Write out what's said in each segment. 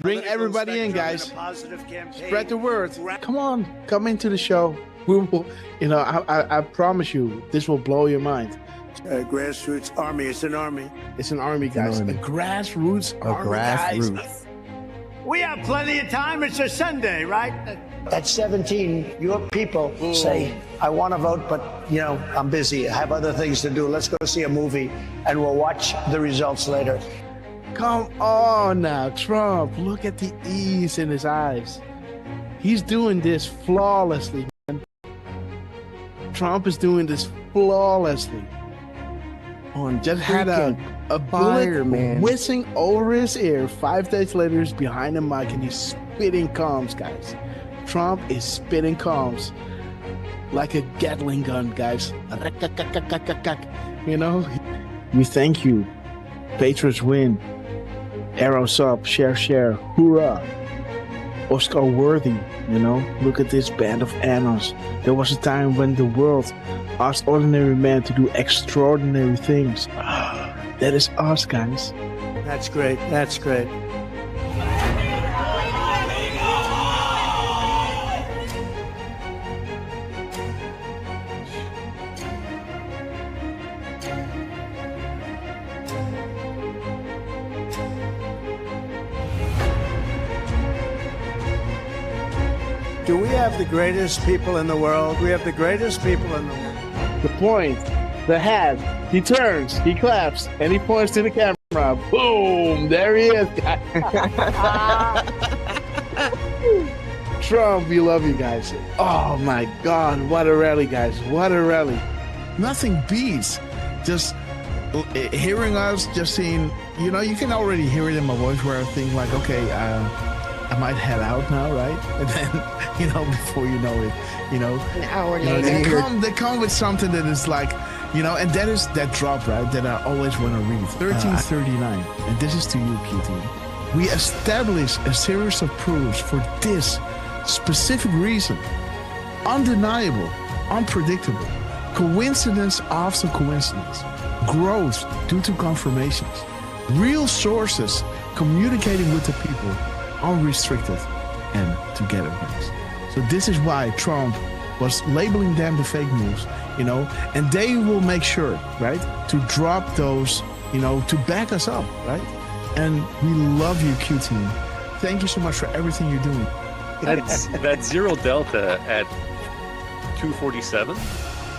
Bring everybody in, guys. Spread the word. Come on, come into the show. We will, you know, I promise you, this will blow your mind. Grassroots army. It's an army. It's an army, guys. A grassroots army, grassroots. guys. We have plenty of time. It's a Sunday, right? At 17, your people say, I want to vote, but, you know, I'm busy. I have other things to do. Let's go see a movie, and we'll watch the results later. Come on now, Trump. Look at the ease in his eyes. He's doing this flawlessly, man. Trump is doing this flawlessly. Just had a bullet whizzing over his ear. 5 days later, he's behind the mic and he's spitting calms, guys. Trump is spitting calms like a Gatling gun, guys. You know, we thank you. Patriots win. Arrows up, share, hoorah. Oscar worthy, you know. Look at this band of annals. There was a time when the world asked ordinary men to do extraordinary things. That is us, guys. That's great. That's great. Do we have the greatest people in the world? We have the greatest people in the world. The point, the hat, he turns, he claps, and he points to the camera. Boom! There he is, guys. Trump, we love you guys. Oh my God, what a rally, guys. What a rally. Nothing beats just hearing us, just seeing, you know, you can already hear it in my voice where I think like, okay, I might head out now, right? And then, you know, before you know it, you know, an hour you know, later, they come with something that is like, you know, and that is that drop, right? That I always want to read. 1339, and this is to you, QT. We establish a series of proofs for this specific reason. Undeniable, unpredictable, coincidence after coincidence, growth due to confirmations, real sources communicating with the people, unrestricted and together, guys. So this is why Trump was labeling them the fake news, you know, and they will make sure, right, to drop those, you know, to back us up, right? And we love you, Q team. Thank you so much for everything you're doing. That zero delta at 2:47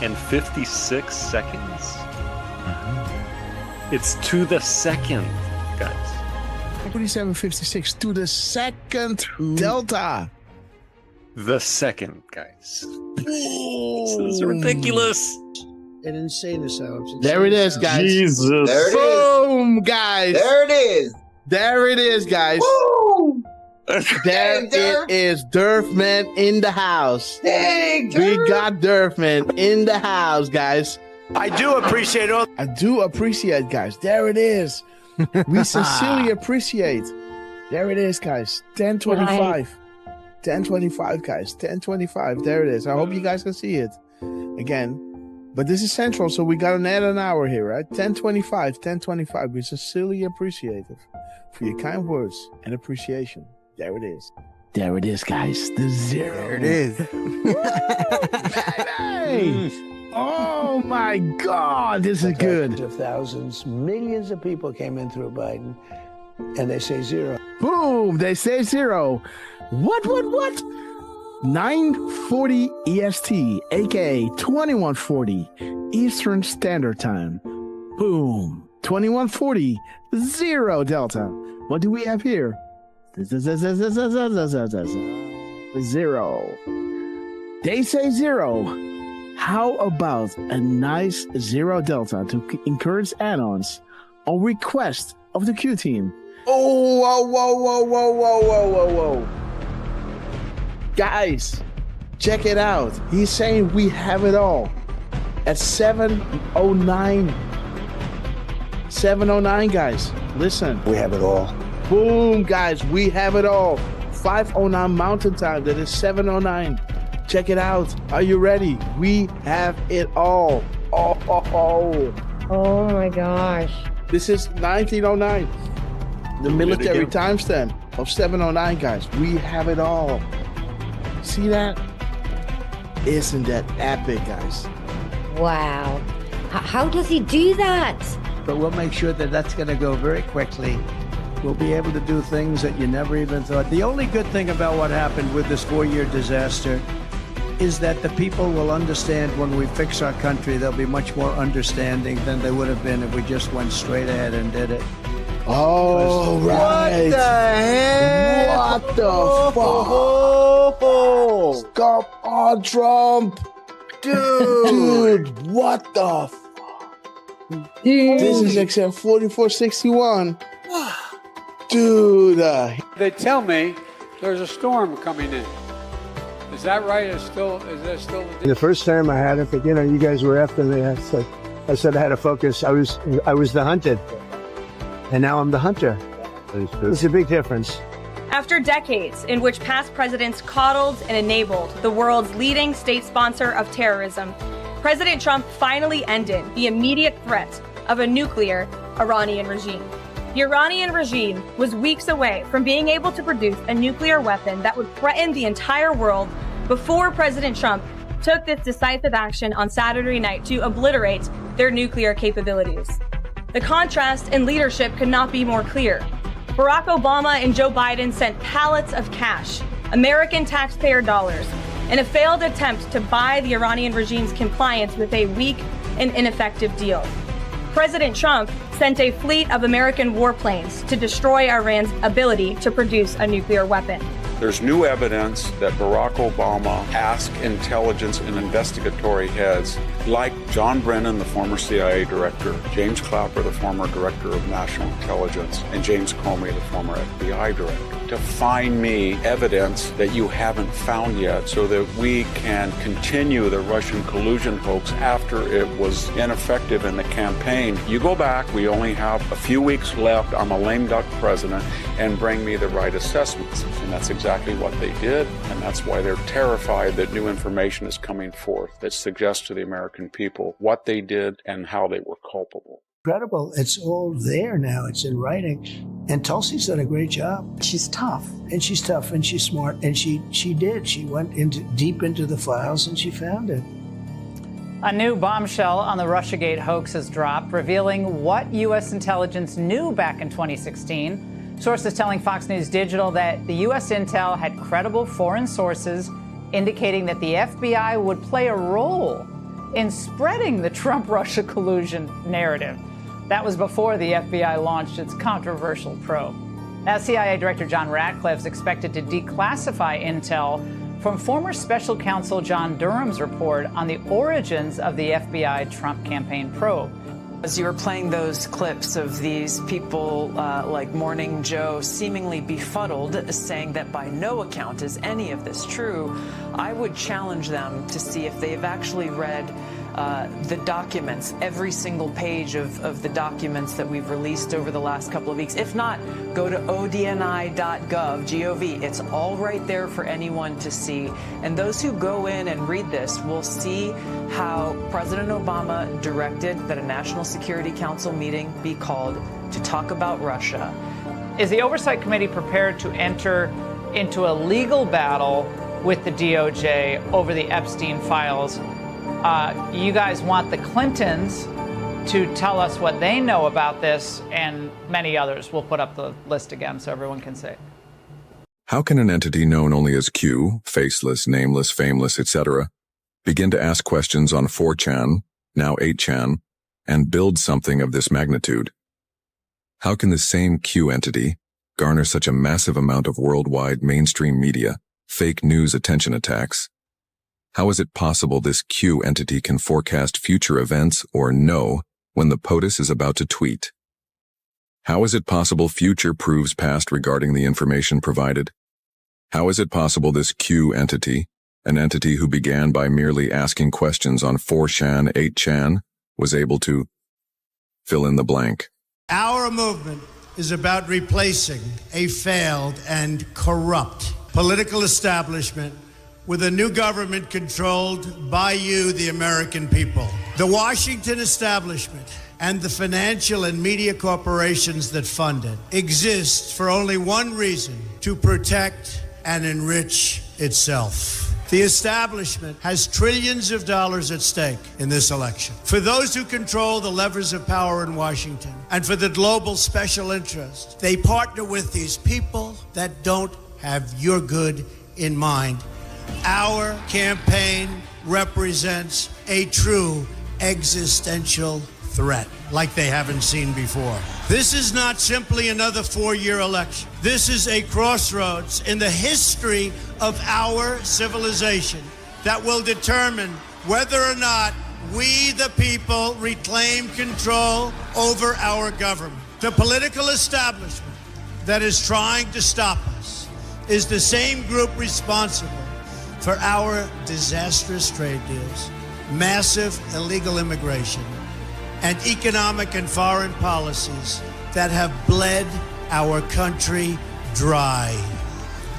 and 56 seconds. It's to the second, guys. 47.56 to the second delta. The second, guys. This is ridiculous. They didn't say this out. There it is, guys. Jesus. There it is. Boom, guys. There it is. There it is, guys. Woo! There it is. Durfman in the house. Dang, We got Durfman in the house, guys. I do appreciate all. I do appreciate, guys. There it is. We sincerely appreciate. There it is, guys. 10:25. 10:25, guys. 10:25. There it is. I hope you guys can see it again. But this is central, so we got to add an hour here, right? 10:25. 10:25. We sincerely appreciate it for your kind words and appreciation. There it is. There it is, guys. The zero. There it is. Baby! Oh my God, this is good. Of thousands, millions of people came in through Biden, and they say zero. Boom, they say zero. What? 9:40 EST, aka 21:40 Eastern Standard Time. Boom, 21:40, zero Delta. What do we have here? Zero. They say zero. How about a nice zero Delta to encourage add-ons on request of the Q team? Oh, whoa. Guys, check it out. He's saying we have it all at 7:09. 7:09, guys. Listen. We have it all. Boom, guys. We have it all. 5:09 Mountain Time. That is 7:09. Check it out. Are you ready? We have it all. oh my gosh. This is 1909. The military timestamp. of 709, guys. We have it all. See that? Isn't that epic, guys? Wow. How does he do that? But we'll make sure that that's going to go very quickly. We'll be able to do things that you never even thought. The only good thing about what happened with this 4-year disaster is that the people will understand when we fix our country. They'll be much more understanding than they would have been if we just went straight ahead and did it. Oh, right. What the heck? What the fuck? Stop on Trump. Dude, what the fuck? This is XM 4461. Dude. They tell me there's a storm coming in. Is that right? Is that still the first time I had it, but you guys were after me. I said I had to focus. I was the hunted, and now I'm the hunter. It's a big difference. After decades in which past presidents coddled and enabled the world's leading state sponsor of terrorism, President Trump finally ended the immediate threat of a nuclear Iranian regime. The Iranian regime was weeks away from being able to produce a nuclear weapon that would threaten the entire world before President Trump took this decisive action on Saturday night to obliterate their nuclear capabilities. The contrast in leadership could not be more clear. Barack Obama and Joe Biden sent pallets of cash, American taxpayer dollars, in a failed attempt to buy the Iranian regime's compliance with a weak and ineffective deal. President Trump sent a fleet of American warplanes to destroy Iran's ability to produce a nuclear weapon. There's new evidence that Barack Obama asked intelligence and investigatory heads like John Brennan, the former CIA director, James Clapper, the former director of national intelligence, and James Comey, the former FBI director, to find me evidence that you haven't found yet so that we can continue the Russian collusion hoax after it was ineffective in the campaign. You go back, we only have a few weeks left, I'm a lame duck president, and bring me the right assessments. And that's exactly what they did, and that's why they're terrified that new information is coming forth that suggests to the American people what they did and how they were culpable. Incredible. It's all there now. It's in writing. And Tulsi's done a great job. She's tough. And she's tough and she's smart. And she did. She went deep into the files and she found it. A new bombshell on the Russiagate hoax has dropped, revealing what U.S. intelligence knew back in 2016. Sources telling Fox News Digital that the U.S. intel had credible foreign sources indicating that the FBI would play a role in spreading the Trump-Russia collusion narrative. That was before the FBI launched its controversial probe. Now, CIA Director John Ratcliffe is expected to declassify intel from former special counsel John Durham's report on the origins of the FBI Trump campaign probe. As you were playing those clips of these people like Morning Joe seemingly befuddled, saying that by no account is any of this true, I would challenge them to see if they've actually read the documents, every single page of the documents that we've released over the last couple of weeks. If not, go to odni.gov, G-O-V. It's all right there for anyone to see. And those who go in and read this will see how President Obama directed that a National Security Council meeting be called to talk about Russia. Is the Oversight Committee prepared to enter into a legal battle with the DOJ over the Epstein files? You guys want the Clintons to tell us what they know about this, and many others. We'll put up the list again so everyone can see. How can an entity known only as Q, faceless, nameless, fameless, etc., begin to ask questions on 4chan, now 8chan, and build something of this magnitude? How can the same Q entity garner such a massive amount of worldwide mainstream media, fake news attention attacks? How is it possible this Q entity can forecast future events or know when the POTUS is about to tweet? How is it possible future proves past regarding the information provided? How is it possible this Q entity, an entity who began by merely asking questions on 4chan, 8chan, was able to fill in the blank? Our movement is about replacing a failed and corrupt political establishment with a new government controlled by you, the American people. The Washington establishment and the financial and media corporations that fund it exists for only one reason: to protect and enrich itself. The establishment has trillions of dollars at stake in this election. For those who control the levers of power in Washington and for the global special interest, they partner with these people that don't have your good in mind. Our campaign represents a true existential threat like they haven't seen before. This is not simply another four-year election. This is a crossroads in the history of our civilization that will determine whether or not we, the people, reclaim control over our government. The political establishment that is trying to stop us is the same group responsible for our disastrous trade deals, massive illegal immigration, and economic and foreign policies that have bled our country dry.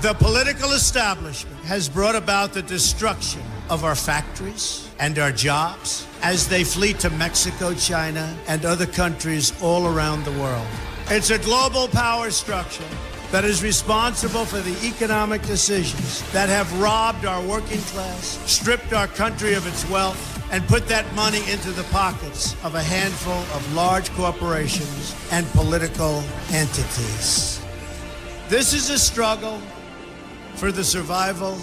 The political establishment has brought about the destruction of our factories and our jobs as they flee to Mexico, China, and other countries all around the world. It's a global power structure that is responsible for the economic decisions that have robbed our working class, stripped our country of its wealth, and put that money into the pockets of a handful of large corporations and political entities. This is a struggle for the survival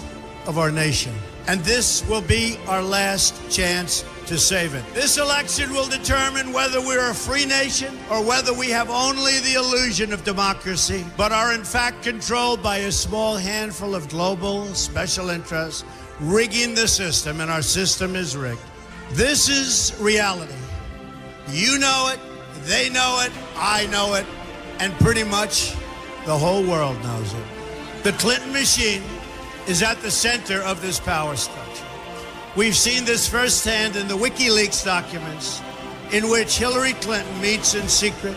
of our nation, and this will be our last chance to save it. This election will determine whether we're a free nation or whether we have only the illusion of democracy, but are in fact controlled by a small handful of global special interests rigging the system, and our system is rigged. This is reality. You know it, they know it, I know it, and pretty much the whole world knows it. The Clinton machine is at the center of this power structure. We've seen this firsthand in the WikiLeaks documents, in which Hillary Clinton meets in secret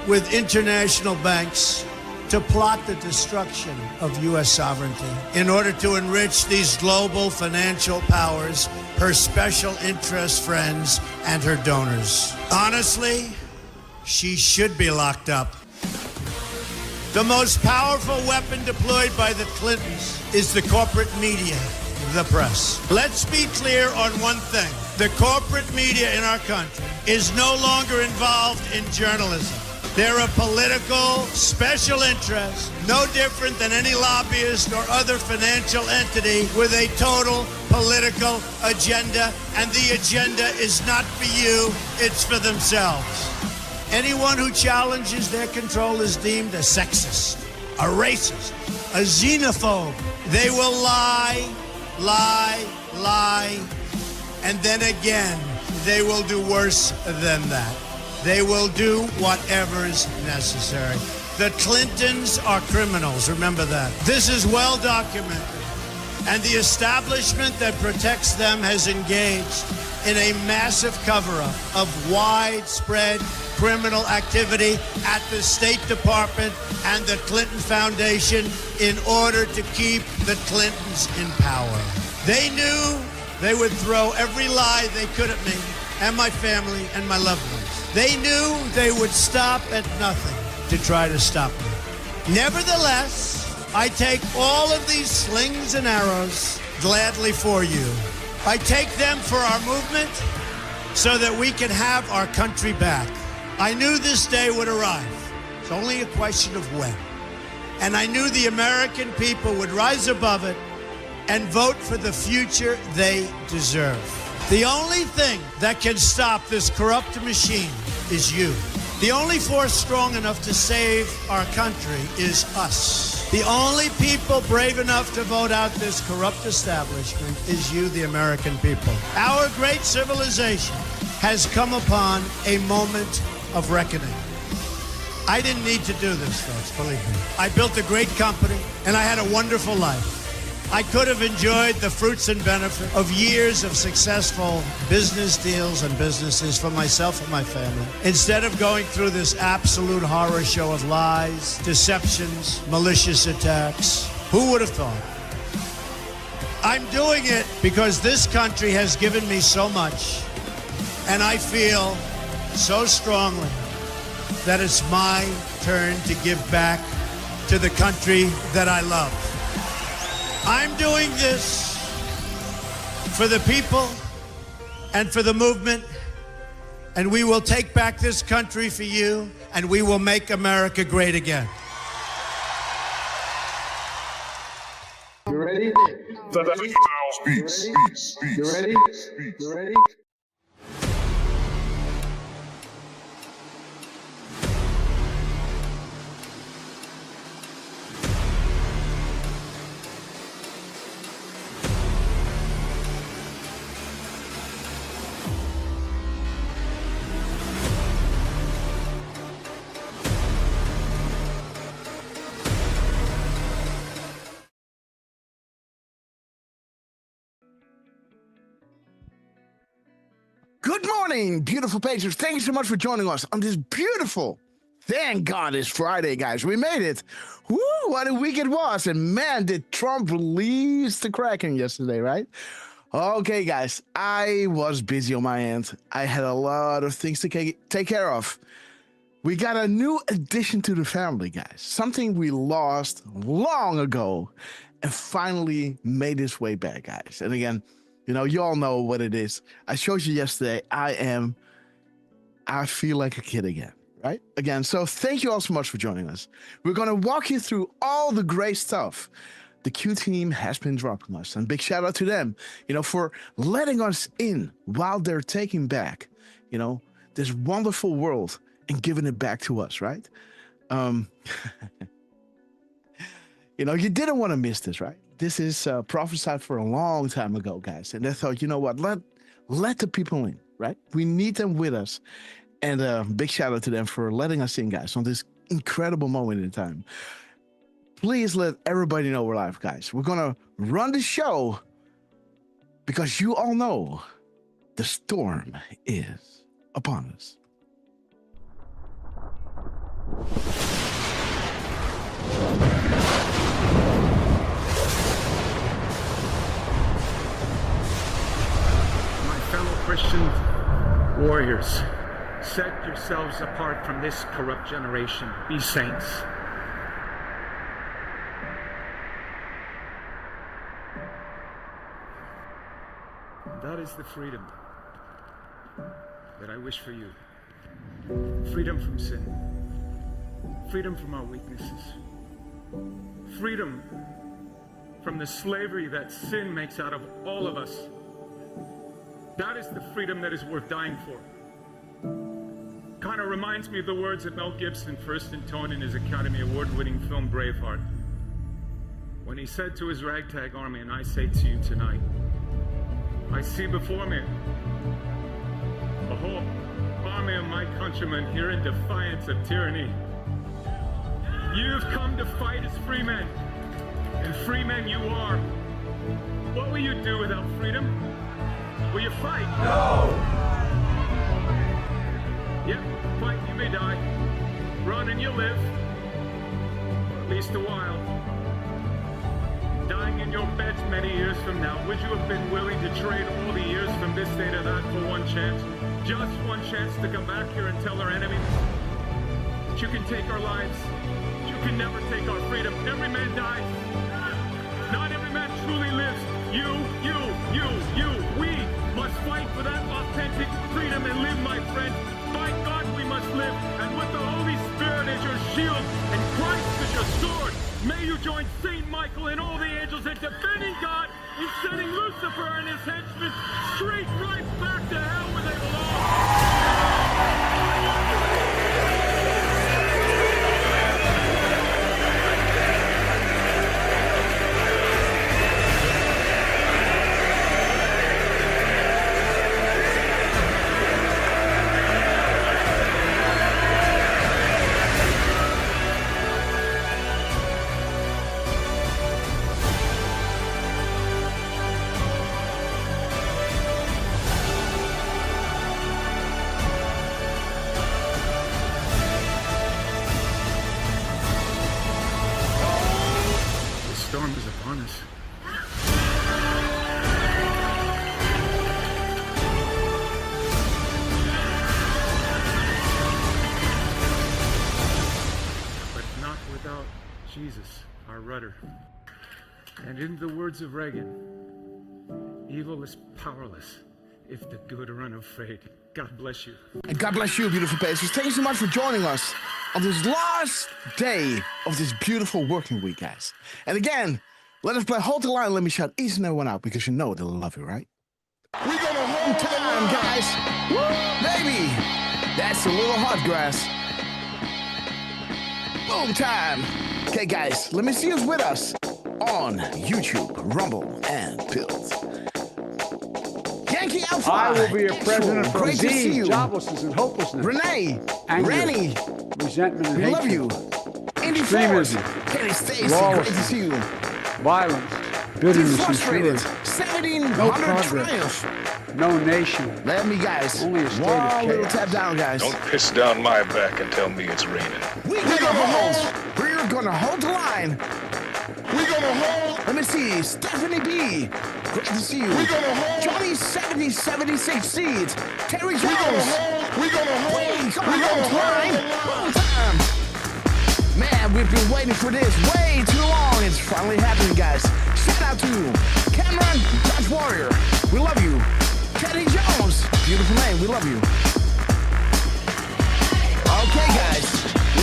with international banks to plot the destruction of U.S. sovereignty in order to enrich these global financial powers, her special interest friends, and her donors. Honestly, she should be locked up. The most powerful weapon deployed by the Clintons is the corporate media, the press. Let's be clear on one thing. The corporate media in our country is no longer involved in journalism. They're a political special interest, no different than any lobbyist or other financial entity with a total political agenda, and the agenda is not for you, it's for themselves. Anyone who challenges their control is deemed a sexist, a racist, a xenophobe. They will lie, and then again, they will do worse than that. They will do whatever is necessary. The Clintons are criminals, remember that. This is well documented, and the establishment that protects them has engaged in a massive cover-up of widespread criminal activity at the State Department and the Clinton Foundation in order to keep the Clintons in power. They knew they would throw every lie they could at me and my family and my loved ones. They knew they would stop at nothing to try to stop me. Nevertheless, I take all of these slings and arrows gladly for you. I take them for our movement so that we can have our country back. I knew this day would arrive. It's only a question of when. And I knew the American people would rise above it and vote for the future they deserve. The only thing that can stop this corrupt machine is you. The only force strong enough to save our country is us. The only people brave enough to vote out this corrupt establishment is you, the American people. Our great civilization has come upon a moment of reckoning. I didn't need to do this, folks, believe me. I built a great company, and I had a wonderful life. I could have enjoyed the fruits and benefit of years of successful business deals and businesses for myself and my family, instead of going through this absolute horror show of lies, deceptions, malicious attacks. Who would have thought? I'm doing it because this country has given me so much, and I feel so strongly that it's my turn to give back to the country that I love. I'm doing this for the people and for the movement, and we will take back this country for you, and we will make America great again. You ready? Beats. You ready? You ready? Good morning, beautiful patrons. Thank you so much for joining us on this beautiful, thank God it's Friday, guys. We made it. Woo, what a week it was. And man, did Trump release the Kraken yesterday, right? Okay, guys, I was busy on my end. I had a lot of things to take care of. We got a new addition to the family, guys. Something we lost long ago and finally made its way back, guys. And again, you know, you all know what it is. I showed you yesterday. I feel like a kid again, right? Again, so thank you all so much for joining us. We're going to walk you through all the great stuff the Q team has been dropping us. And big shout out to them, you know, for letting us in while they're taking back, you know, this wonderful world and giving it back to us, right? You know, you didn't want to miss this, right? This is prophesied for a long time ago, guys. And they thought, you know what, let the people in, right? We need them with us. And big shout out to them for letting us in, guys, on this incredible moment in time. Please let everybody know we're live, guys. We're going to run the show because you all know the storm is upon us. Fellow Christian warriors, set yourselves apart from this corrupt generation. Be saints. That is the freedom that I wish for you. Freedom from sin. Freedom from our weaknesses. Freedom from the slavery that sin makes out of all of us. That is the freedom that is worth dying for. Kind of reminds me of the words that Mel Gibson first intoned in his Academy Award-winning film Braveheart, when he said to his ragtag army, and I say to you tonight, I see before me a whole army of my countrymen here in defiance of tyranny. You've come to fight as free men, and free men you are. What will you do without freedom? Will you fight? No! Yep, fight, you may die. Run and you live. Or at least a while. Dying in your beds many years from now, would you have been willing to trade all the years from this day to that for one chance? Just one chance to come back here and tell our enemies that you can take our lives, that you can never take our freedom. Every man dies. Not every man truly lives. You, we must fight for that authentic freedom and live, my friends. By God we must live, and with the Holy Spirit as your shield and Christ as your sword, may you join Saint Michael and all the angels in defending God and sending Lucifer and his henchmen straight right back to hell where they belong. Jesus, our rudder. And in the words of Reagan, evil is powerless if the good are unafraid. God bless you. And God bless you, beautiful patients. Thank you so much for joining us on this last day of this beautiful working week, guys. And again, let us play Hold the Line. Let me shout each and every one out because you know they'll love you, right? We're gonna hold time, guys. Woo, baby. That's a little hot grass. Boom time. Okay, guys, let me see who's with us on YouTube, Rumble, and Build. Yankee Alpha. I will be a president from Great to see disease, you. joblessness, and hopelessness. Renee, Anger, Ranny, resentment, and we hatred. love you. Indy Extremism, Force, Kenny Stacy, great to see you. violence, bitterness, and Defrustrated, fury. 1700 No progress. triumph. No nation. Let me, guys. Only a state One of little chaos. tap down, guys. Don't piss down my back and tell me it's raining. We're gonna hold the line. We're gonna hold. Let me see. Stephanie B. Great to see you. We're gonna hold. Johnny 7076 Seeds. Terry Jones. We're gonna hold. We're gonna hold. Time. Man, we've been waiting for this way too long. It's finally happening, guys. Shout out to Cameron Dutch Warrior. We love you. Teddy Jones. Beautiful name. We love you. Okay, guys.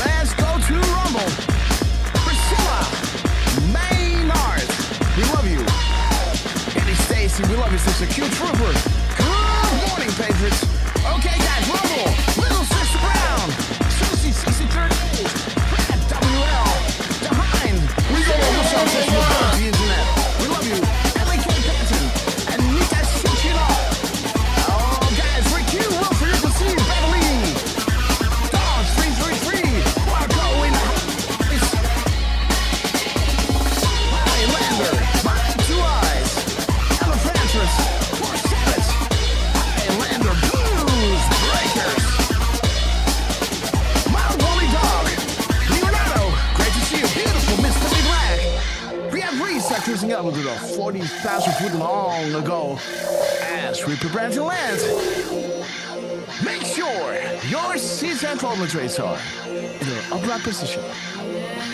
Let's go to Rumble. Priscilla Maynard. We love you. Eddie Stacy. We love you, sister. Cute Trooper. Good morning, Patriots. Okay, guys. Rumble. Little Sister Brown. Susie 6038. Brad WL. Behind. We go to the internet. We love you. Ellie K. Patton. And Nika Shichino. Oh, guys. Rick you. Will for you to see. Beverly. Dog 333. Marco in the house. Highlander. My two eyes. Elephantress. Poor Savage. Highlander. Blues Breakers. My Woolly Dog. Leonardo. Great to see you. Beautiful Mr. Big Black. We have reset cruising up to the 40,000 foot long ago as we prepare to land. Make sure your seats and traits are in an upright position.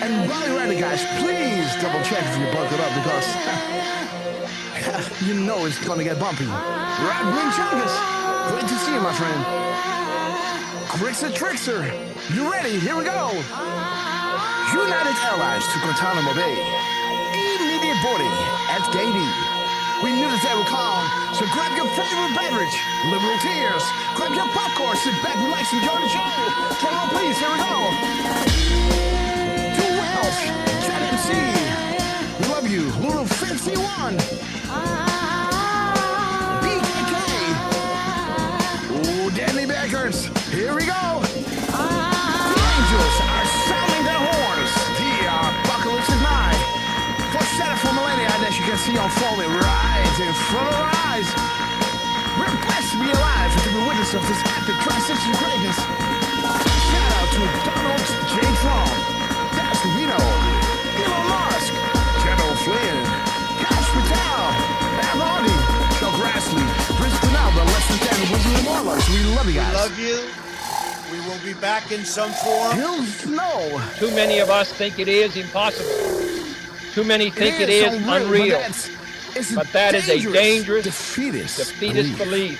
And while you're ready, guys, please double check if you're buckled up because you know it's gonna get bumpy. Right, Green Chungus. Great to see you, my friend. Grixer Trickster. You ready? Here we go. United Airlines to Guantanamo Bay. Immediate boarding at Gate E. We knew that they would come, so grab your favorite beverage, liberal tears, grab your popcorn, sit back, relax, enjoy the show. Camera, please, here we go. To Welsh, Chad MC, we love you. Lulu 51, BKK, ooh, Danny Beckers, here we go. The Angels are sounding their horns. The apocalypse is nigh. Foreshadow for millennia, and as you can see unfolding right in front of our eyes. We're blessed to be alive and to be witness of this epic transition greatness. Shout out to Donald J. Trump, Das Vino, Elon Musk, General Flynn, Cash Patel, Matt Hardy, Chuck Grassley, Chris Pinalba, Less Than 10, Wizard Marlers. We love you guys. We love you. We will be back in some form. No. Too many of us think it is impossible. Too many think it is unreal. But that is a dangerous, defeatist belief.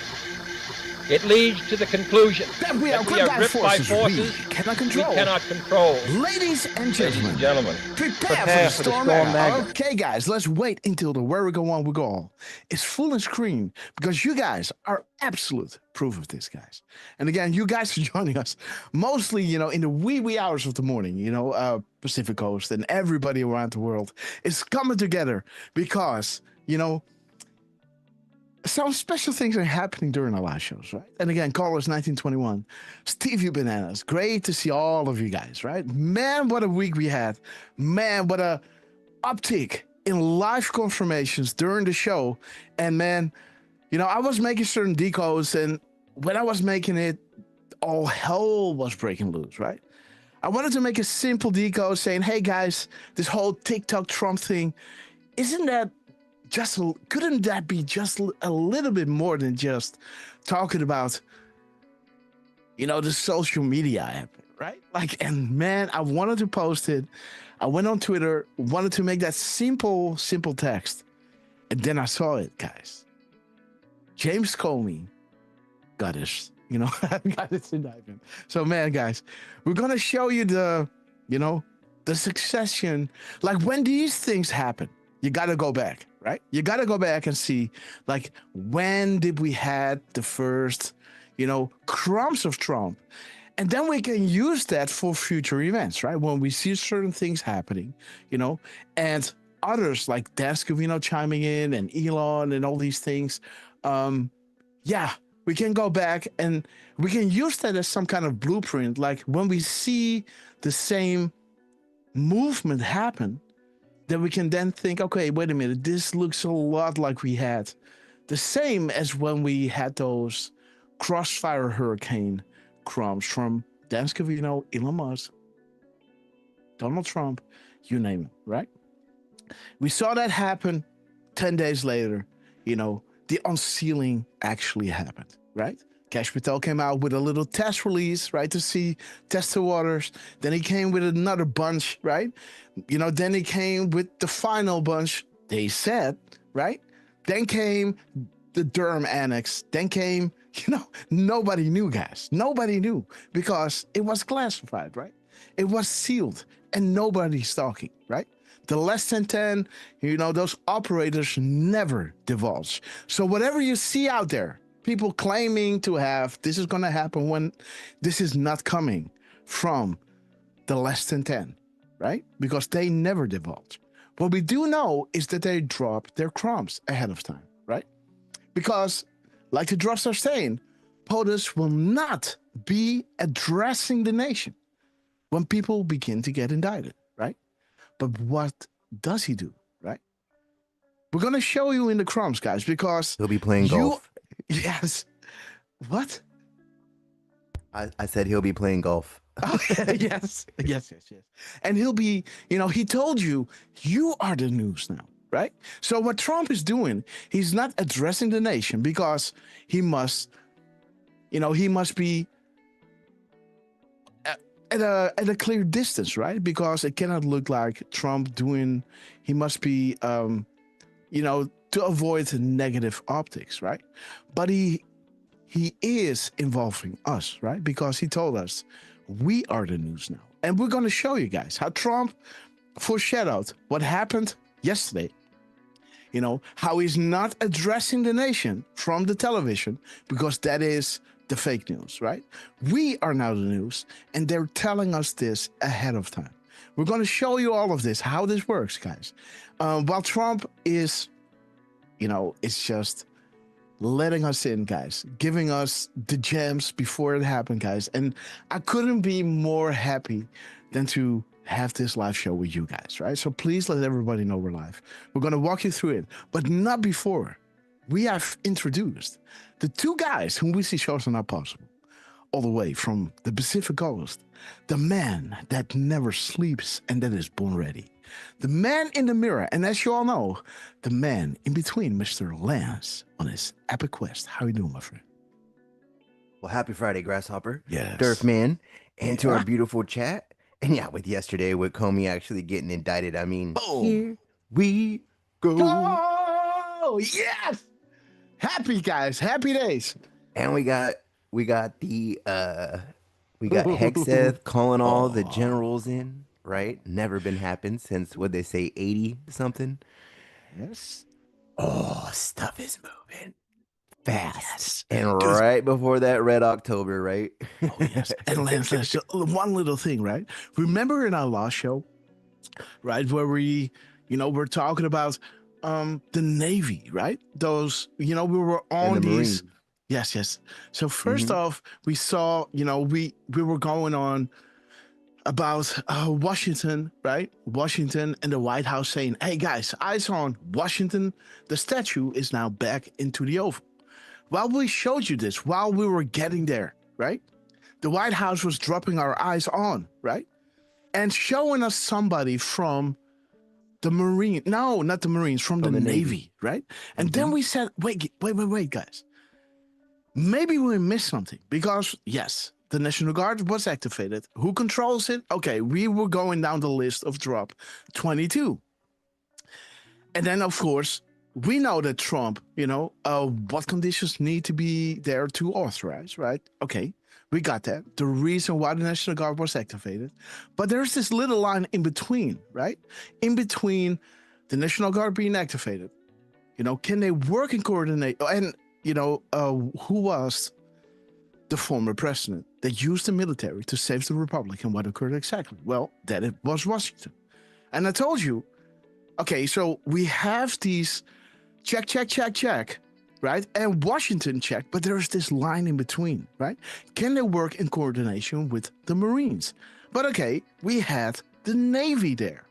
It leads to the conclusion that we are gripped by forces we cannot control. Ladies and gentlemen, prepare for the storm Magna. Okay, guys, let's wait until the Where We Go On, We Go All is full on screen because you guys are absolute proof of this, guys. And again, you guys are joining us mostly, you know, in the wee hours of the morning, you know, Pacific Coast and everybody around the world is coming together because, you know, some special things are happening during our live shows, right? And again, Callers 1921, Stevie Bananas, great to see all of you guys, right? Man, what a week we had. Man, what a uptick in live confirmations during the show. And man, you know, I was making certain decodes, and when I was making it, all hell was breaking loose, right? I wanted to make a simple decode saying, hey guys, this whole TikTok Trump thing, couldn't that be just a little bit more than just talking about, you know, the social media app, right? Like, and man, I wanted to post it. I went on Twitter, wanted to make that simple text. And then I saw it, guys. James Comey got his, got his indictment. So, man, guys, we're going to show you the succession. Like, when these things happen, you got to go back, right? You got to go back and see, like, when did we had the first, crumbs of Trump? And then we can use that for future events, right? When we see certain things happening, and others like Dan Scavino chiming in and Elon and all these things. We can go back and we can use that as some kind of blueprint. Like when we see the same movement happen, then we can then think, okay, wait a minute, this looks a lot like we had the same as when we had those crossfire hurricane crumbs from Dan Scavino, Elon Musk, Donald Trump, you name it, right? We saw that happen 10 days later, the unsealing actually happened, right? Cash Patel came out with a little test release, right, to test the waters. Then he came with another bunch, right? Then he came with the final bunch, they said, right? Then came the Durham Annex. Then came, nobody knew, guys. Nobody knew because it was classified, right? It was sealed and nobody's talking, right? The less than 10, those operators never divulge. So whatever you see out there, people claiming to have, this is going to happen when this is not coming from the less than 10, right? Because they never divulge. What we do know is that they drop their crumbs ahead of time, right? Because, like the drops are saying, POTUS will not be addressing the nation when people begin to get indicted, right? But what does he do, right? We're going to show you in the crumbs, guys, because he'll be playing golf. Yes. What? I said he'll be playing golf. Oh, yes. And he'll be, he told you are the news now, right? So what Trump is doing, he's not addressing the nation because he must be at a clear distance, right? Because it cannot look like Trump doing, he must be, to avoid negative optics, right? But he is involving us, right? Because he told us we are the news now. And we're going to show you guys how Trump foreshadowed what happened yesterday. How he's not addressing the nation from the television because that is the fake news, right? We are now the news, and they're telling us this ahead of time. We're going to show you all of this, how this works, guys. While Trump is, it's just letting us in, guys, giving us the gems before it happened, guys. And I couldn't be more happy than to have this live show with you guys, right? So please let everybody know we're live. We're going to walk you through it, but not before we have introduced the two guys whom we see shows are not possible, all the way from the Pacific Coast, the man that never sleeps and that is born ready, the man in the mirror, and as you all know, the man in between, Mr. Lance, on his epic quest. How you doing, my friend? Well, happy Friday, Grasshopper. Yes. Durfman, and to our beautiful chat. And yeah, with yesterday, with Comey actually getting indicted, I mean, here we go. Oh, yes! Happy, guys. Happy days. And we got Hexeth calling all the generals in, right? Never been happened since, what they say, 80 something. Yes. Oh, stuff is moving fast. Yes. And right before that Red October, right? Oh, yes. And Lance, just one little thing, right? Remember in our last show, right, where we, we're talking about the Navy, right? Those, we were on these. Marine. Yes. So first off, we saw, we were going on about Washington, right? Washington and the White House saying, hey guys, eyes on Washington. The statue is now back into the Oval. While we showed you this, while we were getting there, right? The White House was dropping our eyes on, right? And showing us somebody from the Marine. No, not the Marines, from the Navy, right? And then we said, wait, guys. Maybe we missed something because, yes, the National Guard was activated. Who controls it? Okay, we were going down the list of drop 22. And then, of course, we know that Trump, what conditions need to be there to authorize, right? Okay, we got that. The reason why the National Guard was activated. But there's this little line in between, right? In between the National Guard being activated. Can they work and coordinate? And, who was the former president that used the military to save the Republic, and what occurred exactly? Well, that it was Washington. And I told you, okay, so we have these check, right? And Washington check, but there's this line in between, right? Can they work in coordination with the Marines? But okay, we had the Navy there,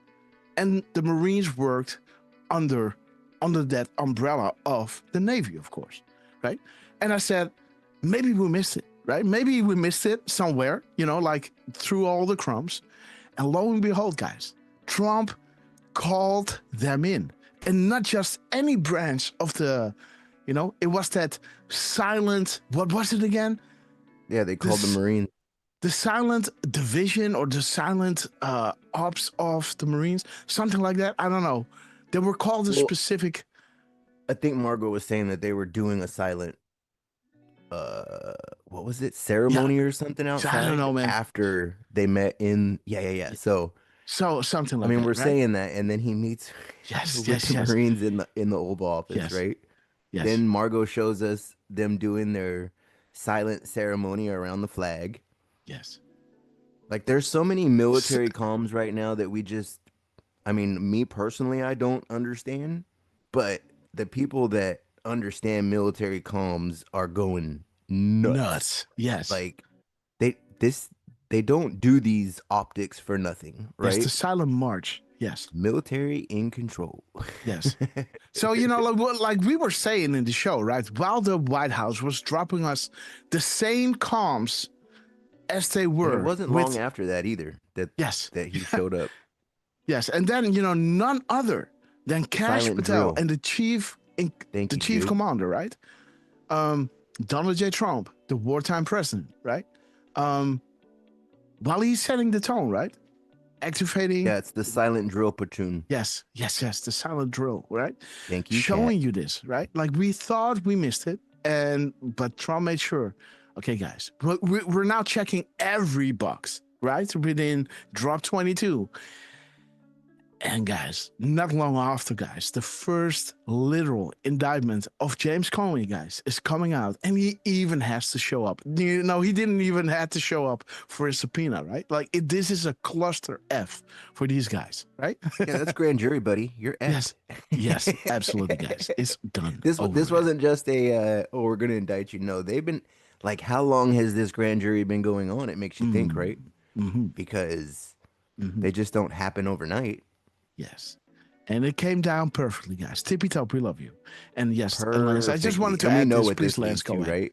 and the Marines worked under that umbrella of the Navy, of course, right? And I said, maybe we missed it, right? Maybe we missed it somewhere, like through all the crumbs. And lo and behold, guys, Trump called them in. And not just any branch of the, it was that silent, what was it again? Yeah, they called the Marines. The silent division or the silent ops of the Marines, something like that. I don't know. They were called a specific. I think Margot was saying that they were doing a silent, what was it, ceremony or something outside? I don't know, man. After they met in, So something like that. I mean, we're right? saying that, and then he meets with the Marines in the Oval Office, right? Yes. Then Margot shows us them doing their silent ceremony around the flag. Yes. Like, there's so many military comms right now that me personally, I don't understand, but the people that understand military comms are going nuts. Yes. Like, they don't do these optics for nothing, right? It's the silent march. Yes. Military in control. Yes. So, like we were saying in the show, right? While the White House was dropping us the same comms as they were. And it wasn't long after that either that he showed up. Yes. And then, none other than Cash Silent Patel drill. and the chief commander, right? Donald J. Trump, the wartime president, right? While he's setting the tone, right? Activating. Yeah, it's the silent drill platoon. Yes. The silent drill, right? Thank you. Showing you this, right? Like we thought we missed it, but Trump made sure. Okay, guys, we're now checking every box, right? Within drop 22. And guys, not long after, guys, the first literal indictment of James Comey, guys, is coming out, and he even has to show up. He didn't even have to show up for a subpoena, right? Like this is a cluster F for these guys, right? Yeah, that's grand jury, buddy. You're F. Yes, absolutely, guys. It's done. This wasn't just a we're gonna indict you. No, they've been like, how long has this grand jury been going on? It makes you think, right? Mm-hmm. Because they just don't happen overnight. Yes. And it came down perfectly, guys. Tippy top, we love you. And yes, Lance, I just wanted to add know this, what please, this leads Lance, go to, ahead. right?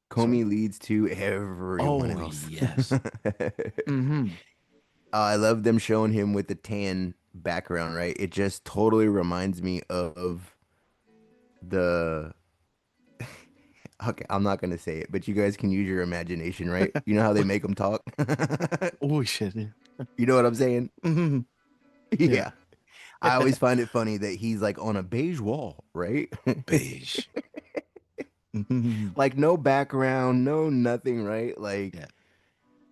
Comey leads to everyone else. Yes. Mm-hmm. I love them showing him with the tan background, right? It just totally reminds me of the... Okay, I'm not going to say it, but you guys can use your imagination, right? You know how they make them talk? Oh, shit. You know what I'm saying? Mm-hmm. Yeah. I always find it funny that he's like on a beige wall, right? Beige. Like no background, no nothing, right? Like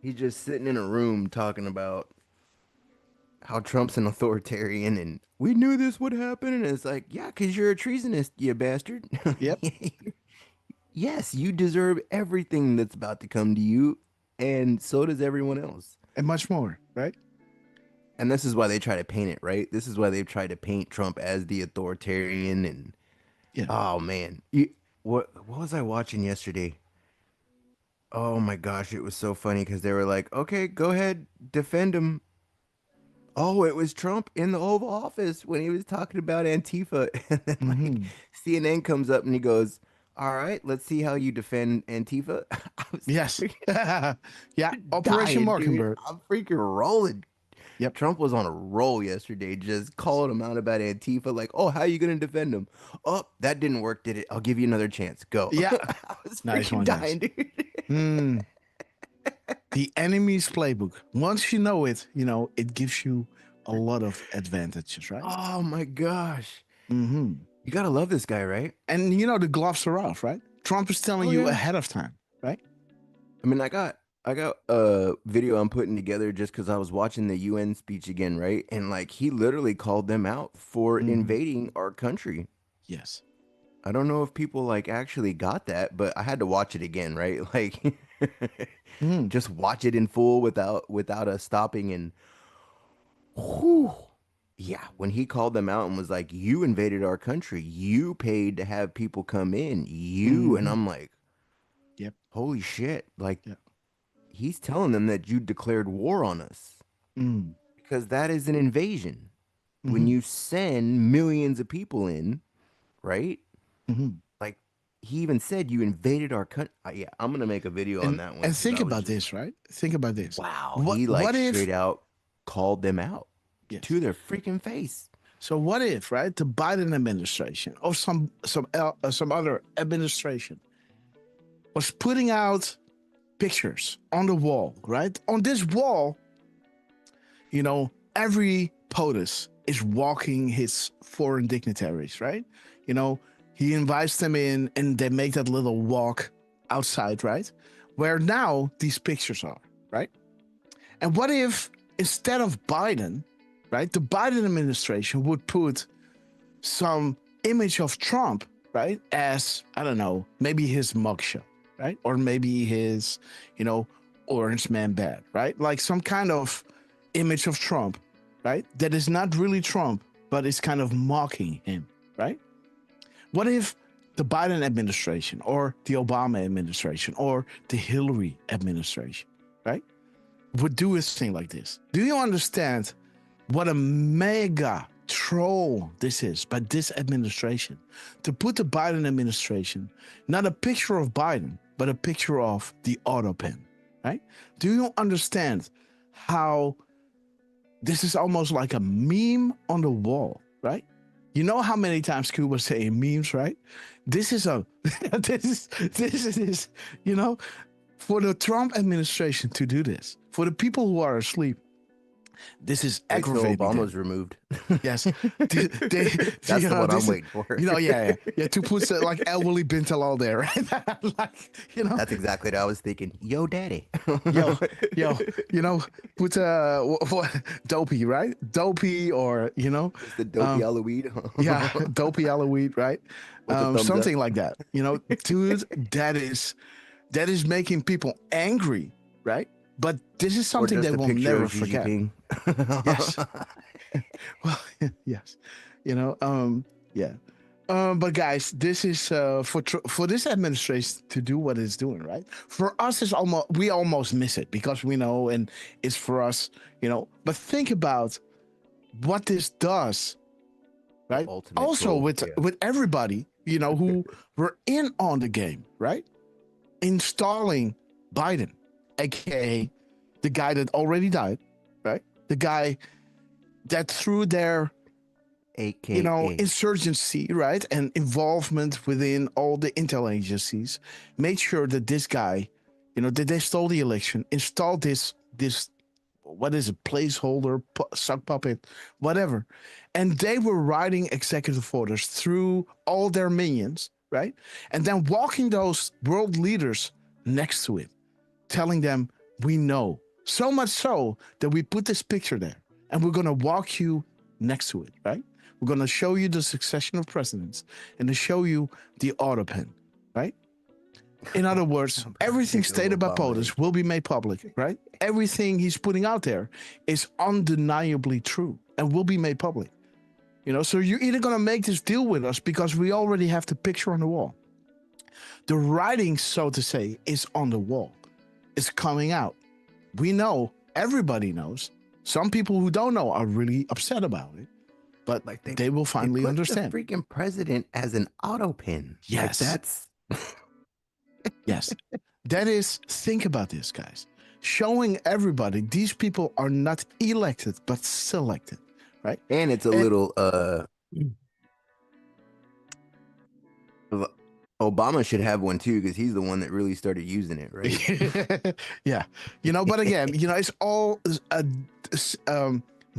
he's just sitting in a room talking about how Trump's an authoritarian and we knew this would happen. And it's like, yeah, because you're a treasonist, you bastard. Yep. Yes, you deserve everything that's about to come to you. And so does everyone else. And much more, right? And this is why they try to paint it, right? This is why they've tried to paint Trump as the authoritarian. And oh man, what was I watching yesterday? Oh my gosh, it was so funny because they were like, okay, go ahead, defend him. Oh, it was Trump in the Oval Office when he was talking about Antifa. And then CNN comes up and he goes, all right, let's see how you defend Antifa. Yes. Yeah. Operation Mockingbird. I'm freaking rolling. Yep. Trump was on a roll yesterday, just calling him out about Antifa. Like, oh, how are you going to defend him? Oh, that didn't work, did it? I'll give you another chance. Go. Yeah. I was Nice freaking one, dying, dude. The enemy's playbook. Once you know it, it gives you a lot of advantages, right? Oh my gosh. Mm-hmm. You gotta love this guy, right? And the gloves are off, right? Trump is telling you ahead of time, right? I mean, I got a video I'm putting together just because I was watching the UN speech again, right? And like he literally called them out for invading our country. Yes. I don't know if people like actually got that, but I had to watch it again, right? Like just watch it in full without us stopping. And whew, yeah, when he called them out and was like, "You invaded our country. You paid to have people come in. You," and I'm like, "Yep, holy shit!" Like, he's telling them that you declared war on us because that is an invasion. When you send millions of people in, right? Like he even said you invaded our country. Yeah, I'm gonna make a video on that one. And think about this, right? Think about this. Wow, he like straight out called them out to their freaking face. So what if, right, the Biden administration or some other administration was putting out pictures on the wall, right? On this wall, every POTUS is walking his foreign dignitaries, right? He invites them in and they make that little walk outside, right? Where now these pictures are, right? And what if instead of Biden, right, the Biden administration would put some image of Trump, right, as, I don't know, maybe his mugshot, right? Or maybe his, orange man badge, right? Like some kind of image of Trump, right? That is not really Trump, but is kind of mocking him, right? What if the Biden administration or the Obama administration or the Hillary administration, right, would do a thing like this? Do you understand what a mega troll this is by this administration? To put the Biden administration, not a picture of Biden, but a picture of the auto pen, right? Do you understand how this is almost like a meme on the wall, right? You know how many times Cuba's saying memes, right? This is for the Trump administration to do this, for the people who are asleep, this is aggravating. Obama's removed. Yes. That's the one I'm waiting for. To put like elderly Bintalal there, right? That's exactly what I was thinking. Yo, daddy. Put what Dopey, right? Dopey, or it's the Dopey Aloweed. Dopey Aloweed, right? Something like that. Dude, that is making people angry, right? But this is something that we'll never forget. Yes. Well, yes. But guys, this is for this administration to do what it's doing, right? For us, we almost miss it because we know, and it's for us, But think about what this does, right? Also with everybody, who were in on the game, right? Installing Biden, aka the guy that already died, right? The guy that through their insurgency, right, and involvement within all the intel agencies, made sure that this guy, that they stole the election, installed this what is it, placeholder, sock puppet, whatever, and they were writing executive orders through all their minions, right, and then walking those world leaders next to it, telling them, we know, so much so that we put this picture there and we're going to walk you next to it, right? We're going to show you the succession of presidents and to show you the auto pen, right? In other words, everything stated by POTUS will be made public, right? Everything he's putting out there is undeniably true and will be made public. So you're either going to make this deal with us because we already have the picture on the wall. The writing, so to say, is on the wall. It's coming out. We know, everybody knows. Some people who don't know are really upset about it, but they will finally understand. The freaking president as an auto pin. Yes. That's yes. That is, think about this, guys. Showing everybody these people are not elected, but selected, right? And it's a little Obama should have one too, because he's the one that really started using it, right? Yeah, but again, it's all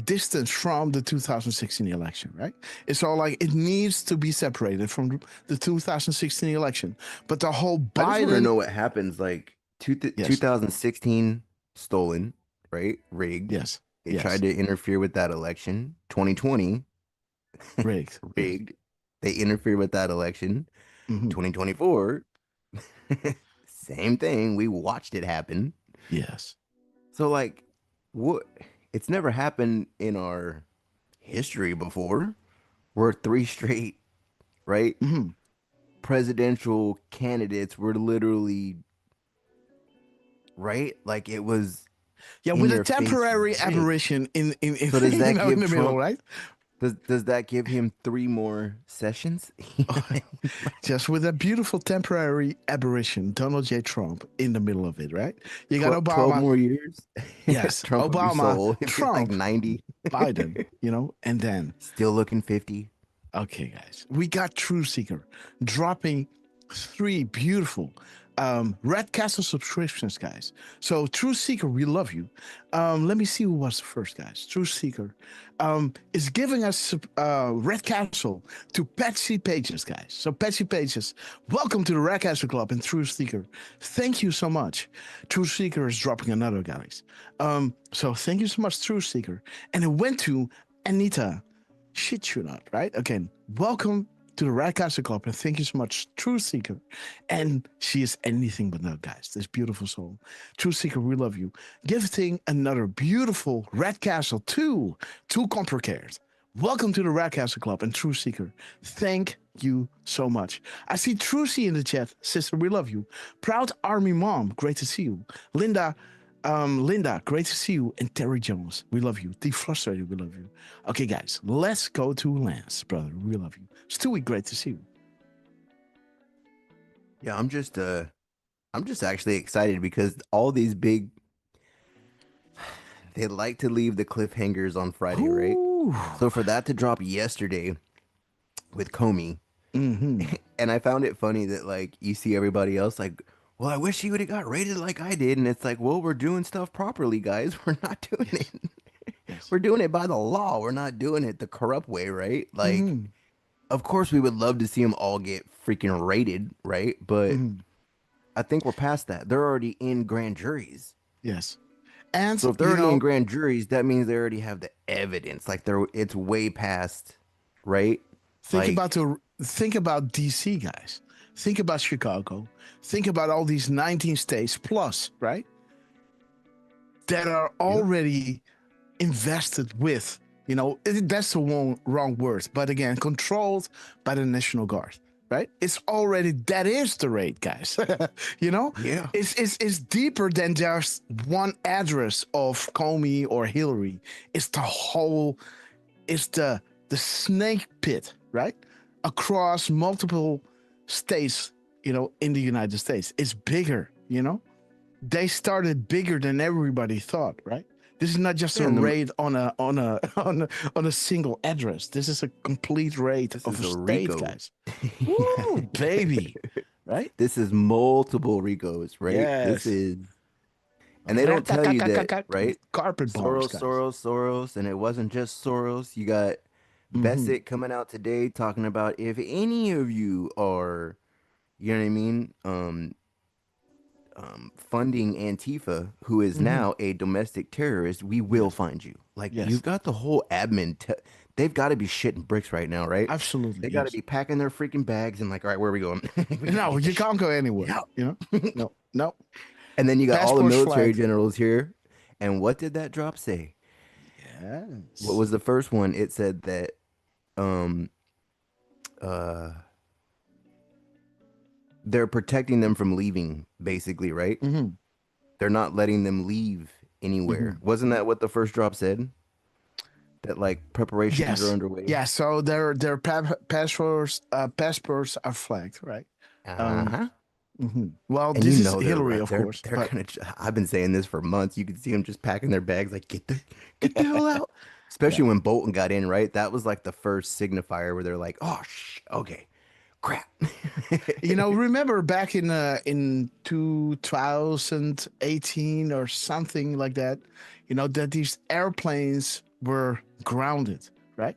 distance from the 2016 election, right? It's all like it needs to be separated from the 2016 election. But the whole Biden, I just want to know what happens. Like 2016 stolen, right? Rigged. Yes. They tried to interfere with that election. 2020 rigged. Rigged. They interfered with that election. 2024, same thing. We watched it happen. Yes. So like, what? It's never happened in our history before. We're 3 straight, right? Presidential candidates were literally, right? Like it was. Yeah, with a temporary aberration in so does that give in the Trump, middle, right? Does that give him 3 more sessions? Just with a beautiful temporary aberration, Donald J. Trump in the middle of it, right? You got Obama. 12 more years? Yes. Trump Obama, Trump, like 90. Biden, and then. Still looking 50. Okay, guys. We got Truth Seeker dropping 3 beautiful Red Castle subscriptions, guys. So Truth Seeker, we love you. Let me see who was the first, guys. Truth Seeker is giving us Red Castle to Patsy Pages, guys. So Patsy Pages, welcome to the Red Castle Club and Truth Seeker. Thank you so much. Truth Seeker is dropping another, guys. So thank you so much, Truth Seeker. And it went to Anita. Shit you not, right? Again, welcome to the Red Castle Club, and thank you so much, Truth Seeker. And she is anything but that, guys. This beautiful soul. Truth Seeker, we love you. Gifting another beautiful Red Castle to Complicated. Welcome to the Red Castle Club and Truth Seeker. Thank you so much. I see Trucy in the chat. Sister, we love you. Proud Army Mom, great to see you. Linda, great to see you. And Terry Jones, we love you. Defrustrated, we love you. Okay, guys, let's go to Lance, brother. We love you. Stewie, great to see you. Yeah, I'm just actually excited because all these big, they like to leave the cliffhangers on Friday, right? So for that to drop yesterday with Comey, and I found it funny that like you see everybody else like, well, I wish he would have got rated like I did. And it's like, well, we're doing stuff properly, guys. We're not doing it. We're doing it by the law. We're not doing it the corrupt way, right? Like, of course, we would love to see them all get freaking rated, right? But I think we're past that. They're already in grand juries. Yes. And so if they're already in grand juries, that means they already have the evidence. Like it's way past, right? Think about DC, guys. Think about Chicago. Think about all these 19 states plus, right? That are already invested with, that's the wrong word. But again, controlled by the National Guard, right? It's already, that is the raid, guys. Yeah. It's deeper than just one address of Comey or Hillary. It's the whole, it's the snake pit, right? Across multiple states, in the United States. It's bigger, They started bigger than everybody thought, right? This is not just a raid on a single address. This is a complete raid of a state, guys. Woo, baby, right? This is multiple Ricos, right? Yes. This is, and they don't tell you that, right? Carpet bombs, Soros, and it wasn't just Soros. You got Bessett coming out today talking about if any of you are, you know what I mean, funding Antifa, who is now a domestic terrorist, we will find you. Like, you've got the whole admin. They've got to be shitting bricks right now, right? Absolutely. They got to be packing their freaking bags and like, all right, where are we going? No, you can't go anywhere. No. And then you got all the Passport military flag. generals here. And what did that drop say? Yes. What was the first one? It said that they're protecting them from leaving, basically, right? They're not letting them leave anywhere. Wasn't that what the first drop said? That like preparations are underway. Yeah, so their passports are flagged, right? Well, And this you is know Hillary, they're, of they're, course. They're but- gonna. I've been saying this for months. You can see them just packing their bags, like get the hell out. Especially when Bolton got in, right? That was like the first signifier where they're like, "Oh, okay, crap. Remember back in 2018 or something like that, that these airplanes were grounded, right?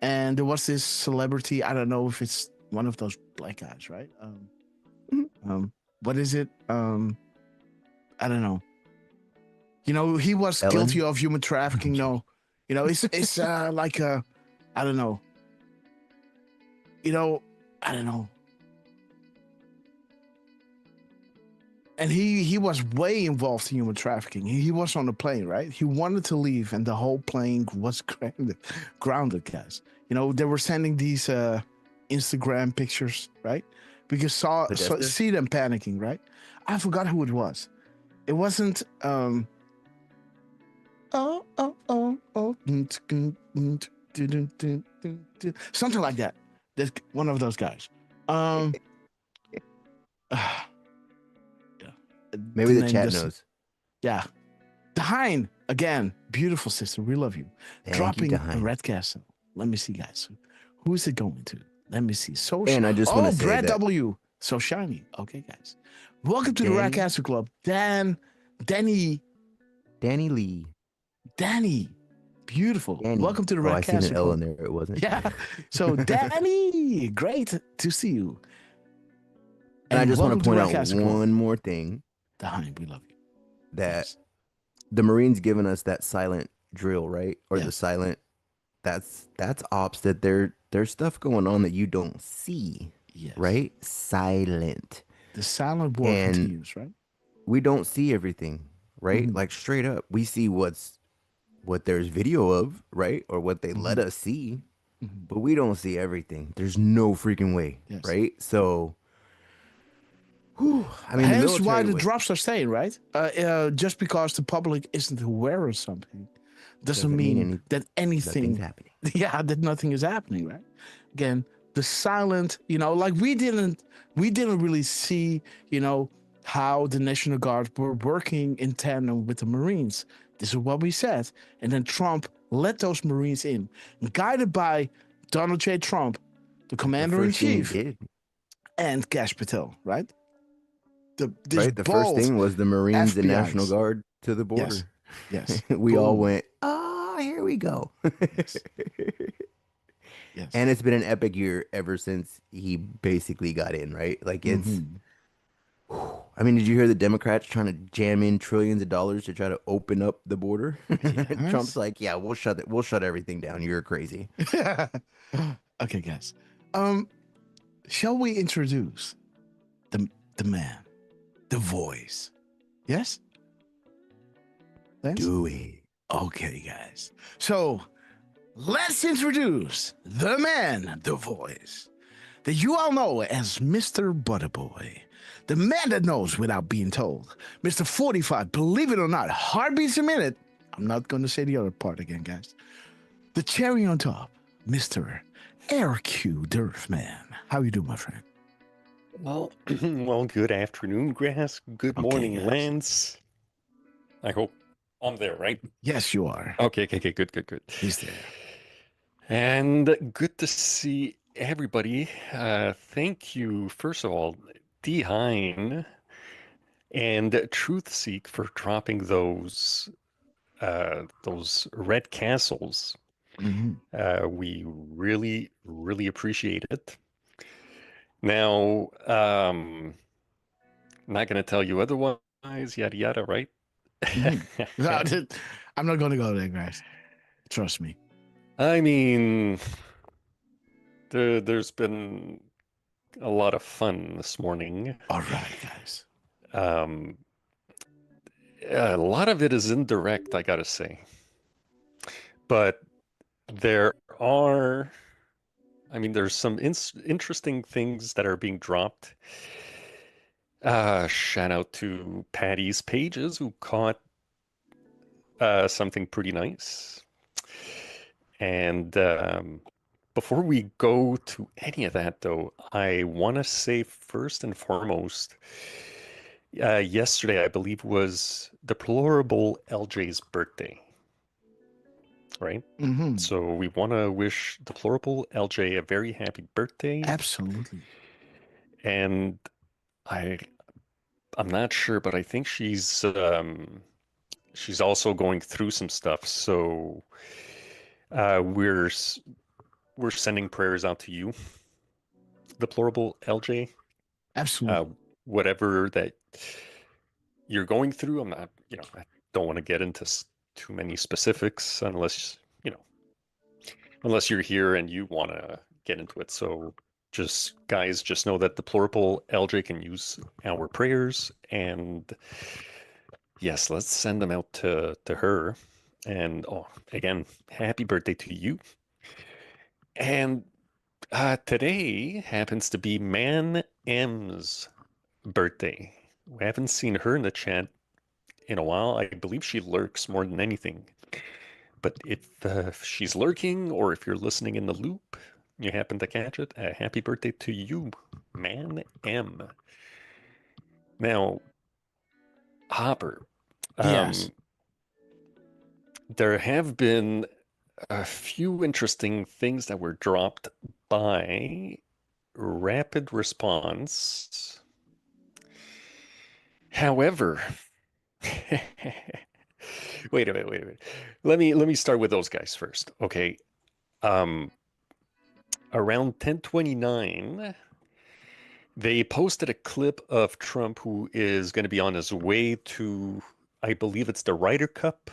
And there was this celebrity. I don't know if it's one of those black guys, right? What is it? I don't know. He was Ellen? guilty of human trafficking. No, it's like a, I don't know. I don't know. And he was way involved in human trafficking. He was on the plane, right? He wanted to leave, and the whole plane was grounded, guys. They were sending these Instagram pictures, right? Because see them panicking, right? I forgot who it was. It wasn't something like that. That's one of those guys. Maybe the chat knows. Yeah. Dahine, again, beautiful sister. We love you. Dropping a red castle. Let me see, guys. Who is it going to? Let me see. So and I just want to say Brad that. W. So shiny. Okay, guys. Welcome to the Red Castle Club. Danny Lee. Danny. Beautiful. Danny. Welcome to the Red Castle I seen an L Club. in there. It wasn't. Yeah. So Danny, great to see you. And I just want to point out Club. one more thing. Dahine, we love you. That the Marines giving us that silent drill, right? Or the silent. That's ops. That there's stuff going on that you don't see. Yes. Right? Silent. The silent war continues, right? We don't see everything, right? Like straight up. We see what there's video of, right? Or what they let us see. But we don't see everything. There's no freaking way, right? So I mean, hence why the drops are staying, right? Just because the public isn't aware of something doesn't mean that anything happening. Yeah, that nothing is happening, right? Again, the silent, like we didn't really see, how the National Guard were working in tandem with the Marines. This is what we said. And then Trump let those Marines in, guided by Donald J. Trump, the commander-in-chief, and Kash Patel, right? The first thing was the Marines and FBI's. National Guard to the border. Yes. We all went, oh, here we go. Yes. And it's been an epic year ever since he basically got in, right? Like it's, I mean, did you hear the Democrats trying to jam in trillions of dollars to try to open up the border? Yes. Trump's like, yeah, we'll shut everything down. You're crazy. Okay, guys. Shall we introduce the man, the voice? Yes? Thanks? Do it. Okay, guys. So let's introduce the man, the voice, that you all know as Mr. Butterboy. The man that knows without being told. Mr. 45, believe it or not, heartbeats a minute. I'm not going to say the other part again, guys. The cherry on top, Mr. RQ Durfman. How you doing, my friend? Well, good afternoon, Grass. Good morning, guys. Lance. I hope I'm there, right? Yes, you are. Okay, good. He's there. And good to see everybody. Thank you, first of all, Dahine and Truthseek for dropping those red castles. We really appreciate it. Now, not going to tell you otherwise, yada yada, right? I'm not going to go there, guys. Trust me. I mean, there's been a lot of fun this morning. All right, guys. A lot of it is indirect, I gotta say. But there's some interesting things that are being dropped. Shout out to Patty's Pages, who caught something pretty nice. And before we go to any of that, though, I want to say first and foremost, yesterday, I believe, was Deplorable LJ's birthday, right? Mm-hmm. So we want to wish Deplorable LJ a very happy birthday. Absolutely. and I'm not sure, but I think she's also going through some stuff. So we're sending prayers out to you, deplorable LJ. Absolutely. Whatever that you're going through, I'm not, I don't want to get into too many specifics unless you're here and you want to get into it. So guys, just know that deplorable LJ can use our prayers, and yes, let's send them out to her. And again, happy birthday to you. And today happens to be Man M's birthday. We haven't seen her in the chat in a while. I believe she lurks more than anything. But if she's lurking, or if you're listening in the loop, you happen to catch it, happy birthday to you, Man M. Now, Hopper. Yes. There have been a few interesting things that were dropped by Rapid Response. However, wait a minute. Let me start with those guys first. Okay. Around 10:29, they posted a clip of Trump, who is going to be on his way to, I believe it's the Ryder Cup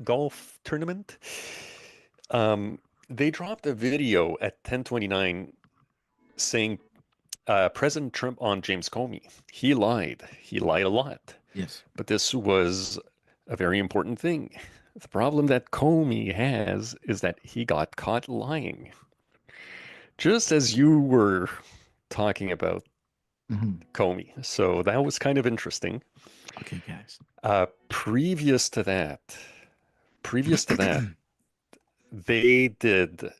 golf tournament. They dropped a video at 10:29 saying President Trump on James Comey. He lied. He lied a lot. Yes. But this was a very important thing. The problem that Comey has is that he got caught lying. Just as you were talking about Comey. So that was kind of interesting. Okay, guys. Previous to that, they did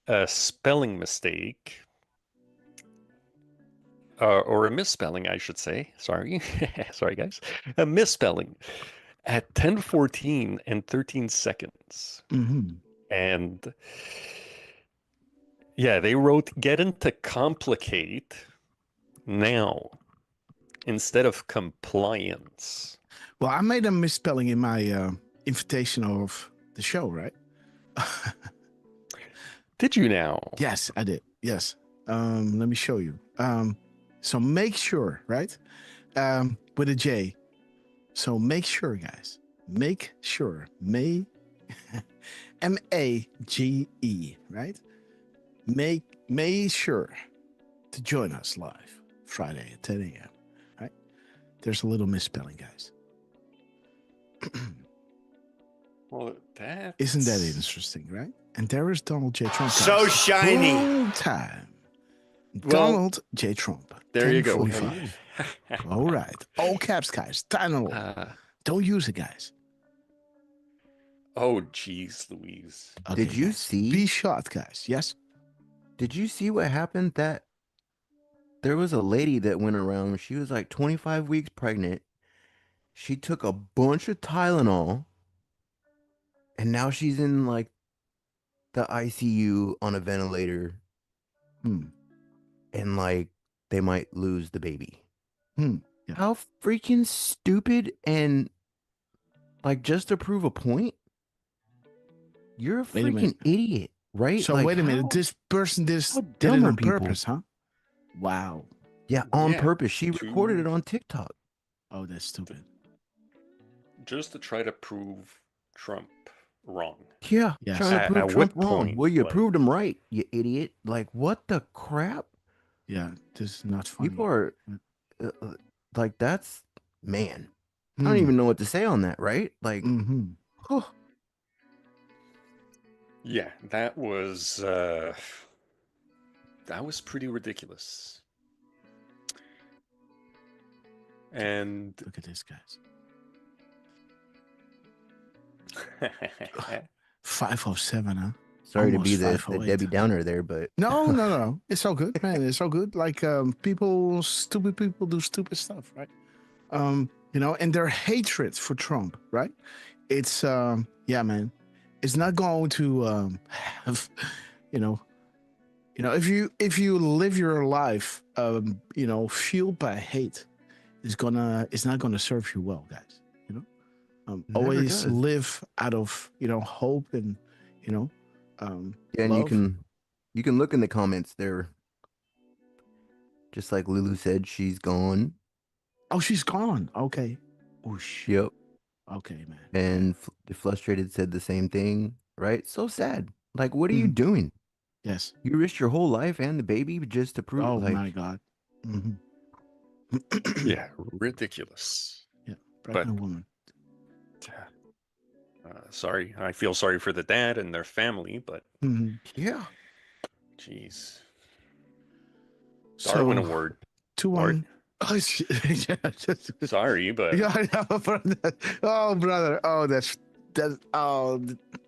a spelling mistake, or a misspelling, I should say. Sorry, guys. A misspelling at 10:14 and 13 seconds. And yeah, they wrote "get into complicate" now instead of compliance. Well, I made a misspelling in my invitation of the show, right? Did you now? Yes, I did. Yes. Let me show you. So make sure, right? With a J. So make sure, guys. Make sure. M-A-G-E, right? Make sure to join us live Friday at 10 a.m. Right? There's a little misspelling, guys. Well, isn't that interesting, right? And there is Donald J. Trump. So guys. shiny. Full time. Well, Donald J. Trump. There you go. 10:45. All right. All caps, guys. Donald. Don't use it, guys. Oh, geez, Louise. Okay, Did you guys. see? Be shot, guys. Yes. Did you see what happened? That there was a lady that went around. She was like 25 weeks pregnant. She took a bunch of Tylenol, and now she's in like the ICU on a ventilator. And like they might lose the baby. Yeah. How freaking stupid, and like just to prove a point, you're a Wait a freaking minute. idiot, right? So Like, wait a minute. how- This person did how it dumb are on people? purpose, huh? Wow. Yeah, on Yeah, purpose. She recorded it on TikTok. Oh, that's stupid. Just to try to prove Trump wrong. Yeah, Yes. trying to At prove Trump what wrong. point, Well, you like- proved him right, you idiot. Like, what the crap? Yeah, this is not funny. People are like, that's man. I don't even know what to say on that, right? Like, oh, Yeah, that was pretty ridiculous. And look at this, guys. 507, huh? sorry to Almost be the 508. Debbie Downer there, but No. It's all good, man. It's all good. Like stupid people do stupid stuff, right? And their hatred for Trump, right? It's yeah, man. It's not going to have, You know, if you live your life, you know, fueled by hate, it's not gonna serve you well, guys. You know, Never always does. live out of, you know, hope and, you know, Yeah, and love. you can look in the comments there. Just like Lulu said, she's gone. Oh, she's gone. Okay. Yep. Okay, man. And the Frustrated said the same thing, right? So sad. Like, what are you doing? Yes. You risked your whole life and the baby just to prove, Oh like, my God. Yeah, ridiculous. Yeah, But pregnant woman. sorry, I feel sorry for the dad and their family, but yeah, jeez. Darwin So, Award. 2-1. Oh, Sorry, but yeah, I know, brother. Oh, brother. Oh, that's. Oh,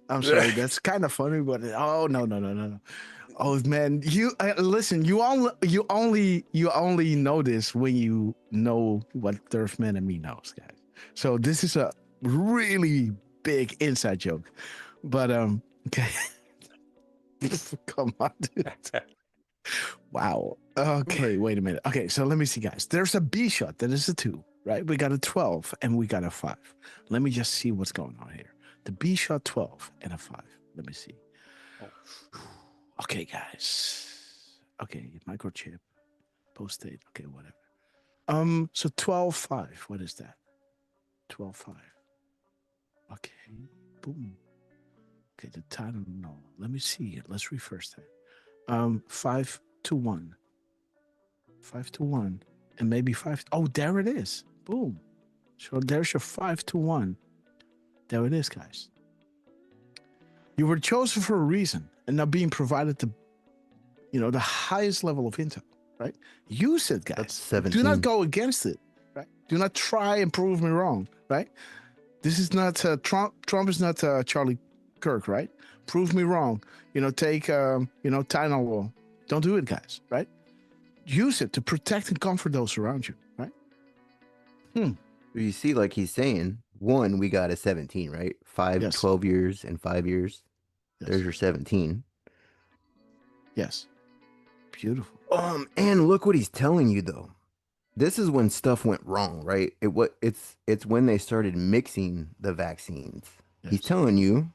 I'm sorry. That's kind of funny, but oh no. Oh man, you listen. You only know this when you know what Durfman and me knows, guys. So this is a really big inside joke, but okay. Come on, dude. Wow. Okay, wait a minute. Okay, so let me see, guys. There's a B shot that is a 2, right? We got a 12 and we got a 5. Let me just see what's going on here. The B shot 12 and a 5. Let me see. Okay, guys. Okay, microchip, post-it. Okay, whatever. So 12-5. What is that? 12-5. Okay, boom. Okay, the title. No, let me see it. Let's reverse that. 5-1. 5-1. And maybe 5. Oh, there it is. Boom. So there's your 5-1. There it is, guys. You were chosen for a reason and now being provided the, you know, the highest level of intel, right? Use it, guys. That's 17. Do not go against it, right? Do not try and prove me wrong, right? This is not Trump. Trump is not Charlie Kirk, right? Prove me wrong. You know, take you know, Tylenol. Don't do it, guys, right? Use it to protect and comfort those around you, right? You see, like he's saying, 1, we got a 17, right? 5, Yes. 12 years and 5 years. Yes. There's your 17. Yes. Beautiful. And look what he's telling you though. This is when stuff went wrong, right? It's when they started mixing the vaccines. Yes. He's telling you,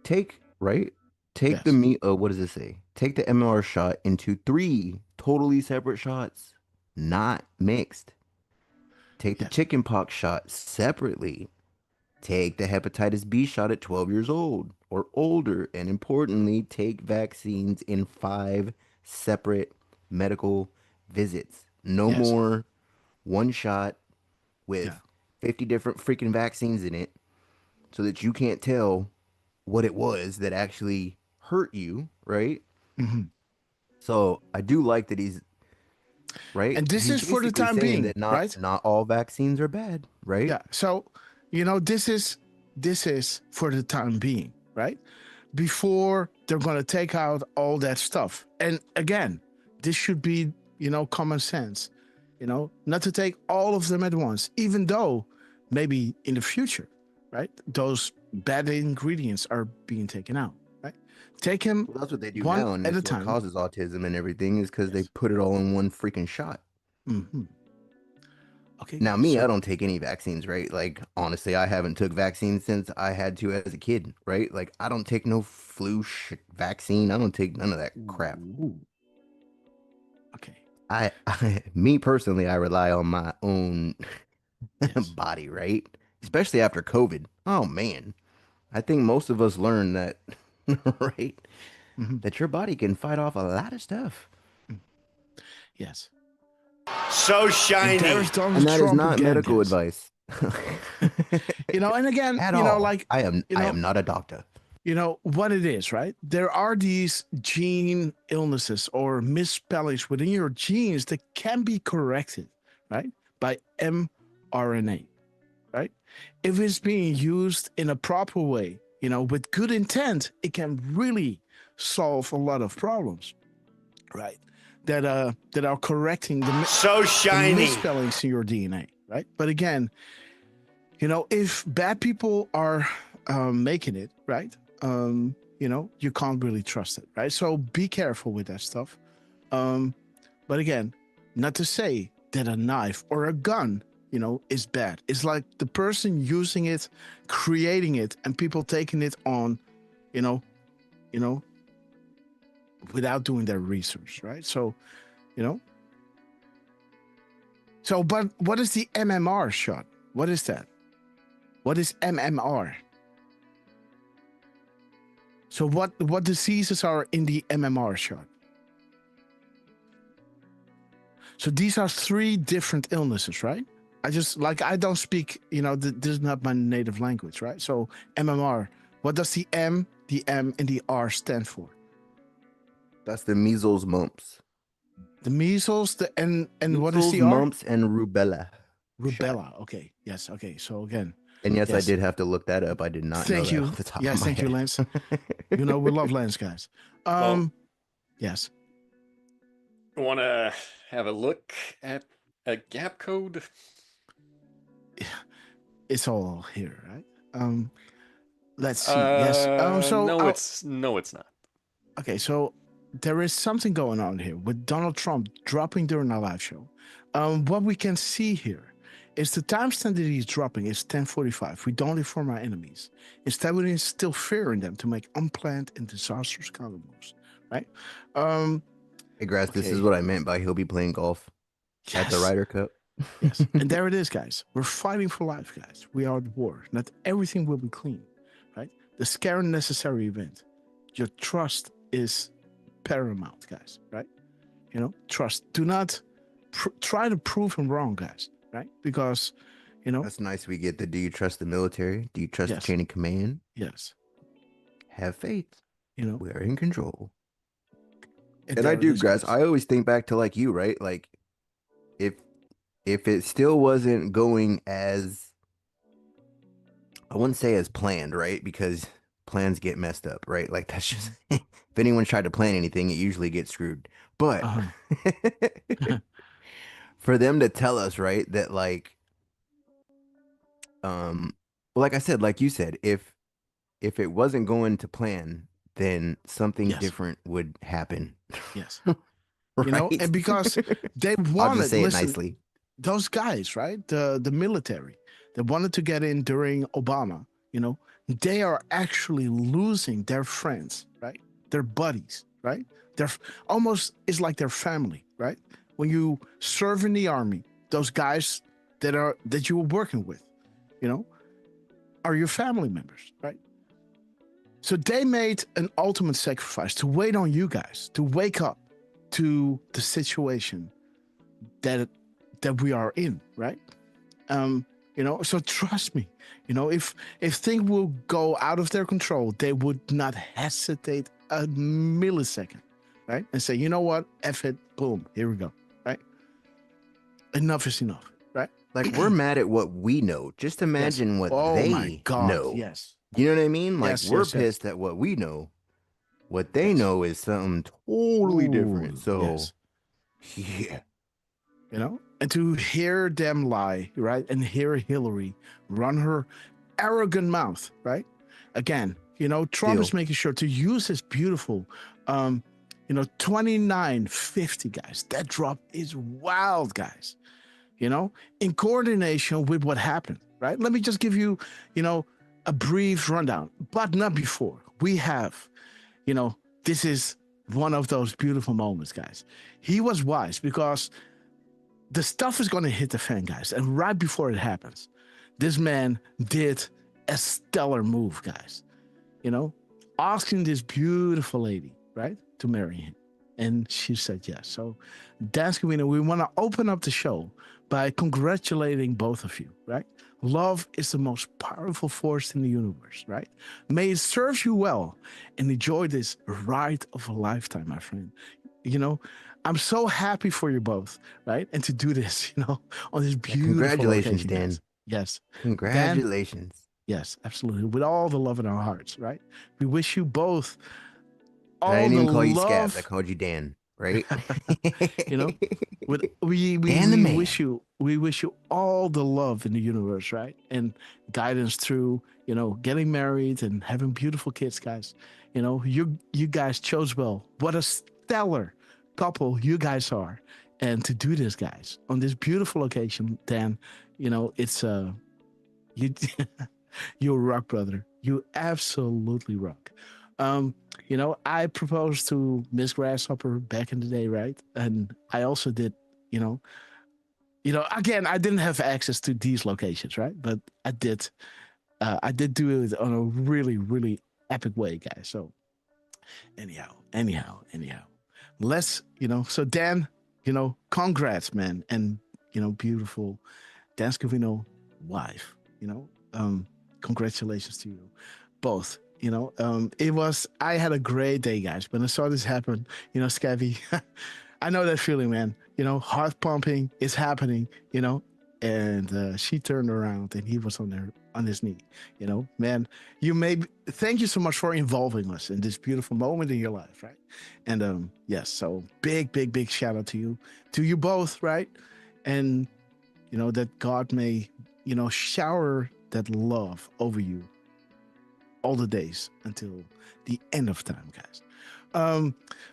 take the meat. What does it say? Take the MMR shot into 3 totally separate shots, not mixed. Take the chickenpox shot separately. Take the hepatitis B shot at 12 years old or older. And importantly, take vaccines in 5 separate medical visits. No more one shot with 50 different freaking vaccines in it so that you can't tell what it was that actually hurt you, right? So I do like that he's right. And this He's is for the basically time saying being, that right? Not all vaccines are bad, right? Yeah. So, you know, this is for the time being, right? Before they're going to take out all that stuff. And again, this should be, you know, common sense, you know, not to take all of them at once, even though maybe in the future, right, those bad ingredients are being taken out, right? Take him Well, that's what they do one now, and at a that's what time. causes autism and everything is because they put it all in one freaking shot. Okay. Now, me, I don't take any vaccines, right? Like, honestly, I haven't took vaccines since I had to as a kid, right? Like, I don't take no flu vaccine. I don't take none of that crap. Okay. Me personally, I rely on my own body, right? Especially after COVID. Oh man, I think most of us learned that, right? That your body can fight off a lot of stuff. Yes. So shiny. And that is not medical advice. You know, and again, At you know, all. like I am you know, not a doctor. You know what it is, right? There are these gene illnesses or misspellings within your genes that can be corrected, right? By mRNA, right? If it's being used in a proper way, you know, with good intent, it can really solve a lot of problems, right? That are correcting the misspellings in your DNA, right? But again, you know, if bad people are making it, right? You you can't really trust it, right? So be careful with that stuff. But again, not to say that a knife or a gun, is bad. It's like the person using it, creating it, and people taking it on, without doing their research, right? So, but what is the MMR shot? What is that? What is MMR? So what diseases are in the MMR shot? So these are 3 different illnesses, right? I don't speak, this is not my native language, right? So MMR, what does the M, and the R stand for? That's the measles, mumps. The measles, and measles, what is the R? Mumps, and rubella. Rubella. Okay. Yes. Okay. So again. And yes, yes. I did have to look that up. I did not know that off the top of my thank head. you, Lance. We love Lance, guys. Yes. Want to have a look at a gap code? It's all here, right? Let's see. Yes. No, it's not. Okay, so there is something going on here with Donald Trump dropping during our live show. What we can see here is the timestamp that he's dropping is 10:45. We don't inform our enemies. Instead, we instill fear in them to make unplanned and disastrous counter moves, right? Hey, Grass, this is what I meant by he'll be playing golf at the Ryder Cup. Yes, and there it is, guys. We're fighting for life, guys. We are at war. Not everything will be clean, right? The scare and necessary event. Your trust is paramount, guys, right? Trust. Do not try to prove him wrong, guys, right? Because, That's nice. We get the, do you trust the military? Do you trust the chain of command? Yes. Have faith. We're in control. And I do, Grass. I always think back to like you, right? Like if it still wasn't going as, I wouldn't say as planned, right? Because plans get messed up, right? Like that's just, if anyone tried to plan anything, it usually gets screwed. But for them to tell us, right, that like, well, like I said, like you said, if it wasn't going to plan, then something different would happen. Yes. Right? And because they wanted, I'll just say it nicely. Those guys, right? The military that wanted to get in during Obama, they are actually losing their friends, right? Their buddies, right? They're almost is like their family, right? When you serve in the army, those guys that you were working with, are your family members, right? So they made an ultimate sacrifice to wait on you guys, to wake up to the situation that we are in, right? So trust me, if things will go out of their control, they would not hesitate a millisecond, right? And say, you know what, F it, boom, here we go, right? Enough is enough, right? Like we're mad at what we know. Just imagine what they know. Yes. You know what I mean? Like we're yes. pissed at what we know. What they know is something totally different. So, yeah. And to hear them lie, right? And hear Hillary run her arrogant mouth, right? Again, Trump is making sure to use his beautiful, 2950, guys. That drop is wild, guys. In coordination with what happened, right? Let me just give you, a brief rundown, but not before. We have, this is one of those beautiful moments, guys. He was wise because the stuff is going to hit the fan, guys. And right before it happens, this man did a stellar move, guys. Asking this beautiful lady, right, to marry him. And she said yes. So, Danskewina, we want to open up the show by congratulating both of you, right? Love is the most powerful force in the universe, right? May it serve you well and enjoy this ride of a lifetime, my friend. I'm so happy for you both, right? And to do this, on this beautiful congratulations, occasion, Dan. guys. Yes. Congratulations. Dan, yes, absolutely. With all the love in our hearts, right? We wish you both all I didn't even the call you love. Scabs. I called you Dan, right? we Dan the man. wish you all the love in the universe, right? And guidance through, getting married and having beautiful kids, guys. You guys chose well. What a stellar couple you guys are. And to do this, guys, on this beautiful occasion, Dan, it's you you rock, brother. You absolutely rock. I proposed to Miss Grasshopper back in the day, right? And I also did, again, I didn't have access to these locations, right? But I did do it on a really, really epic way, guys. So anyhow, let's, so Dan, congrats, man. And, beautiful Dan Scavino wife, congratulations to you both. I had a great day, guys. When I saw this happen, Scabby, I know that feeling, man. Heart pumping is happening, and she turned around and he was on his knee, man. Thank you so much for involving us in this beautiful moment in your life, right? And yes, so big shout out to you both, right? And that God may, shower that love over you all the days until the end of time, guys.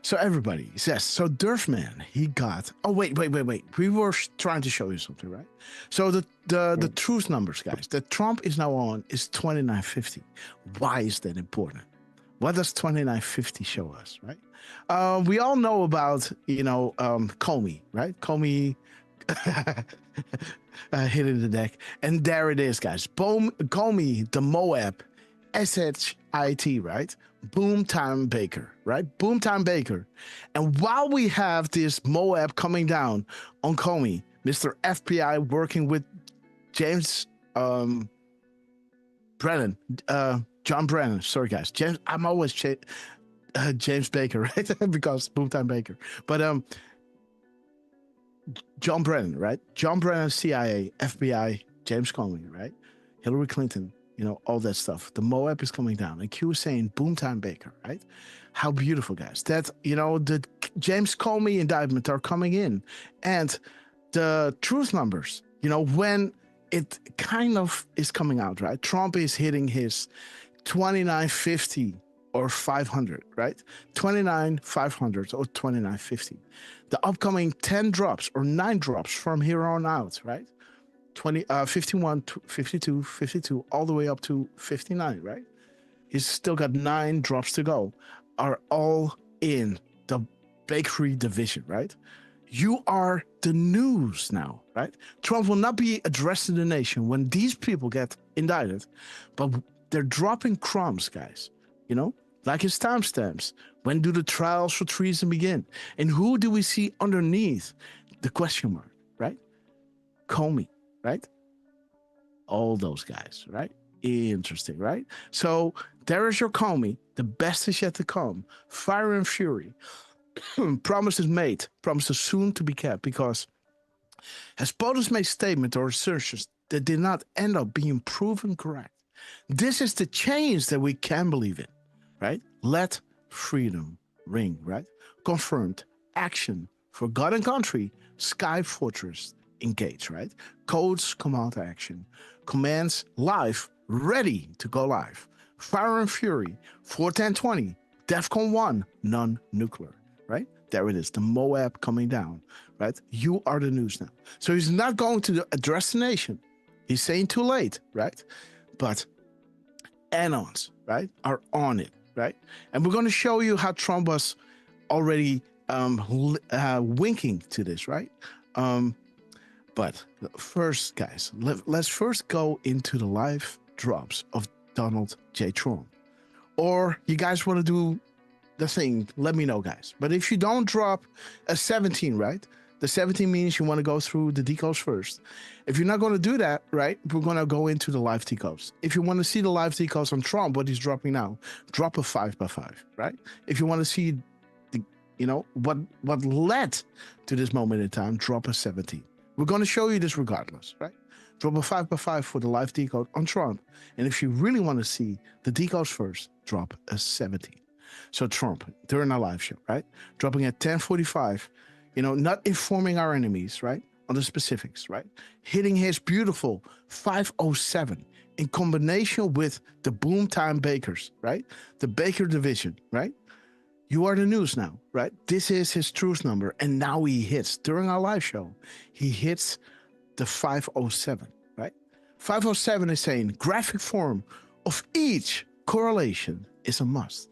So everybody says, so Durfman, he got, oh, wait. We were trying to show you something, right? So the truth numbers, guys, that Trump is now on is 2950. Why is that important? What does 2950 show us, right? We all know about, Comey, right? Comey hitting the deck. And there it is, guys. Comey, the Moab, SHIT, right? Boomtown Baker, right? Boomtown Baker. And while we have this Moab coming down on Comey, Mr. FBI working with James Brennan, John Brennan, sorry guys. I'm always James Baker, right? Because Boomtown Baker. But John Brennan, right? John Brennan, CIA, FBI, James Comey, right? Hillary Clinton, all that stuff. The Moab is coming down. And Q is saying Boomtown Baker, right? How beautiful, guys. That, the James Comey indictment are coming in. And the truth numbers, when it kind of is coming out, right? Trump is hitting his 2950 or 500, right? 500 or 2950. The upcoming 10 drops or 9 drops from here on out, right? 51, 52, 52, all the way up to 59, right? He's still got 9 drops to go, are all in the bakery division, right? You are the news now, right? Trump will not be addressing the nation when these people get indicted, but they're dropping crumbs, guys, like his timestamps. When do the trials for treason begin? And who do we see underneath the question mark, right? Comey. Right? All those guys, right? Interesting, right? So there is your Comey. The best is yet to come. Fire and fury. Promises made. Promises soon to be kept, because has POTUS made statements or assertions that did not end up being proven correct? This is the change that we can believe in, right? Let freedom ring, right? Confirmed action for God and country. Sky Fortress engage, right? Codes command action. Commands live, ready to go live. Fire and Fury, 41020, DEFCON 1, non-nuclear, right? There it is, the Moab coming down, right? You are the news now. So he's not going to address the nation. He's saying too late, right? But anons, right, are on it, right? And we're going to show you how Trump was already winking to this, right? But first, guys, let's first go into the live drops of Donald J. Trump. Or you guys want to do the thing, let me know, guys. But if you don't drop a 17, right? The 17 means you want to go through the decodes first. If you're not going to do that, right, we're going to go into the live decodes. If you want to see the live decodes on Trump, what he's dropping now, drop a 5x5, right? If you want to see what led to this moment in time, drop a 17. We're going to show you this regardless, right? Drop a 5x5 for the live decode on Trump. And if you really want to see the decodes first, drop a 17. So Trump, during our live show, right? Dropping at 10:45, not informing our enemies, right, on the specifics, right? Hitting his beautiful 507 in combination with the boom time bakers, right? The baker division, right? You are the news now, right? This is his truth number. And now he hits, during our live show, he hits the 507, right? 507 is saying graphic form of each correlation is a must.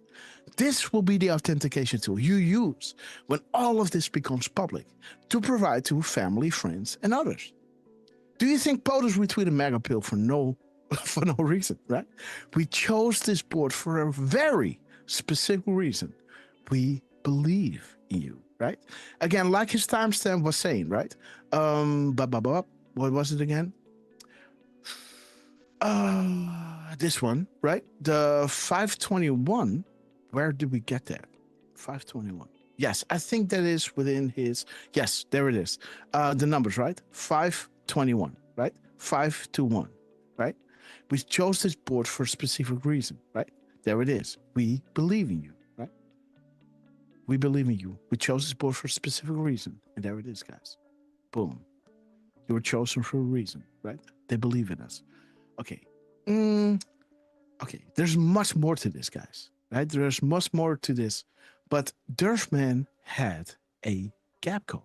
This will be the authentication tool you use when all of this becomes public to provide to family, friends, and others. Do you think POTUS retweeted Mega Pill for no reason, right? We chose this board for a very specific reason. We believe in you, right? Again, like his timestamp was saying, right? What was it again? This one, right? The 521. Where did we get that? 521. Yes, I think that is within his. Yes, there it is. The numbers, right? 521, right? 521, right? We chose this board for a specific reason, right? There it is. We believe in you, right? We believe in you. We chose this board for a specific reason. And there it is, guys. Boom. You were chosen for a reason, right? They believe in us. Okay. Okay. There's much more to this, guys. Right? There's much more to this. But Durfman had a gap code.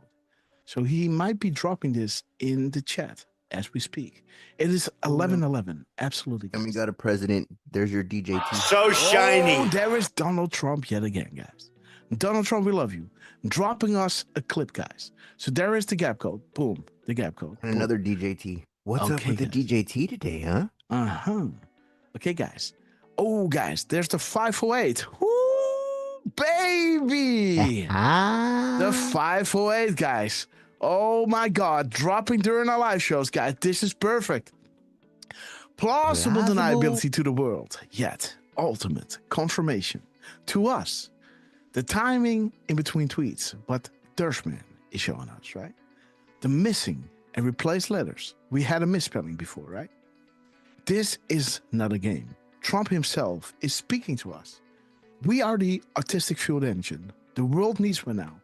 So he might be dropping this in the chat as we speak. It is 11:11. Absolutely. And we got a president. There's your DJT. So shiny. Oh, there is Donald Trump yet again, guys. Donald Trump, we love you. Dropping us a clip, guys. So there is the gap code. Boom. The gap code. And another DJT. What's up with the DJT today, huh? Uh-huh. Okay, guys. Oh, guys, there's the 508. Woo, baby. The 508, guys. Oh, my God. Dropping during our live shows, guys. This is perfect. Plausible deniability to the world, yet ultimate confirmation to us. The timing in between tweets, what Durfman is showing us, right? The missing and replaced letters. We had a misspelling before, right? This is not a game. Trump himself is speaking to us. We are the artistic field engine. The world needs one now.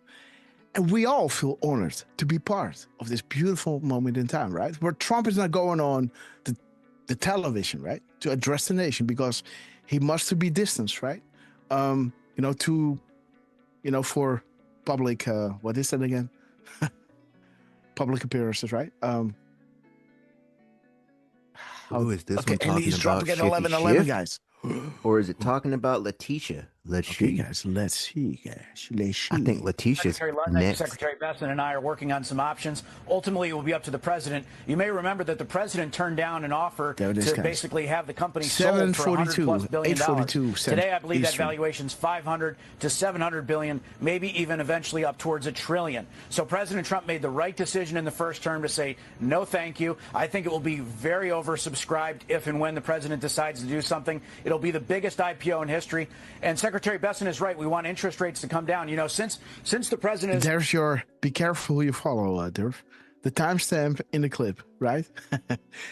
And we all feel honored to be part of this beautiful moment in time, right? Where Trump is not going on the television, right? To address the nation because he must be distanced, right? For public, what is that again? Public appearances, right? Who is this one and talking he's about? dropping at 11:11, guys. Or is it talking about Letitia? Okay, guys, let's see, guys. Let's see. I think Letitia's Secretary Lutnick, next. Secretary Besson, and I are working on some options. Ultimately, it will be up to the president. You may remember that the president turned down an offer to basically have the company sold for $100+ billion. Today, I believe that valuation's $500 to $700 billion, maybe even eventually up towards $1 trillion. So President Trump made the right decision in the first term to say no, thank you. I think it will be very oversubscribed if and when the president decides to do something. It'll be the biggest IPO in history. And Secretary Besson is right. We want interest rates to come down. You know, since the president... There's your... Be careful who you follow, Durf. The timestamp in the clip, right?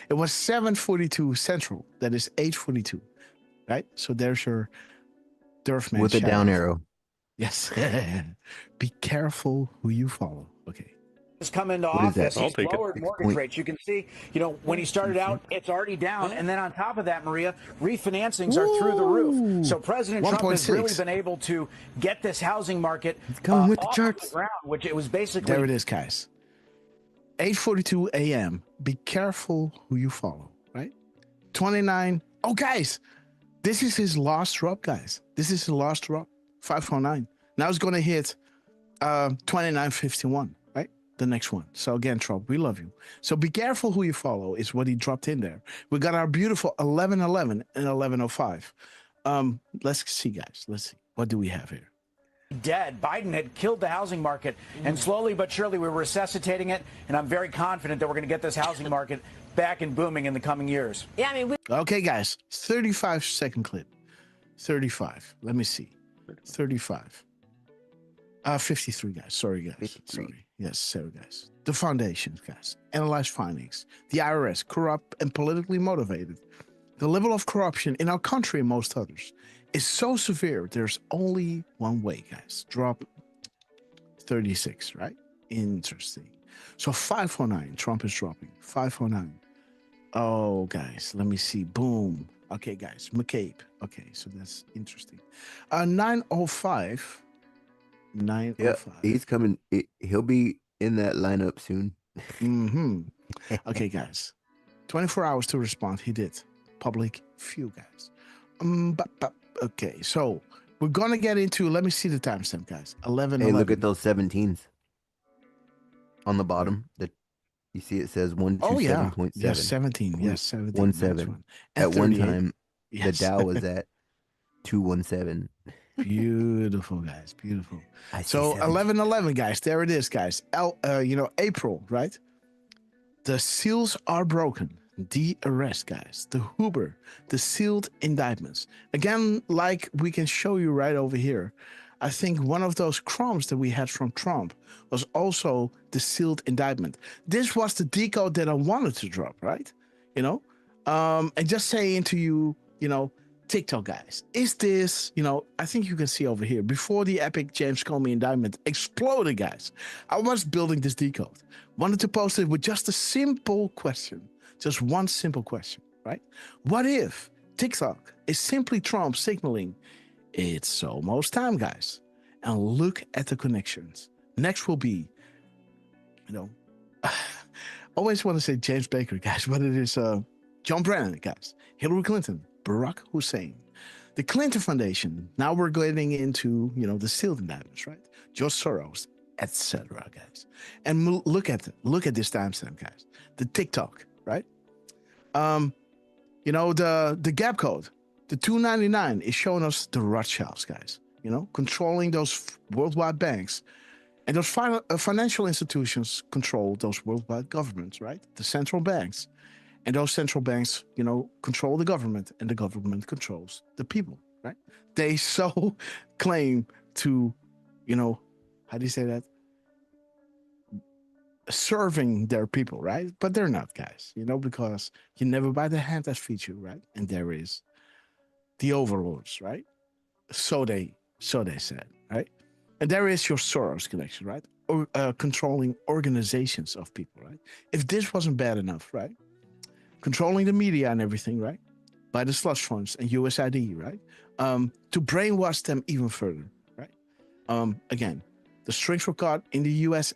It was 7:42 Central. That is 8:42, right? So there's your Durfman. With a down arrow. Yes. Be careful who you follow. Okay. Has come into office, he's lowered mortgage rates. You can see, when he started out, it's already down. And then on top of that, Maria, refinancings are through the roof. So President Trump has really been able to get this housing market coming with the off charts. the ground, which it was basically... There it is, guys. 8:42 a.m. Be careful who you follow, right? 29. Oh, guys, this is his last drop, guys. This is his last drop. 509. Now it's going to hit 29.51. The next one. So again, Trump, we love you. So be careful who you follow is what he dropped in there. We got our beautiful 11:11 and 11:05. Let's see, guys. Let's see. What do we have here? Dead. Biden had killed the housing market, and slowly but surely we're resuscitating it. And I'm very confident that we're going to get this housing market back and booming in the coming years. Yeah, I mean, okay, guys. 35-second clip. 35. Let me see. 35. 53, guys. Sorry, guys. 53. Sorry. Yes, sorry, guys. The foundations, guys. Analyze findings. The IRS, corrupt and politically motivated. The level of corruption in our country and most others is so severe, there's only one way, guys. Drop 36, right? Interesting. So 509, Trump is dropping. 509. Oh, guys, let me see. Boom. Okay, guys, McCabe. Okay, so that's interesting. 905. 905. Yeah, he's coming. He'll be in that lineup soon. Mm-hmm. Okay, guys. 24 hours to respond. He did. Public view, guys. Okay, so we're going to get into, let me see the timestamp, guys. 11. Hey, look at those 17s on the bottom. That you see it says 127.7. Oh, yeah. Yes, 17. Yes, 17. 17. At one time, the Dow was at 217. Beautiful, guys. Beautiful. So 11/11, guys. There it is, guys. April, right? The seals are broken. The arrest, guys. The Hoover, the sealed indictments. Again, like we can show you right over here. I think one of those crumbs that we had from Trump was also the sealed indictment. This was the decode that I wanted to drop, right? And just saying to you, TikTok guys, is this, I think you can see over here, before the epic James Comey indictment exploded, guys, I was building this decode. Wanted to post it with just a simple question, just one simple question, right? What if TikTok is simply Trump signaling it's almost time, guys? And look at the connections. Next will be, always want to say James Baker, guys, but it is John Brennan, guys, Hillary Clinton, Barack Hussein, the Clinton Foundation. Now we're getting into, the sealed indictments, right? George Soros, etc., guys. And look at this timestamp, guys. The TikTok, right? The gap code, the 299 is showing us the Rothschilds, guys. Controlling those worldwide banks, and those financial institutions control those worldwide governments, right? The central banks. And those central banks, control the government, and the government controls the people, right? They so claim to, how do you say that? Serving their people, right? But they're not, guys, because you never buy the hand that feeds you, right? And there is the overlords, right? So they said, right? And there is your Soros connection, right? Or controlling organizations of people, right? If this wasn't bad enough, right? Controlling the media and everything, right? By the slush funds and USID, right? To brainwash them even further, right? Again, the strings were cut in the US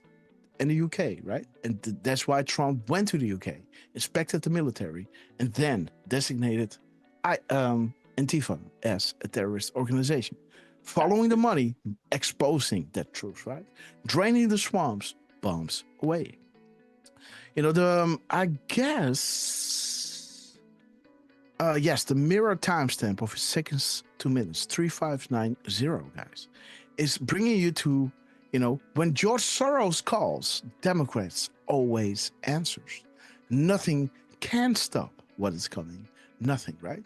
and the UK, right? And that's why Trump went to the UK, inspected the military, and then designated Antifa as a terrorist organization. Following the money, exposing that truth, right? Draining the swamps, bombs away. I guess, yes, the mirror timestamp of seconds to minutes, 3590, guys, is bringing you to, when George Soros calls, Democrats always answers. Nothing can stop what is coming. Nothing, right?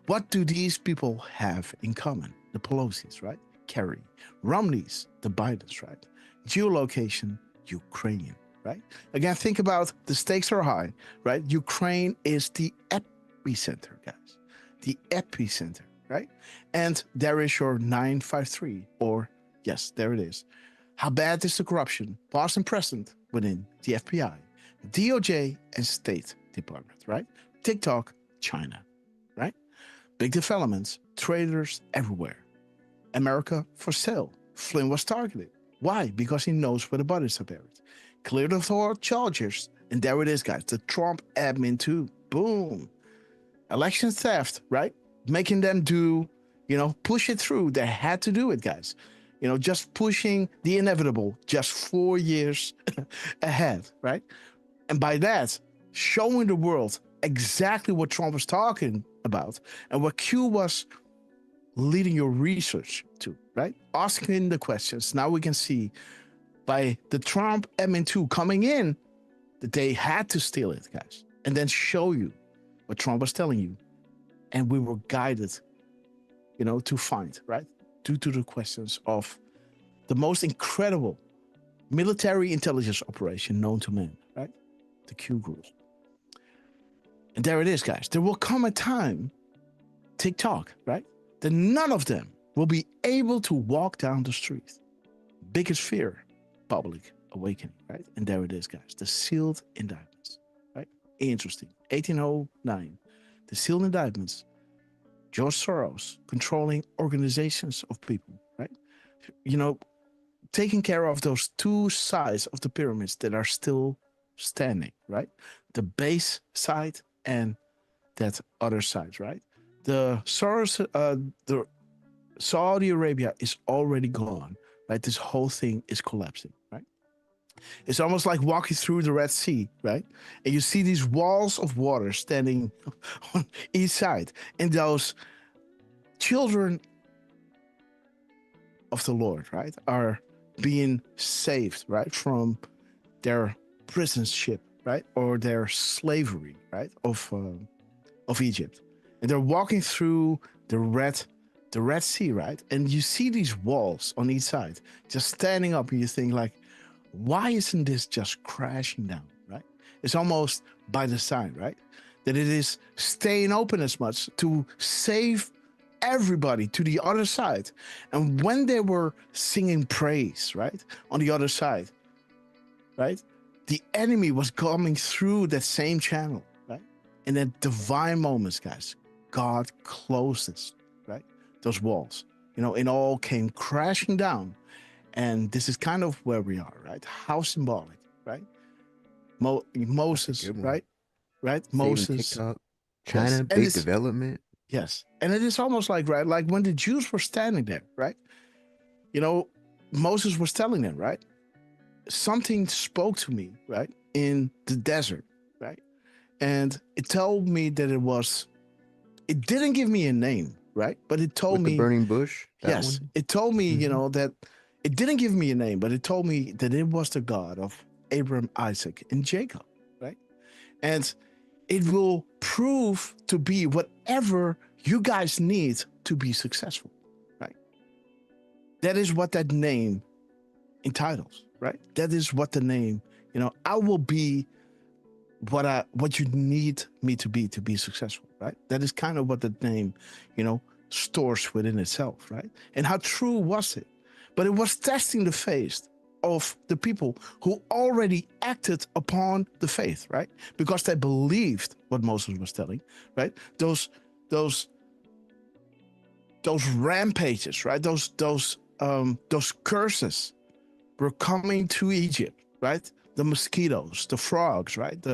What do these people have in common? The Pelosi's, right? Kerry. Romney's, the Bidens, right? Geolocation, Ukrainian. Right? Again, think about the stakes are high, right? Ukraine is the epicenter, guys. The epicenter, right? And there is your 953, or yes, there it is. How bad is the corruption, past and present, within the FBI, DOJ, and State Department, right? TikTok, China, right? Big developments, traders everywhere. America for sale. Flynn was targeted. Why? Because he knows where the bodies are buried. Cleared of all charges, and there it is, guys. The Trump admin too. Boom. Election theft, right? Making them do, push it through. They had to do it, guys. Just pushing the inevitable just 4 years ahead, right? And by that, showing the world exactly what Trump was talking about and what Q was leading your research to, right? Asking the questions. Now we can see by the Trump admin 2 coming in that they had to steal it, guys, and then show you what Trump was telling you. And we were guided, to find, right? Due to the questions of the most incredible military intelligence operation known to man, right? The Q group. And there it is, guys. There will come a time, TikTok, right? That none of them will be able to walk down the street. Biggest fear, public awakening, right? And there it is, guys. The sealed indictments, right? Interesting. 1809, the sealed indictments. George Soros controlling organizations of people, right? You know, taking care of those two sides of the pyramids that are still standing, right? The base side and that other side, right? The Soros, the Saudi Arabia is already gone, right? This whole thing is collapsing, right? It's almost like walking through the Red Sea, right? And you see these walls of water standing on each side, and those children of the Lord, right, are being saved, right, from their prison ship, right, or their slavery, right, of Egypt, and they're walking through the Red Sea, right, and you see these walls on each side just standing up, and you think like, why isn't this just crashing down, right? It's almost by design, right, that it is staying open as much to save everybody to the other side. And when they were singing praise, right, on the other side, right, the enemy was coming through that same channel, right? And at divine moments, guys, God closes, right, those walls, you know, it all came crashing down. And this is kind of where we are, right? How symbolic, right? Moses, right? Moses, TikTok, China, yes. big development. Yes, and it is almost like, right, like when the Jews were standing there, right? You know, Moses was telling them, right? Something spoke to me, right, in the desert, right? And it told me that it didn't give me a name, right? But it told With me the burning bush. Yes, one? it told me, you know, that it didn't give me a name, but it told me that it was the God of Abraham, Isaac, and Jacob, right? And it will prove to be whatever you guys need to be successful, right? That is what that name entitles, right? That is what the name, you know, I will be what you need me to be successful, right? That is kind of what the name, you know, stores within itself, right? And how true was it? But it was testing the faith of the people who already acted upon the faith, right? Because they believed what Moses was telling, right? Those rampages, right? Those curses were coming to Egypt, right? The mosquitoes, the frogs, right?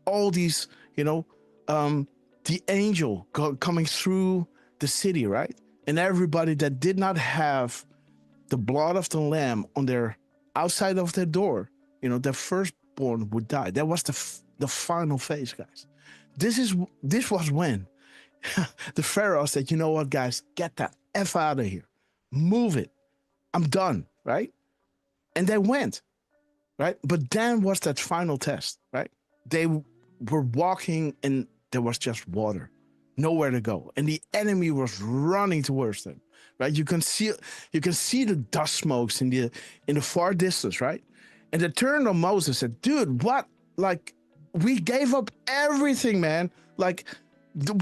All these, you know, the angel coming through the city, right? And everybody that did not have the blood of the lamb on their outside of their door, you know, their firstborn would die. That was the final phase, guys. This was when the Pharaoh said, you know what, guys, get that F out of here. Move it. I'm done, right? And they went, right? But then was that final test, right? They were walking and there was just water, nowhere to go. And the enemy was running towards them, right? You can see the dust smokes in the far distance, right? And they turned on Moses and said, dude, what? Like, we gave up everything, man. Like,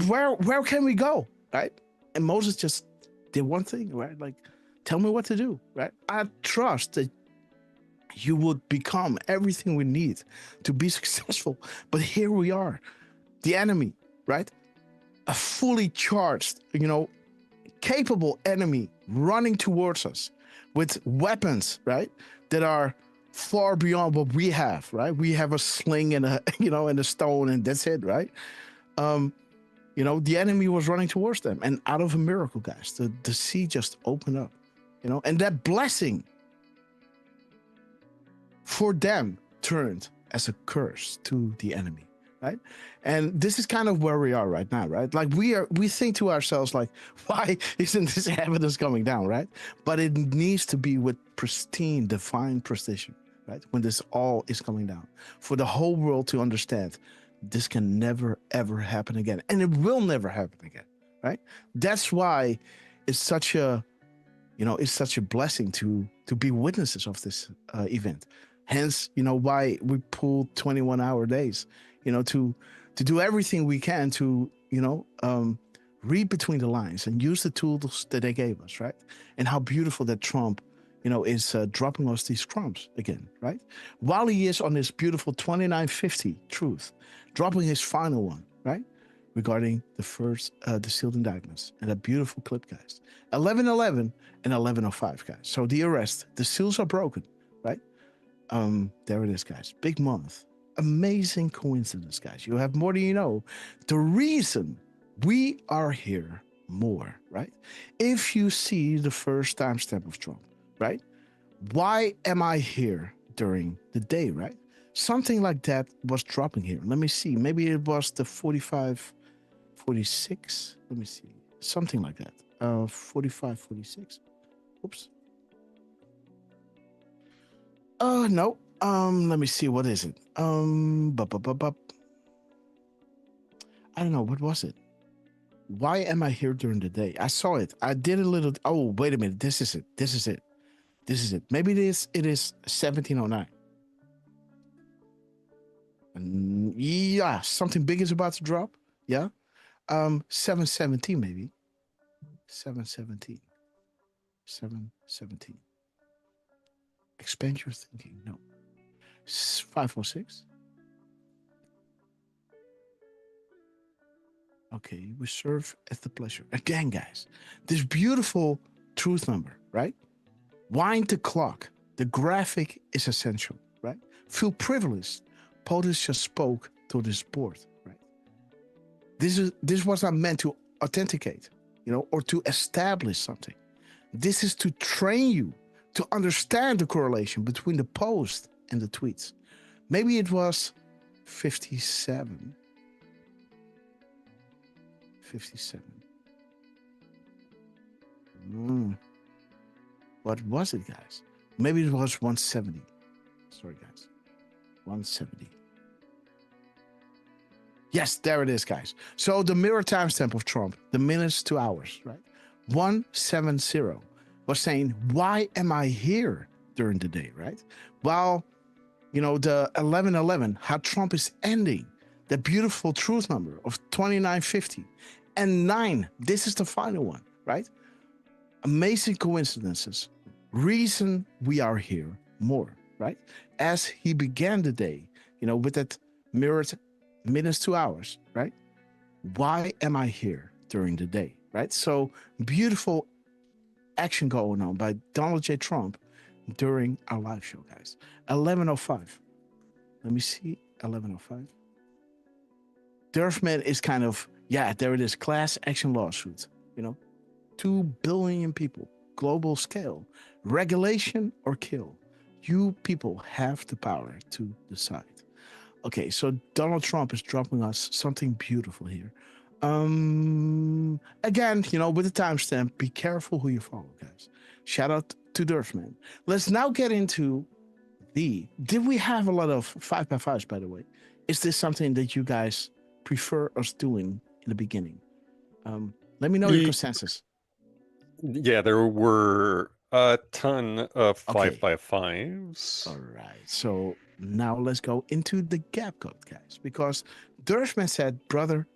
where can we go, right? And Moses just did one thing, right? Like, tell me what to do, right? I trust that you would become everything we need to be successful. But here we are, the enemy, right? A fully charged, you know, capable enemy running towards us with weapons, right? That are far beyond what we have, right? We have a sling and a stone, and that's it, right? You know, the enemy was running towards them, and out of a miracle, guys, the sea just opened up, you know, and that blessing for them turned as a curse to the enemy, right? And this is kind of where we are right now, right? Like we think to ourselves, like, why isn't this evidence coming down, right? But it needs to be with pristine, divine precision, right? When this all is coming down, for the whole world to understand this can never, ever happen again. And it will never happen again, right? That's why it's such a blessing to be witnesses of this event. Hence, you know, why we pull 21-hour days, you know, to do everything we can to, you know, read between the lines and use the tools that they gave us, right? And how beautiful that Trump, is dropping us these crumbs again, right? While he is on his beautiful 2950 truth, dropping his final one, right? Regarding the first, the sealed indictments. And a beautiful clip, guys. 1111 and 1105, guys. So the arrest, the seals are broken, right? There it is, guys. Big month. Amazing coincidence, guys. You have more than you know. The reason we are here more, right? If you see the first timestamp of Trump, right? Why am I here during the day, right? Something like that was dropping here. Let me see. Maybe it was the 45, 46. Let me see. Something like that. 45, 46. Oops. No. Let me see. What is it? I don't know. What was it? Why am I here during the day? I saw it. I did a little. Oh, wait a minute. This is it. This is it. This is it. Maybe it is 1709. Yeah, something big is about to drop. Yeah. 717 maybe. 717. 717. Expand your thinking. No. 506. Okay, we serve at the pleasure. Again, guys, this beautiful truth number, right? Wind the clock. The graphic is essential, right? Feel privileged. POTUS just spoke to this board, right? This was not meant to authenticate, or to establish something. This is to train you to understand the correlation between the post and the tweets. Maybe it was 57. 57. What was it, guys? Maybe it was 170. Sorry, guys. 170. Yes, there it is, guys. So the mirror timestamp of Trump, the minutes to hours, right? 170 was saying, why am I here during the day, right? While, the 1111, how Trump is ending the beautiful truth number of 2950. And 9, this is the final one, right? Amazing coincidences. Reason we are here more, right? As he began the day, with that mirrored minutes to hours, right? Why am I here during the day, right? So beautiful action going on by Donald J. Trump during our live show, guys. 1105. Let me see. 1105. Durfman is kind of, there it is, class action lawsuit, 2 billion people, global scale, regulation or kill. You people have the power to decide. Okay, so Donald Trump is dropping us something beautiful here. Again, with the timestamp, be careful who you follow, guys. Shout out to Durfman. Let's now get into did we have a lot of 5x5s, by the way? Is this something that you guys prefer us doing in the beginning? Let me know your consensus. Yeah, there were a ton of 5x5s. All right. So now let's go into the gap code, guys, because Durfman said, brother,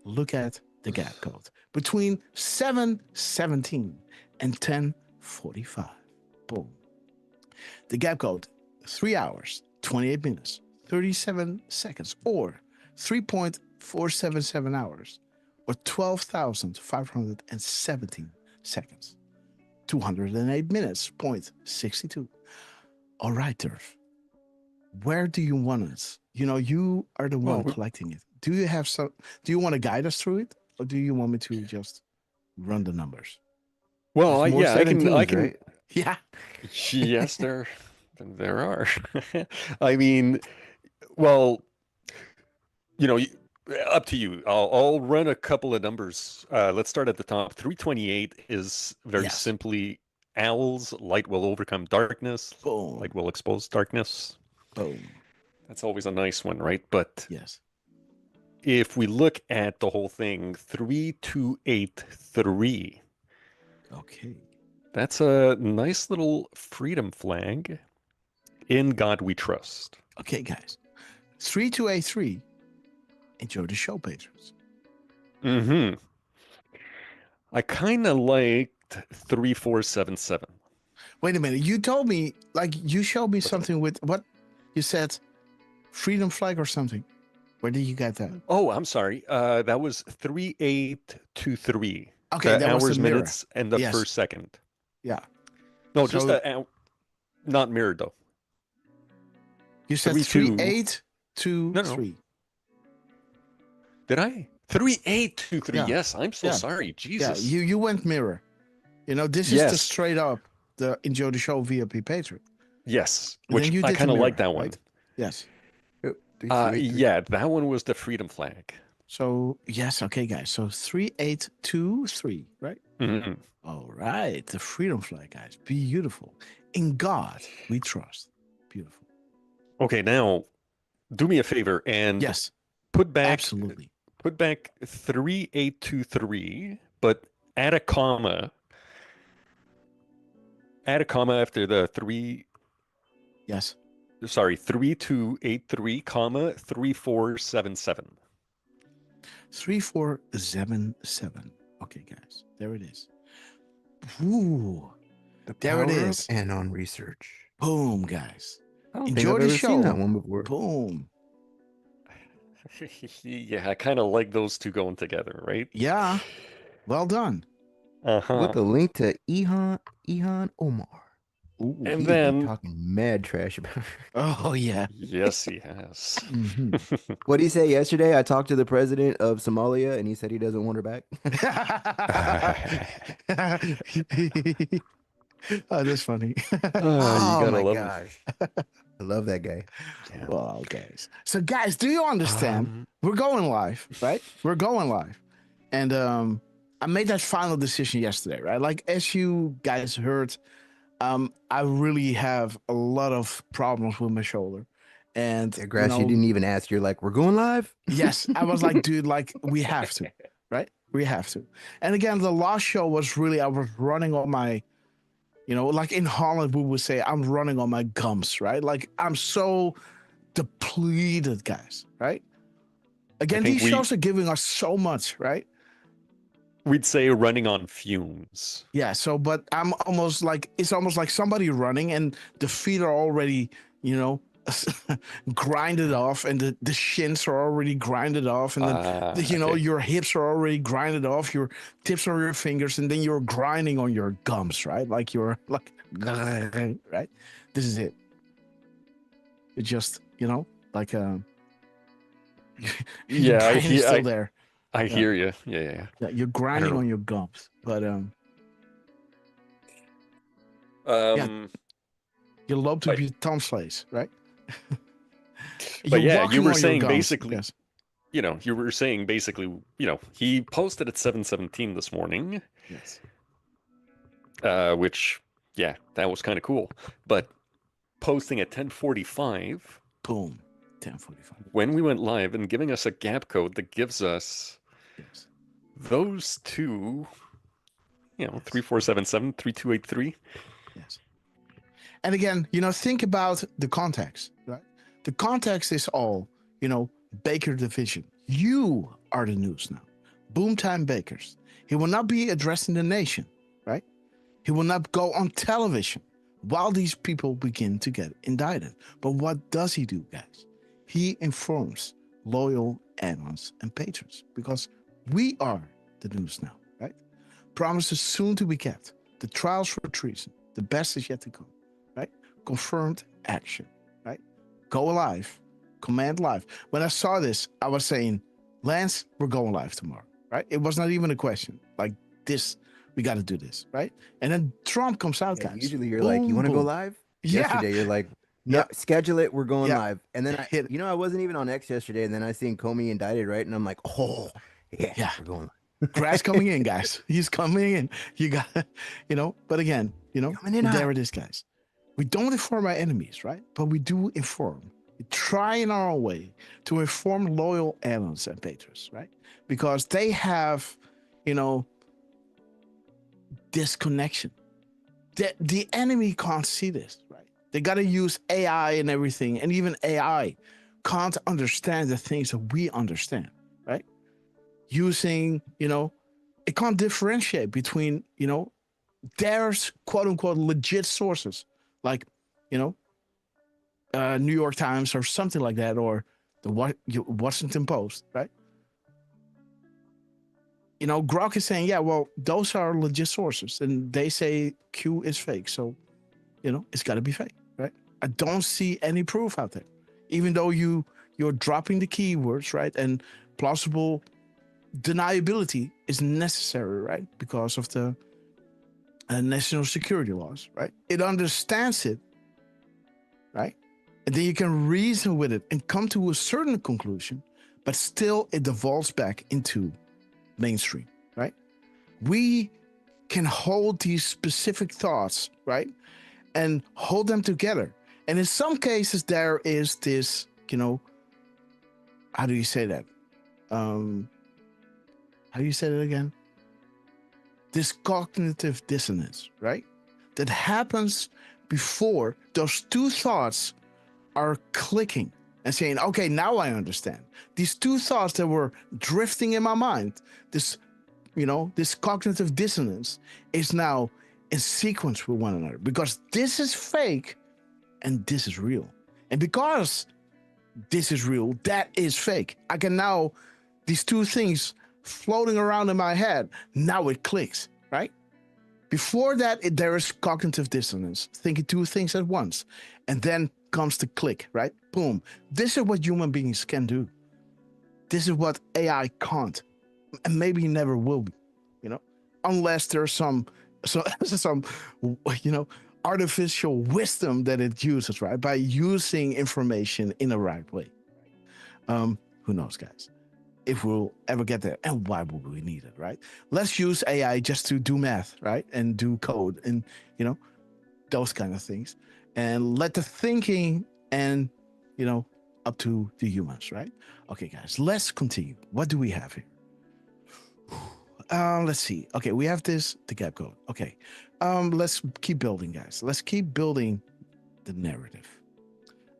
look at the gap code between 7:17 and 10:45. Boom. The gap code, 3 hours, 28 minutes, 37 seconds, or 3.477 hours, or 12,517 seconds. 208 minutes, 0.62. All right, Durf. Where do you want us? You are the one collecting it. Do you have do you want to guide us through it? Or do you want me to just run the numbers? Well, I can. Right? Yeah. Yes, there are. I mean, well, up to you. I'll run a couple of numbers. Let's start at the top. 328 is very simply owls. Light will overcome darkness. Boom. Light will expose darkness. Boom. That's always a nice one, right? But yes, if we look at the whole thing, 3283. Okay. That's a nice little freedom flag. In God we trust. Okay, guys. 3283. Enjoy the show, patrons. I kind of liked 3477. Wait a minute. You told me, like, you showed me something with what you said, freedom flag or something. Where did you get that? Oh, I'm sorry. That was 3823. Okay, The that was hours, the mirror. minutes, and the Yes. first second. Yeah. No, So- just not mirrored though. You said 3823. Did I? 3823. Yeah. Yes, I'm so Yeah. sorry. Jesus. Yeah, you went mirror. You know, this is the Yes. straight up the Enjoy the Show VIP Patriot. Yes, And which then you I did the kind of like mirror, that one. right? Yes. Yeah, that one was the freedom flag. So yes, okay, guys. So 3823, right? Mhm. All right, the freedom flag, guys. Beautiful. In God we trust. Beautiful. Okay, now do me a favor and Yes, put back absolutely. Put back 3823, but add a comma. Add a comma after the 3. Yes. Sorry, 3283, comma 3477. 3477. Okay, guys. There it is. Ooh. There it Power of is. Anon research. Boom, guys. I don't Enjoy think I've the ever show. seen that one before. Boom. Yeah, I kind of like those two going together, right? Yeah. Well done. With a link to Ihan Omar. Ooh, And He's then been talking mad trash about her. Oh yeah. Yes, he has. What did he say yesterday? I talked to the president of Somalia and he said he doesn't want her back. Oh, that's funny. Oh gotta my love him. gosh. I love that guy. Well, guys. So, guys, do you understand? We're going live, right? We're going live. And I made that final decision yesterday, right? Like, as you guys heard, I really have a lot of problems with my shoulder. And, Yeah, Grass, you didn't even ask. You're like, we're going live? yes, I was like, dude, like, we have to, right? We have to. And again, the last show was really, I was running on my, like in Holland, we would say, I'm running on my gums, right? Like, I'm so depleted, guys, right? Again, these shows are giving us so much, right? We'd say running on fumes. Yeah, so, but I'm almost like, it's almost like somebody running and the feet are already, grinded off, and the shins are already grinded off, and then okay. your hips are already grinded off, your tips of your fingers, and then you're grinding on your gums, right? Like you're like right. This is it. It's just like Yeah, I hear. still there. I hear you. Yeah. Yeah, you're grinding on your gums, but you love to be Tom Slays, right? But yeah, you were on your saying gums, basically, yes. You were saying basically, he posted at 7:17 this morning. Yes. Which, yeah, that was kind of cool. But posting at 10:45. Boom. 10:45. When we went live and giving us a gap code that gives us those two, 3477, 3283. Yes. And again, think about the context, right? The context is all, Baker division. You are the news now. Boomtime Bakers. He will not be addressing the nation, right? He will not go on television while these people begin to get indicted. But what does he do, guys? He informs loyal Anons and patrons, because we are the news now, right? Promises soon to be kept. The trials for treason. The best is yet to come, right? Confirmed action, right? Go live, command live. When I saw this, I was saying, Lance, we're going live tomorrow, right? It was not even a question. Like this, we got to do this, right? And then Trump comes out, guys. Usually you're Boom, like, you want to go boom. live? Yeah. Yesterday, you're like, no, Yeah. schedule it. We're going Yeah. live. And then I wasn't even on X yesterday. And then I seen Comey indicted, right? And I'm like, oh, yeah. We're going live. Grass coming in, guys. He's coming in. You got, but again, Coming in there hot. it is, guys. We don't inform our enemies, right? But we do inform. We try in our own way to inform loyal Anons and patrons, right? Because they have, this connection. The enemy can't see this, right? They got to use AI and everything. And even AI can't understand the things that we understand, right? Using, it can't differentiate between, there's quote unquote legit sources like, New York Times or something like that, or the Washington Post, right? Grok is saying, yeah, well, those are legit sources, and they say Q is fake, so it's got to be fake, right? I don't see any proof out there, even though you're dropping the keywords, right? And plausible deniability is necessary, right? Because of the national security laws, right? It understands it, right? And then you can reason with it and come to a certain conclusion, but still it devolves back into mainstream, right? We can hold these specific thoughts, right? And hold them together. And in some cases, there is this, how do you say that? How do you say that again? This cognitive dissonance, right? That happens before those two thoughts are clicking and saying, okay, now I understand. These two thoughts that were drifting in my mind, this cognitive dissonance is now in sequence with one another, because this is fake and this is real. And because this is real, that is fake. I can now, these two things floating around in my head, now it clicks, right? Before that, there is cognitive dissonance, thinking two things at once. And then comes the click, right? Boom. This is what human beings can do. This is what AI can't, and maybe never will be, unless there's some artificial wisdom that it uses, right? By using information in the right way. Who knows, guys? If we'll ever get there, and why would we need it, right? Let's use AI just to do math, right? And do code and, those kind of things. And let the thinking and, up to the humans, right? Okay, guys, let's continue. What do we have here? Let's see. Okay, we have the gap code. Okay, let's keep building, guys. Let's keep building the narrative.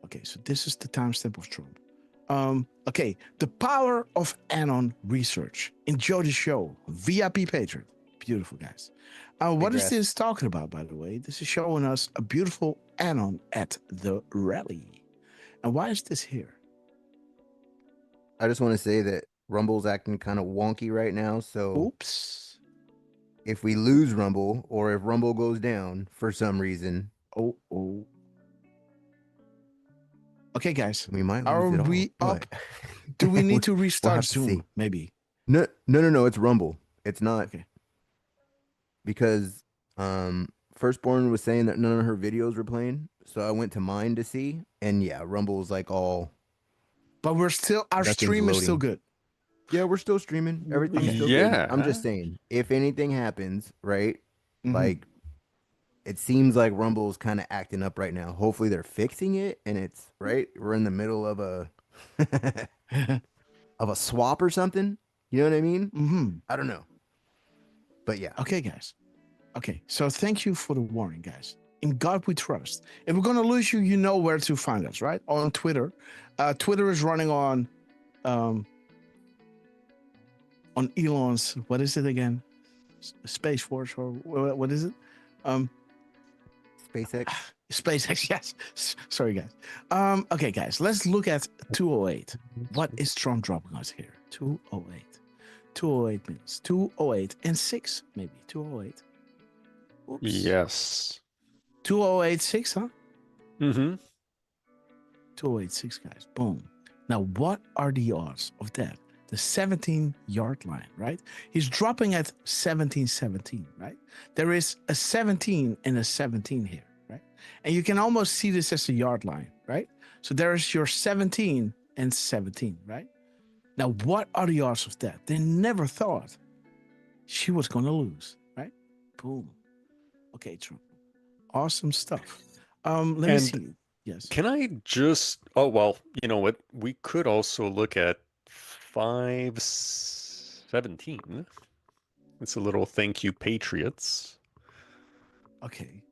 Okay, so this is the timestamp of Trump. Okay, the power of Anon research. Enjoy the show. VIP Patriot. Beautiful, guys. What is this talking about, by the way? This is showing us a beautiful Anon at the rally. And why is this here? I just want to say that Rumble's acting kind of wonky right now, so oops. If we lose Rumble, or if Rumble goes down for some reason, okay, guys, we might lose are it all. we up? Do we need to restart Zoom? Maybe. No, it's Rumble. It's not. Okay. Because Firstborn was saying that none of her videos were playing, so I went to mine to see, and yeah, Rumble's like all. But we're still, our stream is still good. Yeah, we're still streaming. Everything's still good. I'm just saying, if anything happens, right? Mm-hmm. Like, it seems like Rumble's kind of acting up right now. Hopefully they're fixing it, and it's right. We're in the middle of a swap or something. You know what I mean? Mm-hmm. I don't know. But yeah. Okay, guys. Okay, so thank you for the warning, guys. In God we trust. If we're gonna lose you, you know where to find us, right? On Twitter. Twitter is running on Elon's, what is it again? Space Force, or what is it? SpaceX. SpaceX, yes. Sorry, guys. Okay, guys, let's look at 208. What is Trump dropping us here? 208. 208 minutes. 208 and 6, maybe. 208. Oops. Yes. 2086, huh? Mm-hmm. 2086, guys. Boom. Now, what are the odds of that? The 17-yard line, right? He's dropping at 1717, right? There is a 17 and a 17 here, right? And you can almost see this as a yard line, right? So there's your 17 and 17, right? Now, what are the odds of that? They never thought she was going to lose, right? Boom. Okay, Trump. Awesome stuff. Let me see. Yes. Can I just, oh, well, you know what? We could also look at 517. It's a little thank you, Patriots. Okay.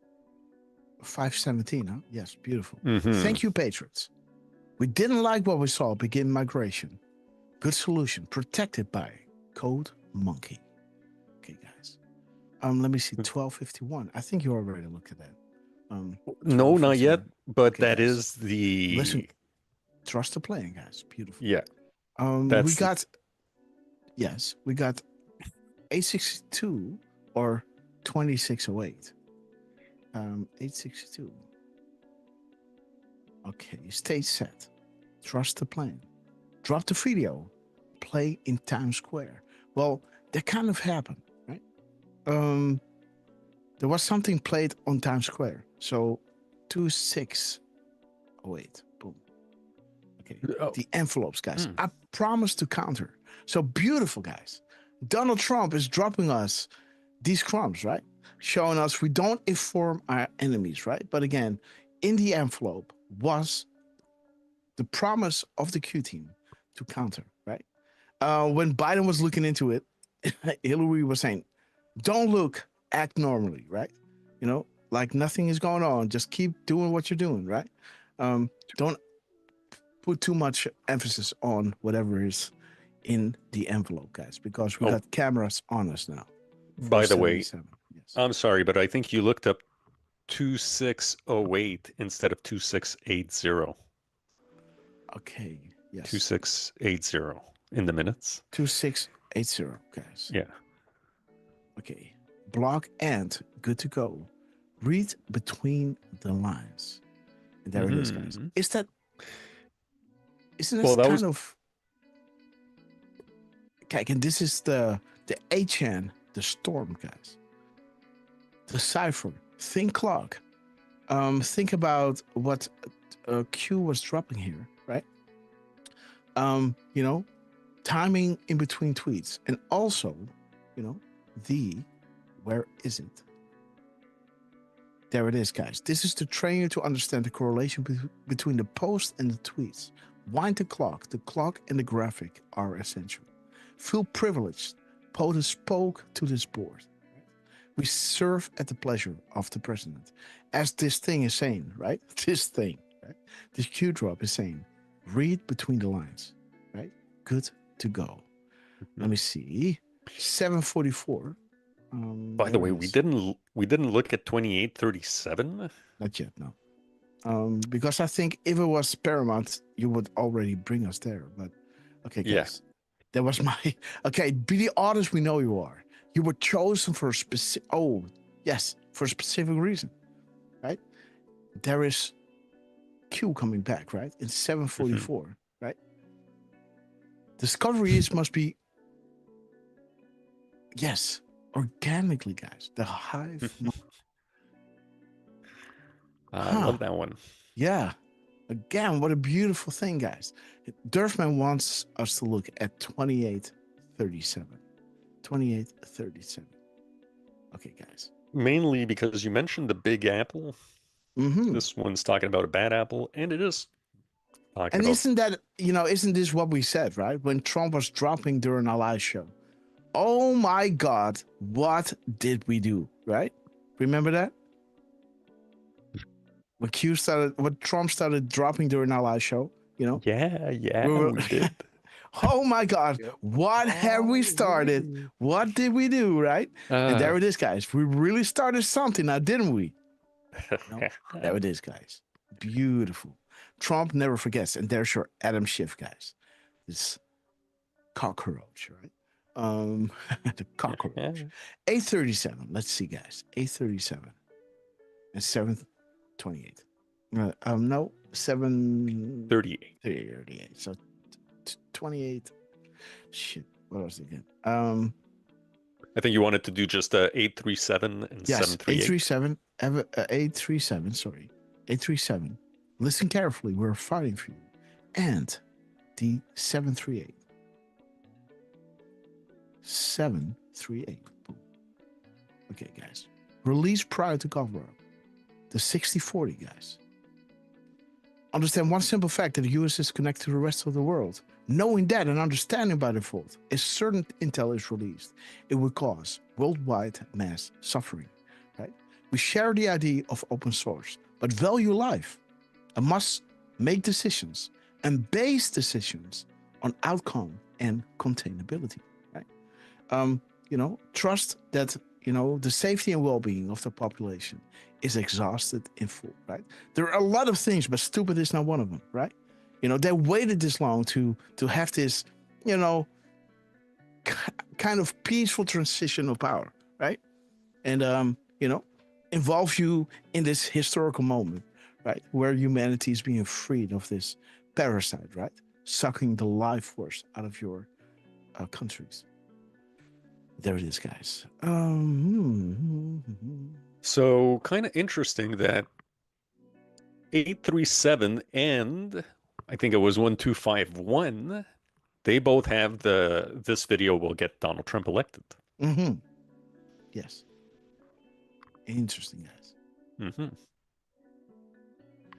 517, huh? Yes, beautiful. Mm-hmm. Thank you, Patriots. We didn't like what we saw begin migration. Good solution. Protected by Code Monkey. Okay, guys. Let me see. 1251. I think you already looked at that. No, not 1251. yet. But Okay, that guys. is the. Listen, trust the plan, guys. Beautiful. Yeah. We That's got. Yes, we got 862 or 2608. 862. Okay, stage set. Trust the plan. Drop the video. Play in Times Square. Well, that kind of happened, right? There was something played on Times Square. So 2608. Boom. Okay. The envelopes, guys. I promise to counter. So beautiful, guys. Donald Trump is dropping us these crumbs, right? Showing us we don't inform our enemies, right? But again, in the envelope was the promise of the Q team to counter, right? When Biden was looking into it, Hillary was saying, don't look, act normally, right? You know, like nothing is going on. Just keep doing what you're doing, right? Don't put too much emphasis on whatever is in the envelope, guys, because we got cameras on us now. By the way, Yes. I'm sorry, but I think you looked up 2608 instead of 2680. Okay. Yes. 2680 in the minutes. 2680, guys. Yeah. Okay. Block and good to go. Read between the lines. And there it is, guys. Isn't this kind of... Okay, and this is the HN, the storm, guys. The cipher. Think clock. Think about what Q was dropping here, right? You know, timing in between tweets. And also, you know, where is it? There it is, guys. This is to train you to understand the correlation between the post and the tweets. Wind the clock and the graphic are essential. Feel privileged. POTUS spoke to this board. We serve at the pleasure of the president. As this thing is saying, right? This thing, right? This Q drop is saying, read between the lines, right? Good to go. Let me see. 744. By the way, we didn't look at 2837. Not yet, no. Because I think if it was paramount, you would already bring us there. But okay, guys. Yeah. That was my okay. Be the artist we know you are. You were chosen for a specific. Oh, yes, for a specific reason, right? There is Q coming back, right? In 744, right? Discoveries must be yes, organically, guys. The hive. I love that one. Yeah. Again, what a beautiful thing, guys. Durfman wants us to look at 2837. 2837. Okay, guys. Mainly because you mentioned the Big Apple. This one's talking about a bad apple, and it is talking and about... isn't that, you know, isn't this what we said, right? When Trump was dropping during our live show. Oh my God, what did we do, right? Remember that? When Trump started dropping during our live show, you know? Yeah, we did. Oh my God, what have we started? What did we do, right? And there it is, guys. We really started something now, didn't we? No? There it is, guys. Beautiful. Trump never forgets. And there's your Adam Schiff, guys. This cockroach, right? The cockroach. 837. Let's see, guys. 837 and 728. No, 738. 38. So 28. Shit. What was it again? I think you wanted to do just 837 and 738. 837. Sorry, 837. Listen carefully. We're fighting for you. And the 738. 738. Boom. Okay, guys. Release prior to cover up. The 6040, guys. Understand one simple fact that the US is connected to the rest of the world. Knowing that and understanding by default, if certain intel is released, it will cause worldwide mass suffering. Right? We share the idea of open source, but value life and must make decisions and base decisions on outcome and containability. Right? You know, trust that the safety and well-being of the population is exhausted in full, right? There are a lot of things, but stupid is not one of them, right? They waited this long to have this, kind of peaceful transition of power, right? And involve you in this historical moment, right, where humanity is being freed of this parasite, right, sucking the life force out of your countries. There it is, guys. So kind of interesting that 837 and I think it was 1251, they both have this video will get Donald Trump elected. Mm-hmm. Yes. Interesting, guys. Mm-hmm.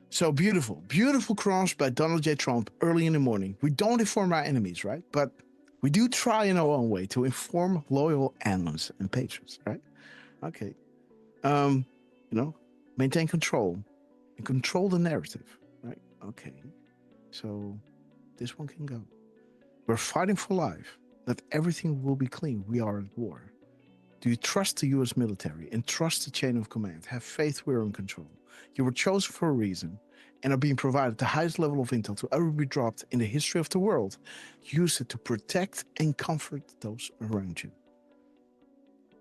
So beautiful cross by Donald J. Trump early in the morning. We don't inform our enemies, right? But we do try in our own way to inform loyal allies and patrons, right? Okay. Maintain control and control the narrative, right? Okay. So this one can go. We're fighting for life. That everything will be clean. We are at war. Do you trust the U.S. military and trust the chain of command? Have faith we're in control. You were chosen for a reason and are being provided the highest level of intel to ever be dropped in the history of the world. Use it to protect and comfort those around you.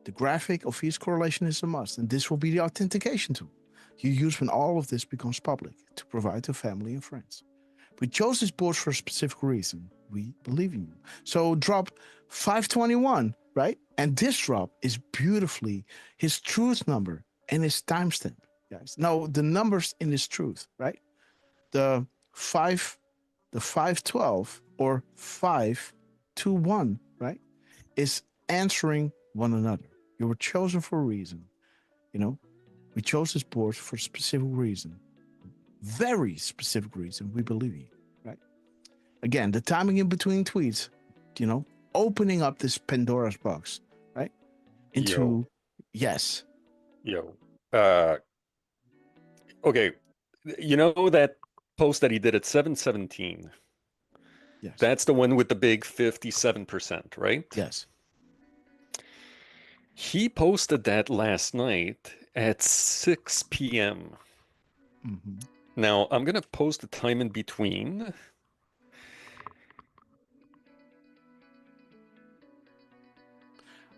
The graphic of each correlation is a must, and this will be the authentication tool you use when all of this becomes public to provide to family and friends. We chose this board for a specific reason. We believe in you. So drop 521, right? And this drop is beautifully his truth number and his timestamp, guys. Now, the numbers in his truth, right? The 512 or 521, right, is answering one another. You were chosen for a reason. We chose this board for a specific reason. Very specific reason. We believe you, right? Again, the timing in between tweets, opening up this Pandora's box, right? Into, yes. Okay. That post that he did at 7:17. Yes. That's the one with the big 57%, right? Yes. He posted that last night at 6 p.m. Mm-hmm. Now, I'm going to post the time in between.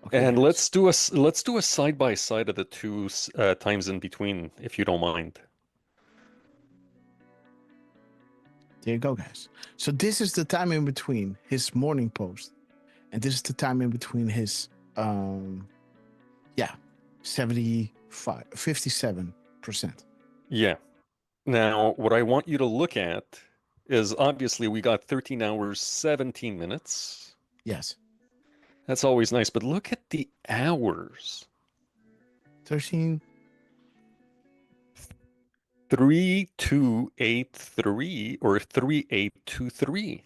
Okay, and let's do a side by side of the two times in between, if you don't mind. There you go, guys. So this is the time in between his morning post, and this is the time in between his 57%. Yeah. Now, what I want you to look at is obviously we got 13 hours, 17 minutes. Yes. That's always nice, but look at the hours. 13. 3283 or 3823.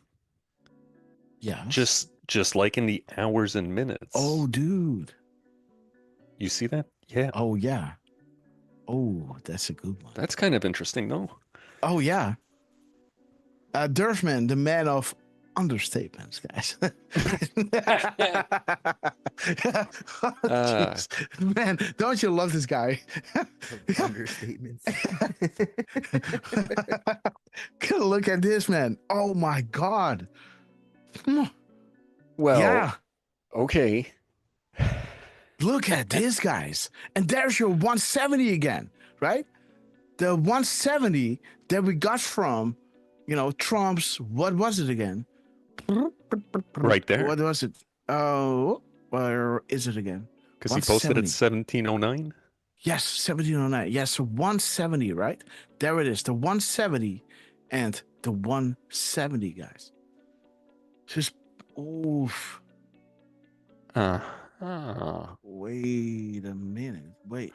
Yeah. Just like in the hours and minutes. Oh, dude. You see that? Yeah. Oh, yeah. Oh, that's a good one. That's kind of interesting, though. Oh, yeah. Durfman, the man of understatements, guys. Oh, man, don't you love this guy? Understatements. Look at this, man. Oh, my God. Well, yeah. Okay. Look at this, guys. And there's your 170 again, right? The 170 that we got from, Trump's, what was it again? Right there. What was it? Oh, where is it again? Because he posted at 1709? Yes, 1709. Yes, 170, right? There it is. The 170 and the 170, guys. Just, oof. Wait a minute. Wait.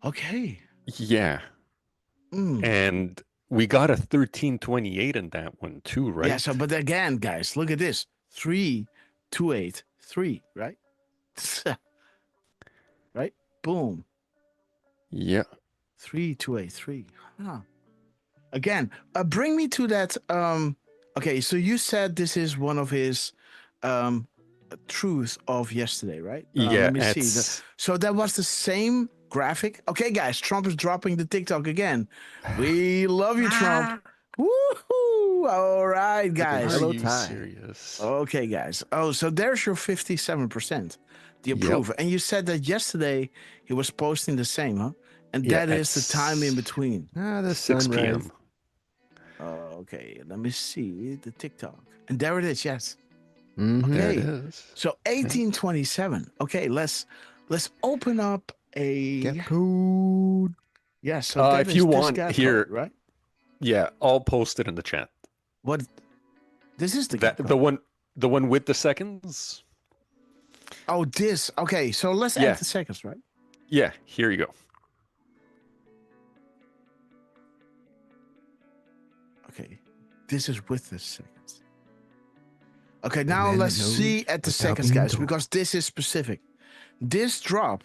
Okay. Yeah. And we got a 1328 in that one too, right? Yeah, so but again, guys, look at this. 3283, right? Right? Boom. Yeah. 3283. Huh. Again, bring me to that okay, so you said this is one of his truth of yesterday, right? Yeah, let me see. it's- So that was the same graphic. Okay, guys, Trump is dropping the TikTok again. We love you, Trump. Woohoo! All right, guys. Are you serious? Okay, guys. Oh, so there's your 57%, the approve. And you said that yesterday he was posting the same, huh? And Yeah, that is the it's time in between. The 6 p.m. Okay, let me see the TikTok. And there it is, yes. Mhm. Okay. There it is. So 1827. Okay, let's open up a Decode. Yes, so that if is you this want, guy here, code, right? Yeah, I'll post it in the chat. What? This is the That code. the one with the seconds. Oh, this. Okay, so let's Yeah. add the seconds, right? Yeah, here you go. Okay, this is with the seconds. Okay, now let's see at the seconds, guys, because this is specific. This drop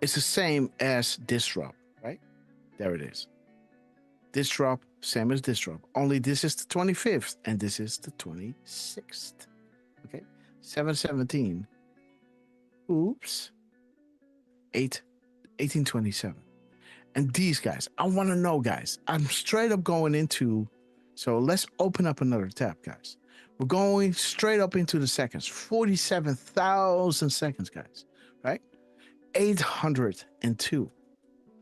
is the same as this drop, right? There it is. This drop, same as this drop. Only this is the 25th and this is the 26th. Okay, 717. Oops. 1827. And these guys, I want to know, guys. I'm straight up going into. So let's open up another tab, guys. We're going straight up into the seconds. 47,000 seconds, guys. Right? 802.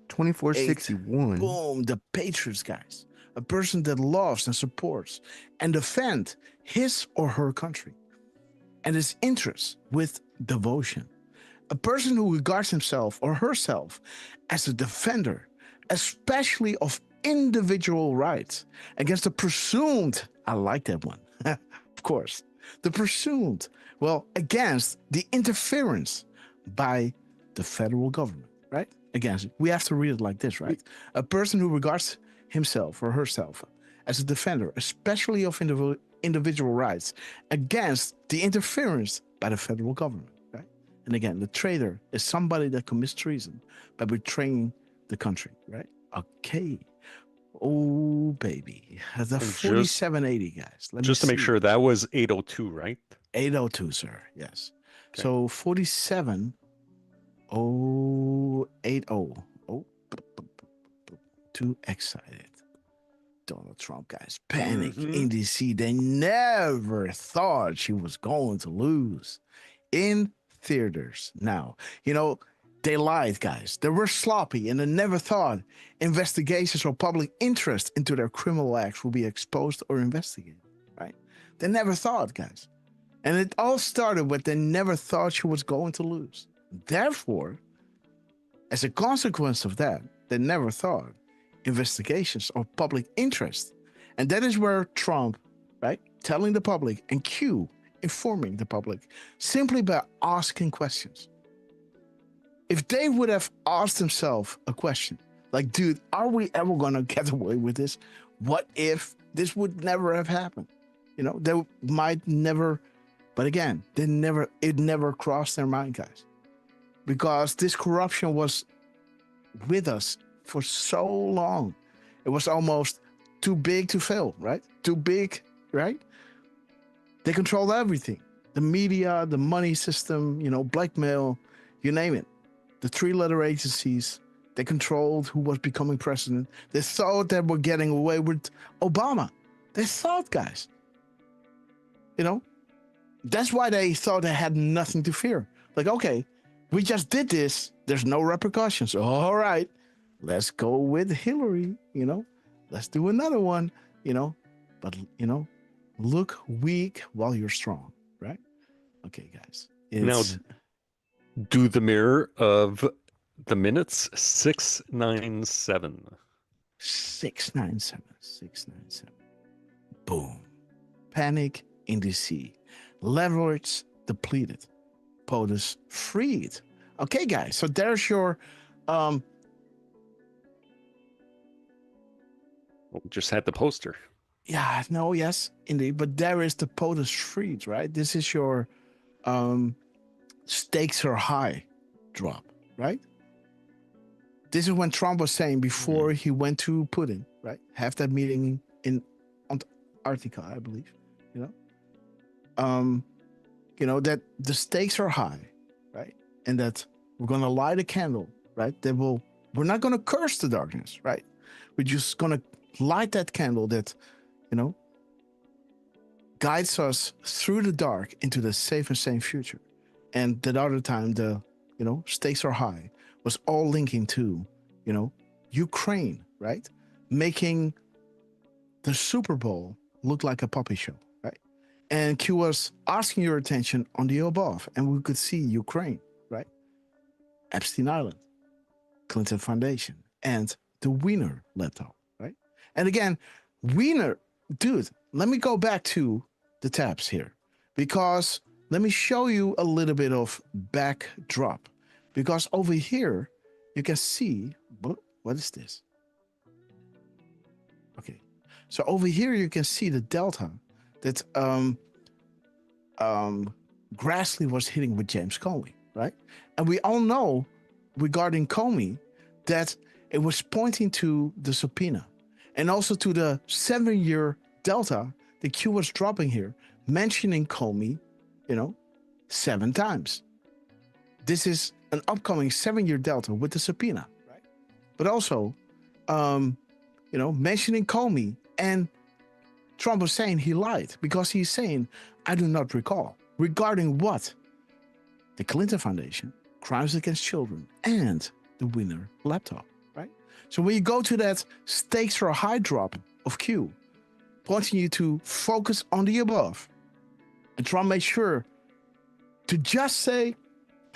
2461. Boom, the Patriots, guys. A person that loves and supports and defends his or her country and his interests with devotion. A person who regards himself or herself as a defender, especially of individual rights against the presumed, I like that one, of course, the presumed, against the interference by the federal government, right? Against, we have to read it like this, right? A person who regards himself or herself as a defender, especially of individual rights against the interference by the federal government, right? And again, the traitor is somebody that commits treason by betraying the country, right? Okay. Oh, baby. The 4780, guys. Just to make sure, that was 802, right? 802, sir. Yes. Okay. So 47080. Oh, too excited. Donald Trump, guys. Panic in DC. They never thought she was going to lose in theaters. Now, they lied, guys. They were sloppy and they never thought investigations or public interest into their criminal acts will be exposed or investigated, right? They never thought, guys. And it all started with they never thought she was going to lose. Therefore, as a consequence of that, they never thought investigations or public interest. And that is where Trump, right, telling the public, and Q informing the public simply by asking questions. If they would have asked themselves a question, like, dude, are we ever going to get away with this? What if this would never have happened? They might never, but again, it never crossed their mind, guys. Because this corruption was with us for so long. It was almost too big to fail, right? Too big, right? They controlled everything. The media, the money system, blackmail, you name it. The three-letter agencies, they controlled who was becoming president. They thought they were getting away with Obama. They thought, guys. That's why they thought they had nothing to fear. Like, okay, we just did this. There's no repercussions. All right, let's go with Hillary, Let's do another one, But, look weak while you're strong, right? Okay, guys. Now, do the mirror of the minutes 697. 697. Boom. Panic in DC. Leverage depleted. POTUS freed. Okay, guys. So there's your just had the poster. Yeah, no, yes, indeed. But there is the POTUS freed, right? This is your stakes are high drop, right? This is when Trump was saying before he went to Putin, right? Have that meeting in Antarctica, I believe, that the stakes are high, right? And that we're going to light a candle, right? We're not going to curse the darkness, right? We're just going to light that candle that, guides us through the dark into the safe and sane future. And that other time, the, stakes are high was all linking to, Ukraine, right? Making the Super Bowl look like a puppy show, right? And Q was asking your attention on the above, and we could see Ukraine, right? Epstein Island, Clinton Foundation, and the Wiener laptop, right? And again, Wiener, dude, let me go back to the tabs here, because let me show you a little bit of backdrop, because over here you can see, what is this? Okay, so over here you can see the delta that Grassley was hitting with James Comey, right? And we all know regarding Comey that it was pointing to the subpoena and also to the 7-year delta that Q was dropping here, mentioning Comey, 7 times. This is an upcoming 7-year delta with the subpoena, right? But also, mentioning Comey, and Trump was saying he lied because he's saying, I do not recall. Regarding what? The Clinton Foundation, crimes against children, and the Wiener laptop, right? So when you go to that stakes are high drop of Q, pointing you to focus on the above, and Trump made sure to just say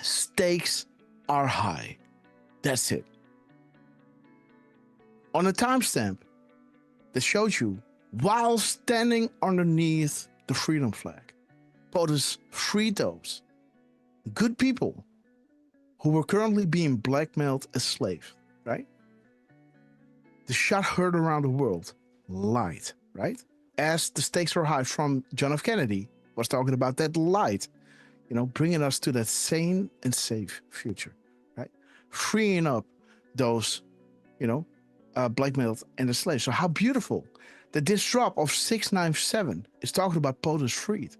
stakes are high. That's it. On a timestamp that shows you while standing underneath the freedom flag, POTUS freed those good people who were currently being blackmailed as slaves, right? The shot heard around the world light, right? As the stakes were high from John F. Kennedy was talking about that light, bringing us to that sane and safe future, right? Freeing up those, blackmailed and the slaves. So how beautiful that this drop of 697 is talking about POTUS freed.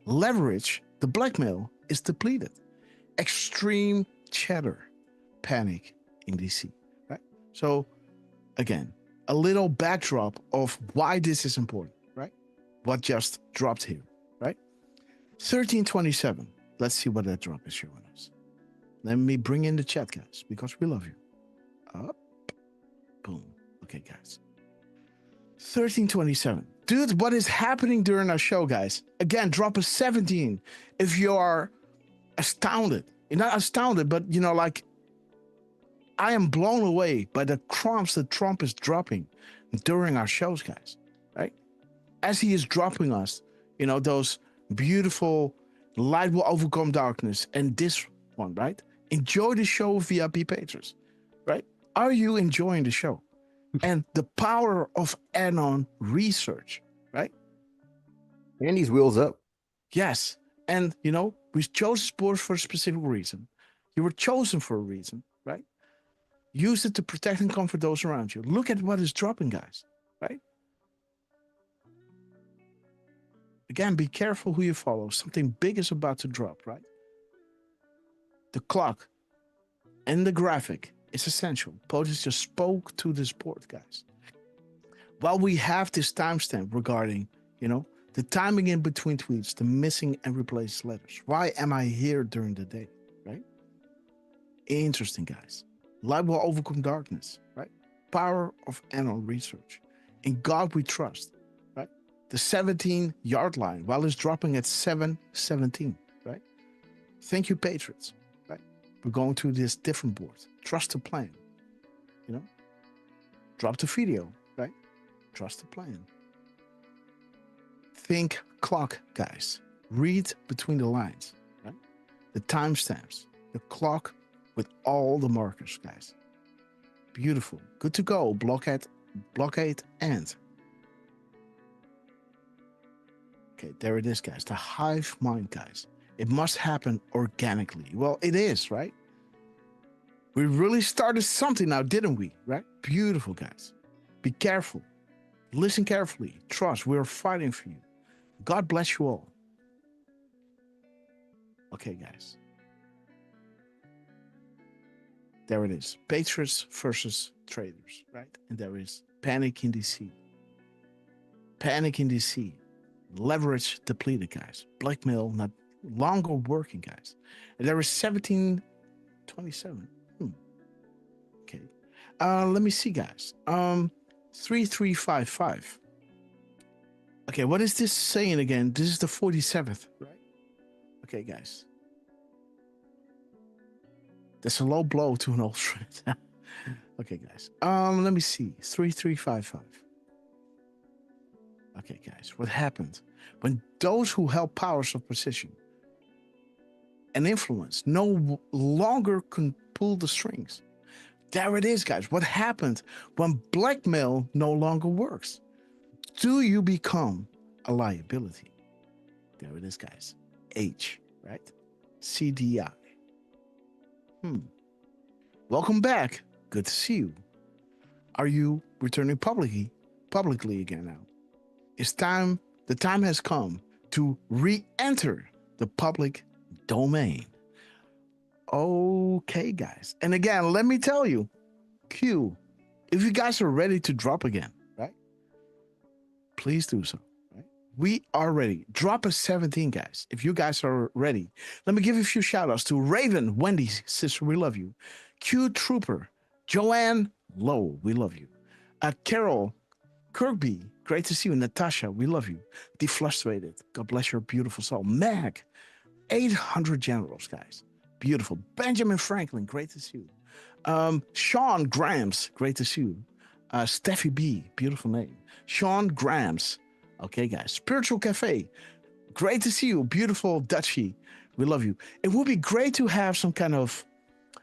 Leverage, the blackmail is depleted. Extreme chatter, panic in DC, right? So again, a little backdrop of why this is important, right? What just dropped here, right? 1327. Let's see what that drop is showing us. Let me bring in the chat, guys, because we love you. Up, boom. Okay, guys. 1327. Dude, what is happening during our show, guys? Again, drop a 17 if you are astounded. You're not astounded, but I am blown away by the crumbs that Trump is dropping during our shows, guys, right? As he is dropping us, those beautiful light will overcome darkness and this one, right? Enjoy the show, VIP patrons, right? Are you enjoying the show? And the power of anon research, right? And these wheels up. Yes. And, we chose sports for a specific reason. You were chosen for a reason, right? Use it to protect and comfort those around you. Look at what is dropping, guys, right? Again, be careful who you follow. Something big is about to drop, right? The clock and the graphic is essential. POTUS just spoke to this board, guys. While we have this timestamp regarding, the timing in between tweets, the missing and replaced letters. Why am I here during the day, right? Interesting, guys. Light will overcome darkness, right? Power of anon research. In God we trust, right? The 17-yard line, while it's dropping at 7:17, right? Thank you, Patriots, right? We're going to this different board. Trust the plan, Drop the video, right? Trust the plan. Think clock, guys. Read between the lines, right? The timestamps, the clock with all the markers, guys. Beautiful. Good to go. Blockade, and. Okay, there it is, guys. The hive mind, guys. It must happen organically. Well, it is, right? We really started something now, didn't we? Right? Beautiful, guys. Be careful. Listen carefully. Trust. We're fighting for you. God bless you all. Okay, guys. There it is. Patriots versus traitors, right? And there is panic in DC. Panic in DC. Leverage depleted, guys. Blackmail not longer working, guys. And there is 1727. Okay. Let me see, guys. 3355. Okay, what is this saying again? This is the 47th, right? Okay, guys. That's a low blow to an old friend. Okay, guys. Let me see. 3355. Okay, guys. What happened when those who held powers of position and influence no longer can pull the strings? There it is, guys. What happened when blackmail no longer works? Do you become a liability? There it is, guys. H, right? CDI. Welcome back. Good to see you. Are you returning publicly again now? It's time. The time has come to re-enter the public domain. Okay, guys. And again, let me tell you, Q, if you guys are ready to drop again, right? Please do so. Right? We are ready. Drop a 17, guys. If you guys are ready. Let me give a few shout outs to Raven, Wendy, sister, we love you. Q Trooper, Joanne Lowe, we love you. Carol Kirkby, great to see you. Natasha, we love you. Deflustrated, God bless your beautiful soul. Mag, 800 generals, guys. Beautiful. Benjamin Franklin, great to see you. Sean Grams, great to see you. Steffi B, beautiful name. Sean Grams, okay, guys. Spiritual Cafe, great to see you. Beautiful Dutchie, we love you. It would be great to have some kind of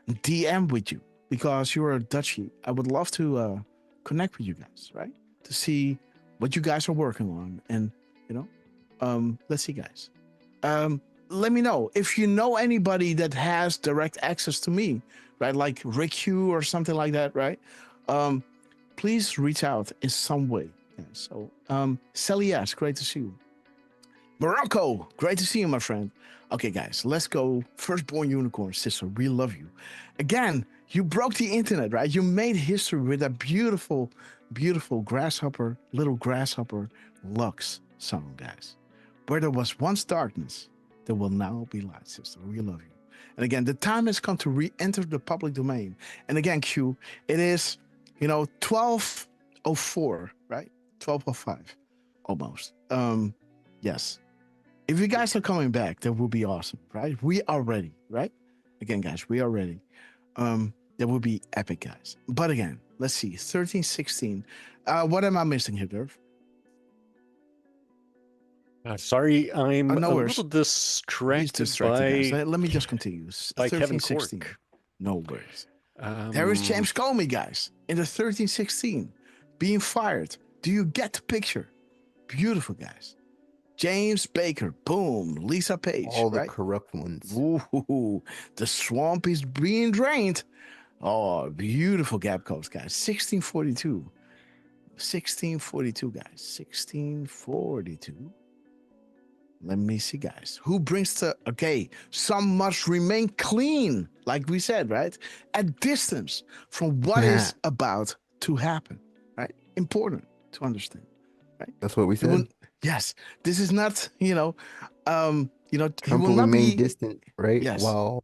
DM with you because you're a Dutchie. I would love to connect with you guys, right? To see what you guys are working on. And, let's see, guys. Let me know if you know anybody that has direct access to me, right? Like Rick Hugh or something like that, right? Please reach out in some way. Yeah, so, Sally S, great to see you. Morocco, great to see you, my friend. Okay, guys, let's go. Firstborn Unicorn, sister, we love you. Again, you broke the internet, right? You made history with that beautiful, beautiful Grasshopper, little Grasshopper Lux song, guys. Where there was once darkness, there will now be light, sister. We love you. And again, the time has come to re-enter the public domain. And again, Q, it is, 12:04, right? 12:05, almost. Yes. If you guys are coming back, that will be awesome, right? We are ready, right? Again, guys, we are ready. That would be epic, guys. But again, let's see. 1316. What am I missing here, Derv? Sorry, I'm no a worries. little distracted Guys. by, Let me just continue. by Kevin 1316. Cork. No worries. There is James Comey, guys, in the 1316, being fired. Do you get the picture? Beautiful, guys. James Baker, boom. Lisa Page, All the right? corrupt ones. Ooh, the swamp is being drained. Oh, beautiful gap codes, guys. 1642. 1642, guys. 1642. Let me see, guys. Who brings the... Okay, some must remain clean, like we said, right? At distance from what is about to happen, right? Important to understand, right? That's what we said. Yes, this is not, Trump he will will not remain be distant, right? Yes. While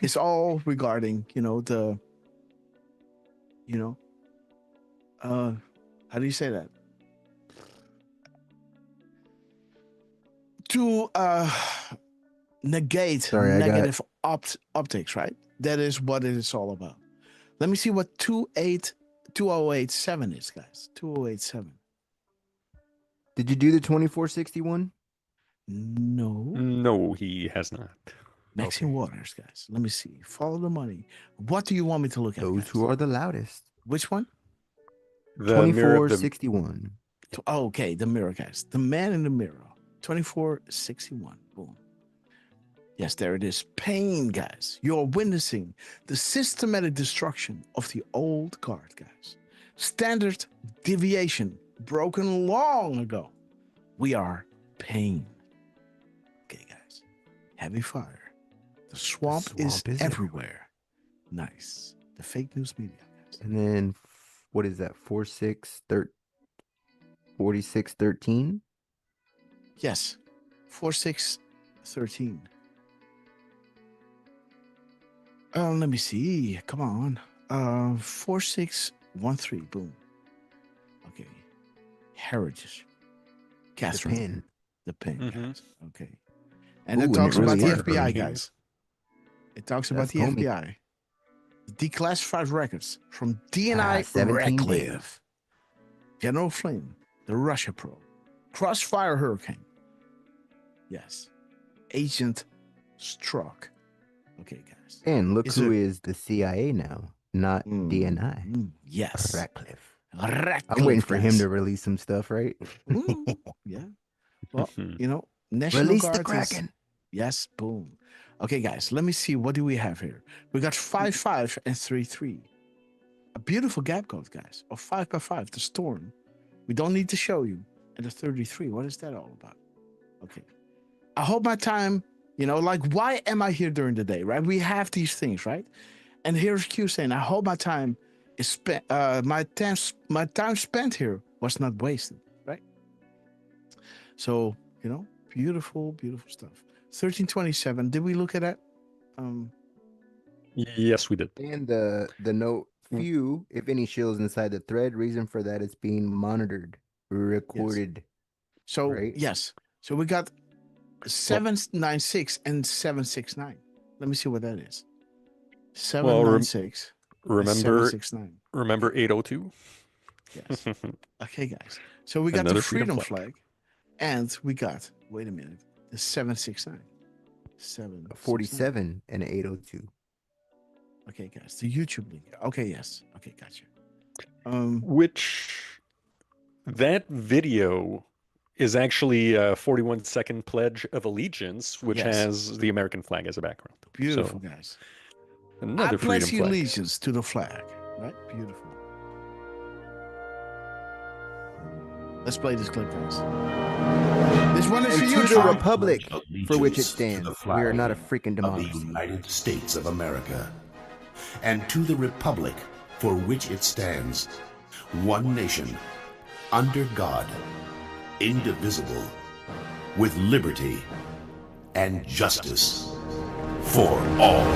it's all regarding, how do you say that? To negate negative optics, right? That is what it is all about. Let me see what 2087 is, guys. 2087. did you do the 2461? No. No, he has not. Maxine Waters, guys. Let me see. Follow the money. What do you want me to look at? Those who are the loudest. Which one? The mirror of the 2461. Okay, the mirror, guys. The man in the mirror. 2461. Boom. Yes, there it is. Pain, guys. You're witnessing the systematic destruction of the old guard, guys. Standard deviation broken long ago. We are pain. Okay, guys. Heavy fire. The swamp is everywhere. Nice. The fake news media. And then, what is that? 4613? Yes. 4613. Let me see. Come on. 4613. Boom. Okay. Heritage. Catherine. The pin, guys. Okay. And it talks about the FBI, guys. It talks about the FBI. Declassified records from DNI 17 Radcliffe. General Flynn, the Russia probe. Crossfire Hurricane. Yes. Agent Strzok. Okay, guys. And look who is the CIA now, not DNI. Yes. Radcliffe. Radcliffe. I'm waiting for him to release some stuff, right? Yeah. Well, you know, National Release Guard the Kraken. Yes, boom. Okay, guys, let me see. What do we have here? We got 5-5 and 3-3. A beautiful gap code, guys, of 5x5. The storm. We don't need to show you. And the 33. What is that all about? Okay. I hope my time, you know, like, why am I here during the day, right? We have these things, right? And here's Q saying, I hope my time is spent, my time spent here was not wasted, right? So, you know, beautiful, beautiful stuff. 1327. Did we look at that? Yes, we did. And the note, few, if any, shields inside the thread. Reason for that is being monitored, recorded. Yes. So, right? yes. So we got 796 and 769. Let me see what that is. 796. Remember 769. Remember 802? Yes. Okay, guys. So we got Another the freedom freedom flag. And we got, wait a minute, the 769. 47 and 802. Okay, guys. The YouTube link. Okay, yes. Okay, gotcha. Which that video is actually a 41-second pledge of allegiance, which has the American flag as a background. Beautiful, So, guys. Another I pledge freedom flag. allegiance to the flag. Right? Beautiful. Let's play this clip, guys. This one is And for to you, the Trump. republic for which it Allegiance to stands. the flag We are not a freaking of the democracy. United States of America, and to the republic for which it stands, one nation, under God, indivisible, with liberty and justice for all.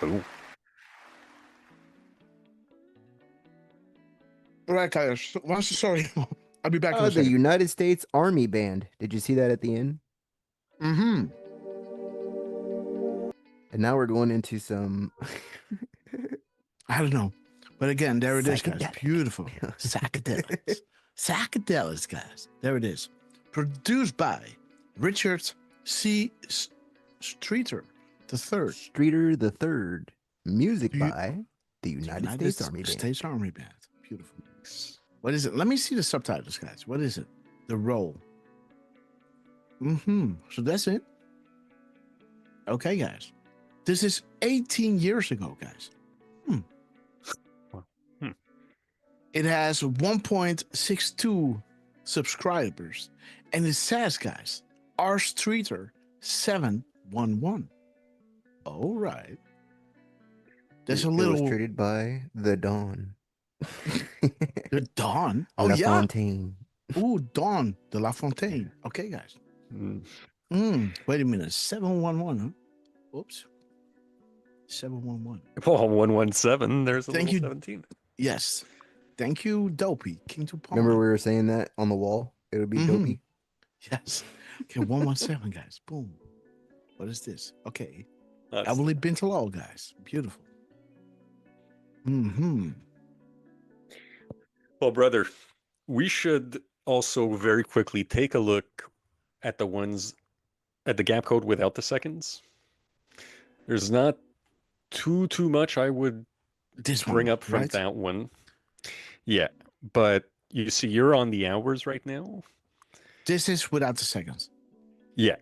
Oh. All right, guys. Sorry. I'll be back in a The second. United States Army Band. Did you see that at the end? Mm-hmm. And now we're going into some. I don't know. But again, there it is, guys. Psychedelic. Beautiful. Psychedelics. Psychedelics, guys. There it is. Produced by Richard C. Streeter III. Streeter the Third. Music by the United States Army Band. States Army Band. Beautiful. What is it? Let me see the subtitles, guys. What is it? The role. Mm-hmm. So that's it. Okay, guys. This is 18 years ago, guys. It has 1.62 subscribers. And it says, guys, R Streeter 711. All right. There's a little illustrated by The Dawn. The Dawn. Oh, La yeah. Fontaine. Ooh, Dawn de La Fontaine. Okay, guys. Wait a minute. 711, huh? Oops. 711. Well, 117. There's a Thank little you. 17. Yes. Thank you, Dopey. King to Palm. Remember we were saying that on the wall? It would be dopey. Yes. Okay, 117, guys. Boom. What is this? Okay. That's Emily Bintalal, guys. Beautiful. Mm-hmm. Well, brother, we should also very quickly take a look at the ones at the gap code without the seconds. There's not too much I would bring up from that one. Yeah, but you see, you're on the hours right now. This is without the seconds. Yeah.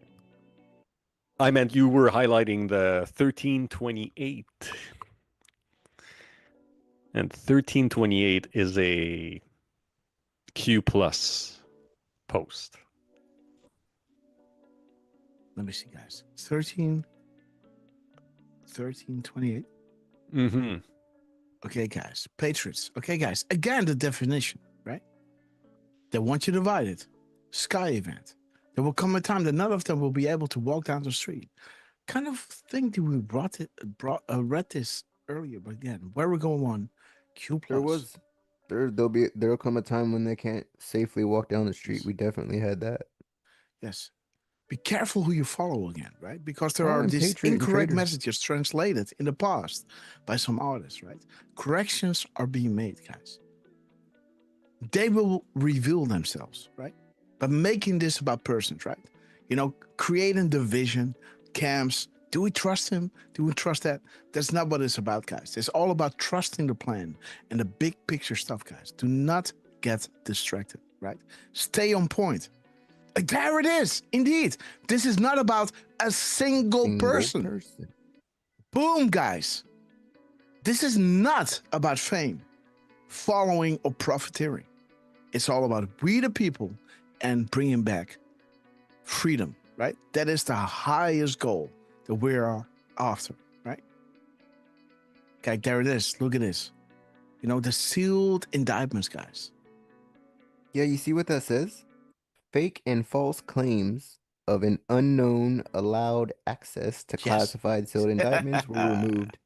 I meant you were highlighting the 1328. And 1328 is a Q plus post. let me see, guys. 1328. Mm-hmm. Okay, guys. Patriots. Okay, guys. Again, the definition, right? They want you divided. Sky event. There will come a time that none of them will be able to walk down the street. Kind of thing that we read this earlier, but again, where we're going on, Q plus. There'll come a time when they can't safely walk down the street. We definitely had that. Yes. Be careful who you follow again, right? Because there are and these Patriot and incorrect traitor. messages translated in the past by some artists, right? Corrections are being made, guys. They will reveal themselves, right? But making this about persons, right? You know, creating division, camps. Do we trust him? Do we trust that? That's not what it's about, guys. It's all about trusting the plan and the big picture stuff, guys. Do not get distracted, right? Stay on point. There it is. Indeed. This is not about a single person. Boom, guys. This is not about fame, following, or profiteering. It's all about we the people and bringing back freedom, right? That is the highest goal that we are after, right? Okay, there it is. Look at this. You know, the sealed indictments, guys. Yeah, you see what that says? Fake and false claims of an unknown allowed access to classified sealed indictments were removed,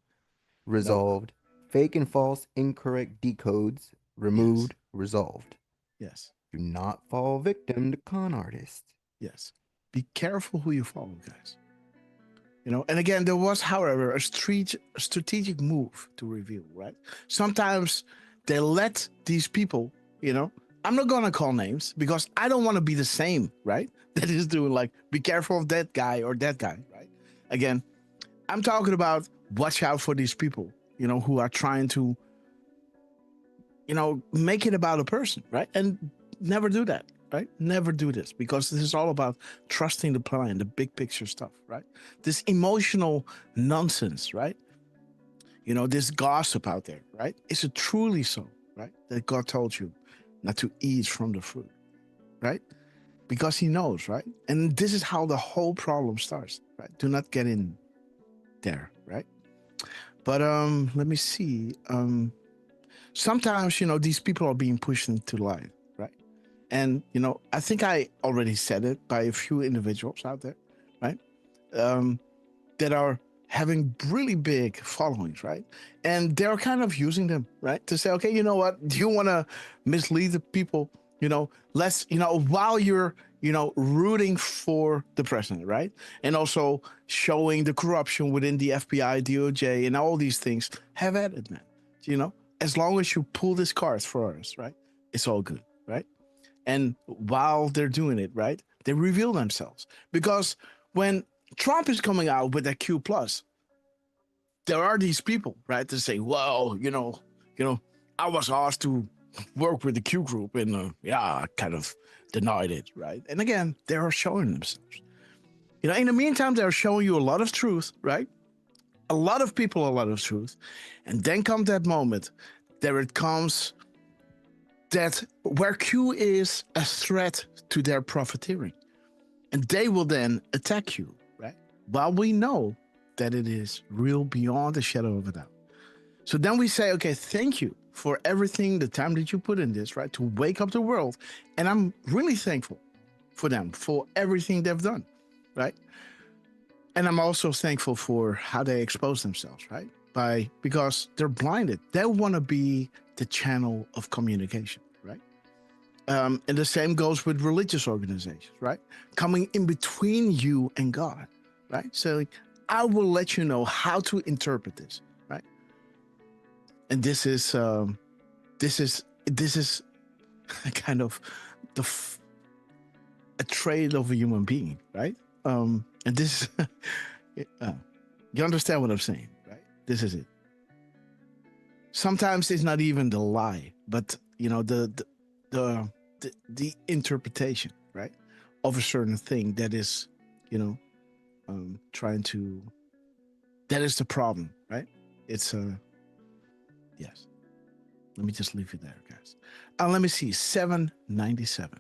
resolved. Fake and false incorrect decodes removed, resolved. Yes. Do not fall victim to con artists. Yes. Be careful who you follow, guys. You know, and again, there was, however, a strategic move to reveal, right? Sometimes they let these people, you know, I'm not going to call names because I don't want to be the same, right? That is doing like, be careful of that guy or that guy, right? Again, I'm talking about watch out for these people, you know, who are trying to, you know, make it about a person, right? And never do that, right? Never do this because this is all about trusting the plan, the big picture stuff, right? This emotional nonsense, right? You know, this gossip out there, right? Is it truly so, right? That God told you not to eat from the fruit, right? Because he knows, right? And this is how the whole problem starts, right? Do not get in there, right? But let me see. Sometimes, you know, these people are being pushed into light, right? And, you know, I think I already said it by a few individuals out there, right? That are having really big followings, right? And they're kind of using them, right? To say, okay, you know what? Do you want to mislead the people? You know, let's, you know, while you're, you know, rooting for the president, right? And also showing the corruption within the FBI, DOJ, and all these things, have at it, man. You know, as long as you pull this card for us, right? It's all good, right? And while they're doing it, right, they reveal themselves. Because when Trump is coming out with that Q plus, there are these people, right, to say, well, you know, I was asked to work with the Q group and I kind of denied it, right? And again, they are showing themselves. You know, in the meantime, they're showing you a lot of truth, right? A lot of people, a lot of truth. And then comes that moment, there it comes that where Q is a threat to their profiteering. And they will then attack you, right? While we know that it is real beyond a shadow of a doubt. So then we say, okay, thank you for everything, the time that you put in this, right? To wake up the world. And I'm really thankful for them, for everything they've done, right? And I'm also thankful for how they expose themselves, right? Because they're blinded. They want to be the channel of communication, right? And the same goes with religious organizations, right? Coming in between you and God, right? So I will let you know how to interpret this, right? And this is kind of a trait of a human being, right? And this, you understand what I'm saying, right? This is it. Sometimes it's not even the lie, but you know the interpretation, right, of a certain thing that is, you know, that is the problem, right? It's yes. Let me just leave it there, guys. Let me see, 797.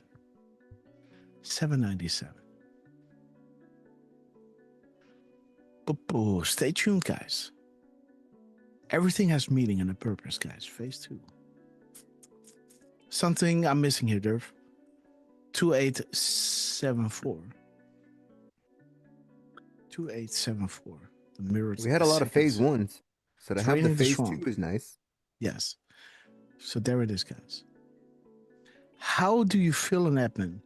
Stay tuned, guys. Everything has meaning and a purpose, guys. Phase 2. Something I'm missing here, Derv. 2874. 2874. The mirror. We had a lot of phase 1s. So to have the phase 2 is nice. Yes. So there it is, guys. How do you fill an admin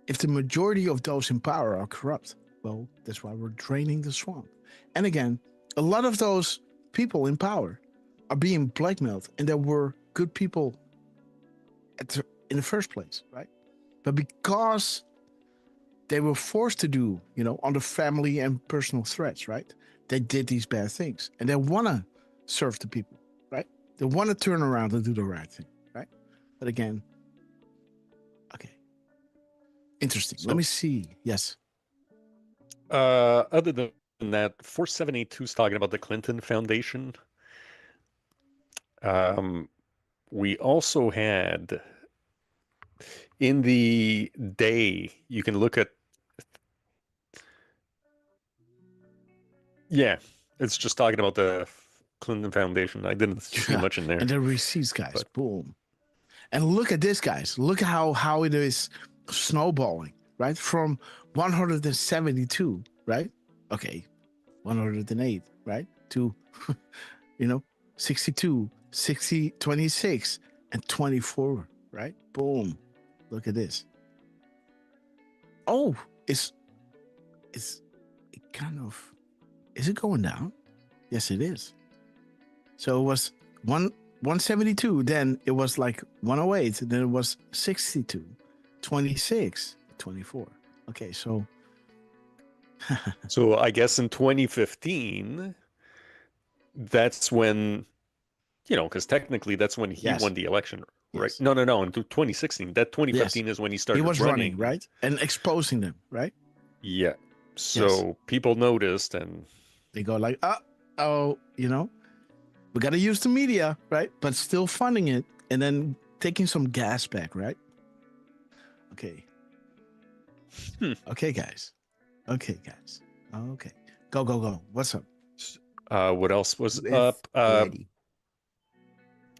if the majority of those in power are corrupt? Well, that's why we're draining the swamp. And again, a lot of those people in power are being blackmailed, and there were good people in the first place, right? But because they were forced to do, on the family and personal threats, right? They did these bad things, and they want to serve the people, right? They want to turn around and do the right thing, right? But again, okay. Interesting. Let me see. Yes. Other than that, 4782 is talking about the Clinton Foundation. We also had in the day, you can look at. Yeah, it's just talking about the Clinton Foundation. I didn't see much in there. And the receipts, guys. Boom. And look at this, guys. Look how it is snowballing, right? From 172, right? Okay. 108, right? To, 62, 60, 26, and 24, right? Boom. Look at this. Oh, it kind of, is it going down? Yes, it is. So it was 172, then it was like 108, then it was 62, 26, 24. Okay, so. So I guess in 2015, that's when, because technically that's when he won the election, right? Yes. No. In 2016, that 2015 is when he started He was running, right? And exposing them, right? Yeah. So people noticed and they go like, we got to use the media, right? But still funding it and then taking some gas back, right? Okay. Okay, guys. Okay. Go. What's up? What else was up?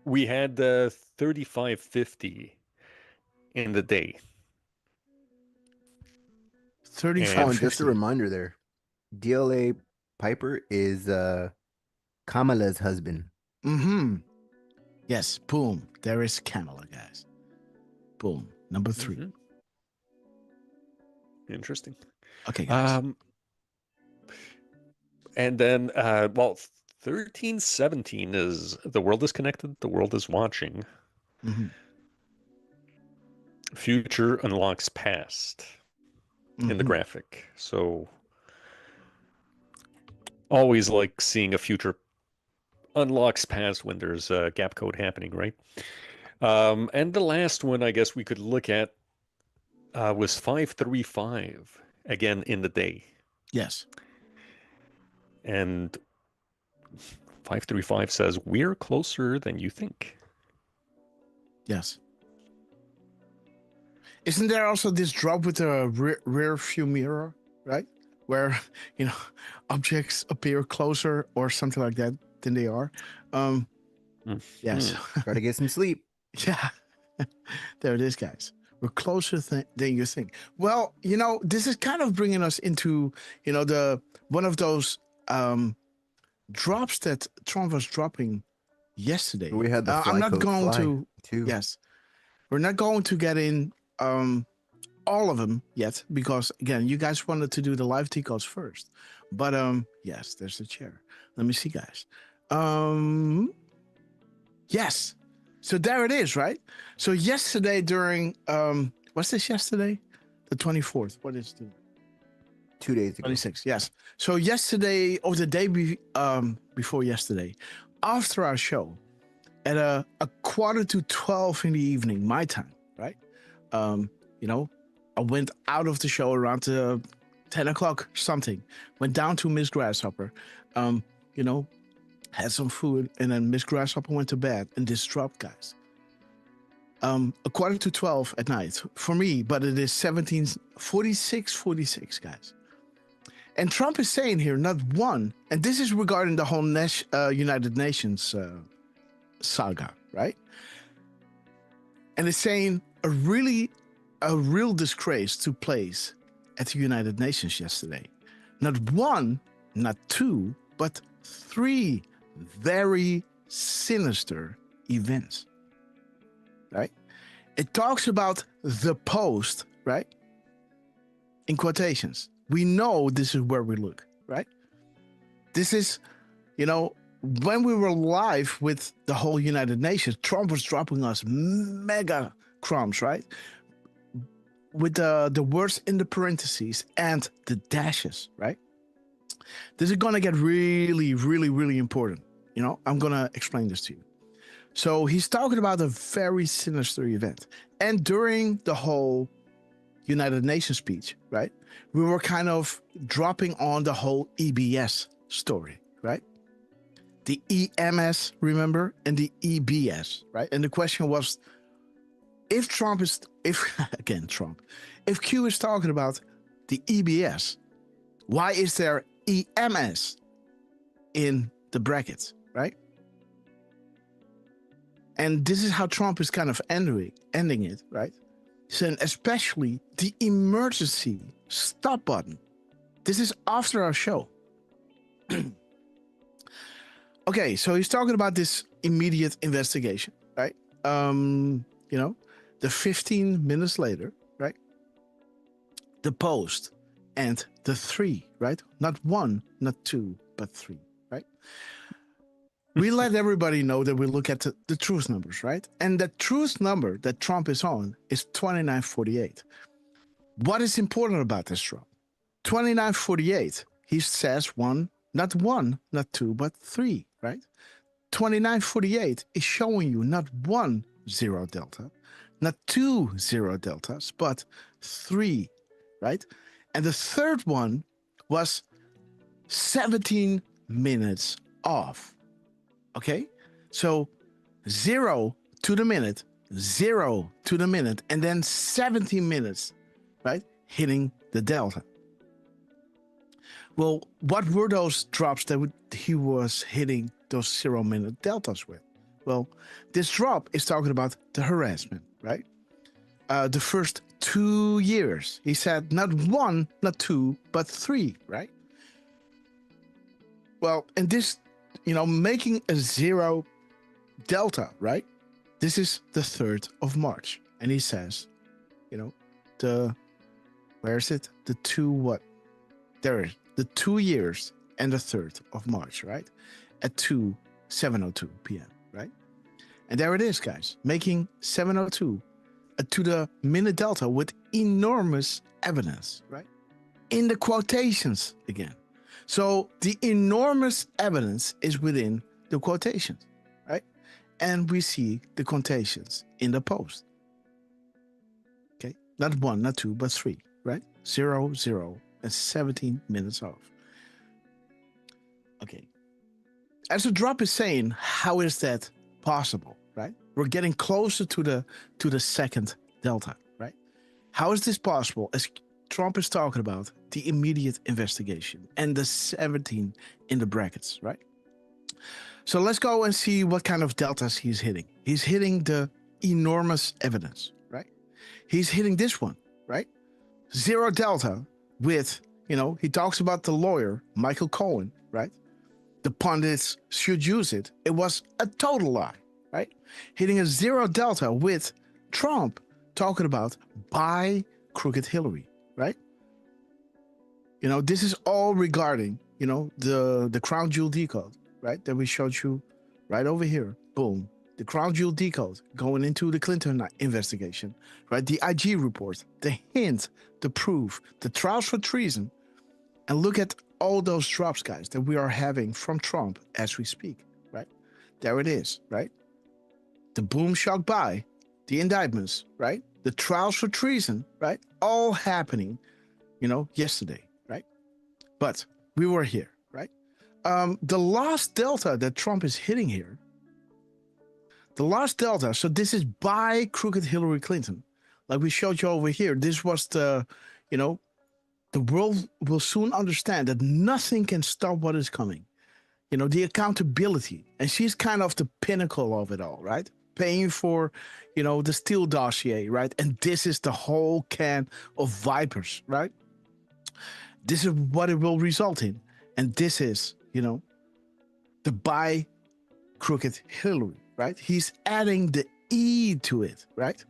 We had 3550 in the day. 3550. Just a reminder there. DLA Piper is Kamala's husband. Mm-hmm. Yes, boom. There is Kamala, guys. Boom. Number 3. Mm-hmm. Interesting. Okay, guys. And then, 1317 is the world is connected, the world is watching. Mm-hmm. Future unlocks past in the graphic. So always like seeing a future unlocks past when there's a gap code happening, right? And the last one I guess we could look at was 535 again in the day. Yes. And 535 says, we're closer than you think. Yes. Isn't there also this drop with a rear view mirror, right? Where, objects appear closer or something like that than they are. Yes. Try to get some sleep. Yeah. There it is, guys. We're closer than you think. Well, this is kind of bringing us into, one of those drops that Trump was dropping yesterday. We had the I'm not going to too. Yes, we're not going to get in all of them yet because again, you guys wanted to do the live decodes first. But yes, there's the chair. Let me see, guys. Yes. So there it is, right? So yesterday during what's this yesterday? The 24th. What is the 2 days ago? 26, yes. So yesterday, or the day before yesterday, after our show, at a 11:45 in the evening, my time, right? I went out of the show around 10 o'clock something, went down to Miss Grasshopper, had some food, and then Miss Grasshopper went to bed, and this dropped, guys. 11:45 at night for me, but it is 17:46, guys. And Trump is saying here, not one, and this is regarding the whole United Nations saga, right? And it's saying a real disgrace took place at the United Nations yesterday. Not one, not two, but three very sinister events, right? It talks about the post, right? In quotations. We know this is where we look, right? This is, when we were live with the whole United Nations, Trump was dropping us mega crumbs, right? With the words in the parentheses and the dashes, right? This is going to get really, really, really important. I'm going to explain this to you. So he's talking about a very sinister event. And during the whole United Nations speech, right, we were kind of dropping on the whole EBS story, right? The EMS, remember, and the EBS, right? And the question was, if Q is talking about the EBS, why is there EMS in the brackets, right? And this is how Trump is kind of ending it, right? Saying especially the emergency stop button. This is after our show. Okay, so he's talking about this immediate investigation, right? The 15 minutes later, right? The post and the three, right? Not one, not two, but three, right? We let everybody know that we look at the truth numbers, right? And the truth number that Trump is on is 2948. What is important about this, Trump? 2948, he says not one, not two, but three, right? 2948 is showing you not one zero delta, not two zero deltas, but three, right? And the third one was 17 minutes off. Okay? So 0 to the minute, and then 17 minutes, right? Hitting the delta. Well, what were those drops that he was hitting those 0-minute deltas with? Well, this drop is talking about the harassment, right? The first 2 years, he said not one, not two, but three, right? Well, and this, making a 0 delta, right? This is the 3rd of March. And he says, where is it? The 2 years and the 3rd of March, right? At 7:02 p.m., right? And there it is, guys, making 7:02 to the minute delta with enormous evidence, right? In the quotations again. So the enormous evidence is within the quotations, right? And we see the quotations in the post. Okay, not one, not two, but three, right? 0, 0, and 17 minutes off. Okay. As the drop is saying, how is that possible, right? We're getting closer to the second delta, right? How is this possible? As Trump is talking about the immediate investigation and the 17 in the brackets, right? So let's go and see what kind of deltas he's hitting. He's hitting the enormous evidence, right? He's hitting this one, right? 0 delta with, he talks about the lawyer, Michael Cohen, right? The pundits should use it. It was a total lie, right? Hitting a 0 delta with Trump talking about buy crooked Hillary, right? This is all regarding, the crown jewel decode, right? That we showed you right over here. Boom. The crown jewel decode going into the Clinton investigation, right? The IG report, the hint, the proof, the trials for treason. And look at all those drops, guys, that we are having from Trump as we speak, right? There it is, right? The boom shock buy, the indictments, right? The trials for treason, right? All happening, yesterday, right? But we were here, right? The last delta that Trump is hitting here, the last delta, so this is by crooked Hillary Clinton. Like we showed you over here, this was the, The world will soon understand that nothing can stop what is coming. You know, the accountability. And she's kind of the pinnacle of it all, right? Paying for, you know, the Steele dossier, right? And this is the whole can of vipers, right? This is what it will result in. And this is, you know, the buy crooked Hillary, right? He's adding the E to it, right?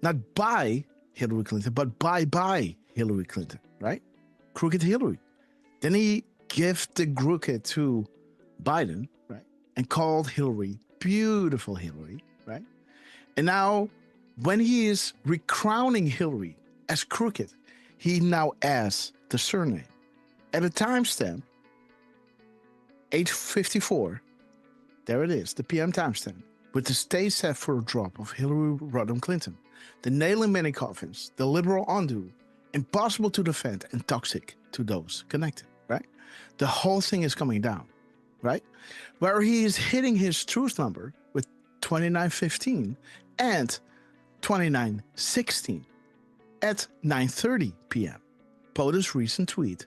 Not by Hillary Clinton, but bye Hillary Clinton, right? Crooked Hillary. Then he gave the crooked to Biden, right? And called Hillary beautiful Hillary, right? And now when he is recrowning Hillary as crooked, he now adds the surname. At a timestamp, 8:54, there it is, the PM timestamp, with the stage set for a drop of Hillary Rodham Clinton. The nail in many coffins, the liberal undo, impossible to defend and toxic to those connected, right? The whole thing is coming down, right? Where he is hitting his truth number with 29:15 and 29:16 at 9:30 p.m. POTUS recent tweet,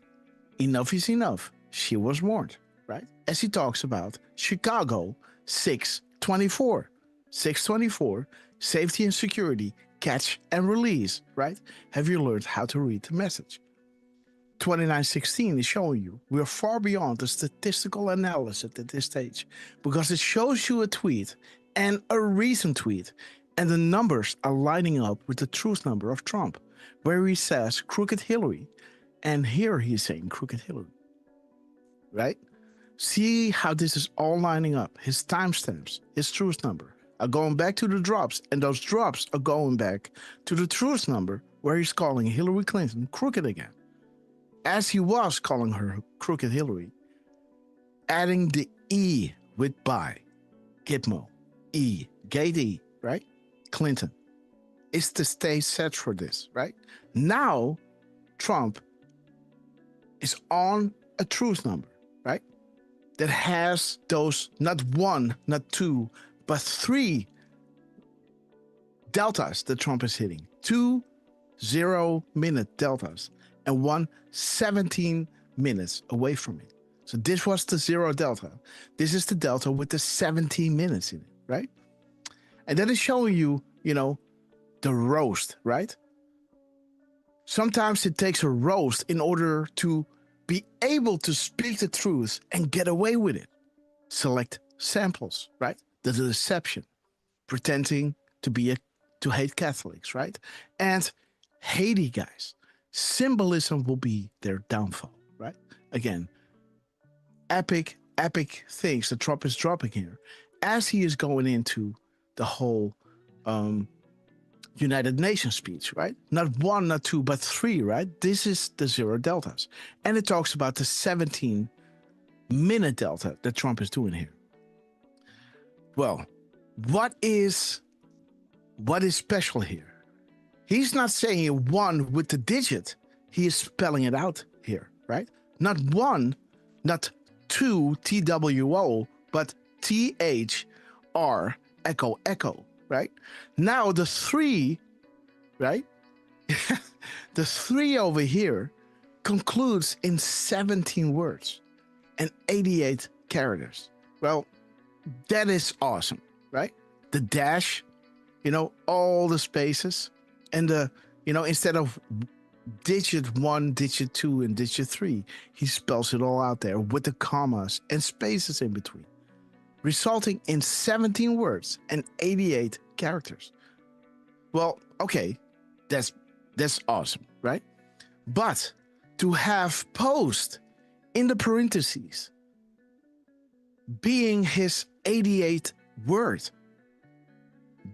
enough is enough, she was warned, right? As he talks about Chicago 624, 624, safety and security, catch and release, right? Have you learned how to read the message? 29:16 is showing you we are far beyond the statistical analysis at this stage, because it shows you a tweet and a recent tweet, and the numbers are lining up with the truth number of Trump, where he says crooked Hillary, and here he's saying crooked Hillary, right? See how this is all lining up. His timestamps, his truth number are going back to the drops, and those drops are going back to the truth number where he's calling Hillary Clinton crooked again. As he was calling her crooked Hillary, adding the E with by, Gitmo, E, gate E, right? Clinton. It's the stage set for this, right? Now, Trump is on a truth number, right? That has those, not one, not two, but three deltas that Trump is hitting. 2 0-minute deltas and one 17 minutes away from it. So this was the 0 delta. This is the delta with the 17 minutes in it, right? And that is showing you, you know, the roast, right? Sometimes it takes a roast in order to be able to speak the truth and get away with it. Select samples, right? The deception, pretending to hate Catholics, right? And Haiti guys. Symbolism will be their downfall, right? Again, epic things that Trump is dropping here as he is going into the whole United Nations speech, right? Not one, not two, but three, right? This is the 0 deltas. And it talks about the 17-minute delta that Trump is doing here. Well, what is special here? He's not saying one with the digit. He is spelling it out here, right? Not one, not two, TWO, but THR, echo, echo, right? Now the 3, right? The 3 over here concludes in 17 words and 88 characters. Well, that is awesome, right? The dash, you know, all the spaces. And the, you know, instead of digit 1, digit 2, and digit 3, he spells it all out there with the commas and spaces in between, resulting in 17 words and 88 characters. Well, okay, that's awesome, right? But to have post in the parentheses being his 88th word,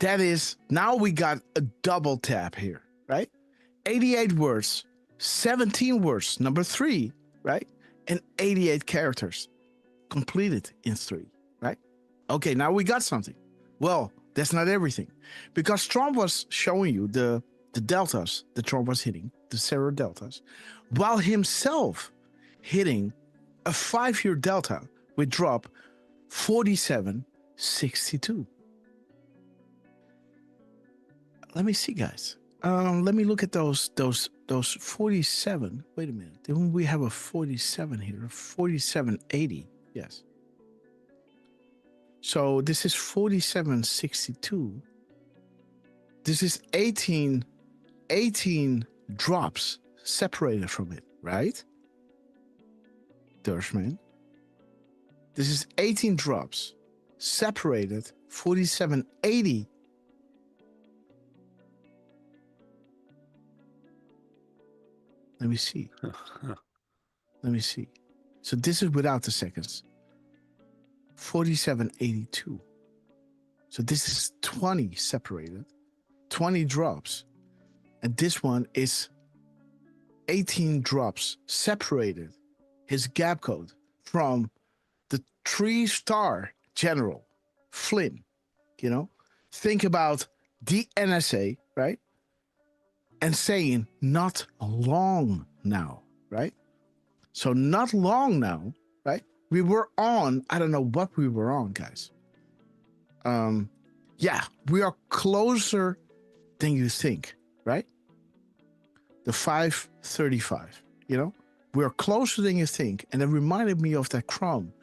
that is, now we got a double tap here, right? 88 words, 17 words, number 3, right? And 88 characters completed in 3, right? Okay, now we got something. Well, that's not everything, because Trump was showing you the deltas that Trump was hitting, the 0 deltas, while himself hitting a 5-year delta with drop 47.62. Let me see, guys. Let me look at those those 47. Wait a minute. Didn't we have a 47 here? 4780. Yes. So this is 4762. This is 18 drops separated from it, right? Dershman. This is 18 drops separated, 4780. Let me see. Let me see. So this is without the seconds. 4782. So this is 20 separated, 20 drops. And this one is 18 drops separated, his gap code, from the 3-star general, Flynn. You know, think about the NSA, right? And saying, not long now, right? So not long now, right? We were on, I don't know what we were on, guys. Yeah, we are closer than you think, right? The 535, you know? We are closer than you think. And it reminded me of that crumb.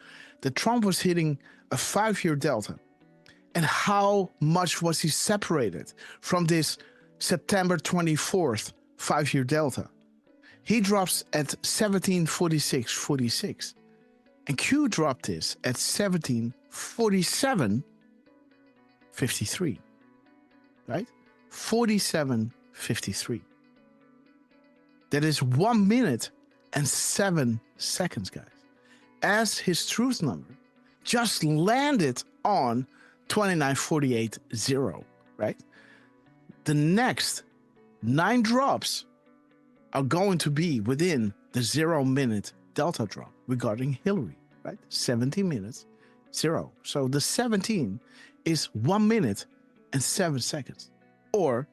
That Trump was hitting a 5-year delta. And how much was he separated from this September 24th 5-year delta? He drops at 1746.46. And Q dropped this at 1747.53. Right? 47.53. That is 1 minute and 7 seconds, guys. As his truth number just landed on 29.48.0, right? The next 9 drops are going to be within the 0-minute delta drop regarding Hillary, right? 17 minutes, 0. So the 17 is 1 minute and 7 seconds, or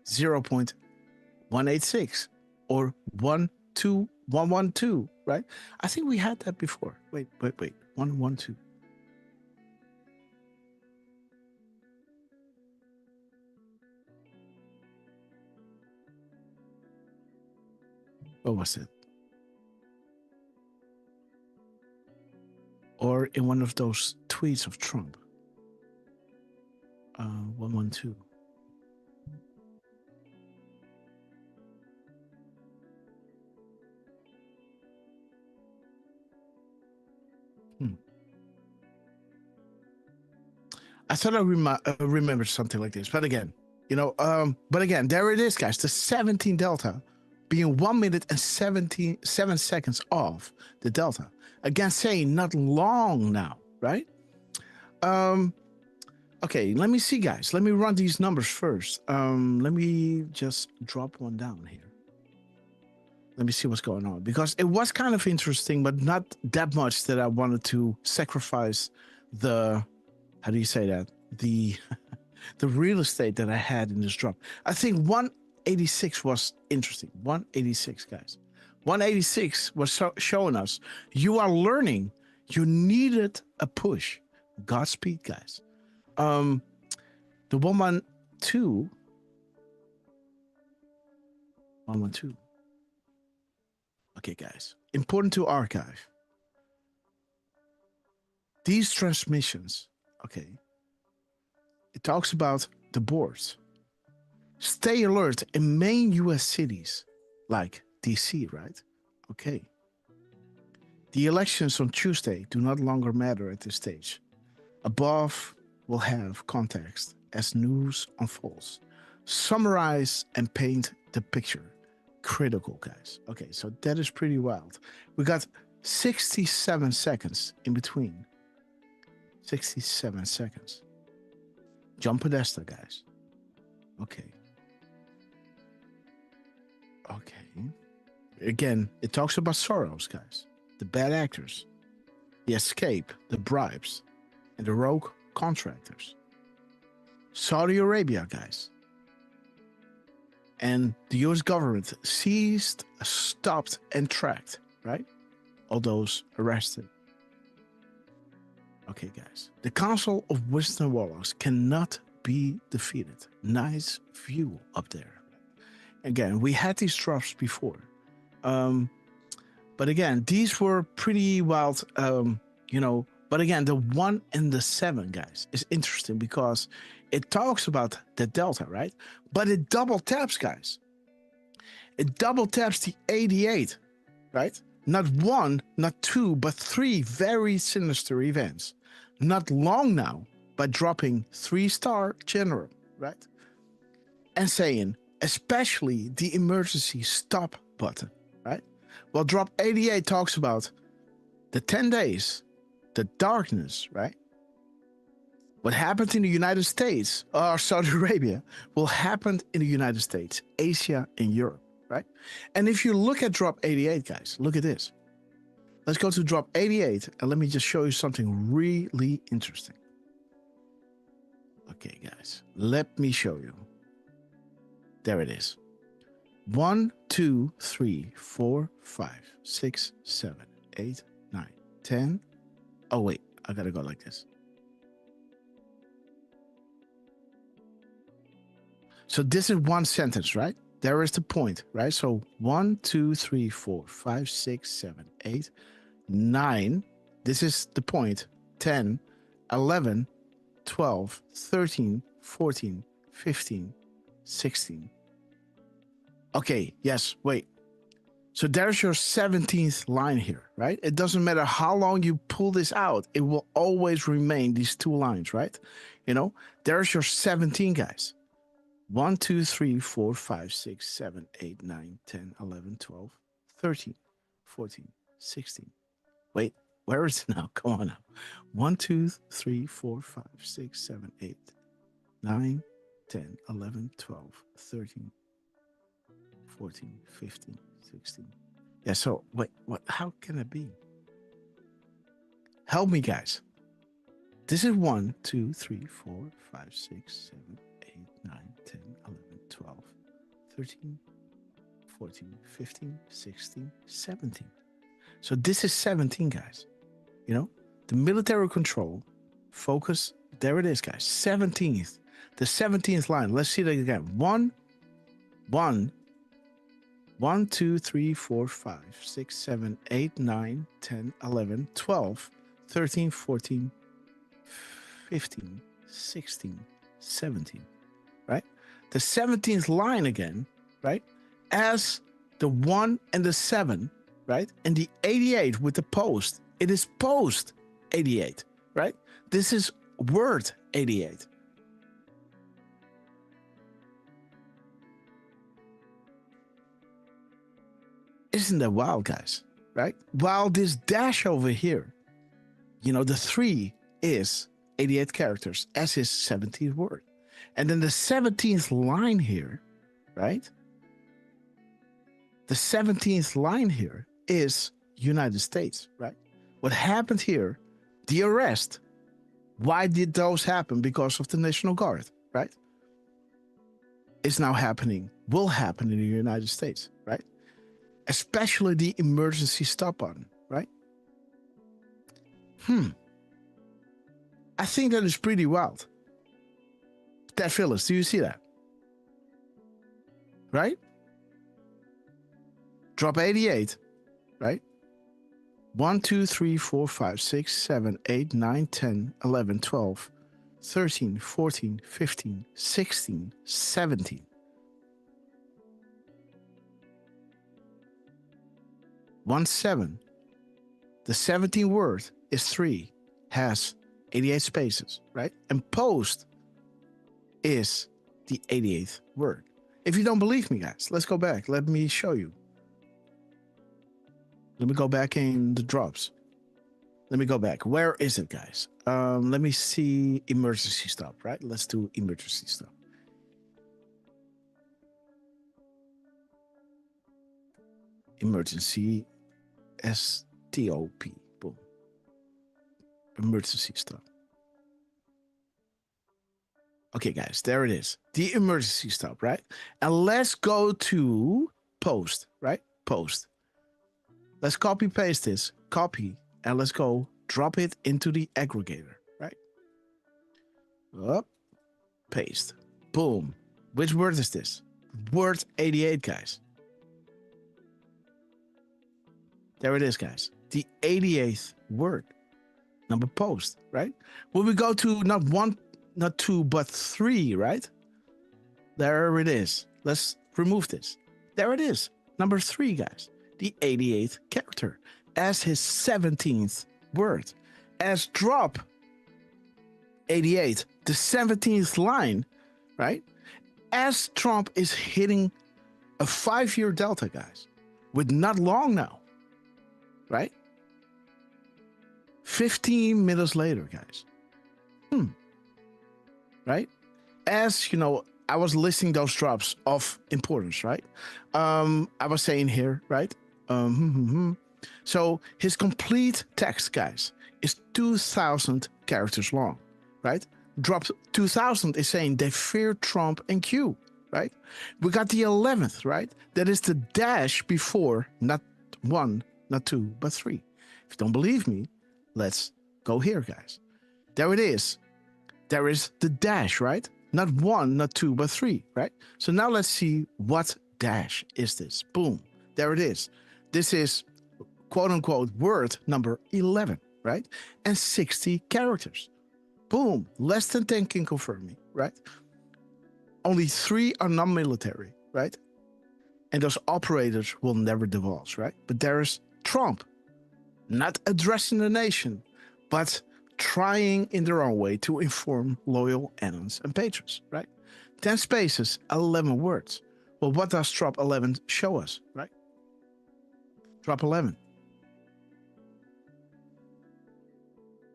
0.186, or 112, right? I think we had that before. Wait. 112. What was it? Or in one of those tweets of Trump. 112. I thought I remembered something like this, but again, you know, there it is, guys. The 17 delta being 1 minute and 7 seconds off the delta. Again, saying not long now, right? Okay, let me see, guys. Let me run these numbers first. Let me just drop one down here. Let me see what's going on, because it was kind of interesting, but not that much that I wanted to sacrifice the, how do you say that? The real estate that I had in this drop. I think 186 was interesting. 186, guys. 186 was showing us you are learning. You needed a push. Godspeed, guys. The 112. 112. Okay, guys. Important to archive. These transmissions, okay, it talks about the boards. Stay alert in main US cities like DC, right? Okay. The elections on Tuesday do not longer matter at this stage. Above will have context as news unfolds. Summarize and paint the picture. Critical, guys. Okay, so that is pretty wild. We got 67 seconds in between. 67 seconds. John Podesta, guys. Okay. Again, it talks about Soros, guys. The bad actors. The escape, the bribes, and the rogue contractors. Saudi Arabia, guys. And the US government seized, stopped, and tracked, right? All those arrested. Okay, guys. The Council of Wisdom Warlocks cannot be defeated. Nice view up there. Again, we had these drops before. But again, these were pretty wild, but again, the 1 and the 7, guys, is interesting because it talks about the delta, right? But it double taps, guys. It double taps the 88, right? Not 1, not 2, but 3 very sinister events. Not long now, by dropping 3-star general, right? And saying, especially the emergency stop button, right? Well, drop 88 talks about the 10 days, the darkness, right? What happened in the United States or Saudi Arabia will happen in the United States, Asia, and Europe, right? And if you look at drop 88, guys, look at this. Let's go to drop 88 and let me just show you something really interesting. Okay, guys, let me show you. There it is. 1, 2, 3, 4, 5, 6, 7, 8, 9, 10. Oh, wait, I gotta go like this. So this is one sentence, right? There is the point, right? So 1, 2, 3, 4, 5, 6, 7, 8, 9. This is the point. 10, 11, 12, 13, 14, 15, 16. Okay, yes, wait. So there's your 17th line here, right? It doesn't matter how long you pull this out, it will always remain these 2 lines, right? There's your 17, guys. 1, 2, 3, 4, 5, 6, 7, 8, 9, 10, 11, 12, 13, 14, 16. Wait, where is it now? Come on now. 1, 2, 3, 4, 5, 6, 7, 8, 9, 10, 11, 12, 13, 14, 15, 16. Yeah, so wait, what? How can it be? Help me, guys. This is 1, 2, 3, 4, 5, 6, 7, 8, 9, 10, 11, 12, 13, 14, 15, 16, 17. So this is 17, guys. The military control, focus, there it is, guys. 17th. The 17th line. Let's see that again. 1, 2, 3, 4, 5, 6, 7, 8, 9, 10, 11, 12, 13, 14, 15, 16, 17, right? The 17th line again, right? As the 1 and the 7, right? And the 88 with the post, it is post 88, right? This is word 88. Isn't that wild, guys? Right? While this dash over here, the 3 is 88 characters as his 17th word. And then the 17th line here, right? The 17th line here is United States, right? What happened here, the arrest, why did those happen? Because of the National Guard, right? It's now happening, will happen in the United States, right? Especially the emergency stop button, right? I think that is pretty wild. That Phyllis, do you see that? Right? Drop 88, right? 1, 2, 3, 4, 5, 6, 7, 8, 9, 10, 11, 12, 13, 14, 15, 16, 17. 1, 7. The 17th word is 3, has 88 spaces, right? And post is the 88th word. If you don't believe me, guys, let's go back. Let me show you. Let me go back in the drops. Let me go back. Where is it, guys? Let me see emergency stop, right? Let's do emergency stop. Emergency STOP. Boom. Emergency stop. Okay, guys, there it is. The emergency stop, right? And let's go to post, right? Post. Let's copy paste this. Copy. And let's go drop it into the aggregator, right? Up. Paste. Boom. Which word is this? word 88, guys. There it is, guys. The 88th word. Number post, right? When we go to not one, not two, but three, right? There it is. Let's remove this. There it is. Number 3, guys. The 88th character as his 17th word. As drop 88, the 17th line, right? As Trump is hitting a 5-year delta, guys, with not long now, right? 15 minutes later, guys. Right? As you know, I was listing those drops of importance, right? I was saying here, right? So his complete text, guys, is 2,000 characters long, right? Drop 2,000 is saying they fear Trump and Q, right? We got the 11th, right? That is the dash before, not 1, not 2, but 3. If you don't believe me, let's go here, guys. There it is. There is the dash, right? Not 1, not 2, but 3, right? So now let's see what dash is this. Boom. There it is. This is quote unquote word number 11, right? And 60 characters. Boom. Less than 10 can confirm me, right? Only 3 are non-military, right? And those operators will never divulge, right? But there is Trump, not addressing the nation, but trying in their own way to inform loyal enemies and patrons, right? 10 spaces, 11 words. Well, what does drop 11 show us, right? Drop 11.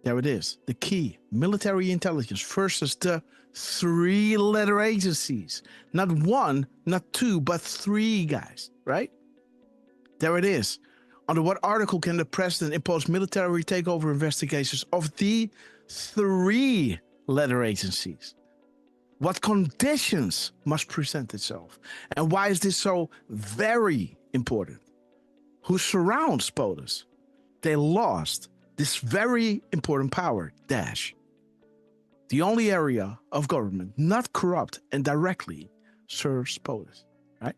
There it is. The key, military intelligence versus the 3-letter agencies. Not 1, not 2, but 3, guys, right? There it is. Under what article can the president impose military takeover investigations of the 3-letter agencies? What conditions must present itself? And why is this so very important? Who surrounds POTUS? They lost this very important power, dash. The only area of government not corrupt and directly serves POTUS, right?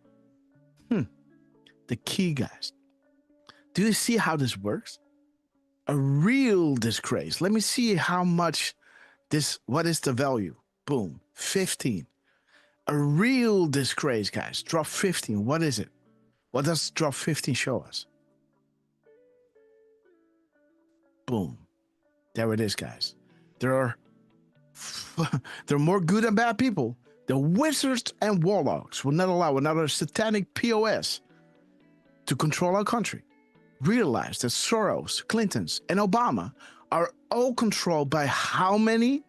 The key, guys. Do you see how this works? A real disgrace. Let me see how much this, what is the value? Boom, 15. A real disgrace, guys. Drop 15, what is it? What does drop 15 show us? Boom. There it is, guys. There are more good and bad people. The wizards and warlocks will not allow another satanic POS to control our country. Realize that Soros, Clintons, and Obama are all controlled by how many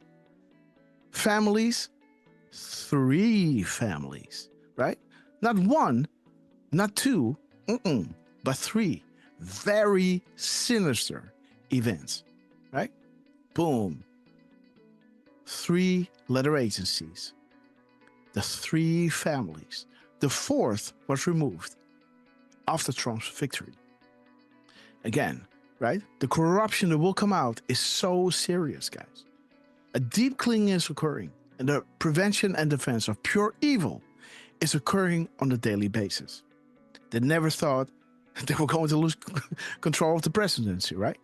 families? 3 families, right? Not 1, not 2, but 3. Very sinister events, right? Boom. 3-letter agencies. The 3 families. The 4th was removed after Trump's victory. Again, right? The corruption that will come out is so serious, guys. A deep cleaning is occurring, and the prevention and defense of pure evil is occurring on a daily basis. They never thought they were going to lose control of the presidency, right?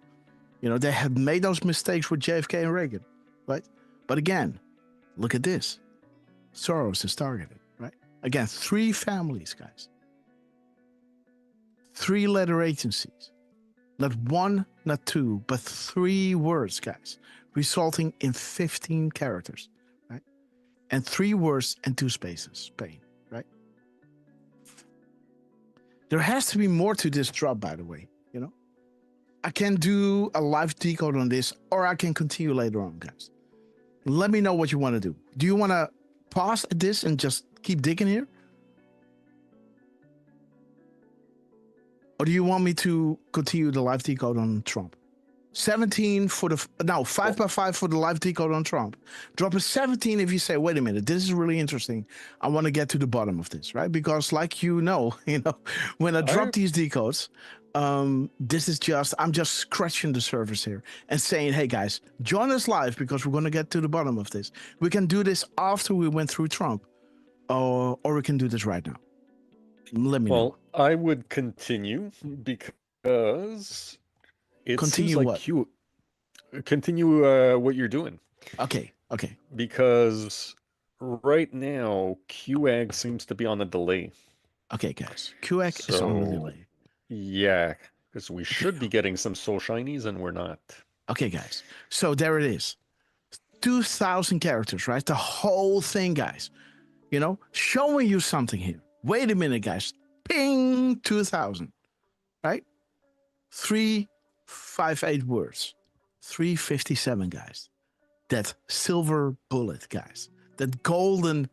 You know, they had made those mistakes with JFK and Reagan, right? But again, look at this. Soros is targeted, right? Again, 3 families, guys. 3-letter agencies. Not 1, not 2, but 3 words, guys, resulting in 15 characters, right? And 3 words and 2 spaces, Spain, right? There has to be more to this drop, by the way, you know? I can do a live decode on this, or I can continue later on, guys. Let me know what you want to do. Do you want to pause at this and just keep digging here? Or do you want me to continue the live decode on Trump? 17 for the, no, 5x5 for the live decode on Trump. Drop a 17 if you say, wait a minute, this is really interesting. I want to get to the bottom of this, right? Because like you know, when I drop these decodes, this is just, I'm just scratching the surface here and saying, hey guys, join us live because we're going to get to the bottom of this. We can do this after we went through Trump. or we can do this right now. Let me know. Well, I would continue because it Continue seems like what? continue what you're doing. Okay. Because right now QAG seems to be on a delay. Okay, guys. QAG is on the delay. Yeah, because we should be getting some soul shinies and we're not. Okay, guys. So there it is. 2,000 characters, right? The whole thing, guys. You know, showing you something here. Wait a minute, guys. Ping, 2,000. Right? 358 words. 357, guys. That silver bullet, guys. That golden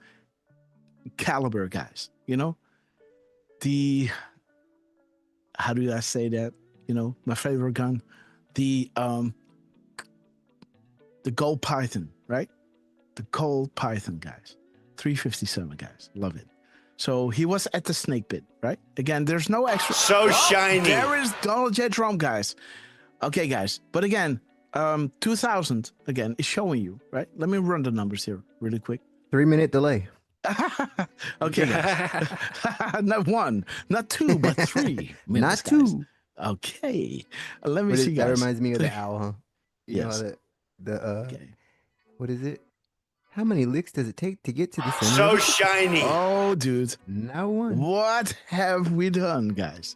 caliber, guys. You know? How do I say that? You know, my favorite gun. The gold python, right? The gold python, guys. 357, guys. Love it. So he was at the snake pit, right? Again, there's no extra. So shiny. There is Donald J. Trump, guys. Okay, guys. But again, 2,000 again is showing you, right? Let me run the numbers here really quick. 3-minute delay. Okay, guys. Not one, not two, but 3 minutes. Not two. Guys. Okay. Let me see, guys. That reminds me of the owl, huh? You Yes. know okay. What is it? How many licks does it take to get to the center? So shiny. Oh, dude. Not one. What have we done, guys?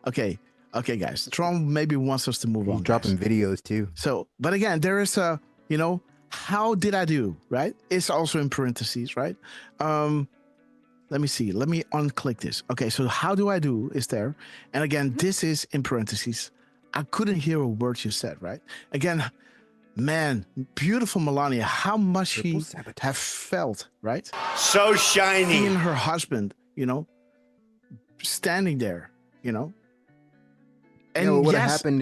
Okay, guys. Trump maybe wants us to move on. He's dropping videos too. So, but again, there is a, you know, how did I do, right? It's also in parentheses, right? Let me see. Let me unclick this. Okay, so how do I do is there. And again, this is in parentheses. I couldn't hear a word you said, right? Again, man, beautiful Melania, how much she have felt, right? So shiny. Seeing her husband, you know, standing there, you know. And what would have happened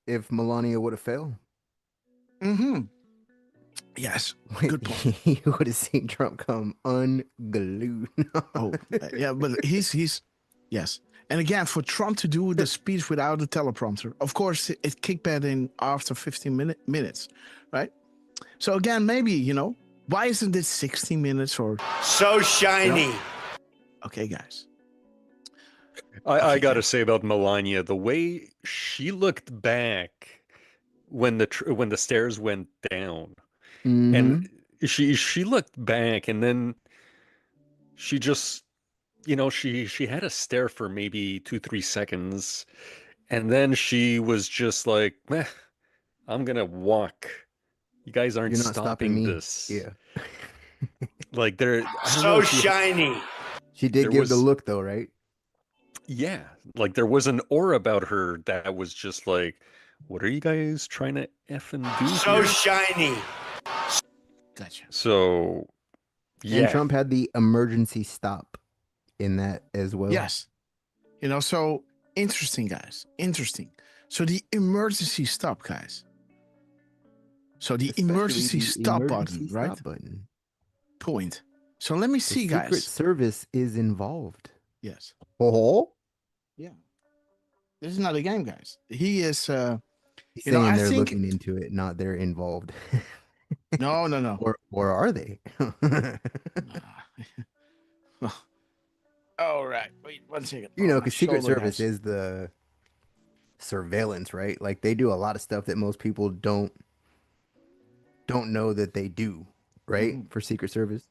if Melania would have failed? Mm-hmm. Yes. Good point. You would have seen Trump come unglued. Oh, yeah, but he's yes. And again, for Trump to do the speech without a teleprompter, of course, it kicked back in after 15 minutes, right? So again, maybe, you know, why isn't it 60 minutes or so shiny? You know? Okay, guys. I gotta say about Melania, the way she looked back when the stairs went down, and she looked back, and then she just, you know, she had a stare for maybe 2-3 seconds, and then she was just like, meh, I'm gonna walk. You guys aren't You're not stopping me. this. Yeah. Like they're so shiny. She did give the look though, right? Yeah, like there was an aura about her that was just like, what are you guys trying to effing do so here? shiny. Gotcha. So, yeah. And Trump had the emergency stop in that as well. Yes. You know, so interesting, guys. Interesting. So the emergency stop, guys. So the Especially emergency the stop emergency button, right? stop button. Point. So let me see, guys. Secret Service is involved. Yes. Oh. Yeah. This is not a game, guys. He is He's you know, saying I they're think looking into it, not they're involved. no. Or are they? All right. Wait 1 second. You know, because Secret shoulder, Service guys. is the surveillance, right? Like they do a lot of stuff that most people don't know that they do, right? For Secret Service.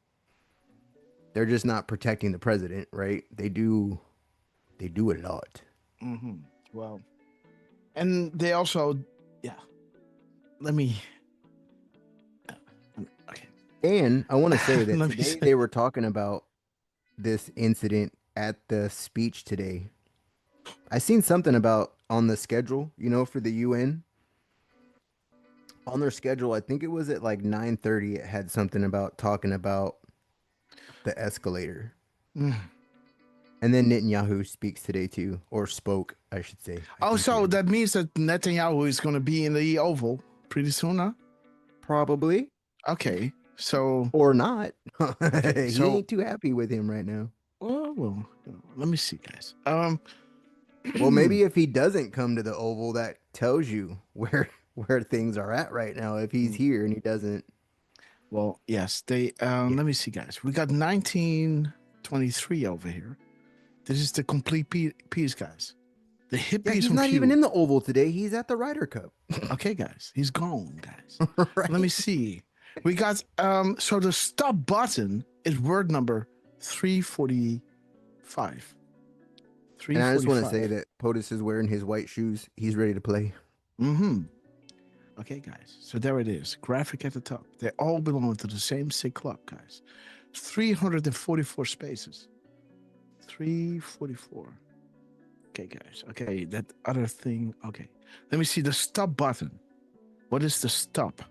They're just not protecting the president, right? They do a lot. Mm-hmm. Well, and they also, yeah. Let me. Okay. And I want to say that Let me today say- they were talking about this incident at the speech today. I seen something about on the schedule, you know, for the UN. On their schedule, I think it was at like 9:30. It had something about talking about the escalator. And then Netanyahu speaks today too, or spoke, I should say. Oh, so that means that Netanyahu is going to be in the Oval pretty soon, huh? Probably. Okay, so or not. Okay, He so- ain't too happy with him right now. well, let me see, guys. Well, maybe if he doesn't come to the Oval, that tells you where things are at right now. If he's here and he doesn't. Well, yes, they. Let me see, guys. We got 19 23 over here. This is the complete piece, guys. The hit piece he's from not Q. even in the Oval today. He's at the Ryder Cup. Okay, guys. He's gone, guys. Right. Let me see. We got, so the stop button is word number 345. And I just want to say that POTUS is wearing his white shoes. He's ready to play. Mm-hmm. Okay, guys. So there it is. Graphic at the top. They all belong to the same SIG club, guys. 344 spaces. 344. Okay, guys. Okay, that other thing. Okay. Let me see the stop button. What is the stop?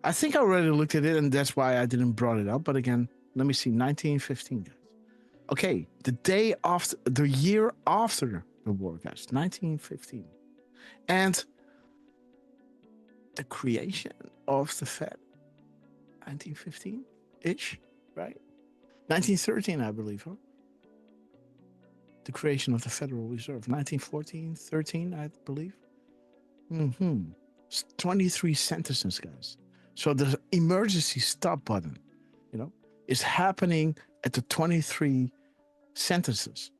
I think I already looked at it, and that's why I didn't brought it up. But again, let me see. 1915, guys. Okay, the year after the war, guys. 1915. And the creation of the Fed. 1915-ish, right? 1913, I believe, huh? The creation of the Federal Reserve. 1914, 13, I believe. 23 sentences, guys. So the emergency stop button, is happening at the 23 sentences.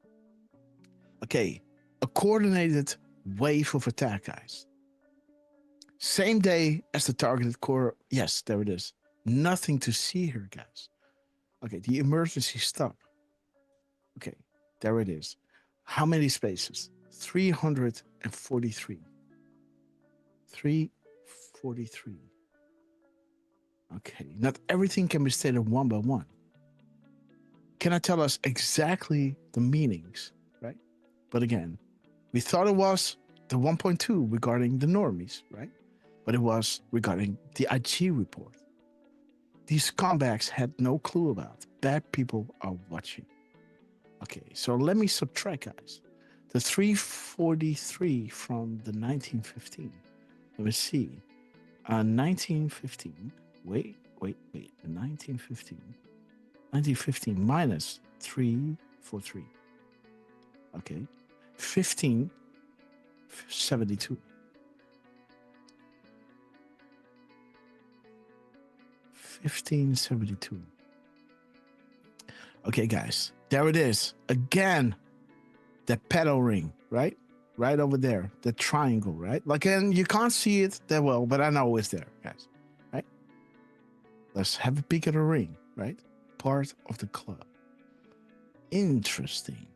Okay, a coordinated wave of attack, guys. Same day as the targeted core. Yes, there it is. Nothing to see here, guys. Okay, the emergency stop. Okay, there it is. How many spaces? 343. 343. Okay, not everything can be stated one by one. Can I tell us exactly the meanings, right? But again, we thought it was the 1.2 regarding the normies, right? But it was regarding the IG report. These scumbags had no clue about. Bad people are watching. Okay, so let me subtract, guys. The 343 from the 1915. Let me see. 1915. Wait. The 1915. 1915 minus 343. Okay. 1572. 1572. Okay, guys. There it is. Again, the pedal ring, right? Right over there. The triangle, right? Like, and you can't see it that well, but I know it's there, guys. Right? Let's have a peek at the ring, right? Part of the club. Interesting.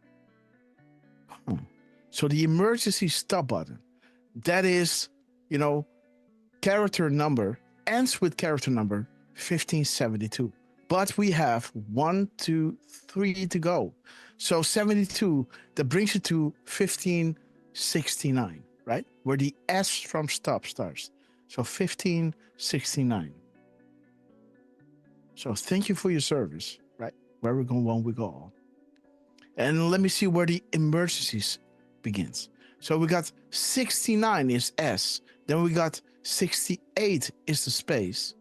So the emergency stop button, that is, character number, ends with character number 1572. But we have 1, 2, 3 to go. So 72, that brings you to 1569, right? Where the S from stop starts. So 1569. So thank you for your service, right? Where we go, one we go. And let me see where the emergencies begins. So we got 69 is S. Then we got 68 is the space.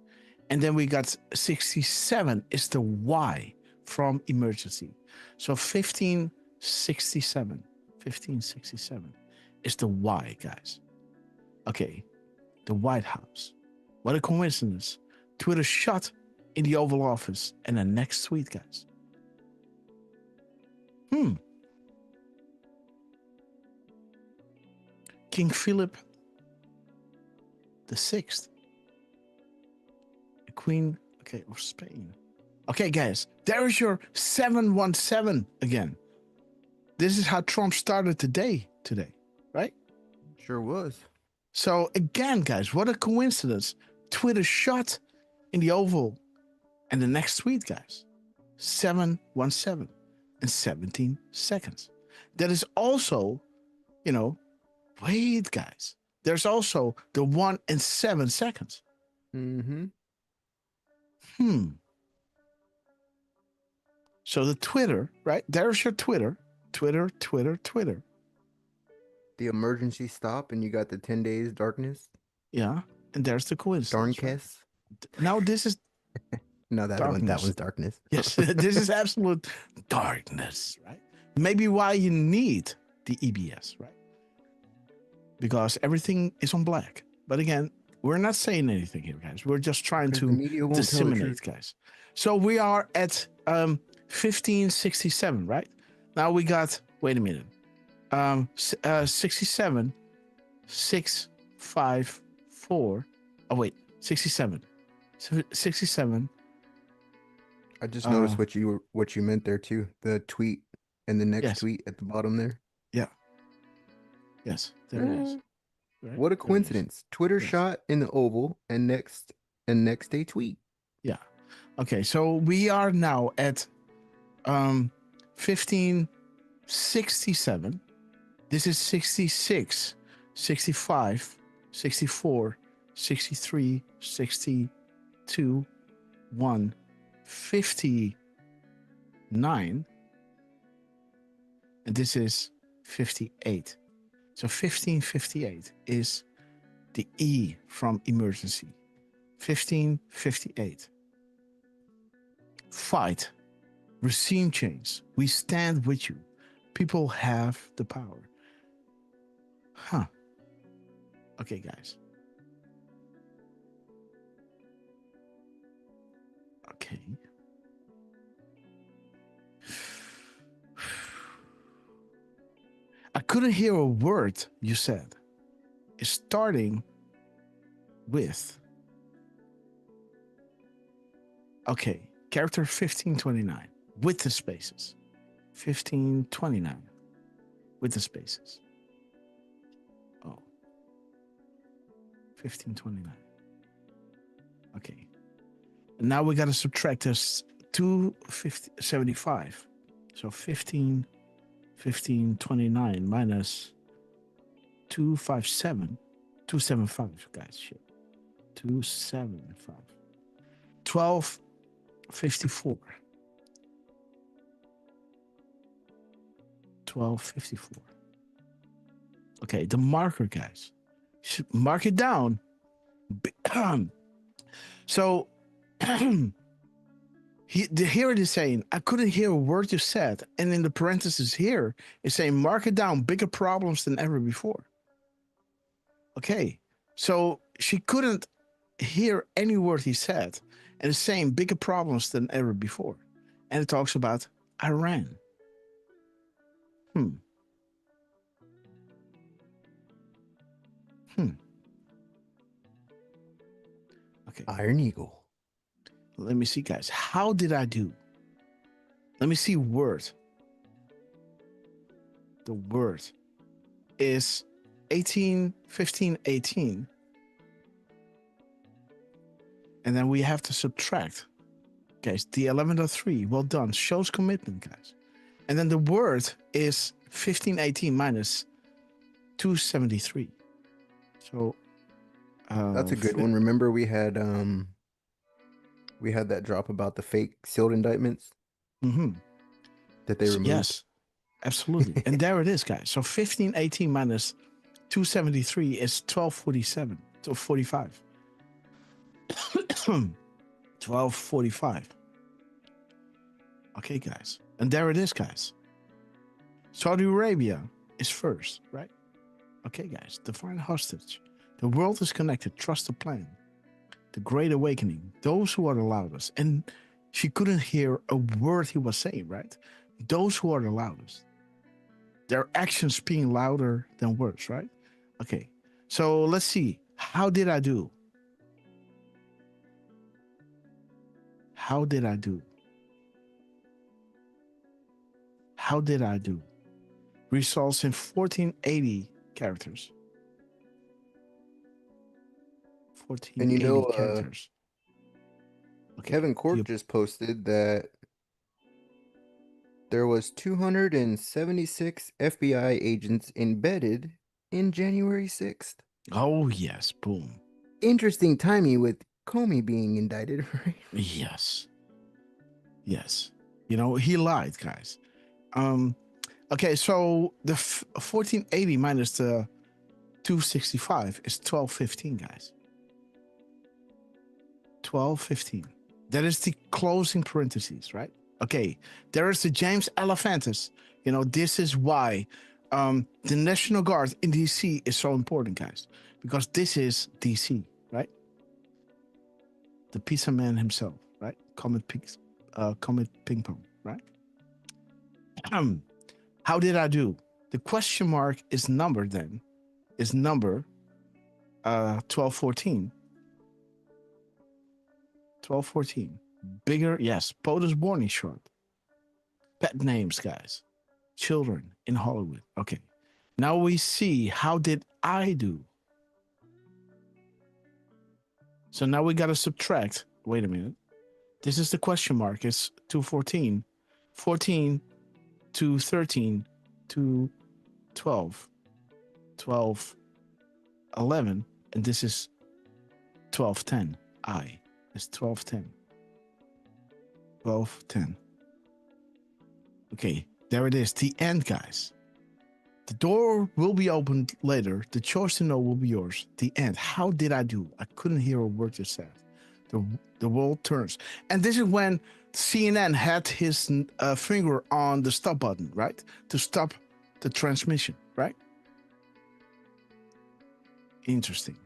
And then we got 67 is the Y from emergency. So 1567 is the Y, guys. Okay, the White House. What a coincidence. Twitter shot in the Oval Office and the next tweet, guys. King Philip VI. Queen, of Spain. Okay, guys, there is your 717 again. This is how Trump started today, right? Sure was. So again, guys, what a coincidence. Twitter shot in the Oval and the next tweet, guys. 717 in 17 seconds. That is also, wait, guys. There's also the 1 in 7 seconds. So the Twitter, right? There's your Twitter. Twitter. The emergency stop, and you got the 10 days darkness. Yeah, and there's the coincidence. Darnkess. Right? Now this is no, that one's darkness. Yes, this is absolute darkness, right? Maybe why you need the EBS, right? Because everything is on black. But again, we're not saying anything here, guys. We're just trying to disseminate, guys. So we are at 1567, right? Now we got, wait a minute. 67, 654. Oh, wait, 67. 67. I just noticed what you meant there too. The tweet and the next tweet at the bottom there. Yeah. Yes, there it is. Right? What a coincidence. Twitter shot in the oval and next day tweet. Yeah. Okay, so we are now at 1567. This is 66, 65, 64, 63, 62, 1, 59. And this is 58. So 1558 is the E from emergency. 1558. Fight. Regime change. We stand with you. People have the power. Huh. Okay, guys. Okay. I couldn't hear a word you said. It's starting with. Okay, character 1529 with the spaces. 1529 with the spaces. Oh. 1529. Okay. And now we got to subtract this 275. So 1529 minus 275, guys. Shit. 275. 1254. 1254. Okay, the marker, guys. Should mark it down. So here it is saying, I couldn't hear a word you said. And in the parentheses here, it's saying, mark it down, bigger problems than ever before. Okay, so she couldn't hear any word he said. And it's saying bigger problems than ever before. And it talks about Iran. Okay. Iron Eagle. Let me see, guys. How did I do? Let me see word. The word is 18, 15, 18. And then we have to subtract. Guys, the 11.3. Well done. Shows commitment, guys. And then the word is 1518 minus 273. So that's a good one. Remember we had that drop about the fake sealed indictments that they removed. Yes, absolutely. And there it is, guys. So 1518 minus 273 is 1247 to 45. 1245. Okay, guys. And there it is, guys. Saudi Arabia is first, right? Okay, guys. Divine hostage. The world is connected. Trust the plan. The Great Awakening. Those who are the loudest. And she couldn't hear a word he was saying, right? Those who are the loudest. Their actions being louder than words, right? Okay. So let's see. How did I do? How did I do? How did I do? Results in 1480 characters. 1480 and you know, characters. Okay. Kevin Court just posted that there was 276 FBI agents embedded in January 6th. Oh, yes. Boom. Interesting timing with Comey being indicted, right? Yes. Yes. You know, he lied, guys. Okay, so the 1480 minus the 265 is 1215, guys. 1215. That is the closing parentheses, right? Okay, there is the James Elephantis. You know, this is why the National Guard in DC is so important, guys, because this is DC, right? The pizza man himself, right? Comet Ping Pong. right? How did I do? The question mark is number 1214. 1214. Bigger, yes. POTUS warning short. Pet names, guys. Children in Hollywood. Okay. Now we see how did I do? So now we got to subtract. Wait a minute. This is the question mark. It's 214. 14 to 13 to 12. 12, 11. And this is 1210. I is 1210. 1210. Okay, there it is. The end, guys. The door will be opened later. The choice to know will be yours. The end. How did I do? I couldn't hear a word you said. The world turns. And this is when CNN had his finger on the stop button, right? To stop the transmission, right? Interesting.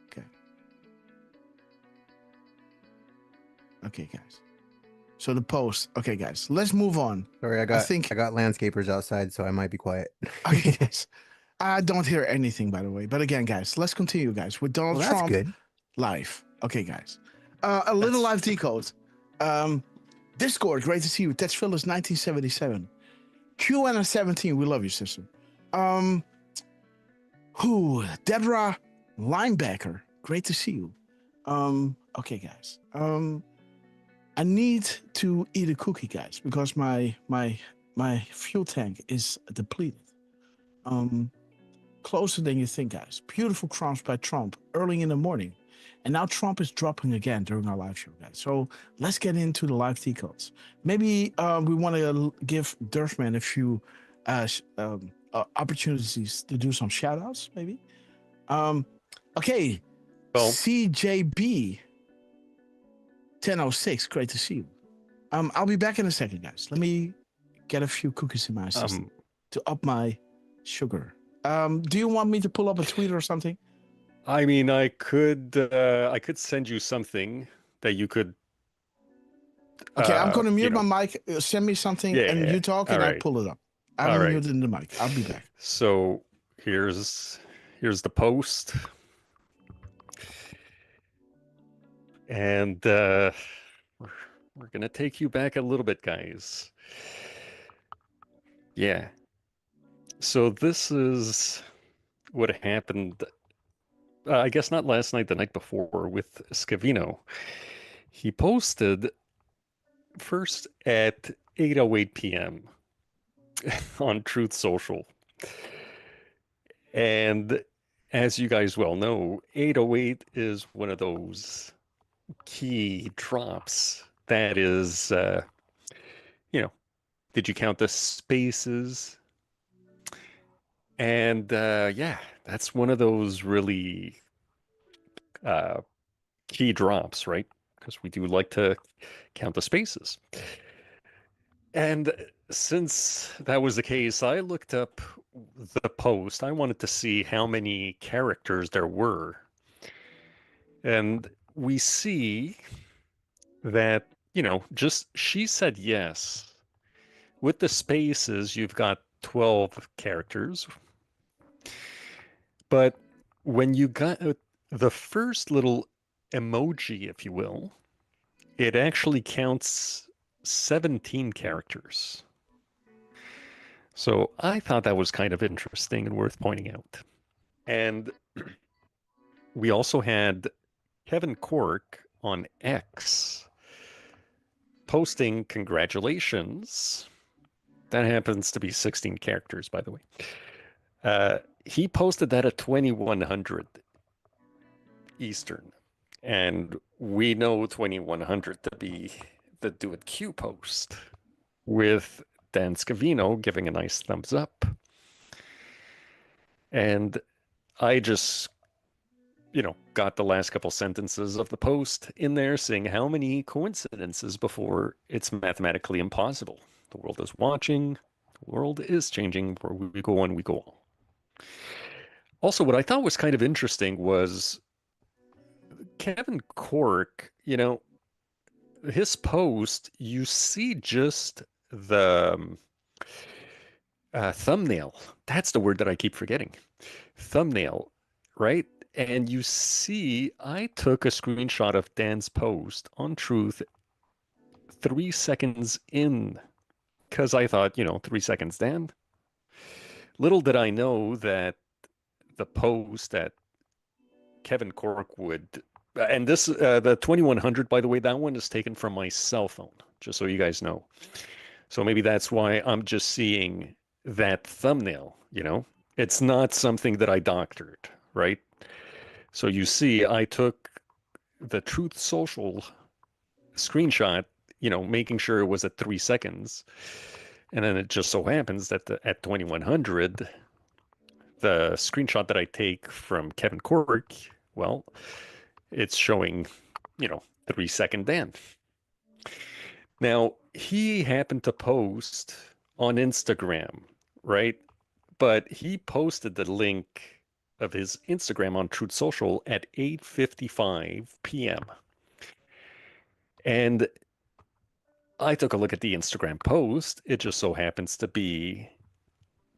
Okay. Okay, guys. So the post. Okay, guys, let's move on. Sorry, I got landscapers outside, so I might be quiet. Okay, guys. I don't hear anything, by the way. But again, guys, let's continue, guys, with Donald Trump good. live. Okay, guys. A little live decode. Discord, great to see you. Ted Phillips, 1977. QN17, we love you, sister. Deborah Linebacker, great to see you. Okay, guys. I need to eat a cookie, guys, because my fuel tank is depleted. Closer than you think, guys. Beautiful crumbs by Trump early in the morning. And now Trump is dropping again during our live show, guys. So let's get into the live decodes. Maybe we want to give Durfman a few opportunities to do some shout outs, maybe. Okay. Well, CJB 1006, great to see you. I'll be back in a second, guys. Let me get a few cookies in my system to up my sugar. Do you want me to pull up a tweet or something? I mean, I could send you something that you could. Okay, I'm going to mute my mic. Send me something, and you talk, and I pull it up. I'm muting the mic. I'll be back. So here's the post, and we're gonna take you back a little bit, guys. Yeah. So this is what happened. I guess not last night, the night before with Scavino. He posted first at 8:08 p.m. on Truth Social. And as you guys well know, 8:08 is one of those key drops that is, did you count the spaces? And yeah, that's one of those really key drops, right? Because we do like to count the spaces. And since that was the case, I looked up the post. I wanted to see how many characters there were. And we see that, just she said yes. With the spaces, you've got 12 characters. But when you got the first little emoji, if you will, it actually counts 17 characters. So I thought that was kind of interesting and worth pointing out. And we also had Kevin Cork on X posting congratulations. That happens to be 16 characters, by the way. He posted that at 2100 Eastern. And we know 2100 to be the Do It Q post with Dan Scavino giving a nice thumbs up. And I just, got the last couple sentences of the post in there saying how many coincidences before it's mathematically impossible. The world is watching. The world is changing. Where we go on, we go on. Also, what I thought was kind of interesting was Kevin Cork, his post, you see just the thumbnail. That's the word that I keep forgetting. Thumbnail, right? And you see, I took a screenshot of Dan's post on Truth 3 seconds in, because I thought, 3 seconds, Dan. Little did I know that the post that Kevin Cork would, and this, the 2100, by the way, that one is taken from my cell phone, just so you guys know. So maybe that's why I'm just seeing that thumbnail, It's not something that I doctored, right? So you see, I took the Truth Social screenshot, making sure it was at 3 seconds. And then it just so happens that at 2100, the screenshot that I take from Kevin Cork, well, it's showing, 3 second Dan. Now, he happened to post on Instagram, right? But he posted the link of his Instagram on Truth Social at 8:55 p.m. And I took a look at the Instagram post. It just so happens to be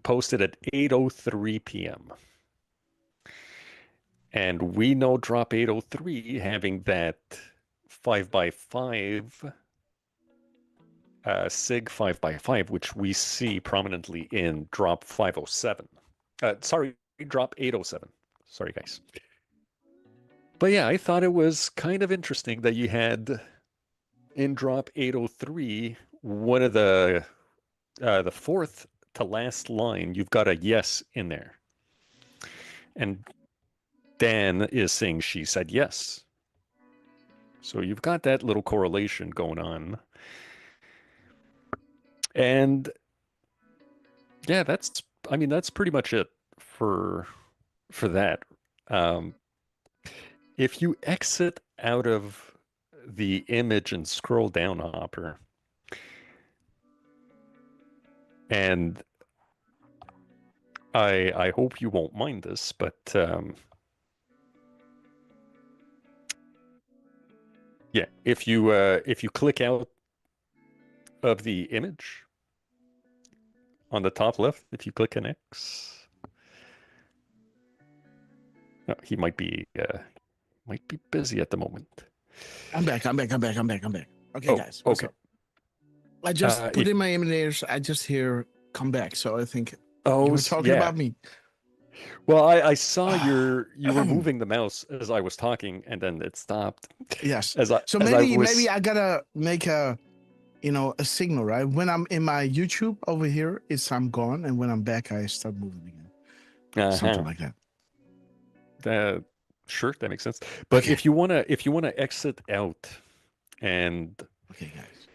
posted at 8:03 p.m. And we know Drop 803 having that 5x5 SIG 5x5, which we see prominently in Drop 507. Drop 807. Sorry, guys. But yeah, I thought it was kind of interesting that you had in Drop 803, one of the fourth to last line, you've got a yes in there. And Dan is saying she said yes. So you've got that little correlation going on. And yeah, that's pretty much it for that. If you exit out of the image and scroll down, Hopper, and I hope you won't mind this, but yeah, if you click out of the image on the top left, if you click an X, no, he might be busy at the moment. I'm back. Okay, guys. Okay. I just put in my emulators. I just hear come back. So I think you were talking about me. Well, I saw you were moving the mouse as I was talking, and then it stopped. Yes. Maybe I gotta make a signal, right? When I'm in my YouTube over here, I'm gone, and when I'm back, I start moving again. Something like that. Sure, that makes sense. But okay. if you wanna exit out, and okay, guys.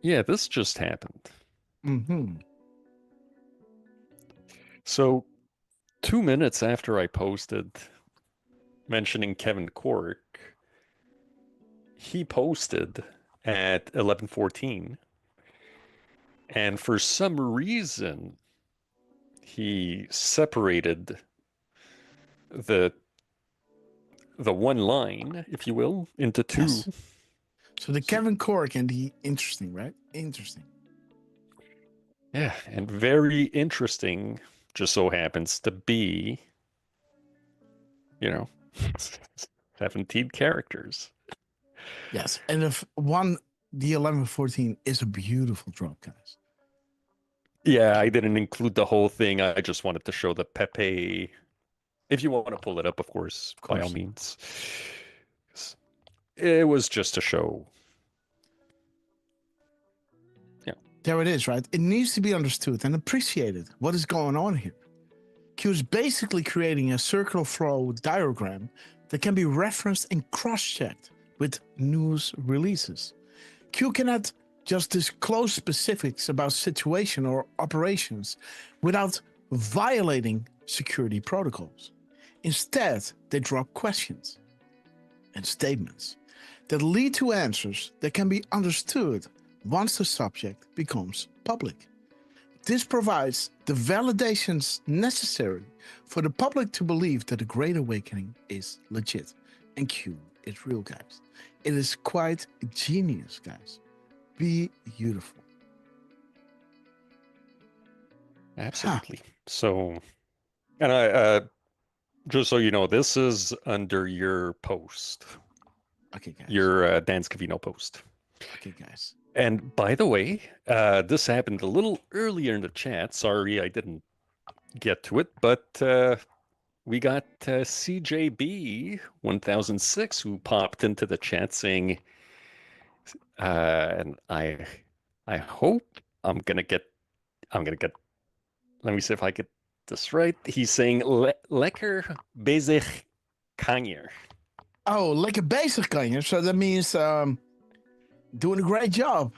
Yeah, this just happened. Mm-hmm. So 2 minutes after I posted mentioning Kevin Cork, he posted at 11:14, and for some reason he separated the one line, if you will, into two. Yes. So the Kevin Cork and the interesting, right? Interesting. Yeah, and very interesting just so happens to be, 17 characters. Yes, and the 11:14 is a beautiful drop, guys. Yeah, I didn't include the whole thing. I just wanted to show the Pepe. If you want to pull it up, of course, by all means. It was just to show. Yeah. There it is, right? It needs to be understood and appreciated what is going on here. Q is basically creating a circular flow diagram that can be referenced and cross-checked with news releases. Q cannot just disclose specifics about situation or operations without violating security protocols. Instead, they drop questions and statements that lead to answers that can be understood once the subject becomes public. This provides the validations necessary for the public to believe that the Great Awakening is legit. and Q. It's real, guys. It is quite genius, guys. Be beautiful. Absolutely. So, and I just so you know, this is under your post. Okay, guys. Your Dan Scavino post. Okay, guys. And by the way, this happened a little earlier in the chat. Sorry, I didn't get to it, but we got CJB 1006 who popped into the chat saying, and I hope I'm gonna get. Let me see if I get this right. He's saying lekker bezig kanjer. Oh, lekker bezig kanjer. So that means doing a great job.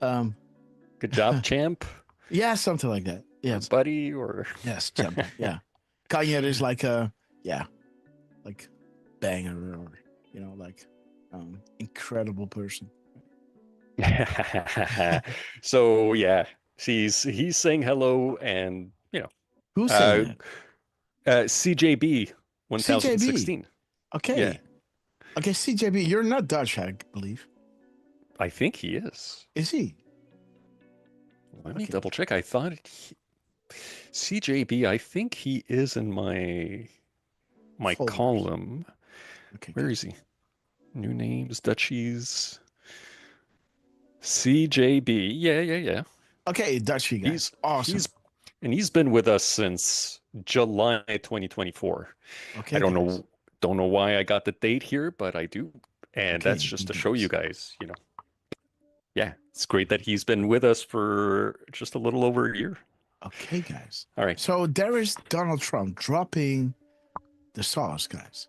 Good job, champ. Yeah, something like that. Yes, buddy, or yes, champ. Yeah, kanjer is like like banger, or like incredible person. So yeah, he's saying hello, and who's saying that? CJB 1016. CJB. Okay. Yeah. Okay, CJB, you're not Dutch, I believe. I think he is. Is he? Let me double check. I thought CJB. I think he is in my Folders. column. Okay. Where is he? New names, Dutchies. CJB. Yeah. Okay, Dutchie guy. He's awesome. He's been with us since July 2024. Okay. I don't know why I got the date here, but I do. And that's just to show you guys, Yeah, it's great that he's been with us for just a little over a year. Okay, guys. All right. So there is Donald Trump dropping the sauce, guys.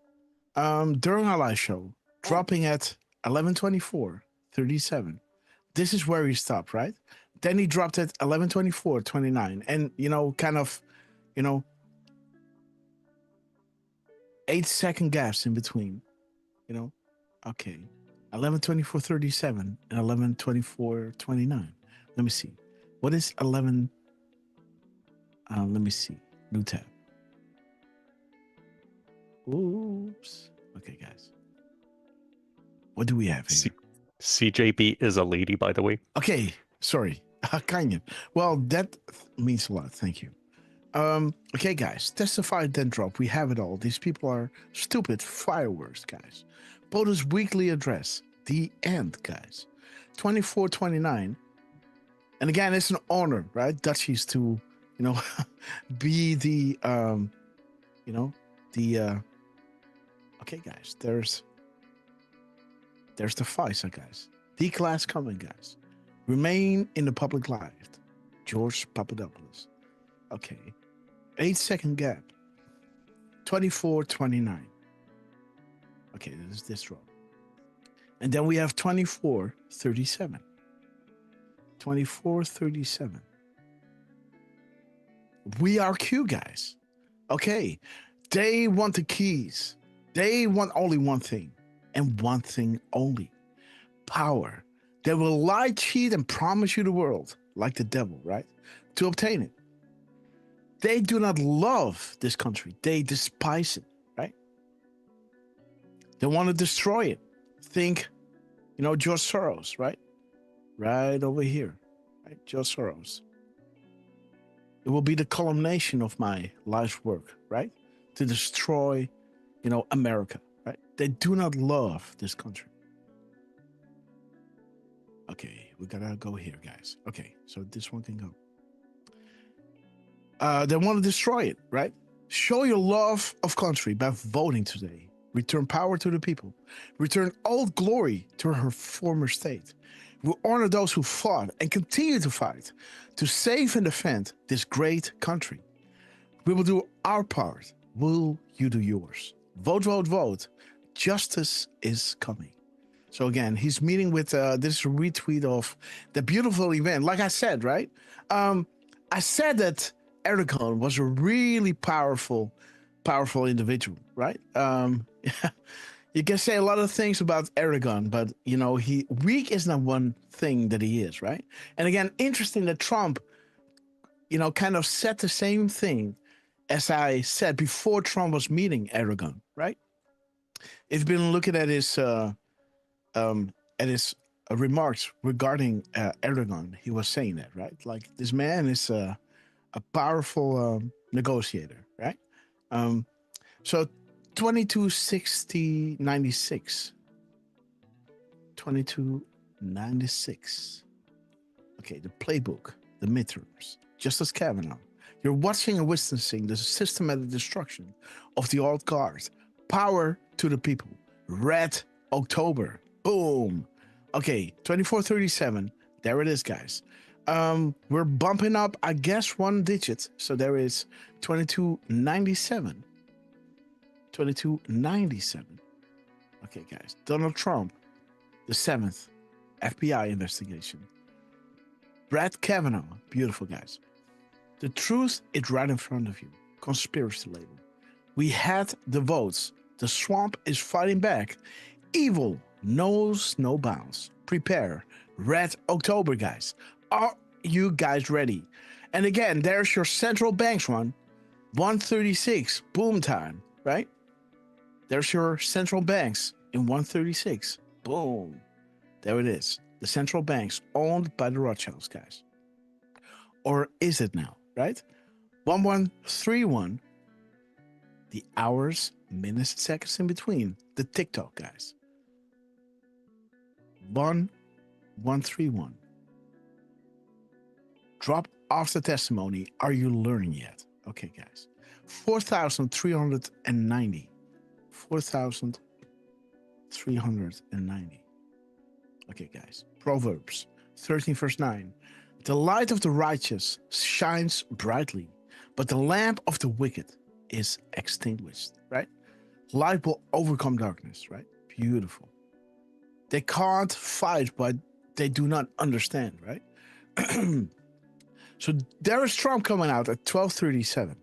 During our live show, dropping at 11:24:37. This is where he stopped, right? Then he dropped at 11:24:29, and kind of, 8-second gaps in between. Okay, 11:24:37 and 11:24:29. Let me see. What is 11? Let me see. New tab. Oops. Okay, guys. What do we have here? CJB is a lady, by the way. Okay, sorry. Kind of. Well, that means a lot. Thank you. Okay, guys. Testify, then drop. We have it all. These people are stupid fireworks, guys. POTUS weekly address. The end, guys. 24:29. And again, it's an honor, right? Dutchies to, be the, okay, guys. There's the FISA, guys. D-class coming, guys. Remain in the public light. George Papadopoulos. Okay. 8-second gap. 24:29. Okay, this is this row. And then we have 24:37. 24:37. We are Q, guys. Okay. They want the keys. They want only one thing, and one thing only. Power. They will lie, cheat, and promise you the world, like the devil, right? To obtain it. They do not love this country. They despise it, right? They want to destroy it. Think, George Soros, right? Right over here, right? George Soros. It will be the culmination of my life's work, right? To destroy, America, right? They do not love this country. Okay, we gotta go here, guys. Okay, so this one can go. They want to destroy it, right? Show your love of country by voting today. Return power to the people. Return all glory to her former state. We honor those who fought and continue to fight to save and defend this great country. We will do our part. Will you do yours? Vote, vote, vote. Justice is coming. So again, he's meeting with this retweet of the beautiful event. Like I said, right? I said that Erdogan was a really powerful individual, right? You can say a lot of things about Erdogan, but he weak is not one thing that he is, right? And again, interesting that Trump, kind of said the same thing as I said before Trump was meeting Erdogan, right? if you've been looking at his remarks regarding Erdogan, he was saying that, right? Like, this man is a powerful negotiator, right? So 226096. 2296. Okay, the playbook, the midterms, Justice Kavanaugh. You're watching and witnessing the systematic destruction of the old guard. Power to the people. Red October. Boom. Okay, 2437. There it is, guys. We're bumping up, I guess, one digit. So there is 2297. 2297. Okay, guys. Donald Trump, the 7th FBI investigation. Brett Kavanaugh. Beautiful, guys. The truth is right in front of you. Conspiracy label. We had the votes. The swamp is fighting back. Evil knows no bounds. Prepare. Red October, guys. Are you guys ready? And again, there's your central banks one. 136. Boom time, right? There's your central banks in 136. Boom. There it is. The central banks owned by the Rothschilds, guys. Or is it now, right? 1131. The hours, minutes, seconds in between. The TikTok, guys. 1131. Drop off the testimony. Are you learning yet? Okay, guys. 4,390. 4,390. Okay, guys. Proverbs 13 verse 9. The light of the righteous shines brightly, but the lamp of the wicked is extinguished, right? Light will overcome darkness, right? Beautiful. They can't fight, but they do not understand, right? So there is Trump coming out at 12:37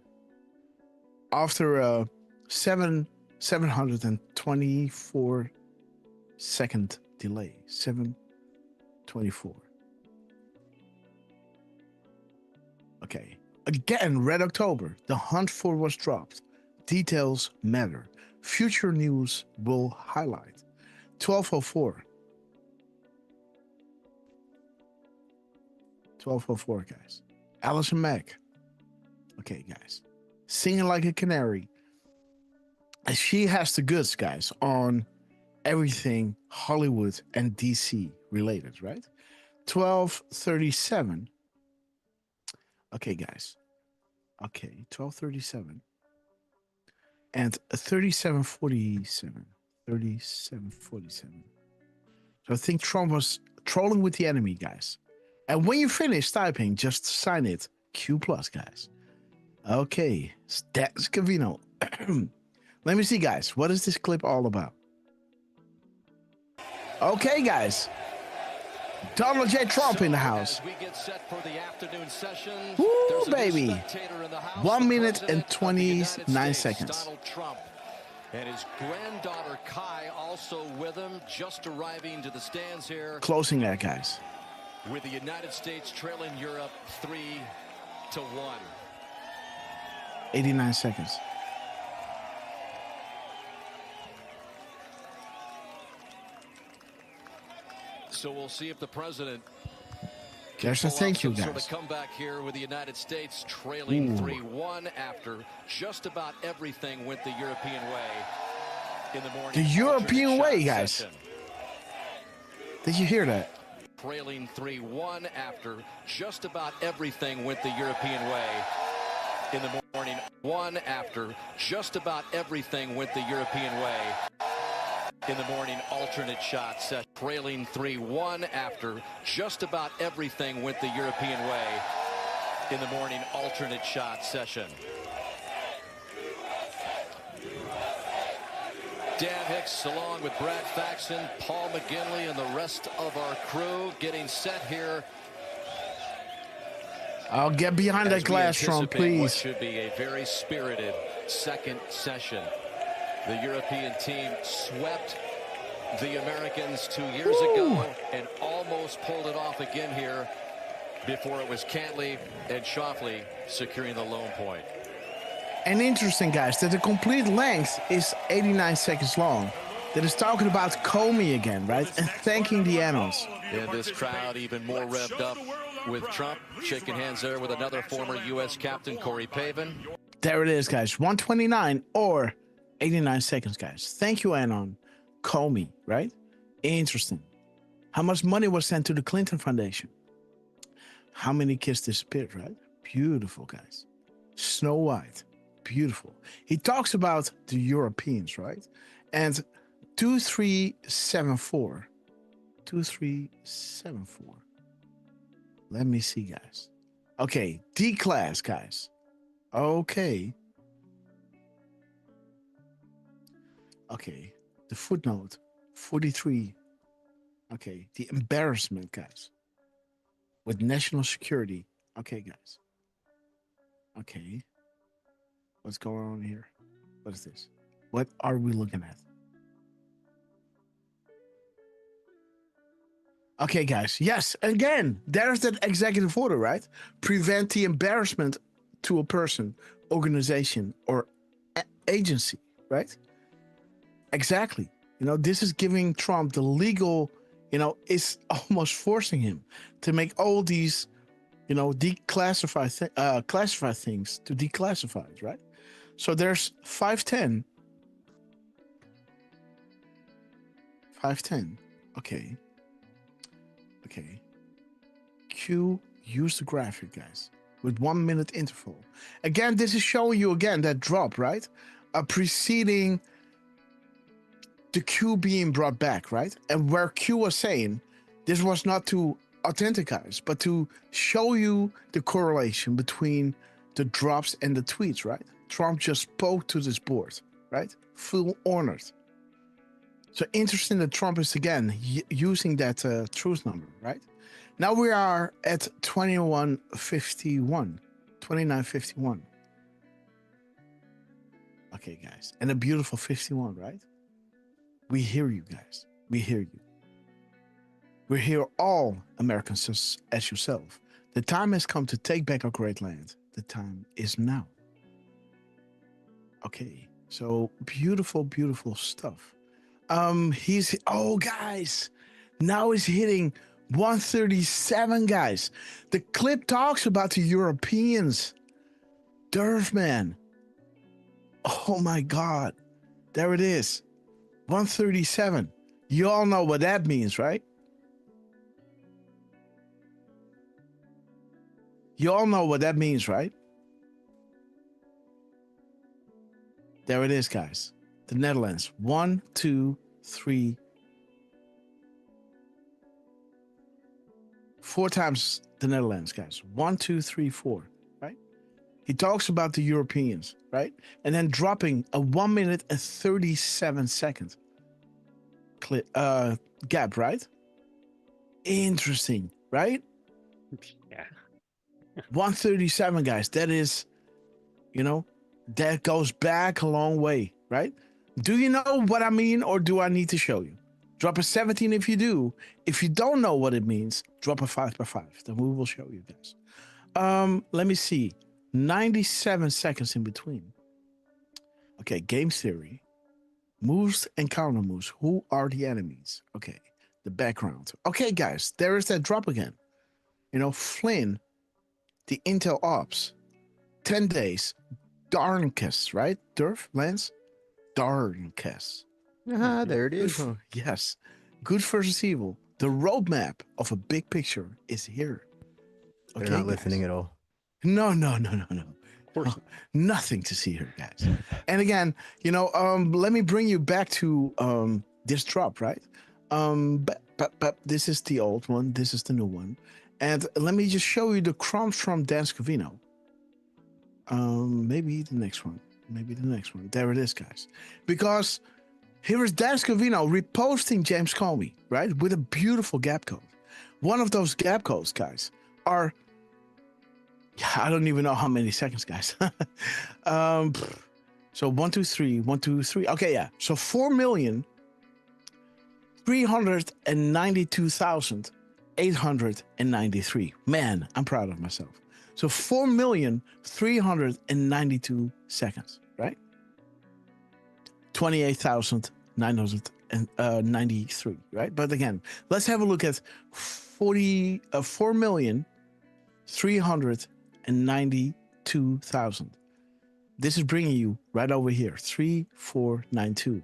after a 724 second delay. 724. Okay. Again, Red October. The hunt for was dropped. Details matter. Future news will highlight. 1204. 1204, guys. Allison Mack. Okay, guys. Singing like a canary. And she has the goods, guys, on everything Hollywood and DC related, right? 1237. Okay, guys. Okay, 1237. And 3747. 3747. So I think Trump was trolling with the enemy, guys. And when you finish typing, just sign it Q+, guys. Okay, that's Cavino. Let me see, guys. What is this clip all about? Okay, guys. Donald J. Trump in the house. Woo, baby. 1 minute and 29 seconds. Donald Trump and his granddaughter Kai also with him, just arriving to the stands here. Closing that, guys. With the United States trailing Europe 3-1. 89 seconds. So we'll see if the president There's a thank you, guys. sort of comeback here with the United States trailing 3-1 after just about everything went the European way in the morning. The European way, guys. Did you hear that? Trailing 3-1 after just about everything went the European way in the morning. 1 after just about everything went the European way in the morning alternate shot set. Trailing 3-1 after just about everything went the European way in the morning alternate shot session. Dan Hicks along with Brad Faxon, Paul McGinley, and the rest of our crew getting set here. I'll get behind that glass, Trump, please. What should be a very spirited second session. The European team swept the Americans 2 years ago and almost pulled it off again here before it was Cantley and Shoffley securing the lone point. And interesting, guys, that the complete length is 89 seconds long. That is talking about Comey again, right? And thanking the annals. And this crowd even more revved up with Trump shaking hands there with another former U.S. captain, Corey Pavin. There it is, guys. 129 or 89 seconds, guys. Thank you, Anon. Comey, right? Interesting. How much money was sent to the Clinton Foundation? How many kids disappeared, right? Beautiful, guys. Snow White. Beautiful. He talks about the Europeans, right? And 2374. 2374. Let me see, guys. Okay, D-class, guys. Okay. Okay, the footnote, 43. Okay, the embarrassment, guys. With national security. Okay, guys. Okay. What's going on here? What is this? What are we looking at? Okay, guys. Yes, again, there's that executive order, right? Prevent the embarrassment to a person, organization, or agency, right? Exactly. You know, this is giving Trump the legal, you know, it's almost forcing him to make all these, you know, classified things to declassified, right? So there's 510. 510. Okay. Okay. Q, use the graphic, guys, with 1 minute interval. Again, this is showing you again that drop, right? Preceding the Q being brought back, right? And where Q was saying this was not to authenticize, but to show you the correlation between the drops and the tweets, right? Trump just spoke to this board, right? Full honored. So interesting that Trump is again using that truth number, right? Now we are at 2151, 2951. Okay, guys, and a beautiful 51, right? We hear you, guys. We hear you. We hear all Americans as yourself. The time has come to take back our great land. The time is now. Okay, so beautiful, beautiful stuff. Guys, now he's hitting 137, guys. The clip talks about the Europeans. Durf, man. Oh my God. There it is. 137. You all know what that means, right? You all know what that means, right? There it is, guys. The Netherlands. 1, 2, 3, 4 times the Netherlands, guys. 1, 2, 3, 4, right? He talks about the Europeans, right? And then dropping a 1 minute and 37 second gap, right? Interesting, right? Yeah. 137, guys. That is, you know, that goes back a long way, right? Do you know what I mean, or do I need to show you? Drop a 17 if you do. If you don't know what it means, drop a 5x5. Then we will show you guys. Let me see. 97 seconds in between. Okay, game theory. Moves and counter moves. Who are the enemies? Okay, the background. Okay, guys, there is that drop again. You know, Flynn, the Intel Ops, 10 days, Darnkest, right? Durf, Lance? Darnkest. There it is. Yes. Good versus evil. The roadmap of a big picture is here. Okay, they're not listening at all. No. Nothing to see here, guys. And again, you know, let me bring you back to this drop, right? But this is the old one. This is the new one. And let me just show you the crumbs from Dan Scavino. Maybe the next one. There it is, guys. Because here is Dan Scavino reposting James Comey, right? With a beautiful gap code. One of those gap codes, guys, are, I don't even know how many seconds, guys. So 1, 2, 3, 1, 2, 3. Okay, yeah. So 4,392,893. Man, I'm proud of myself. So 4,392 seconds, right? 28,993, right? But again, let's have a look at 4,392,000. This is bringing you right over here, 3492.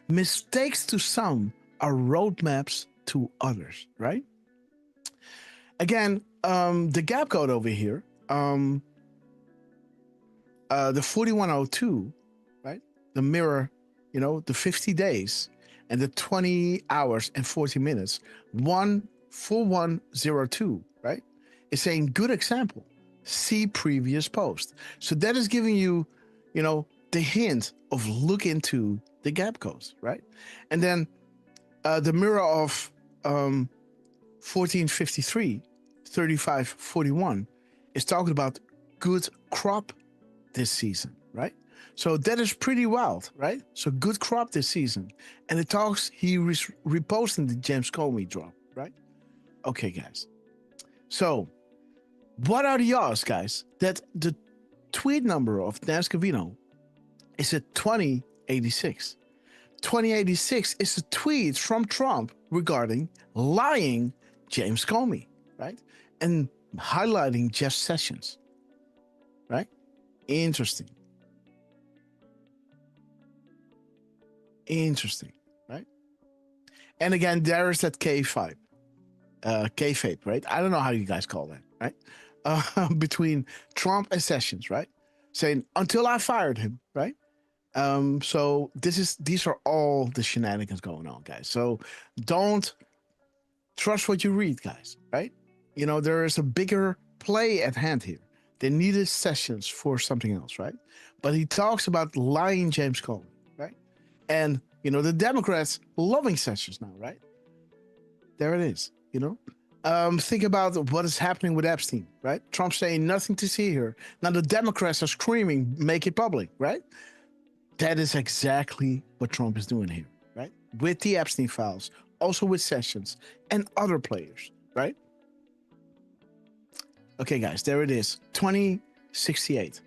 Mistakes to some are roadmaps to others, right? Again, the gap code over here, the 4102, right? The mirror, the 50 days and the 20 hours and 40 minutes, 14102, right? It's saying good example. See previous post. So that is giving you, the hint of look into the gap codes, right? And then the mirror of 1453, 3541 is talking about good crop this season, right? So that is pretty wild, right? So good crop this season. And it talks, he reposting the James Comey drop, right? Okay, guys. So what are the odds, guys, that the tweet number of Dan Scavino is at 2086? 2086 is a tweet from Trump regarding lying James Comey, right? And highlighting Jeff Sessions, right? Interesting. Interesting, right? And again, there is that kayfabe, right? I don't know how you guys call that, right? Between Trump and Sessions, right? Saying, until I fired him, right? So these are all the shenanigans going on, guys. So don't trust what you read, guys, right? There is a bigger play at hand here. They needed Sessions for something else, right? But he talks about lying James Comey, right? And, the Democrats loving Sessions now, right? There it is, Think about what is happening with Epstein, right? Trump saying nothing to see here. Now the Democrats are screaming, make it public, right? That is exactly what Trump is doing here, right? With the Epstein files, also with Sessions and other players, right? Okay, guys, there it is, 2068.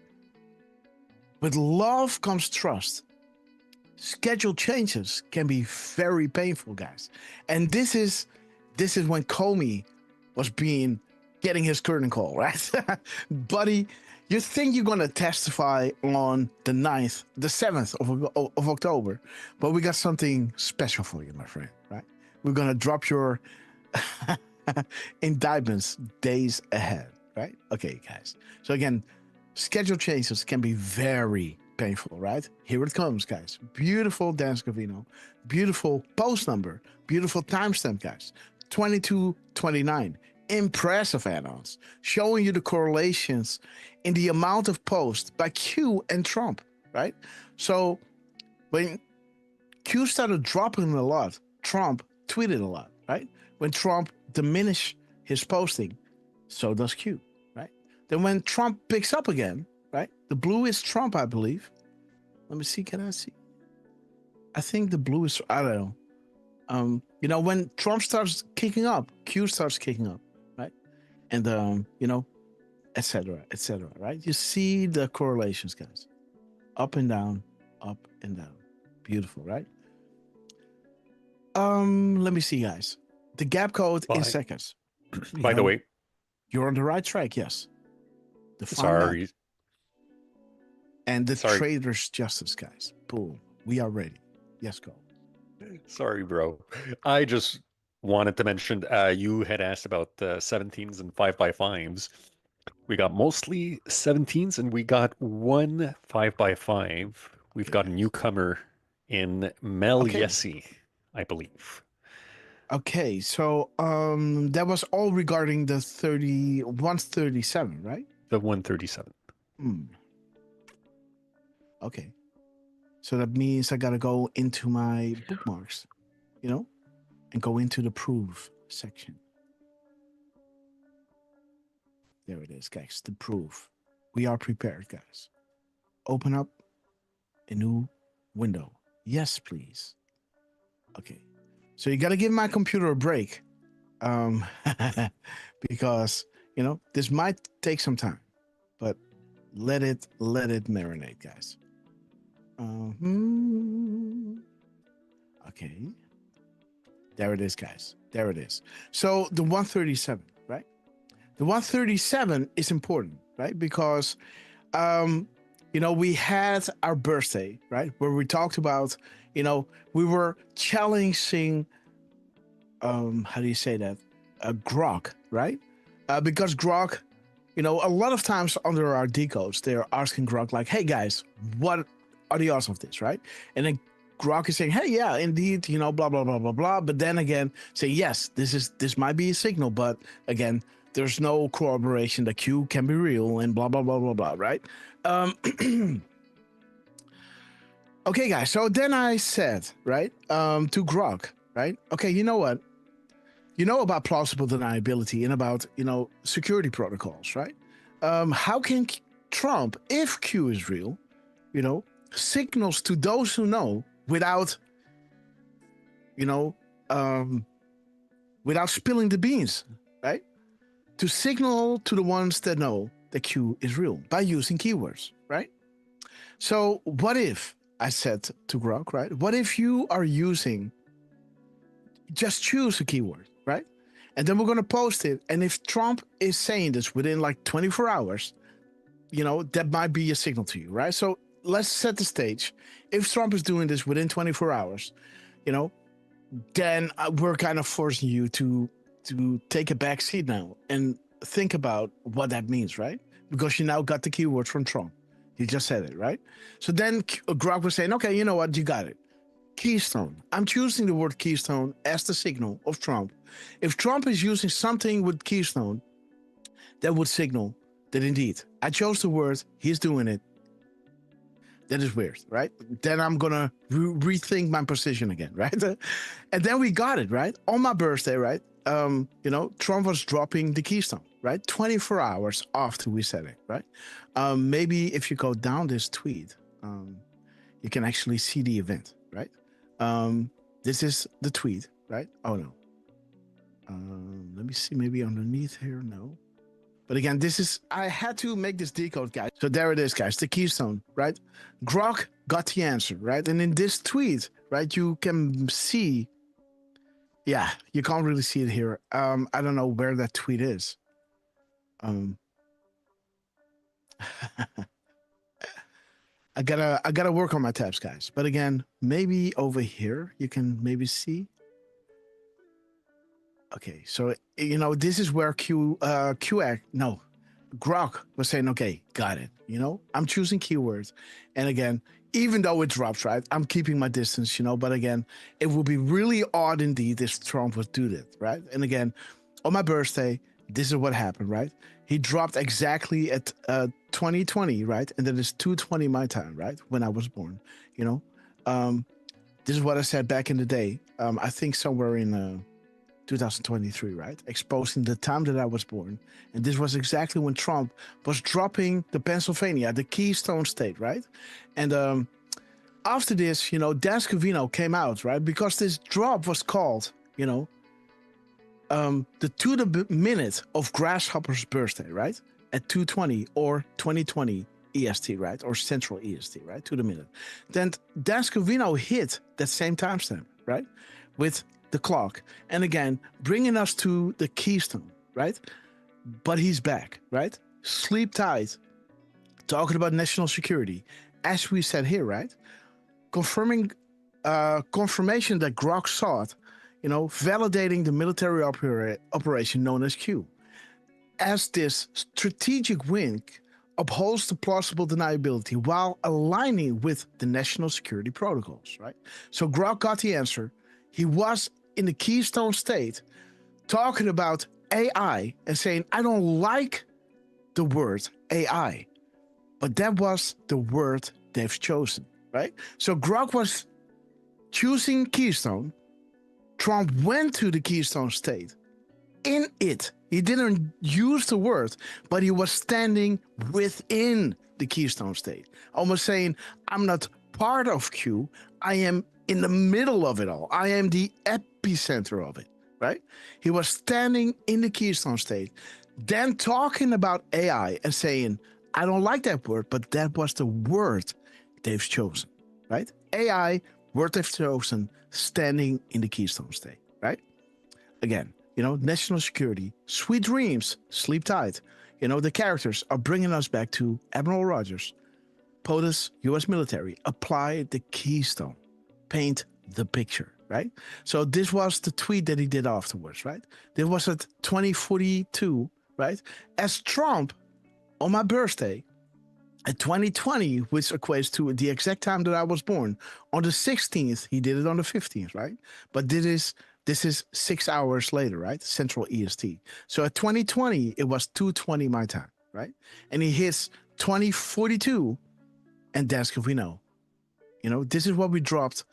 With love comes trust. Schedule changes can be very painful, guys. And this is when Comey was getting his curtain call, right? Buddy, you think you're going to testify on the 7th of October, but we got something special for you, my friend, right? We're going to drop your indictments days ahead, right? Okay, guys. So again, schedule changes can be very painful, right? Here it comes, guys. Beautiful Dan Scavino, beautiful post number, beautiful timestamp, guys. 2229. Impressive add-ons, showing you the correlations in the amount of posts by Q and Trump, right? So when Q started dropping a lot, Trump tweeted a lot, right? When Trump diminished his posting, so does Q, right? Then when Trump picks up again, right? The blue is Trump, I believe. Let me see, can I see? I think the blue is, I don't know. When Trump starts kicking up, Q starts kicking up, right? And, et cetera, right? You see the correlations, guys. Up and down, up and down. Beautiful, right? Let me see, guys. The gap code in seconds. By the way, you're on the right track, yes. Sorry. And the trader's justice, guys. Boom. We are ready. Yes, go. Sorry, bro. I just wanted to mention you had asked about 17s and 5x5s. We got mostly 17s and we got one 5x5. We've got a newcomer in Mel Yessi, I believe. Okay, so that was all regarding the 137, right? The 137. Okay. So that means I gotta go into my bookmarks, and go into the proof section. There it is, guys, the proof. We are prepared, guys. Open up a new window. Yes, please. Okay. So you gotta give my computer a break. Because, this might take some time, but let it marinate, guys. Okay. There it is, guys. There it is. So the 137, right? The 137 is important, right? Because, we had our birthday, right? Where we talked about, we were challenging, how do you say that? Grok, right? Because Grok, a lot of times under our decodes, they're asking Grok like, hey guys, what are the odds of this, right? And then Grok is saying, hey, yeah, indeed, blah, blah, blah, blah, blah. But then again, say, yes, this might be a signal, but again, there's no corroboration that Q can be real and blah, blah, blah, blah, blah, right? Okay, guys, so then I said, right, to Grok, right? Okay, you know what? You know about plausible deniability and about, security protocols, right? How can Trump, if Q is real, signals to those who know without, without spilling the beans, right? To signal to the ones that know that Q is real by using keywords, right? So what if, I said to Grok, right? What if you are using, just choose a keyword, right? And then we're going to post it. And if Trump is saying this within like 24 hours, that might be a signal to you, right? So let's set the stage. If Trump is doing this within 24 hours, then we're kind of forcing you to take a back seat now and think about what that means, right? Because you now got the keywords from Trump. He just said it, right? So then Grok was saying, okay, you know what? You got it. Keystone. I'm choosing the word keystone as the signal of Trump. If Trump is using something with keystone, that would signal that indeed I chose the word, he's doing it. That is weird, right? Then I'm gonna rethink my position again, right? And then we got it, right? On my birthday, right? Trump was dropping the keystone, right? 24 hours after we said it, right? Maybe if you go down this tweet, you can actually see the event, right? This is the tweet, right? Oh no. Let me see, maybe underneath here, no. But again, I had to make this decode, guys. So there it is, guys, the keystone, right? Grok got the answer, right? And in this tweet, right, you can see, yeah, you can't really see it here. I don't know where that tweet is. I gotta work on my tabs, guys. But again, maybe over here, you can maybe see. Okay, so, this is where Grok was saying, okay, got it. I'm choosing keywords. And again, even though it drops, right, I'm keeping my distance, but again, it would be really odd indeed if Trump would do that, right? And again, on my birthday, this is what happened, right? He dropped exactly at 2020, right? And that is 2:20 my time, right? When I was born, this is what I said back in the day. I think somewhere in 2023, right? Exposing the time that I was born. And this was exactly when Trump was dropping the Pennsylvania, the Keystone State, right? And after this, Dan Scavino came out, right? Because this drop was called, the to the minute of Grasshopper's birthday, right? At 2:20 or 2020 EST, right? Or Central EST, right? To the minute. Then Dan Scavino hit that same timestamp, right? With the clock. And again, bringing us to the keystone, right? But he's back, right? Sleep tight. Talking about national security. As we said here, right? Confirmation that Grok sought, validating the military operation known as Q. As this strategic wink upholds the plausible deniability while aligning with the national security protocols, right? So Grok got the answer. He was in the Keystone State talking about AI and saying, I don't like the word AI, but that was the word they've chosen, right? So Grok was choosing Keystone. Trump went to the Keystone State. In it, he didn't use the word, but he was standing within the Keystone State, almost saying, I'm not part of Q, I am in the middle of it all. I am the epicenter of it, right? He was standing in the Keystone State, then talking about AI and saying, I don't like that word, but that was the word they've chosen, right? AI, word they've chosen, standing in the Keystone State, right? Again, national security, sweet dreams, sleep tight. The characters are bringing us back to Admiral Rogers, POTUS, U.S. military, apply the keystone, paint the picture, right? So this was the tweet that he did afterwards, right? This was at 2042, right? As Trump, on my birthday, at 2020, which equates to the exact time that I was born, on the 16th, he did it on the 15th, right? But this is 6 hours later, right? Central EST. So at 2020, it was 2:20 my time, right? And he hits 2042, and that's what we know. This is what we dropped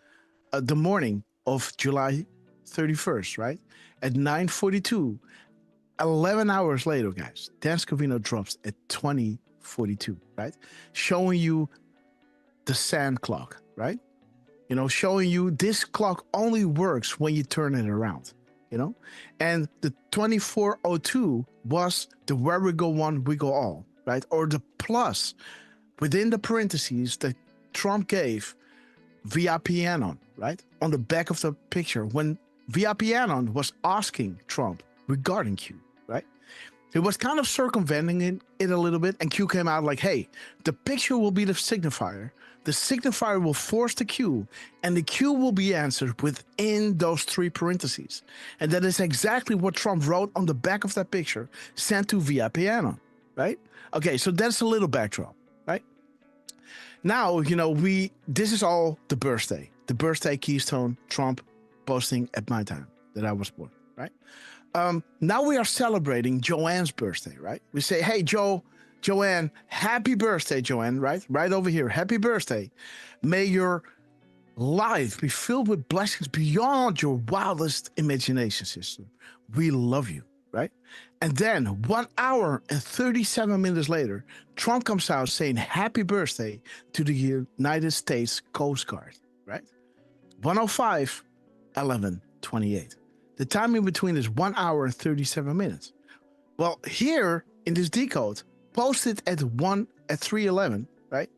the morning of July 31st, right? At 9:42, 11 hours later, guys, Dan Scavino drops at 20:42, right? Showing you the sand clock, right? Showing you this clock only works when you turn it around, And the 24:02 was the where we go one, we go all, right? Or the plus within the parentheses that Trump gave VIP Anon, right? On the back of the picture when VIP Anon was asking Trump regarding Q, right? It was kind of circumventing it a little bit, and Q came out like, hey, the picture will be the signifier. The signifier will force the Q, and the Q will be answered within those three parentheses. And that is exactly what Trump wrote on the back of that picture, sent to VIP Anon, right? Okay, so that's a little backdrop, right? Now, this is all the birthday keystone, Trump posting at my time that I was born, right? Now we are celebrating Joanne's birthday, right? We say, hey, Joanne, happy birthday, Joanne, right? Right over here, happy birthday. May your life be filled with blessings beyond your wildest imagination, sister. We love you, right? And then 1 hour and 37 minutes later, Trump comes out saying happy birthday to the United States Coast Guard, right? 1:05, 11:28. The time in between is 1 hour and 37 minutes. Well, here in this decode, posted at 3:11, right?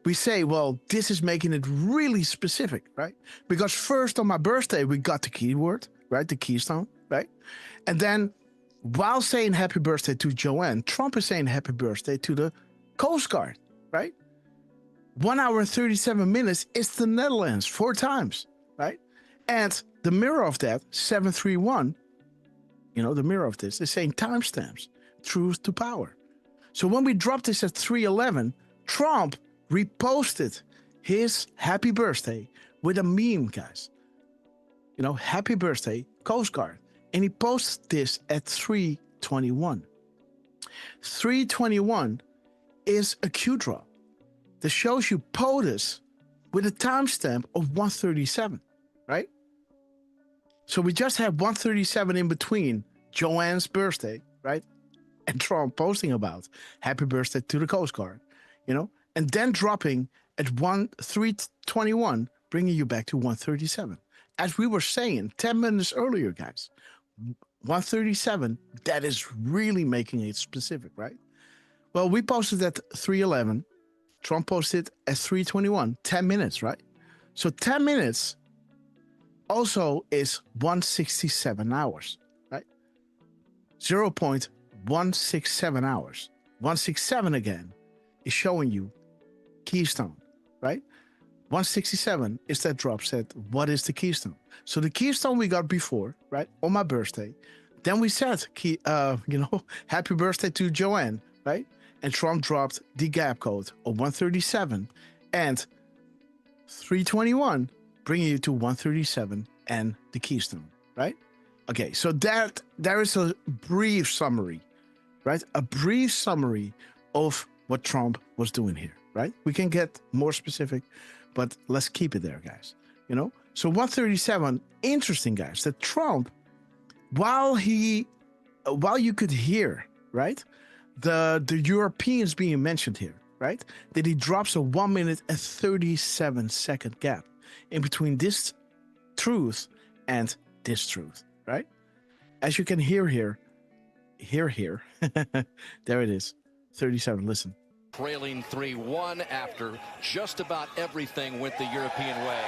We say, well, this is making it really specific, right? Because first on my birthday, we got the keyword, right? The keystone, right? And then while saying happy birthday to Joanne, Trump is saying happy birthday to the Coast Guard, right? 1 hour and 37 minutes is the Netherlands 4 times, right? And the mirror of that, 731, the mirror of this is saying timestamps, truth to power. So when we dropped this at 3:11, Trump reposted his happy birthday with a meme, guys. Happy birthday, Coast Guard. And he posts this at 3:21. 3:21 is a Q drop that shows you POTUS with a timestamp of 1:37, right? So we just have 1:37 in between Joanne's birthday, right? And Trump posting about happy birthday to the Coast Guard, and then dropping at 3:21, bringing you back to 1:37. As we were saying 10 minutes earlier, guys, 1:37, that is really making it specific, right? Well, we posted at 3:11. Trump posted at 3:21, 10 minutes, right? So 10 minutes also is 167 hours, right? 0.167 hours. 167 again is showing you keystone, right? 167 is that drop set. What is the keystone? So the keystone we got before, right, on my birthday. Then we said, happy birthday to Joanne, right? And Trump dropped the gap code of 137 and 321, bringing you to 137 and the keystone, right? Okay, so there is a brief summary, right? A brief summary of what Trump was doing here, right? We can get more specific, but let's keep it there, guys. So 137, interesting, guys, that Trump, while you could hear, right, the Europeans being mentioned here, right, that he drops a 1 minute and 37 second gap in between this truth and this truth, right? As you can hear here, there it is, 37, listen. trailing 3-1 after just about everything went the European way.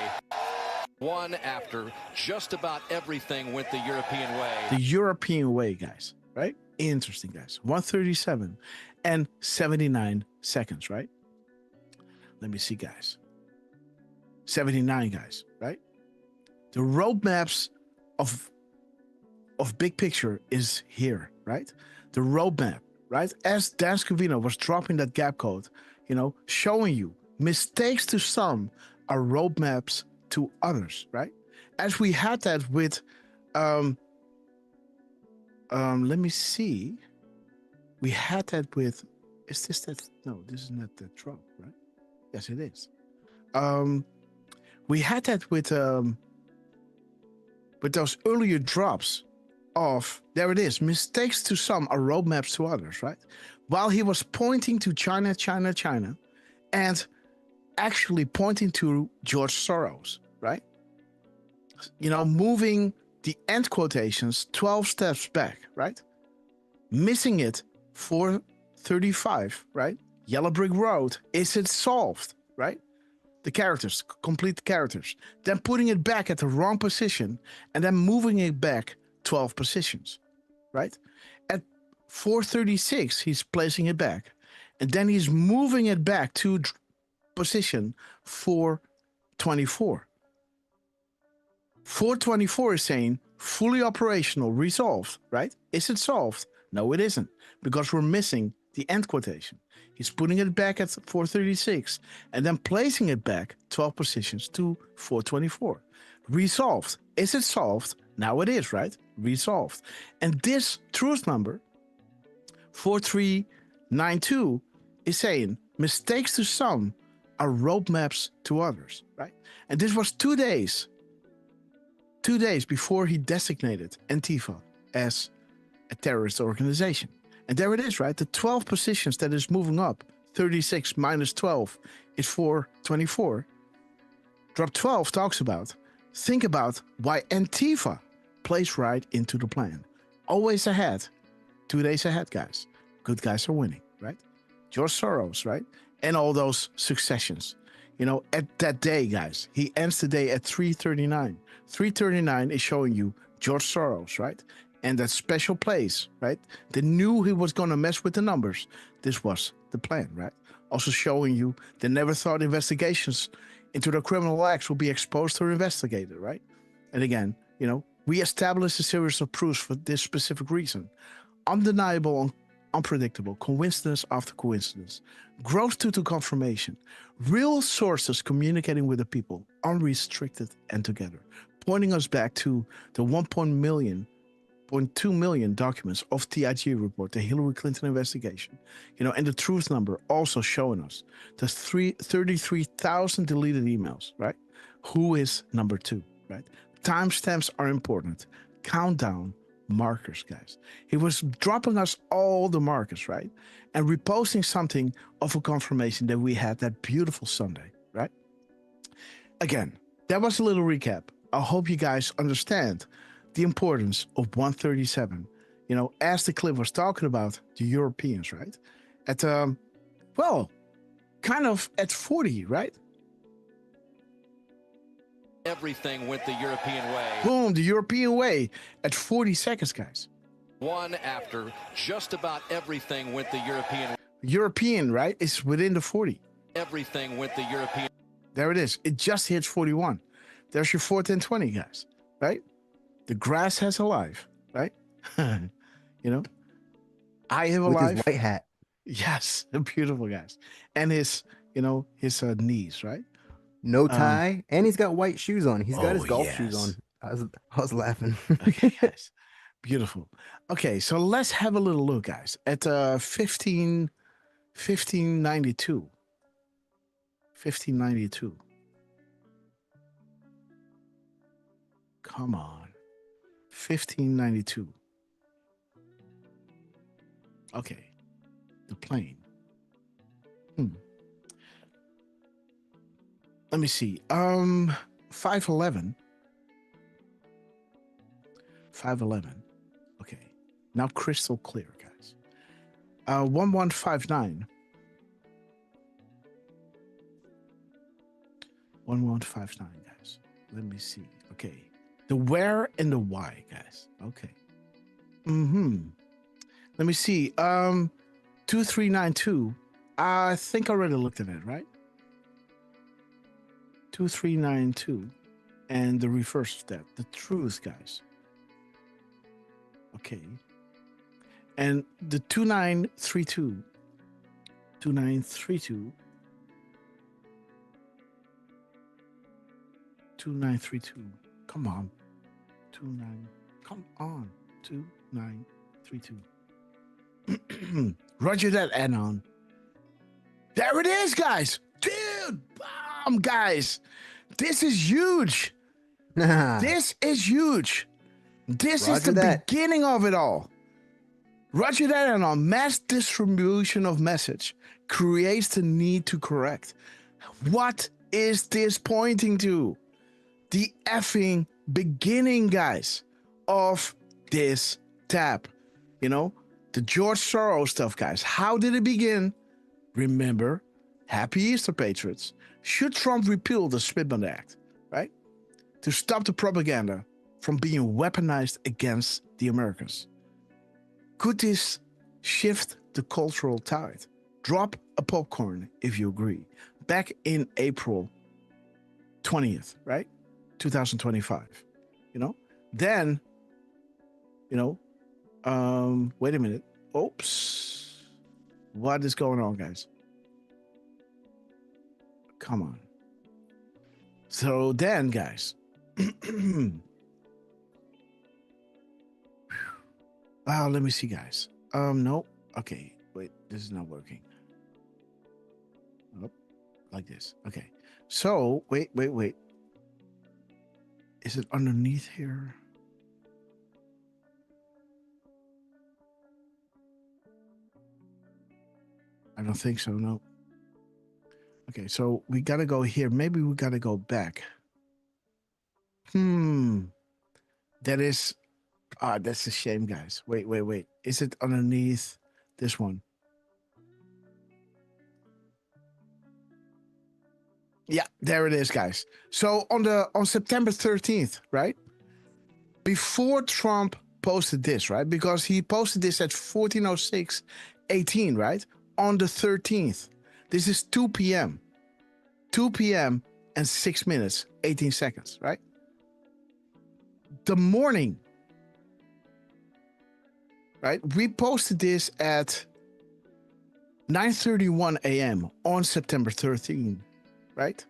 1 after just about everything went the European way. The European way, guys, right? Interesting, guys. 137 and 79 seconds, right? Let me see, guys. 79, guys, right? The roadmaps of big picture is here, right? The roadmap, right? As Dan Scavino was dropping that gap code, you know, showing you mistakes to some are roadmaps to others, right? As we had that with, let me see. We had that with, is this that? No, this is not the drop, right? Yes, it is. We had that with those earlier drops of, there it is, mistakes to some are roadmaps to others, right? While he was pointing to China, China, China, and actually pointing to George Soros, right? You know, moving the end quotations 12 steps back, right? Missing it 435, right? Yellow Brick Road, is it solved, right? The characters, complete the characters. Then putting it back at the wrong position and then moving it back 12 positions, right? At 436, he's placing it back. And then he's moving it back to position 424. 424 is saying fully operational, resolved, right? Is it solved? No, it isn't, because we're missing the end quotation. He's putting it back at 436 and then placing it back 12 positions to 424. Resolved. Is it solved? Now it is, right? Resolved. And this truth number, 4392, is saying mistakes to some are roadmaps to others, right? And this was 2 days before he designated Antifa as a terrorist organization. And there it is, right? The 12 positions that is moving up, 36 minus 12 is 424. Drop 12 talks about, think about why Antifa plays right into the plan. Always ahead, 2 days ahead, guys. Good guys are winning, right? George Soros, right? And all those successions. You know, at that day, guys, he ends the day at 339. 339 is showing you George Soros, right? And that special place, right? They knew he was going to mess with the numbers. This was the plan, right? Also showing you they never thought investigations into the criminal acts will be exposed or investigated, right? And again, you know, we established a series of proofs for this specific reason. Undeniable, unpredictable, coincidence after coincidence, growth due to confirmation, real sources communicating with the people, unrestricted and together, pointing us back to the 1.2 million documents of TIG report, the Hillary Clinton investigation, you know, and the truth number also showing us the 33,000 deleted emails, right? Who is number 2, right? Timestamps are important. Countdown markers, guys. He was dropping us all the markers, right? And reposting something of a confirmation that we had that beautiful Sunday, right? Again, that was a little recap. I hope you guys understand the importance of 137. You know, as the clip was talking about the Europeans, right? At, well, kind of at 40, right? Everything went the European way. Boom, the European way at 40 seconds, guys. 1 after just about everything went the European way. European, right? It's within the 40. Everything went the European. There it is. It just hits 41. There's your 4, 10, 20, guys, right? The grass has a life, right? You know, I have a life. With his white hat. Yes, beautiful, guys. And his, you know, his knees, right? No tie, and he's got white shoes on. He's got his golf yes. shoes on. I was laughing. Okay, yes. Beautiful. Okay, so let's have a little look, guys, at 1592. 1592. Come on. 1592. Okay. The plane. Let me see. 511. 511. Okay. Now crystal clear, guys. 1159. 1159, guys. Let me see. Okay. The where and the why, guys. Okay. Let me see. 2392. I think I already looked at it, right? 2392. And the reverse of that. The truth, guys. Okay. And the 2932. 2932. 2932. Come on. 29. Come on. 2932. Roger that, Anon. There it is, guys. Dude, bomb, guys. This is huge. This is huge. This is the beginning of it all. Roger that, Anon. Mass distribution of message creates the need to correct. What is this pointing to? The effing beginning, guys, of this tab. You know, the George Soros stuff, guys. How did it begin? Remember, Happy Easter, Patriots. Should Trump repeal the Smithman Act, right? To stop the propaganda from being weaponized against the Americans. Could this shift the cultural tide? Drop a popcorn if you agree. Back in April 20th, right? 2025, you know? Then, you know, wait a minute. Oops. What is going on, guys? Come on. So then, guys. Let me see, guys. No. Okay. Wait, this is not working. Nope. Like this. Okay. So, wait. Is it underneath here? I don't think so, no. Okay, so we gotta go here. Maybe we gotta go back. That is... that's a shame, guys. Wait. Is it underneath this one? Yeah, there it is, guys. So on September 13th, right? Before Trump posted this, right? Because he posted this at 14:06:18, right? On the 13th. This is 2 p.m. 2 p.m. and 6 minutes, 18 seconds, right? The morning, right? We posted this at 9:31 a.m. on September 13th. Right?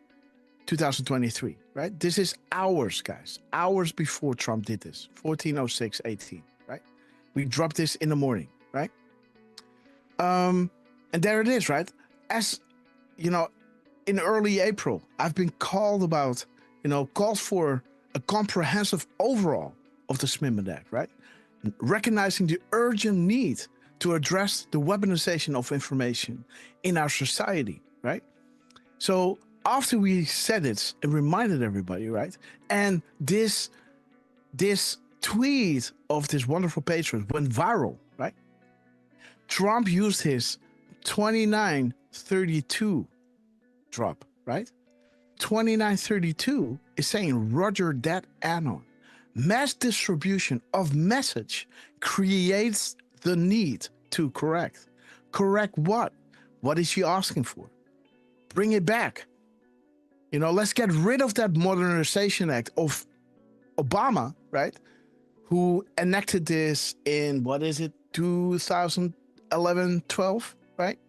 2023, right? This is hours, guys. Hours before Trump did this. 14:06:18, right? We dropped this in the morning, right? And there it is, right? As, you know, in early April, I've been called for a comprehensive overhaul of the Smithman Act, right? Recognizing the urgent need to address the weaponization of information in our society, right? So, after we said it and reminded everybody, right? And this tweet of this wonderful patriot went viral, right? Trump used his 2932 drop, right? 2932 is saying, Roger that, Anon. Mass distribution of message creates the need to correct. Correct what? What is she asking for? Bring it back. You know, let's get rid of that Modernization Act of Obama, right? Who enacted this in, 2011, 12, right?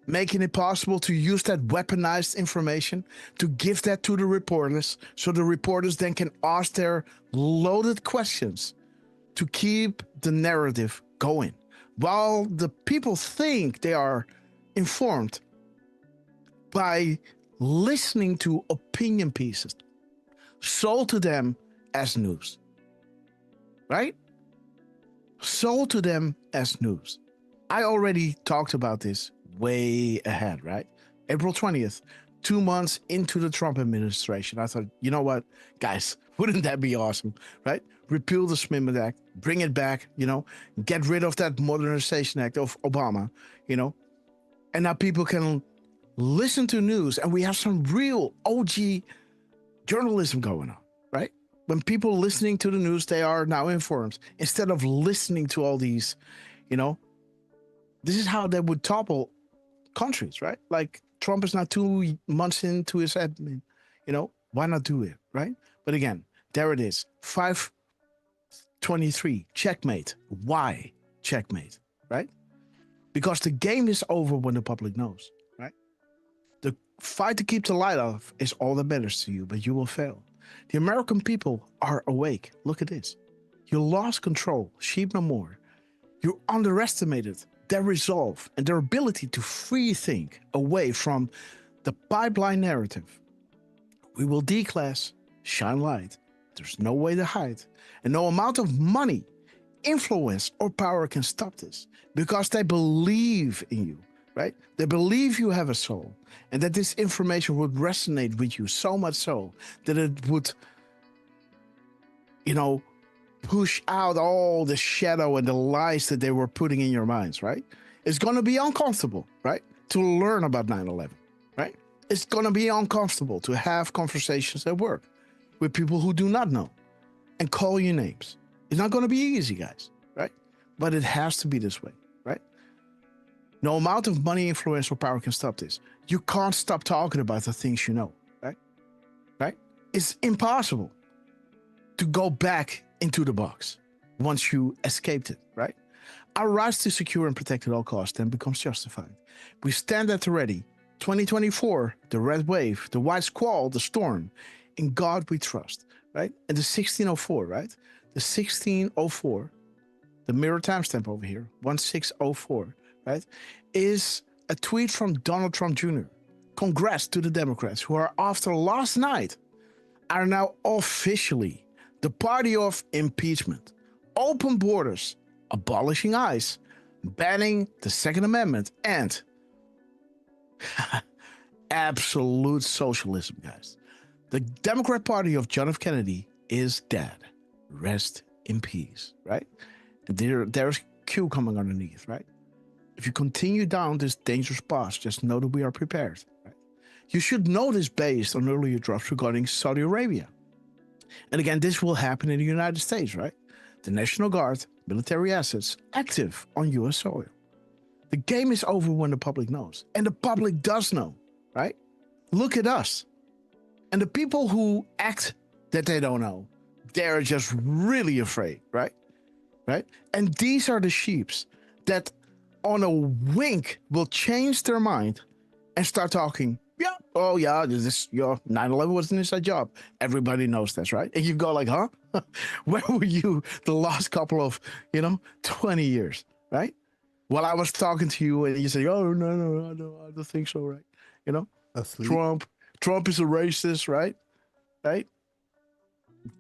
Making it possible to use that weaponized information to give that to the reporters so the reporters then can ask their loaded questions to keep the narrative going. While the people think they are informed by listening to opinion pieces sold to them as news, right? Sold to them as news. I already talked about this way ahead, right? April 20th, 2 months into the Trump administration. I thought, you know what, guys, wouldn't that be awesome, right? Repeal the Smithman Act, bring it back, you know, get rid of that Modernization Act of Obama, you know, and now people can listen to news, and we have some real OG journalism going on, right? When people listening to the news, they are now informed instead of listening to all these, this is how they would topple countries, right? Like Trump is now 2 months into his admin, why not do it, right? But again, there it is, 5-23, checkmate. Why checkmate, right? Because the game is over when the public knows, right? The fight to keep the light off is all that matters to you, but you will fail. The American people are awake. Look at this. You lost control, sheep no more. You underestimated their resolve and their ability to free think away from the pipeline narrative. We will declass, shine light. There's no way to hide. And no amount of money, influence, or power can stop this because they believe in you, right? They believe you have a soul and that this information would resonate with you so much so that it would, push out all the shadow and the lies that they were putting in your minds, right? It's going to be uncomfortable, right? To learn about 9/11, right? It's going to be uncomfortable to have conversations at work with people who do not know and call you names. It's not going to be easy, guys, right? But it has to be this way, right? No amount of money, influence, or power can stop this. You can't stop talking about the things you know, right? Right? It's impossible to go back into the box once you escaped it, right? Our rights to secure and protect at all costs then becomes justified. We stand at the ready. 2024, the red wave, the white squall, the storm. In God we trust, right? And the 1604, right? The 1604, the mirror timestamp over here, 1604, right? Is a tweet from Donald Trump Jr. Congrats to the Democrats who are, after last night, are now officially the party of impeachment, open borders, abolishing ICE, banning the Second Amendment, and absolute socialism, guys. The Democrat Party of John F. Kennedy is dead. Rest in peace, right? And there's Q coming underneath, right? If you continue down this dangerous path, just know that we are prepared, right? You should know this based on earlier drops regarding Saudi Arabia. And again, this will happen in the United States, right? The National Guard, military assets, active on U.S. soil. The game is over when the public knows. And the public does know, right? Look at us. And the people who act that they don't know, they're just really afraid, right? Right? And these are the sheeps that on a wink will change their mind and start talking, yeah, oh yeah, this your 9/11 was an inside job. Everybody knows this, right? And you go like, huh? Where were you the last couple of, 20 years, right? Well, I was talking to you and you say, oh, no, I don't think so, right? Asleep. Trump is a racist, right? Right?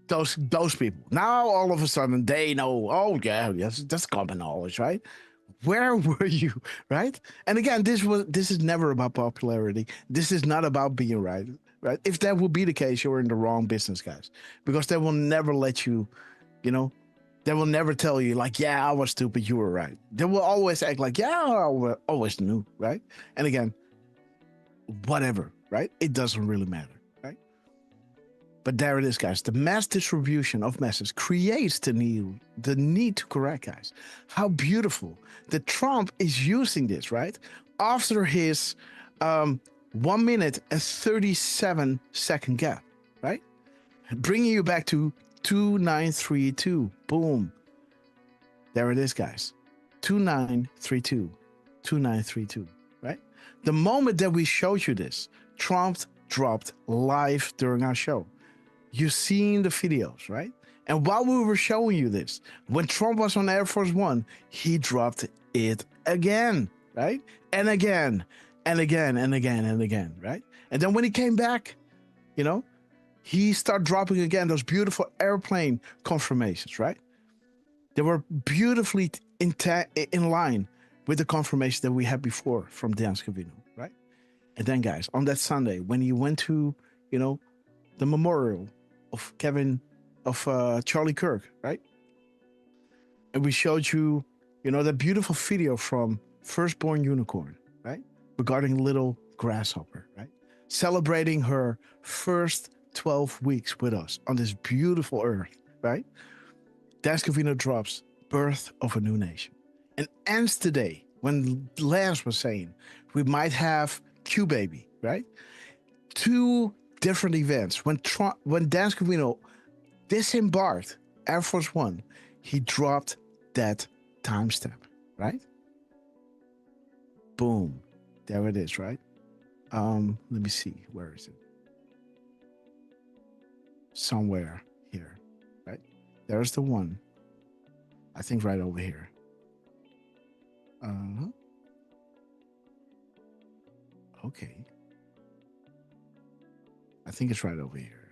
Those people. Now all of a sudden they know, oh yeah, yes, that's common knowledge, right? Where were you, right? And again, this is never about popularity. This is not about being right? If that would be the case, you're in the wrong business, guys. Because they will never let you, they will never tell you like, yeah, I was stupid, you were right. They will always act like, yeah, I always knew, right? And again, whatever, right? It doesn't really matter, right? But there it is, guys. The mass distribution of messages creates the need to correct, guys. How beautiful that Trump is using this, right? After his 1 minute and 37 second gap, right? Bringing you back to 2932. Boom. There it is, guys. 2932. 2932, right? The moment that we showed you this, Trump dropped live during our show. You've seen the videos, right? And while we were showing you this, when Trump was on Air Force One, he dropped it again, right? And again, and again, and again, and again, right? And then when he came back, he started dropping again those beautiful airplane confirmations, right? They were beautifully in line with the confirmation that we had before from Danske Vino, right? And then, guys, on that Sunday, when he went to, the memorial of Charlie Kirk, right? And we showed you, that beautiful video from Firstborn Unicorn, right? Regarding little Grasshopper, right? Celebrating her first 12 weeks with us on this beautiful earth, right? Dan Scavino drops Birth of a New Nation and ends today when Lance was saying we might have Q Baby, right? Two different events. When Dan Scavino disembarked Air Force One, he dropped that timestamp, right? Boom. There it is, right? Let me see. Where is it? Somewhere here, right? There's the one. I think right over here. Okay. I think it's right over here.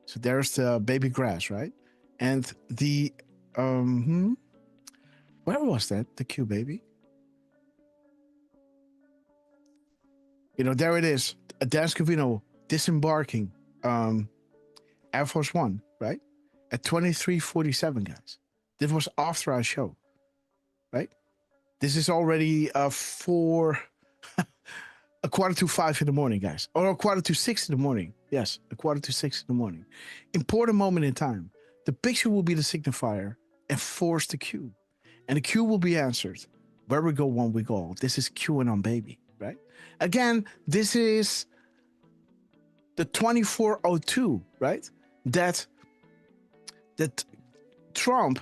So there's the baby grass, right? And the where was that? The Q baby? You know, there it is. Dan Scavino disembarking Air Force One, right? At 23:47, guys. This was after our show, right? This is already a 4:45 in the morning, guys. Or 5:45 in the morning. Yes, 5:45 in the morning. Important moment in time. The picture will be the signifier and force the Q. And the Q will be answered. Where we go, one we go. This is QAnon baby, right? Again, this is the 24:02, right? That Trump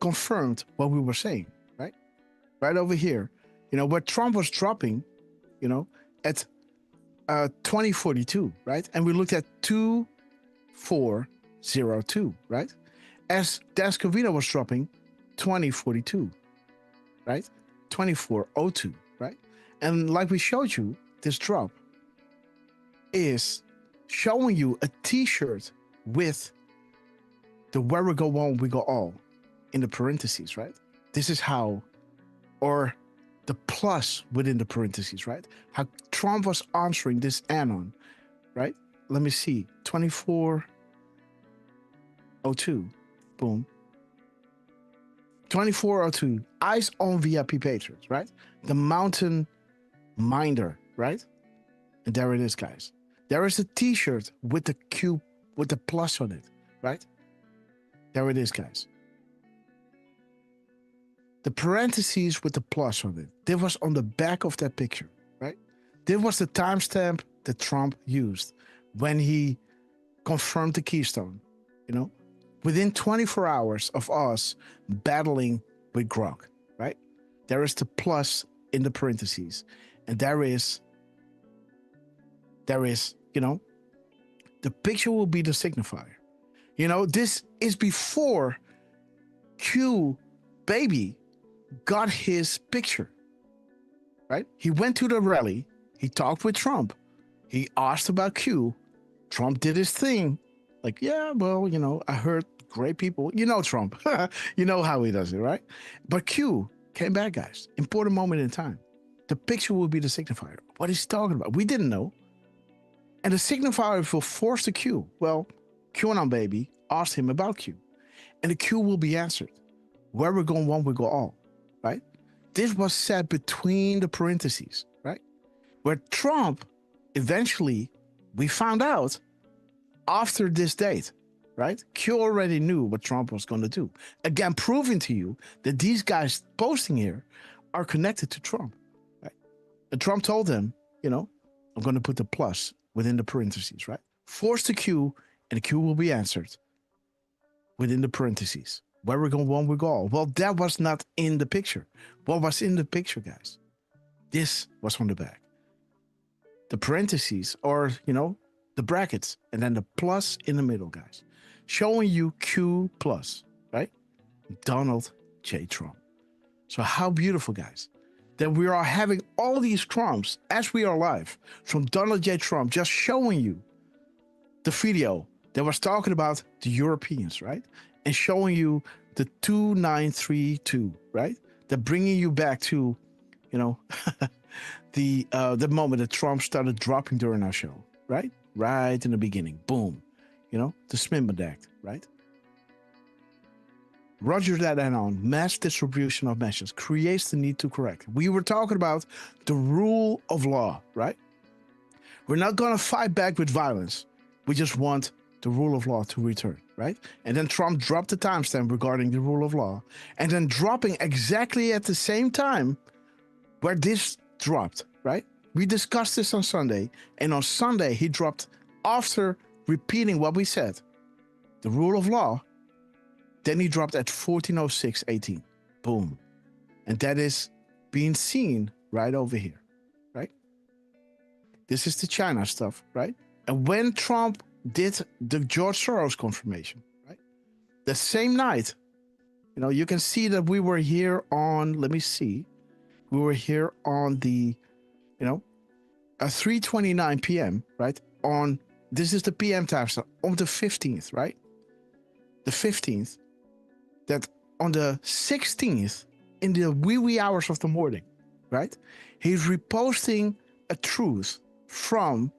confirmed what we were saying, right? Right over here. You know, where Trump was dropping, you know, at 2042, right? And we looked at 2402, right? As Dan Scavino was dropping 2042, right? 2402, right? And like we showed you, this drop is showing you a t-shirt with the where we go one, we go all in the parentheses, right? This is how, or the plus within the parentheses, right? How Trump was answering this anon, right? Let me see. 2402. Boom. 2402. Eyes on VIP patrons, right? The mountain minder, right? And there it is, guys. There is a t-shirt with the Q, with the plus on it, right? There it is, guys. The parentheses with the plus on it. This was on the back of that picture, right? This was the timestamp that Trump used when he confirmed the Keystone, you know? Within 24 hours of us battling with Grok, right? There is the plus in the parentheses. And there is, you know, the picture will be the signifier. You know, this is before Q baby got his picture, right? He went to the rally. He talked with Trump. He asked about Q. Trump did his thing. Like, yeah, well, you know, I heard great people. You know Trump. You know how he does it, right? But Q came back, guys. Important moment in time. The picture will be the signifier. What is he talking about? We didn't know. And the signifier will force the Q. Well, QAnon baby asked him about Q. And the Q will be answered. Where we're going one, we go all. Right? This was said between the parentheses, right? Where Trump, eventually, we found out after this date, right? Q already knew what Trump was going to do. Again, proving to you that these guys posting here are connected to Trump, right? And Trump told them, you know, I'm going to put the plus within the parentheses, right? Force the Q, and the Q will be answered within the parentheses. Where we're going, one we go all. Well, that was not in the picture. What was in the picture, guys? This was on the back. The parentheses, or, you know, the brackets, and then the plus in the middle, guys. Showing you Q plus, right? Donald J. Trump. So how beautiful, guys, that we are having all these crumbs as we are live from Donald J. Trump, just showing you the video that was talking about the Europeans, right? And showing you the 2932, right? They're bringing you back to, you know, the moment that Trump started dropping during our show, right? Right in the beginning, boom, you know, the Smithman Act, right? Roger that and on. Mass distribution of messages creates the need to correct. We were talking about the rule of law, right? We're not going to fight back with violence. We just want the rule of law to return, right? And then Trump dropped the timestamp regarding the rule of law, and then dropping exactly at the same time where this dropped, right? We discussed this on Sunday, and on Sunday he dropped after repeating what we said, the rule of law. Then he dropped at 14:06:18. Boom. And that is being seen right over here, right? This is the China stuff, right? And when Trump did the George Soros confirmation, right? The same night, you know, you can see that we were here on, let me see. We were here on the, you know, 3:29 p.m., right? On, this is the PM time, so on the 15th, right? The 15th. That on the 16th, in the wee hours of the morning, right? He's reposting a truth from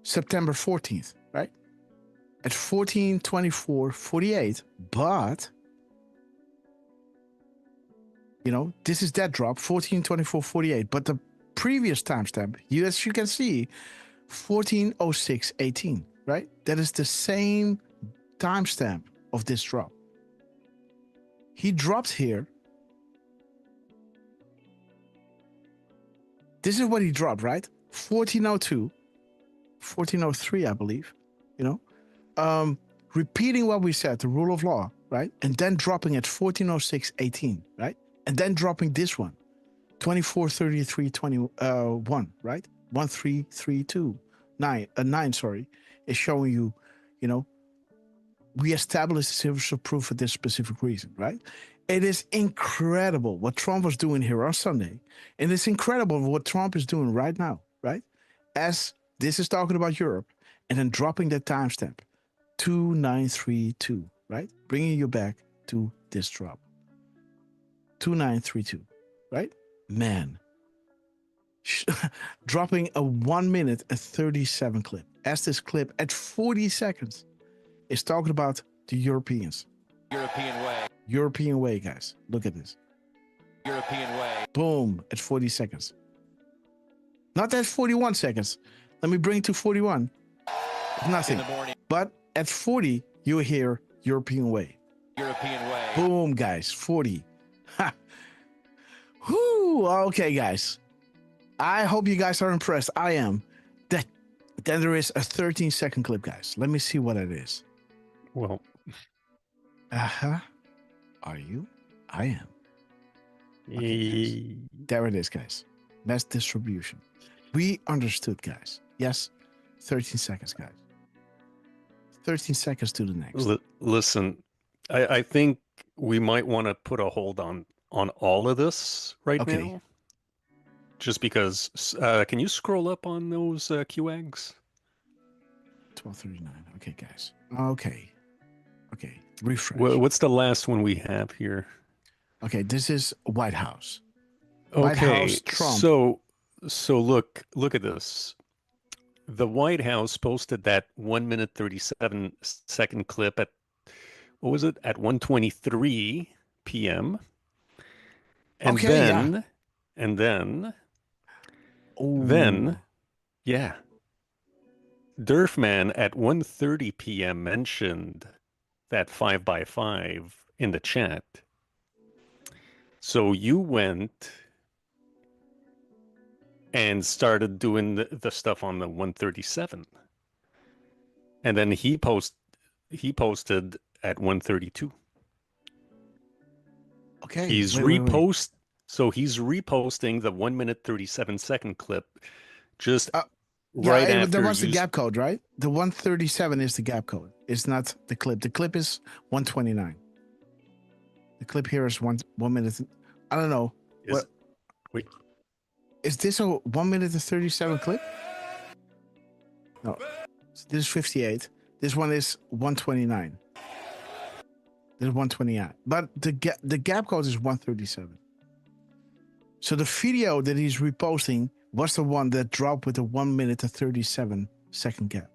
September 14th, right? At 14:24:48. But, you know, this is that drop, 14:24:48. But the previous timestamp, as you can see, 14:06:18, right? That is the same timestamp of this drop. He dropped here. This is what he dropped, right? 14:02, 14:03, I believe, you know, repeating what we said, the rule of law, right? And then dropping at 14:06:18, right? And then dropping this one, 24:33:21, right? 13:32:9, sorry, is showing you, you know, we established the series of proof for this specific reason, right? It is incredible what Trump was doing here on Sunday. And it's incredible what Trump is doing right now, right? As this is talking about Europe, and then dropping that timestamp, 2932, right? Bringing you back to this drop. 2932, right? Man. Dropping a 1 minute and 37 clip. As this clip at 40 seconds is talking about the Europeans. European way. European way, guys. Look at this. European way. Boom, at 40 seconds. Not at 41 seconds. Let me bring it to 41. Nothing. In the morning. But at 40, you hear European way. European way. Boom, guys. 40. Ha. Whoo. Okay, guys. I hope you guys are impressed. I am. Then there is a 13-second clip, guys. Let me see what it is. Well. Uh-huh. Are you? I am. Okay, there it is, guys. Mass distribution. We understood, guys. Yes, 13 seconds, guys. 13 seconds to the next. Listen, I think we might want to put a hold on all of this right now. Just because, can you scroll up on those QAGs? 12:39. Okay, guys. Okay. Refresh. What's the last one we have here? Okay, this is White House. Okay, White House, Trump. So look at this. The White House posted that 1 minute 37 second clip at, what was it? At 1:23 p.m. And then Durfman at 1:30 p.m. mentioned that 5x5 in the chat. So you went and started doing the stuff on the 137. And then he posted at 1:32. Okay. He's So he's reposting the 1 minute 37 second clip just right after. There was the gap code, right? The 137 is the gap code. It's not the clip. The clip is 129. The clip here is one minute. I don't know. Wait. Is this a 1 minute and 37 clip? No. This is 58. This one is 129. This is 129. But the gap code is 137. So the video that he's reposting was the one that dropped with the 1 minute and 37 second gap.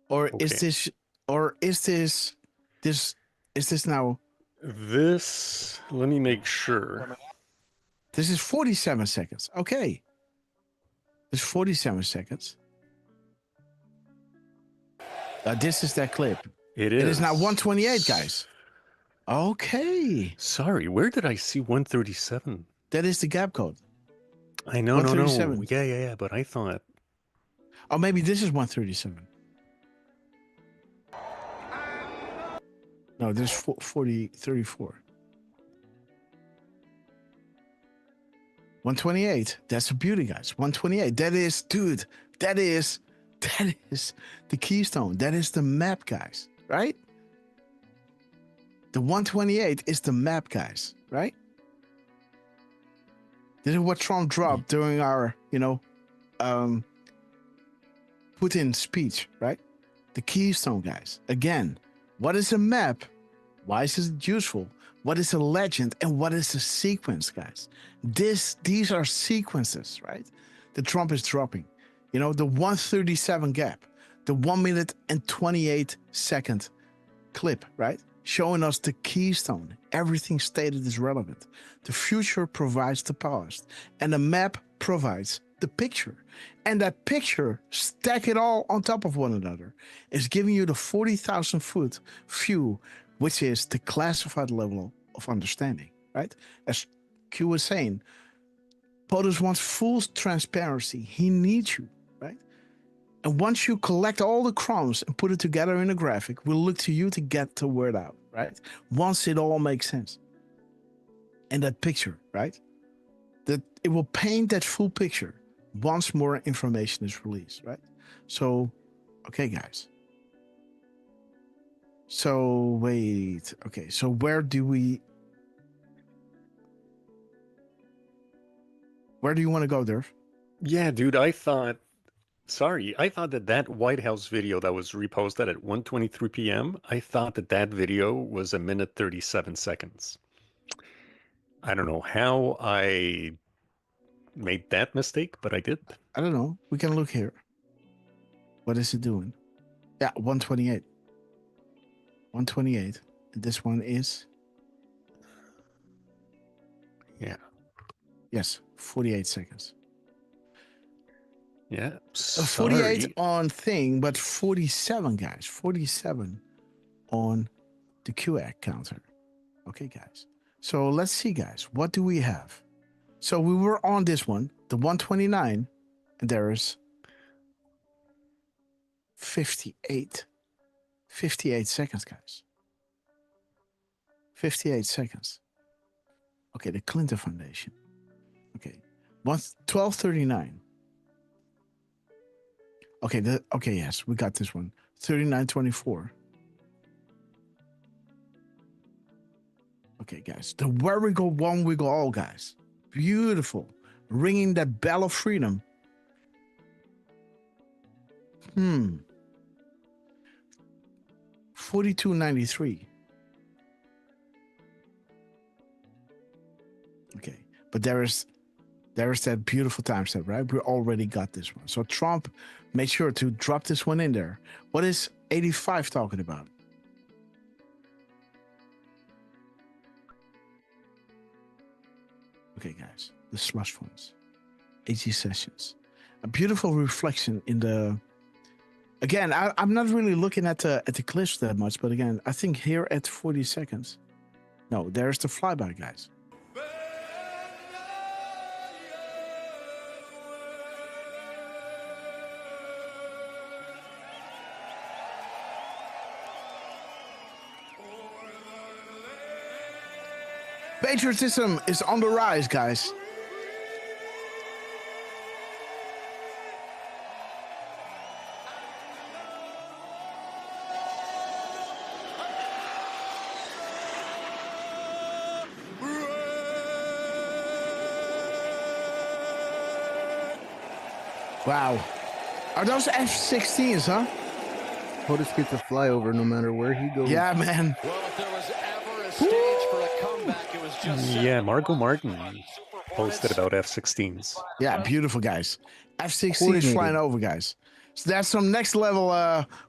Or is this Or is this now? This, let me make sure. This is 47 seconds. Okay. It's 47 seconds. This is that clip. It is. It is now 128, guys. Okay. Sorry, where did I see 137? That is the gap code. I know, no. Yeah, but I thought. Oh, maybe this is 137. No, this is 34. 128. That's a beauty, guys. 128. That is, dude, that is the keystone. That is the map, guys, right? The 128 is the map, guys, right? This is what Trump dropped during our, Putin speech, right? The keystone, guys. Again, what is a map? Why is it useful? What is a legend? And what is a sequence, guys? These are sequences, right? That Trump is dropping. The 137 gap, the 1 minute and 28 second clip, right? Showing us the keystone. Everything stated is relevant. The future provides the past, and the map provides the picture. And that picture, stack it all on top of one another, is giving you the 40,000 foot view, which is the classified level of understanding, right? As Q was saying, POTUS wants full transparency. He needs you, right? And once you collect all the crumbs and put it together in a graphic, we'll look to you to get the word out, right? Once it all makes sense. And that picture, right? That it will paint that full picture once more information is released, right? So, okay, guys. So, wait. Okay, so where do you want to go, Durf? Yeah, dude, I thought that White House video that was reposted at 1:23 p.m., I thought that video was 1:37 seconds. I don't know how I made that mistake, but I did. I don't know. We can look here. What is it doing? Yeah, 128. 128. And this one is? Yeah. Yes, 48 seconds. Yeah. 48 on thing, but 47, guys. 47 on the QX counter. Okay, guys. So let's see, guys. What do we have? So we were on this one, the 129, and there is 58. 58 seconds, guys. 58 seconds. Okay, the Clinton Foundation. Okay. 1239. Okay, yes, we got this one. 3924. Okay, guys. The where we go one, we go all, guys. Beautiful. Ringing that bell of freedom. 4293. Okay, but there is that beautiful timestamp, right? We already got this one. So Trump made sure to drop this one in there. What is 85 talking about? Okay, guys, the slush funds, AG sessions, a beautiful reflection in the. Again, I'm not really looking at the clips that much, but again, I think here at 40 seconds. No, there's the flyby, guys. Patriotism is on the rise, guys. Wow. Are those F-16s, huh? POTUS gets a flyover no matter where he goes. Yeah, man. Well, if there was ever a stage for a comeback, it was just... Yeah, Margot Martin posted about F-16s. Yeah, beautiful, guys. F-16s flying over, guys. So that's some next level,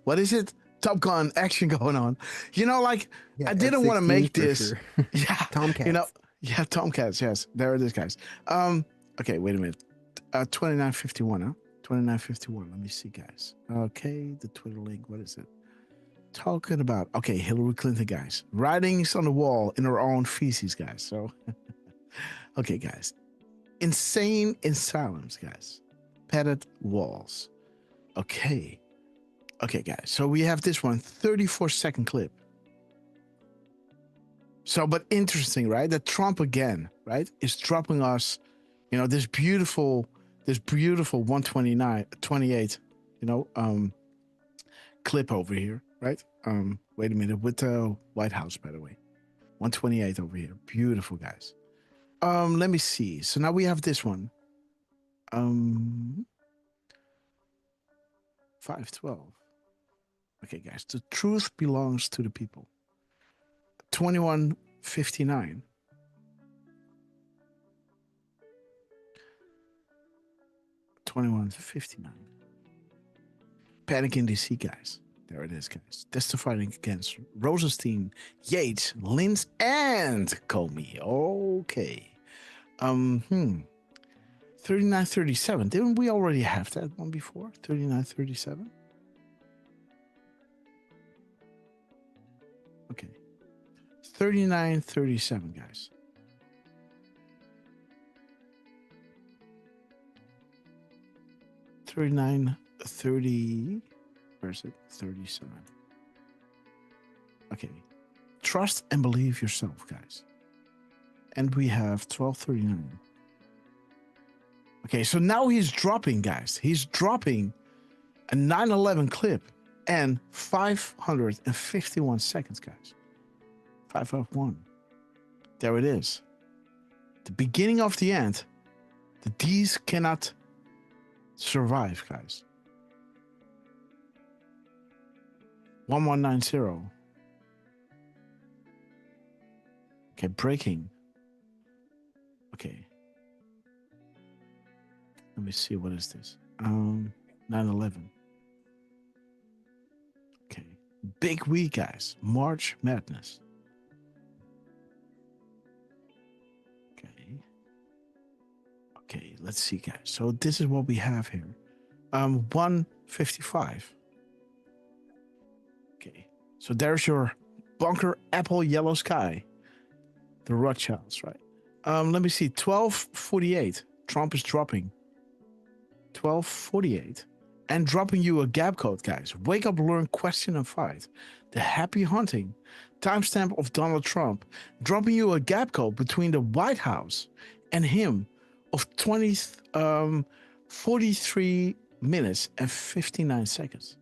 what is it? Top Gun action going on. You know, like Yeah, I didn't want to F-16 make for this. sure. Yeah, Tomcats. You know, yeah, Tomcats. Yes, there it is, guys. Okay, wait a minute. 2951, huh? 2951. Let me see, guys. Okay, the Twitter link. What is it? Talking about, okay, Hillary Clinton, guys. Writings on the wall in her own feces, guys. So, okay, guys. Insane asylums, guys. Padded walls. Okay. Okay, guys. So we have this one, 34-second clip. So, but interesting, right? That Trump again, right, is dropping us, you know, this beautiful 128, you know, clip over here, right? Wait a minute, with the White House, by the way. 128 over here. Beautiful, guys. Let me see. So now we have this one. 512. Okay, guys. The truth belongs to the people. 2159. 2159. Panic in DC, guys. There it is, guys. Testifying against Rosenstein, Yates, Lins, and Comey. Okay. 3937. Didn't we already have that one before? 3937. Okay. 3937, guys. Where is it? 37. Okay. Trust and believe yourself, guys. And we have 1239. Okay, so now he's dropping, guys. He's dropping a 9/11 clip and 551 seconds, guys. 551. There it is. The beginning of the end. The D's cannot survive, guys. 1190. Okay, breaking. Okay. Let me see, what is this? 9/11. Okay. Big week, guys. March Madness. Okay. Okay, let's see, guys. So this is what we have here. 155. Okay. So there's your bunker apple yellow sky. The Rothschilds, right? Let me see. 1248. Trump is dropping. 1248. And dropping you a gap code, guys. Wake up, learn, question, and fight. The happy hunting. Timestamp of Donald Trump. Dropping you a gap code between the White House and him of 43 minutes and 59 seconds.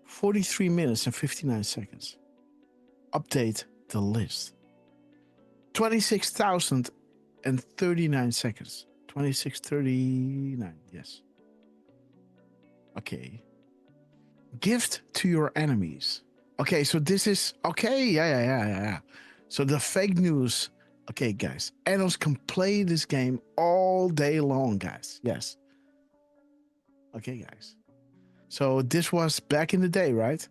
43 minutes and 59 seconds. Update the list. 26,039 seconds. 2639, yes. Okay. Gift to your enemies. Okay, so this is okay. Yeah. So the fake news. Okay, guys. Animals can play this game all day long, guys. Yes. Okay, guys. So this was back in the day, right?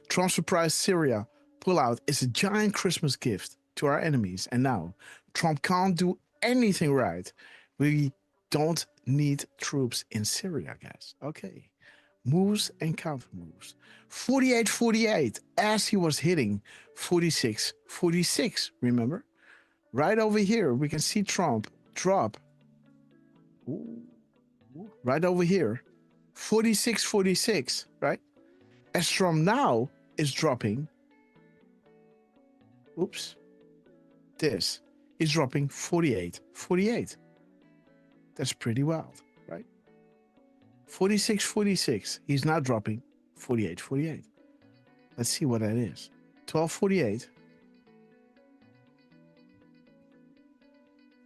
Trump surprise Syria pullout is a giant Christmas gift to our enemies. And now Trump can't do anything right. We don't need troops in Syria, guys. Okay. Moves and counter moves. 48-48 as he was hitting 46-46. Remember? Right over here, we can see Trump drop. Ooh. Right over here. 46-46, right? As Trump now is dropping. Oops. This is dropping 48-48. That's pretty wild, right? 46-46. He's now dropping 48-48. Let's see what that is. 12-48.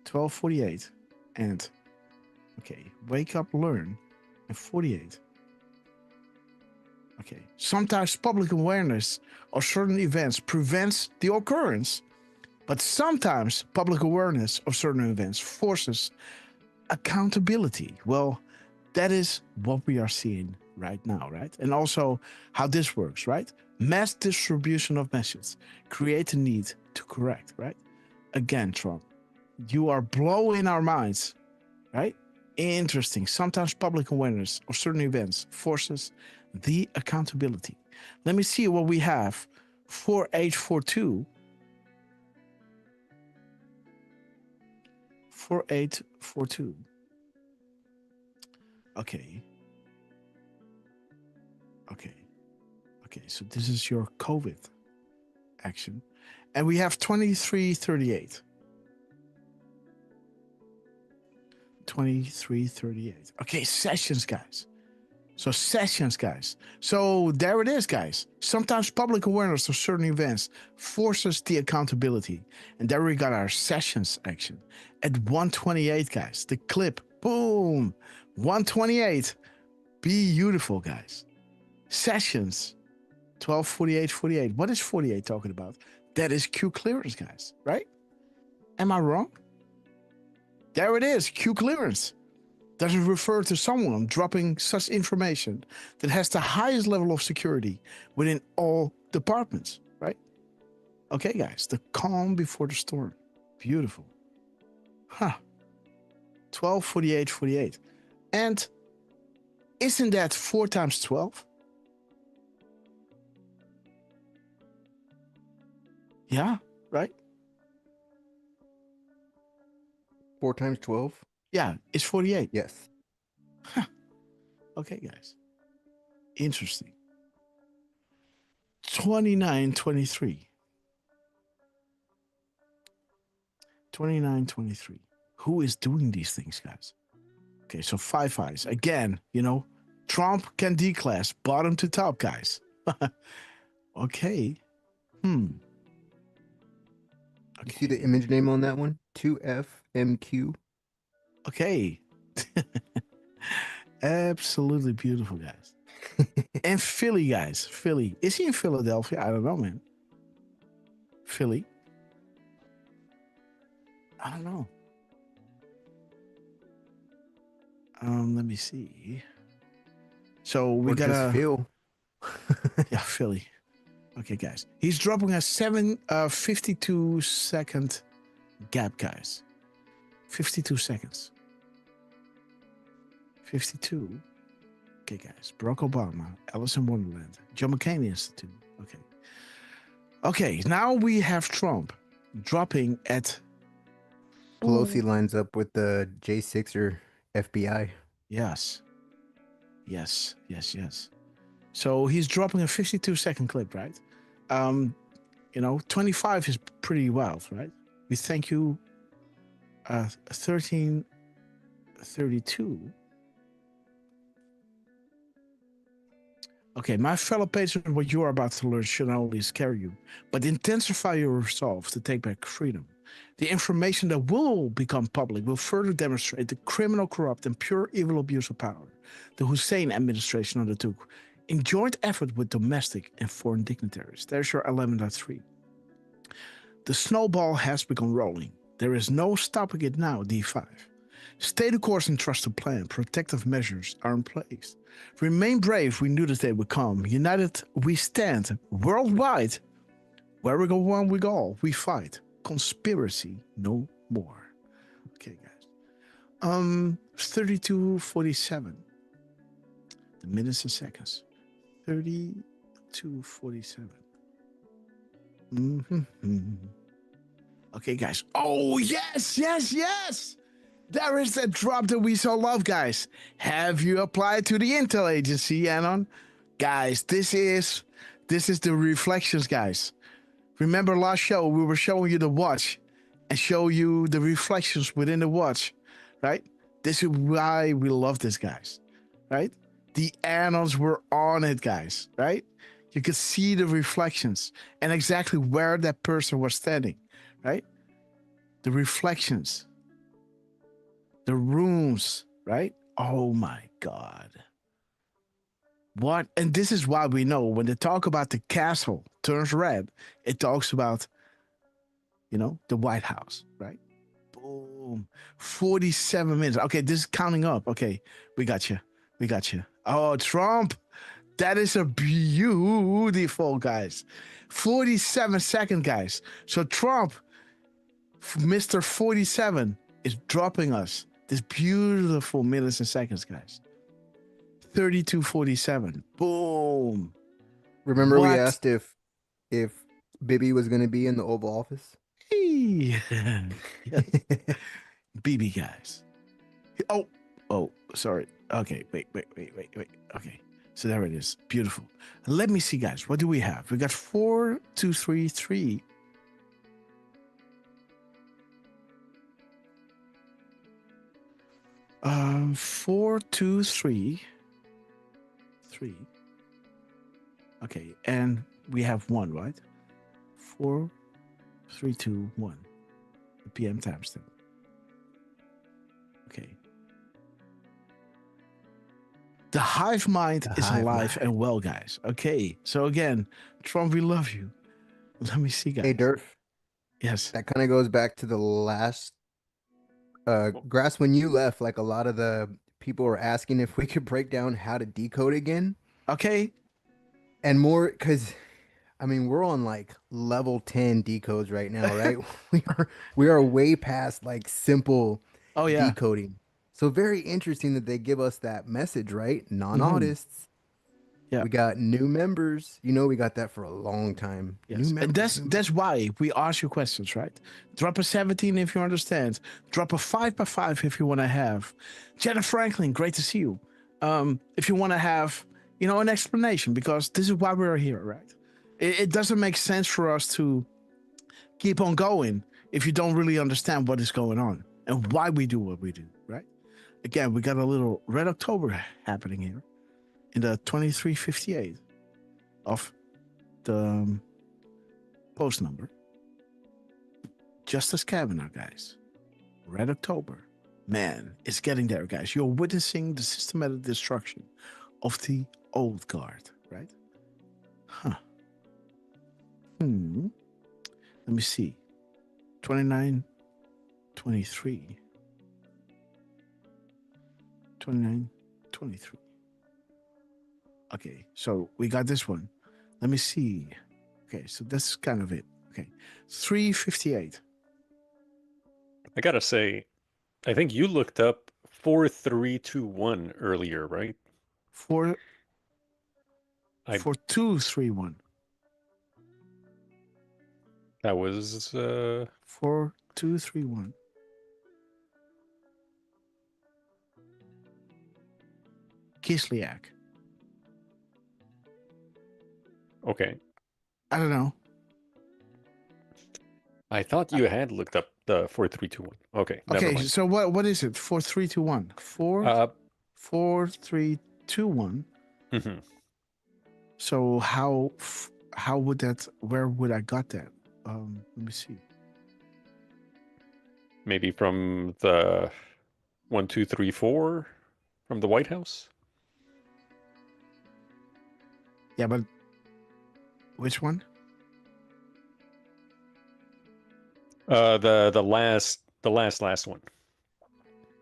12-48. And, okay, wake up, learn. And 48. Okay. Sometimes public awareness of certain events prevents the occurrence, but sometimes public awareness of certain events forces accountability. Well, that is what we are seeing right now, right? And also how this works, right? Mass distribution of messages create a need to correct, right? Again, Trump, you are blowing our minds, right? Interesting. Sometimes public awareness of certain events forces the accountability. Let me see what we have. 4842. 4842. Okay. Okay, so this is your COVID action. And we have 2338. 2338. Okay, sessions, guys. So there it is, guys. Sometimes public awareness of certain events forces the accountability. And there we got our sessions action. At 128, guys. The clip. Boom. 128. Beautiful, guys. Sessions. 1248. What is 48 talking about? That is Q clearance, guys. Right? Am I wrong? There it is. Q clearance. Does it refer to someone dropping such information that has the highest level of security within all departments, right? Okay, guys, the calm before the storm. Beautiful. 1248. And isn't that 4 times 12? Yeah, right? 4 times 12? Yeah, it's 48. Yes. Okay, guys. Interesting. 2923. 2923. Who is doing these things, guys? Okay, so 5 eyes. Again, Trump can declass bottom to top, guys. Okay. You see the image name on that one? 2FMQ. Okay. Absolutely beautiful, guys. And Philly, guys. Philly. Is he in Philadelphia? I don't know, man. Philly. I don't know. Let me see. So we got Phil. Yeah, Philly. Okay, guys. He's dropping a 52 second gap, guys. 52 seconds. 52. Okay, guys. Barack Obama, Alice in Wonderland, John McCain Institute. Okay, now we have Trump dropping at... Pelosi lines up with the J6 or FBI. Yes. So he's dropping a 52 second clip, right? 25 is pretty wild, right? We thank you. 1332. Okay, my fellow patrons, what you are about to learn should not only scare you, but intensify your resolve to take back freedom. The information that will become public will further demonstrate the criminal, corrupt, and pure evil abuse of power the Hussein administration undertook in joint effort with domestic and foreign dignitaries. There's your 11.3. The snowball has begun rolling. There is no stopping it now, D5. Stay the course and trust the plan. Protective measures are in place. Remain brave. We knew this day would come. United, we stand. Worldwide, where we go one, we go. We fight. Conspiracy, no more. Okay, guys. 32:47. The minutes and seconds. 32:47. Okay, guys. Oh, yes. There is that drop that we so love, guys. Have you applied to the Intel agency, Anon? Guys, this is the reflections, guys. Remember last show, we were showing you the watch and show you the reflections within the watch, right? This is why we love this, guys, right? The Anons were on it, guys, right? You could see the reflections and exactly where that person was standing, right? The reflections, the rooms, right? Oh my God. What? And this is why we know when they talk about the castle turns red, it talks about, the White House, right? Boom. 47 minutes. Okay, this is counting up. Okay, we got you. We got you. Oh, Trump. That is a beautiful, guys. 47 seconds, guys. So Trump, Mr. 47, is dropping us this beautiful minutes and seconds, guys. 32:47. Boom. Remember we asked if Bibi was going to be in the Oval Office? BB, guys. Oh, sorry. Okay, wait. Okay, so there it is. Beautiful. Let me see, guys. What do we have? We got 4, 2, 3, 3. Um, 4, 2, 3. 3. Okay, and we have 1, right? 4, 3, 2, 1. The PM timestamp. Okay. The hive mind is alive and well, guys. Okay, so again, Trump, we love you. Let me see, guys. Hey, Durf. Yes. That kind of goes back to the last Grass, when you left, like a lot of the people were asking if we could break down how to decode again. Okay. And more, because I mean, we're on like level 10 decodes right now, right? we are way past like simple decoding. So very interesting that they give us that message, right? Non-autists. Yeah. We got new members. You know, we got that for a long time. Yes. And that's why we ask you questions, right? Drop a 17 if you understand. Drop a 5x5 if you want to have. Jenna Franklin, great to see you. If you want to have, an explanation, because this is why we're here, right? It doesn't make sense for us to keep on going if you don't really understand what is going on and why we do what we do, right? Again, we got a little Red October happening here in the 2358 of the post number. Justice Kavanaugh, guys. Red October. Man, it's getting there, guys. You're witnessing the systematic destruction of the old guard, right? Huh. Let me see. 29, 23. 29, 23. Okay, so we got this one. Let me see. Okay, so that's kind of it. Okay, 358. I gotta say, I think you looked up 4321 earlier, right? 4231. That was 4231. Kislyak. Okay. I don't know. I thought you had looked up the 4321. Okay. Never Okay, mind. so what is it? 4321. 4321. Mm-hmm. So how would that? Where would I got that? Let me see. Maybe from the 1234 from the White House. Yeah, but which one? The last one.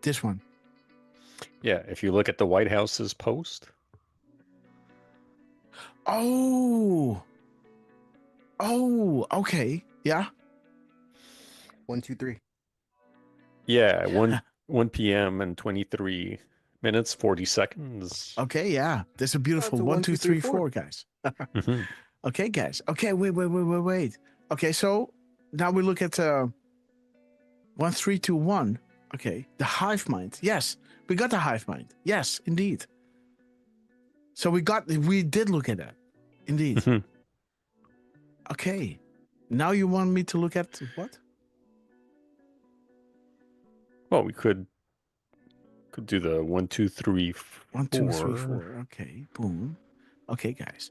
This one. Yeah, if you look at the White House's post. Oh, okay. Yeah. 1, 2, 3. Yeah, 1 p.m. and 23 minutes, 40 seconds. Okay, yeah. That's a beautiful 1, 2, 3, 4, guys. Mm-hmm. Okay, guys. Okay, wait. Okay, so now we look at 1321. Okay, the hive mind. Yes, we got the hive mind. Yes, indeed. So we did look at that. Indeed. Mm-hmm. Okay. Now you want me to look at what? Well, we could do the 1, 2, 3, 4. 1, 2, 3, 4. Okay, boom. Okay, guys.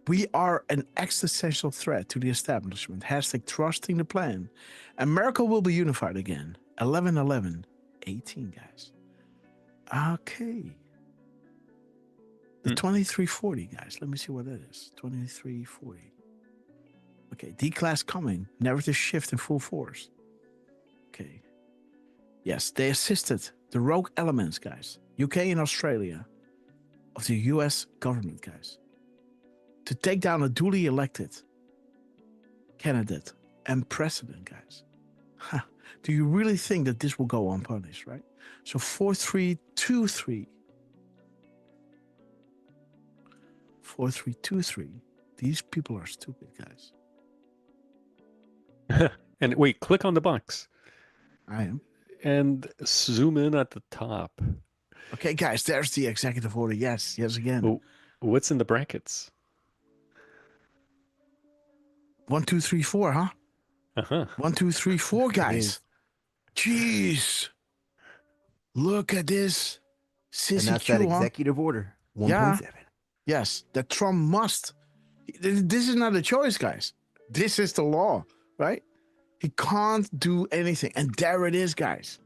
We are an existential threat to the establishment. # trusting the plan. America will be unified again. 11/11/18, guys. Okay. The 2340, guys. Let me see what that is. 2340. Okay, D-class coming. Narrative shift in full force. Okay. Yes, they assisted the rogue elements, guys. UK and Australia. of the U.S. government, guys, to take down a duly elected candidate and president, guys. Huh. Do you really think that this will go unpunished, right? So 4323. 4323. These people are stupid, guys. And wait, click on the box. I am. And zoom in at the top. Okay, guys, there's the executive order. Yes, again. Oh, what's in the brackets? 1, 2, 3, 4, huh? 1, 2, 3, 4, guys. Jeez. Look at this. And that's that executive order. 1.7. Yeah. Yes, that Trump must. This is not a choice, guys. This is the law, right? He can't do anything. And there it is, guys.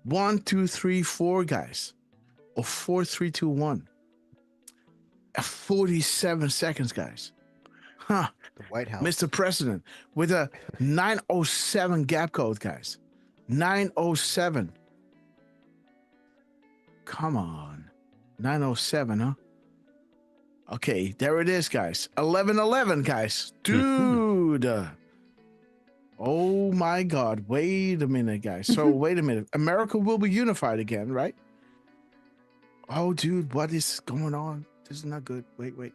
1, 2, 3, 4, guys. Or 4, 3, 2, 1. 47 seconds, guys. Huh. The White House. Mr. President, with a 907 gap code, guys. 907. Come on. 907, huh? Okay, there it is, guys. 1111, guys. Dude. Oh, my God. Wait a minute, guys. So, wait a minute. America will be unified again, right? Oh, dude, what is going on? This is not good. Wait.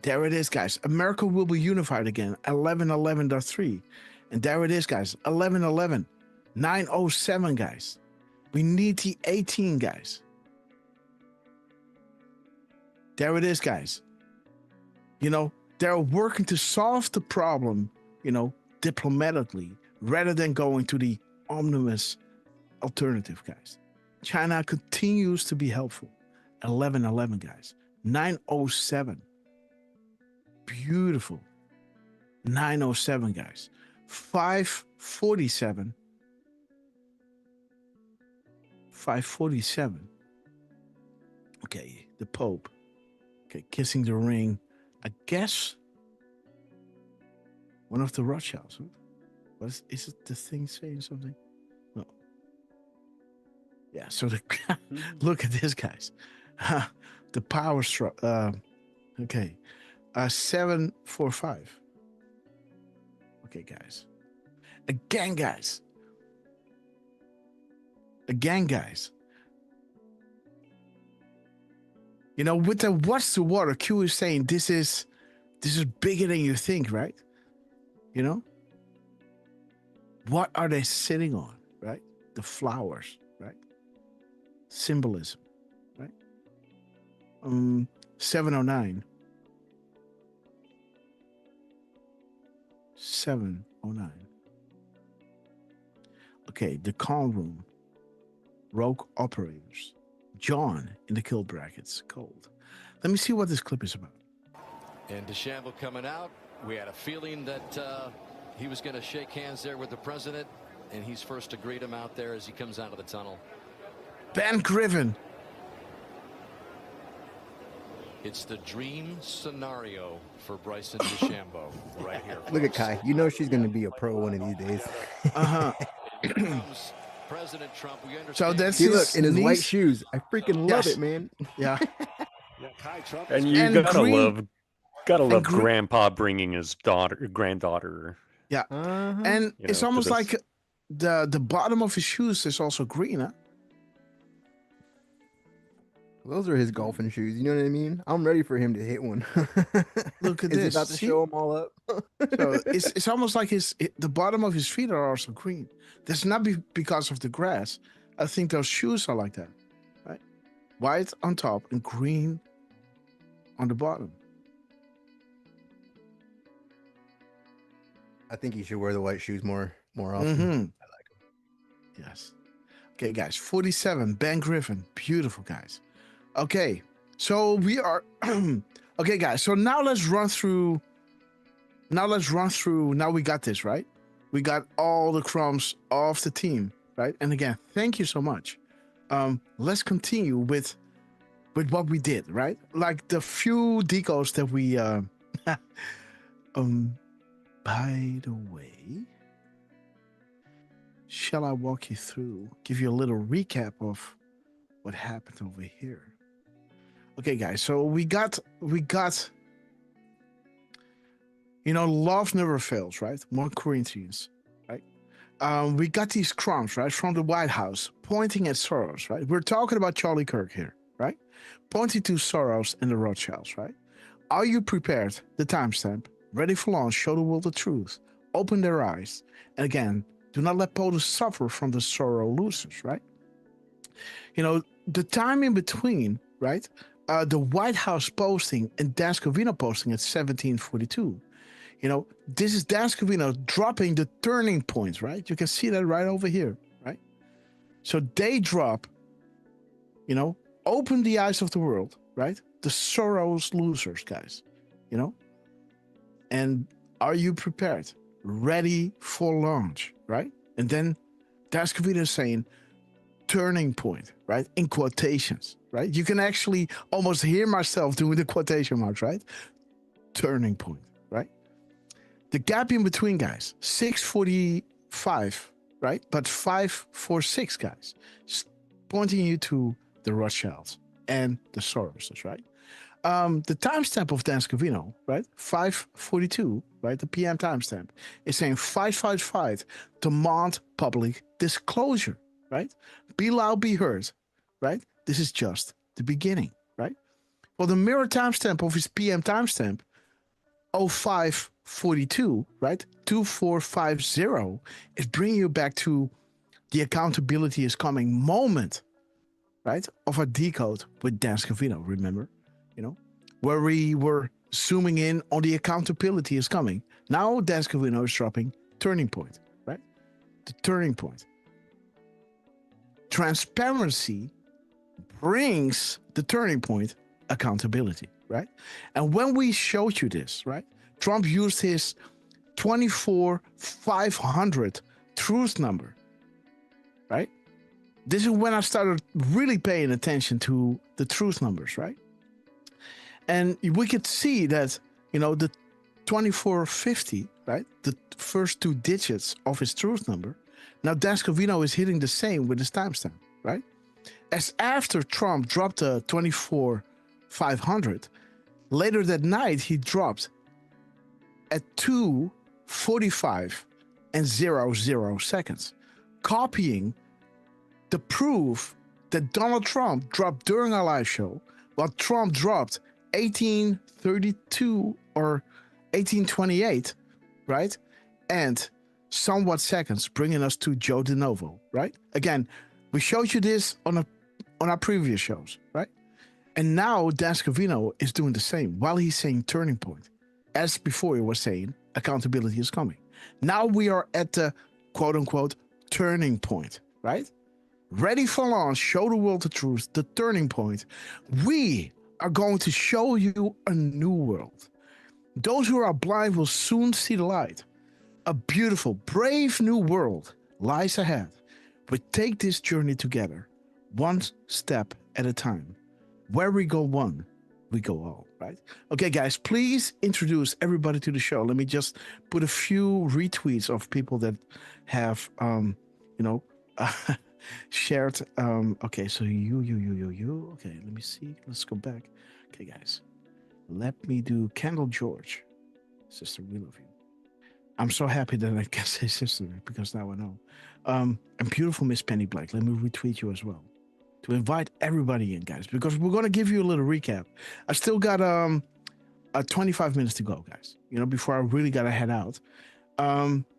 There it is, guys. America will be unified again. 1111.3. And there it is, guys. 1111. 907, guys. We need the 18, guys. There it is, guys. You know, they're working to solve the problem, you know, diplomatically, rather than going to the omnibus alternative, guys. China continues to be helpful. 1111, guys. 907. Beautiful. 907, guys. 547. 547. Okay, the Pope. Okay, kissing the ring. I guess one of the Rothschilds. Huh? Is it the thing saying something? No. Yeah, so look at this, guys. The power struck. Okay. 745. Okay, guys. Again, guys. You know, with the what's the water, Q is saying this is bigger than you think, right? You know? What are they sitting on, right? The flowers, right? Symbolism, right? 709. 709. Okay, the calm room. Rogue operators. John in the kill brackets. Cold. Let me see what this clip is about. And DeChambeau coming out. We had a feeling that he was going to shake hands there with the president, and he's first to greet him out there as he comes out of the tunnel. Ben Griffin. It's the dream scenario for Bryson DeChambeau right here. Look at Kai. You know she's going to be a pro one of these days. President Trump, we understand. So that's look in his white shoes. I freaking love it, man. Yeah. And you gotta love Grandpa bringing his granddaughter. Yeah, and it's almost like the bottom of his shoes is also green, huh? Those are his golfing shoes. You know what I mean? I'm ready for him to hit one. Look at Is this. he about to show them all up? So it's almost like the bottom of his feet are also green. That's not because of the grass. I think those shoes are like that, right? White on top and green on the bottom. I think he should wear the white shoes more often. Mm-hmm. I like them. Yes. Okay, guys. 47. Ben Griffin. Beautiful, guys. Okay. So we are. Okay, guys. So now let's run through. Now we got this, right? We got all the crumbs off the team, right? And again, thank you so much. Let's continue with what we did, right? Like the few decodes that we. By the way, shall I walk you through, give you a little recap of what happened over here. Okay, guys. So we got. Love never fails, right? 1 Corinthians, right? We got these crumbs, right, from the White House, pointing at Soros, right? We're talking about Charlie Kirk here, right? Pointing to Soros and the Rothschilds, right? Are you prepared? The timestamp. Ready for launch. Show the world the truth. Open their eyes. And again, do not let POTUS suffer from the Soros losers, right? The time in between, right? The White House posting and Dan Scavino posting at 1742. This is Dan Scavino dropping the turning point, right? You can see that right over here, right? So they drop, open the eyes of the world, right? The Soros losers, guys, And are you prepared? Ready for launch, right? And then Dan Scavino is saying, turning point, right? In quotations, right? You can actually almost hear myself doing the quotation marks, right? Turning point, right? The gap in between, guys, 645, right? But 546, guys, pointing you to the Rothschilds and the Soroses, right? The timestamp of Dan Scavino, right? 5:42, right? The PM timestamp is saying 555, demand public disclosure, right? Be loud, be heard, right? This is just the beginning, right? Well, the mirror timestamp of his PM timestamp, 0542, right? 2450 is bringing you back to the accountability is coming moment, right? Of a decode with Dan Scavino, remember? Where we were zooming in on the accountability is coming. Now Dan Scavino is dropping turning point, right? The turning point. Transparency brings the turning point, accountability, right? And when we showed you this, right? Trump used his 24,500 truth number, right? This is when I started really paying attention to the truth numbers, right? And we could see that, the 2450, right? The first 2 digits of his truth number. Now, Dan Scavino is hitting the same with his timestamp, right? As after Trump dropped the 24,500, later that night, he dropped at 2:45 and 00 seconds, copying the proof that Donald Trump dropped during our live show, while Trump dropped 1832 or 1828, right? And somewhat seconds, bringing us to Joe DeNovo, right? Again, we showed you this on our previous shows, right? And now Dan Scavino is doing the same while he's saying turning point. As before he was saying, accountability is coming. Now we are at the quote-unquote turning point, right? Ready for launch, show the world the truth, the turning point. We are going to show you a new world. Those who are blind will soon see the light. A beautiful, brave new world lies ahead. We take this journey together, one step at a time. Where we go one, we go all, right? Okay, guys, please introduce everybody to the show. Let me just put a few retweets of people that have, shared. Okay, so you. Okay, let me see. Let's go back. Okay, guys, let me do Kendall George. Sister, we love you. I'm so happy that I can say sister because now I know. And beautiful Miss Penny Black. Let me retweet you as well to invite everybody in, guys, because we're going to give you a little recap. I still got 25 minutes to go, guys, before I really got to head out.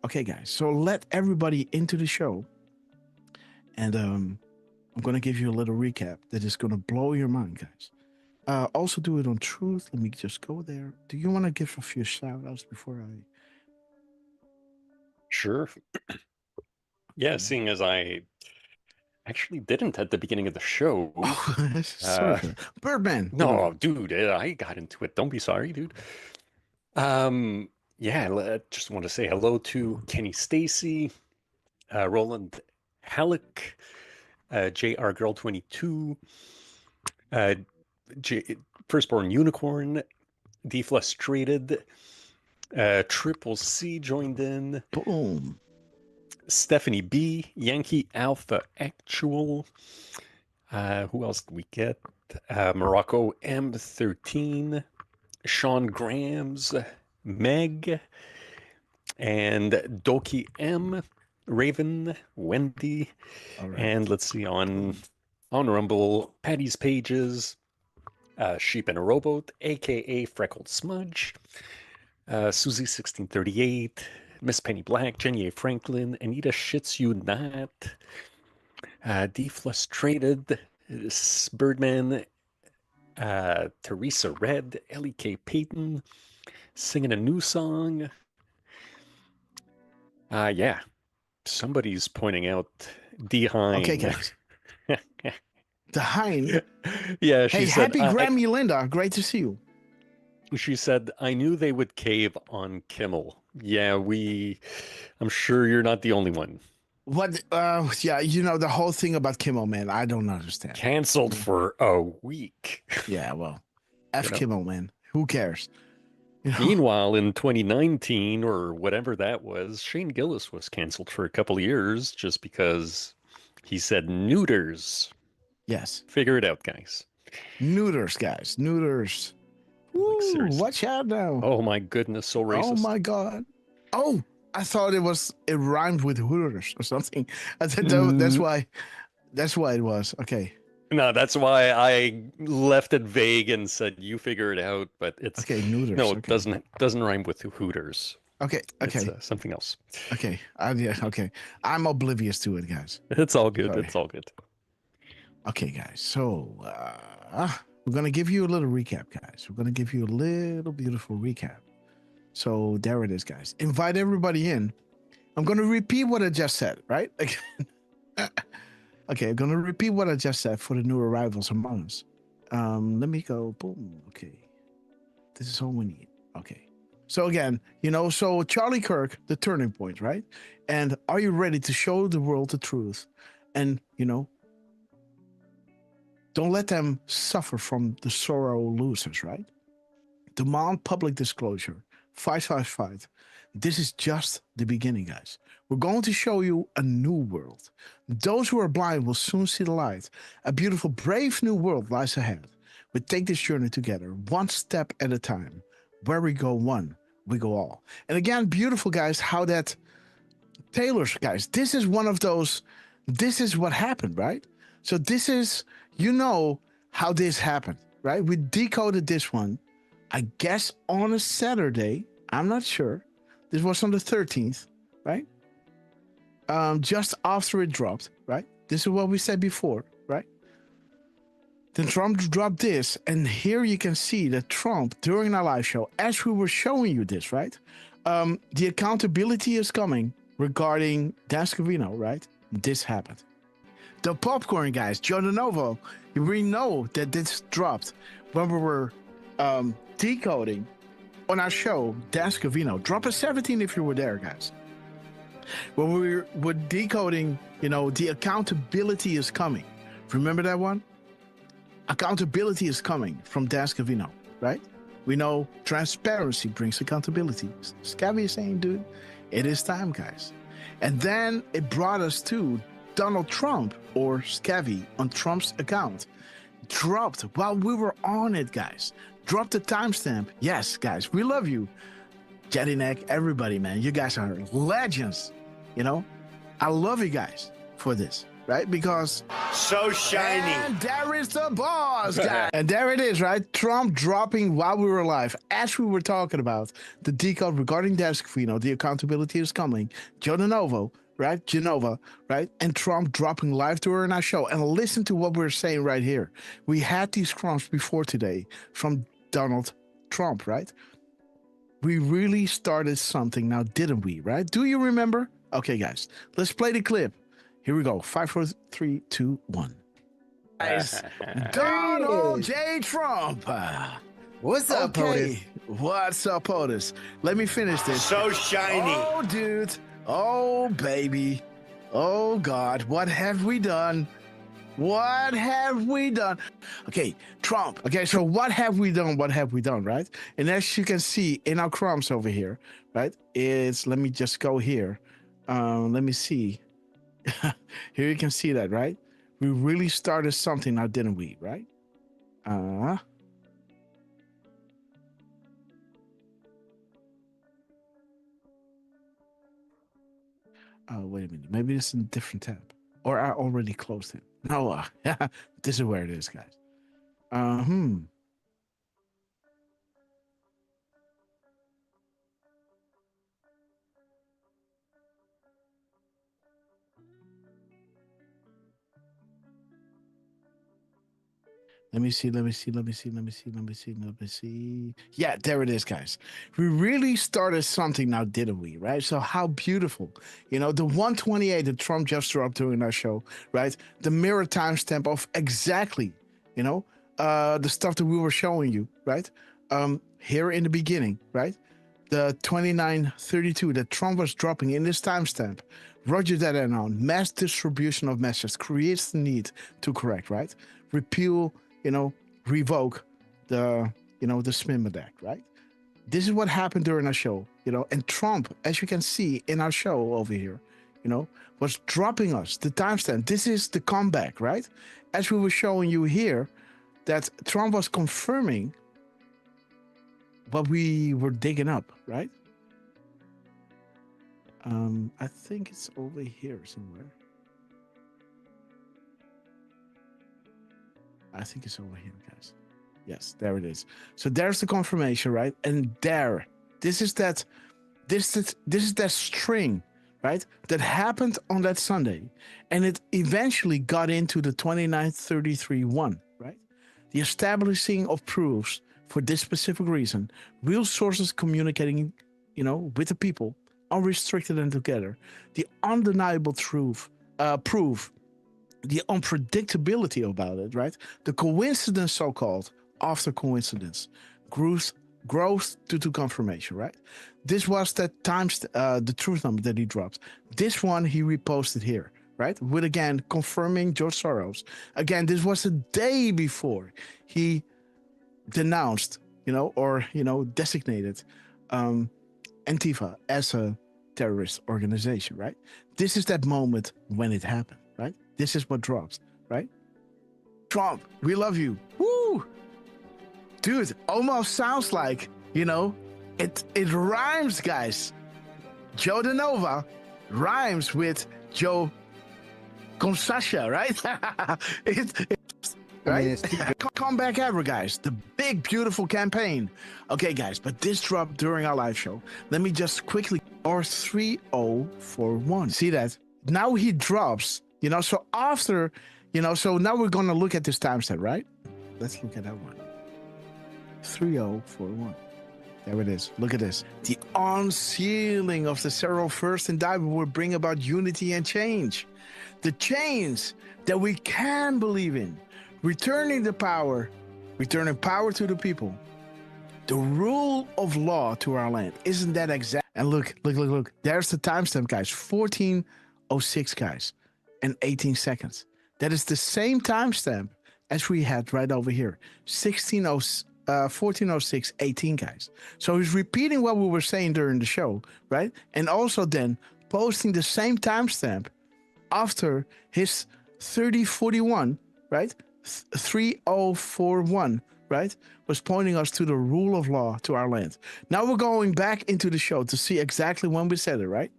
Okay, guys, so let everybody into the show. And I'm going to give you a little recap that is going to blow your mind, guys. Also do it on Truth. Let me just go there. Do you want to give a few shout outs before I... Sure. Yeah, seeing as I actually didn't at the beginning of the show. Oh, sorry. Birdman. No, dude, I got into it. Don't be sorry, dude. Yeah, I just want to say hello to Kenny Stacy, Roland Halleck, JR Girl 22, Firstborn Unicorn, Deflustrated, Triple C joined in. Boom. Stephanie B, Yankee Alpha Actual, Who else did we get? Morocco M13, Sean Grams, Meg, and Doki M, Raven, Wendy, and let's see on Rumble, Patty's Pages, Sheep and a Rowboat, aka Freckled Smudge, Susie 1638, Miss Penny Black, Jenny A. Franklin, Anita Shits You Not, Deflustrated, Birdman, Teresa Red, Ellie K. Payton, singing a new song. Yeah, somebody's pointing out D. Hine. Okay, guys. The Hine. Yeah, she hey, said, happy Grammy, Linda. Great to see you. She said, I knew they would cave on Kimmel. Yeah, I'm sure you're not the only one. What? Yeah, you know, the whole thing about Kimmel, man, I don't understand. Canceled for a week. Yeah, well, F Kimmel, man. Who cares? You know? Meanwhile, in 2019 or whatever that was, Shane Gillis was canceled for a couple of years just because he said neuters. Yes. Figure it out, guys. Neuters, guys. Neuters. Ooh, like, watch out now. Oh, my goodness. So racist. Oh, my God. Oh, I thought it rhymed with Hooters or something. I said, that's why it was. Okay. No, that's why I left it vague and said you figure it out. But it's okay. Neuters. No, okay. it doesn't rhyme with Hooters. Okay. Okay. It's, something else. Okay. Yeah. Okay. I'm oblivious to it, guys. It's all good. Sorry. It's all good. Okay, guys. So we're gonna give you a little recap, guys. We're gonna give you a little beautiful recap. So there it is, guys. Invite everybody in. I'm gonna repeat what I just said, right? Okay, I'm gonna repeat what I just said for the new arrivals among us. Let me go. Boom. Okay, this is all we need. Okay. So again, so Charlie Kirk, the turning point, right? And are you ready to show the world the truth? And don't let them suffer from the sorrow losers, right? Demand public disclosure. Fight. This is just the beginning, guys. We're going to show you a new world. Those who are blind will soon see the light. A beautiful, brave new world lies ahead. We take this journey together, one step at a time. Where we go one, we go all. And again, beautiful, guys, how that Taylor's, guys, this is one of those, this is what happened, right? So this is, how this happened, right? We decoded this one, I guess on a Saturday. I'm not sure. This was on the 13th, right? Just after it dropped, right? This is what we said before, right? Then Trump dropped this, and here you can see that Trump, during our live show, as we were showing you this, right? The accountability is coming regarding Dan Scavino, right? This happened. The popcorn guys, Joe DeNovo, we know that this dropped when we were decoding on our show, Dan Scavino. Drop a 17 if you were there, guys. When we were decoding, the accountability is coming. Remember that one? Accountability is coming from Dan Scavino, right? We know transparency brings accountability. Scavy is saying, dude, it is time, guys. And then it brought us to Donald Trump, or Scavy, on Trump's account. Dropped while we were on it, guys. Drop the timestamp. Yes, guys, we love you. Jedinek, everybody, man. You guys are legends. I love you guys for this, right? Because so shiny. And there is the boss, guys. And there it is, right? Trump dropping while we were live, as we were talking about the decode regarding Dan Scavino. The accountability is coming. Joe DeNovo, right? Genova, right? And Trump dropping live during our show. And listen to what we're saying right here. We had these crumbs before today from Donald Trump, right? We really started something now, didn't we, right? Do you remember? Okay, guys, let's play the clip. Here we go. 5, 4, 3, 2, 1. Guys, Donald J. Trump. What's up, POTUS? What's up, POTUS? Let me finish this. So shiny. Oh, dude. Oh, baby. Oh, God. What have we done? What have we done? Okay, Trump. Okay, so what have we done? What have we done, right? And as you can see in our crumbs over here, right? Let me just go here. Let me see. Here you can see that, right? We really started something now, didn't we? Right? Oh, wait a minute. Maybe it's in a different tab. Or I already closed it. No, this is where it is, guys. Let me see. Yeah, there it is, guys. We really started something now, didn't we? Right? So how beautiful. You know, the 128 that Trump just dropped during our show, right? The mirror timestamp of exactly, you know, the stuff that we were showing you, right? Here in the beginning, right? The 2932 that Trump was dropping in this timestamp. Roger that and on. Mass distribution of messages creates the need to correct, right? Repeal, you know, revoke the, you know, the Smith Act, right? This is what happened during our show, you know, and Trump, as you can see in our show over here, you know, was dropping us the timestamp. This is the comeback, right? As we were showing you here, that Trump was confirming what we were digging up, right? I think it's over here somewhere. I think it's over here, guys. Yes, there it is. So there's the confirmation, right? And there, this is that string, right? That happened on that Sunday, and it eventually got into the 2933-1, right? The establishing of proofs for this specific reason, real sources communicating, you know, with the people, unrestricted and together, the undeniable proof, the unpredictability about it, right? The coincidence, so-called, after coincidence, growth due to confirmation, right? This was that times the truth number that he dropped. This one he reposted here, right? With again confirming George Soros. Again, this was a day before he denounced, you know, or you know, designated Antifa as a terrorist organization, right? This is that moment when it happened, right? This is what drops, right? Trump, we love you. Woo! Dude, almost sounds like, you know, it rhymes, guys. Joe DeNova rhymes with Joe Consasha, right? Right? Comeback ever, guys. The big, beautiful campaign. Okay, guys, but this dropped during our live show. Let me just quickly, or 3041. See that? Now he drops, you know, so after, you know, so now we're going to look at this timestamp, right? Let's look at that one. 3041. There it is. Look at this. The unsealing of the Cyril First Indictment will bring about unity and change. The change that we can believe in. Returning power to the people. The rule of law to our land. Isn't that exact? And look. There's the timestamp, guys. 1406, guys, and 18 seconds. That is the same timestamp as we had right over here. 1406, 18, guys. So he's repeating what we were saying during the show, right? And also then posting the same timestamp after his 3041, right? 3041, right? Was pointing us to the rule of law to our land. Now we're going back into the show to see exactly when we said it, right?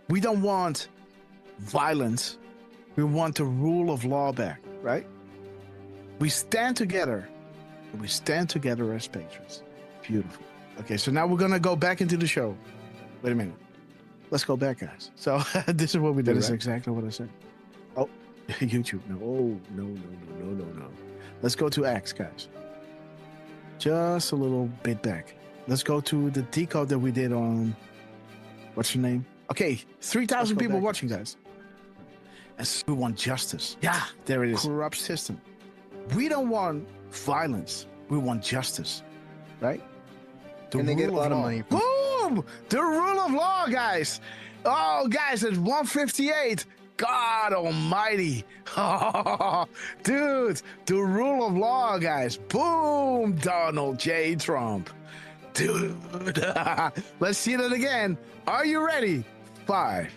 We don't want violence. We want the rule of law back, right? We stand together. We stand together as patriots. Beautiful. Okay, so now we're going to go back into the show. Wait a minute. Let's go back, guys. So this is what we did. That is exactly what I said. Oh, YouTube. No. Oh, no. Let's go to X, guys. Just a little bit back. Let's go to the decode that we did on, what's your name? Okay, 3,000 people watching, guys. And so we want justice. Yeah, there it is. Corrupt system. We don't want violence. We want justice, right? And they get a lot of money. Boom! The rule of law, guys. Oh, guys, it's 158. God almighty. Oh, dude, the rule of law, guys. Boom, Donald J. Trump. Dude. Let's see that again. Are you ready? 5,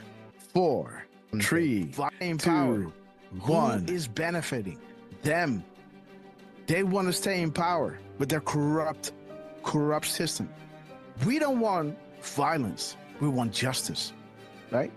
4, 3, 2, Who is benefiting? Them. They want to stay in power with their corrupt system. We don't want violence. We want justice, right?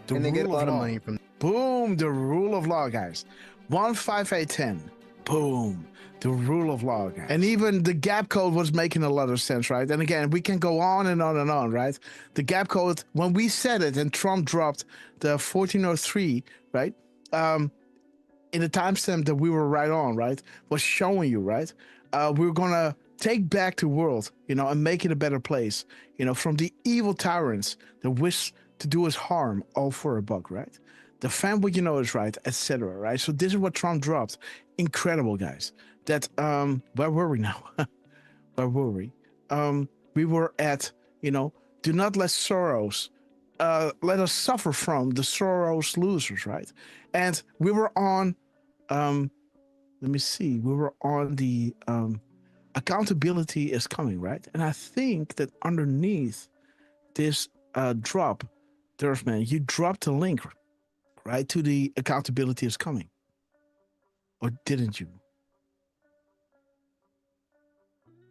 And they get a lot of money from. Boom, the rule of law, guys. 15810. Boom, the rule of law, guys. And even the gap code was making a lot of sense, right? And again, we can go on and on and on, right? The gap code, when we said it and Trump dropped the 1403, right? In the timestamp that we were right on, right? Was showing you, right? We're going to take back the world, and make it a better place, from the evil tyrants that wish to do us harm, all for a buck, right? Defend what you know is right, etc., right? So this is what Trump dropped. Incredible, guys. That, where were we now? Where were we? We were at, do not let Soros, let us suffer from the Soros losers, right? And we were on, let me see, we were on the, accountability is coming, right? And I think that underneath this drop, Durfman, you dropped a link, right, to the accountability is coming. Or didn't you?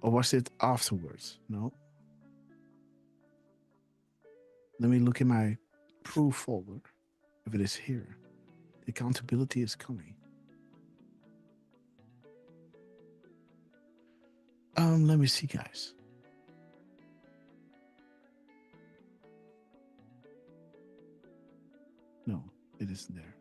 Or was it afterwards? No. Let me look in my proof folder if it is here. The accountability is coming. Let me see, guys. No, it isn't there.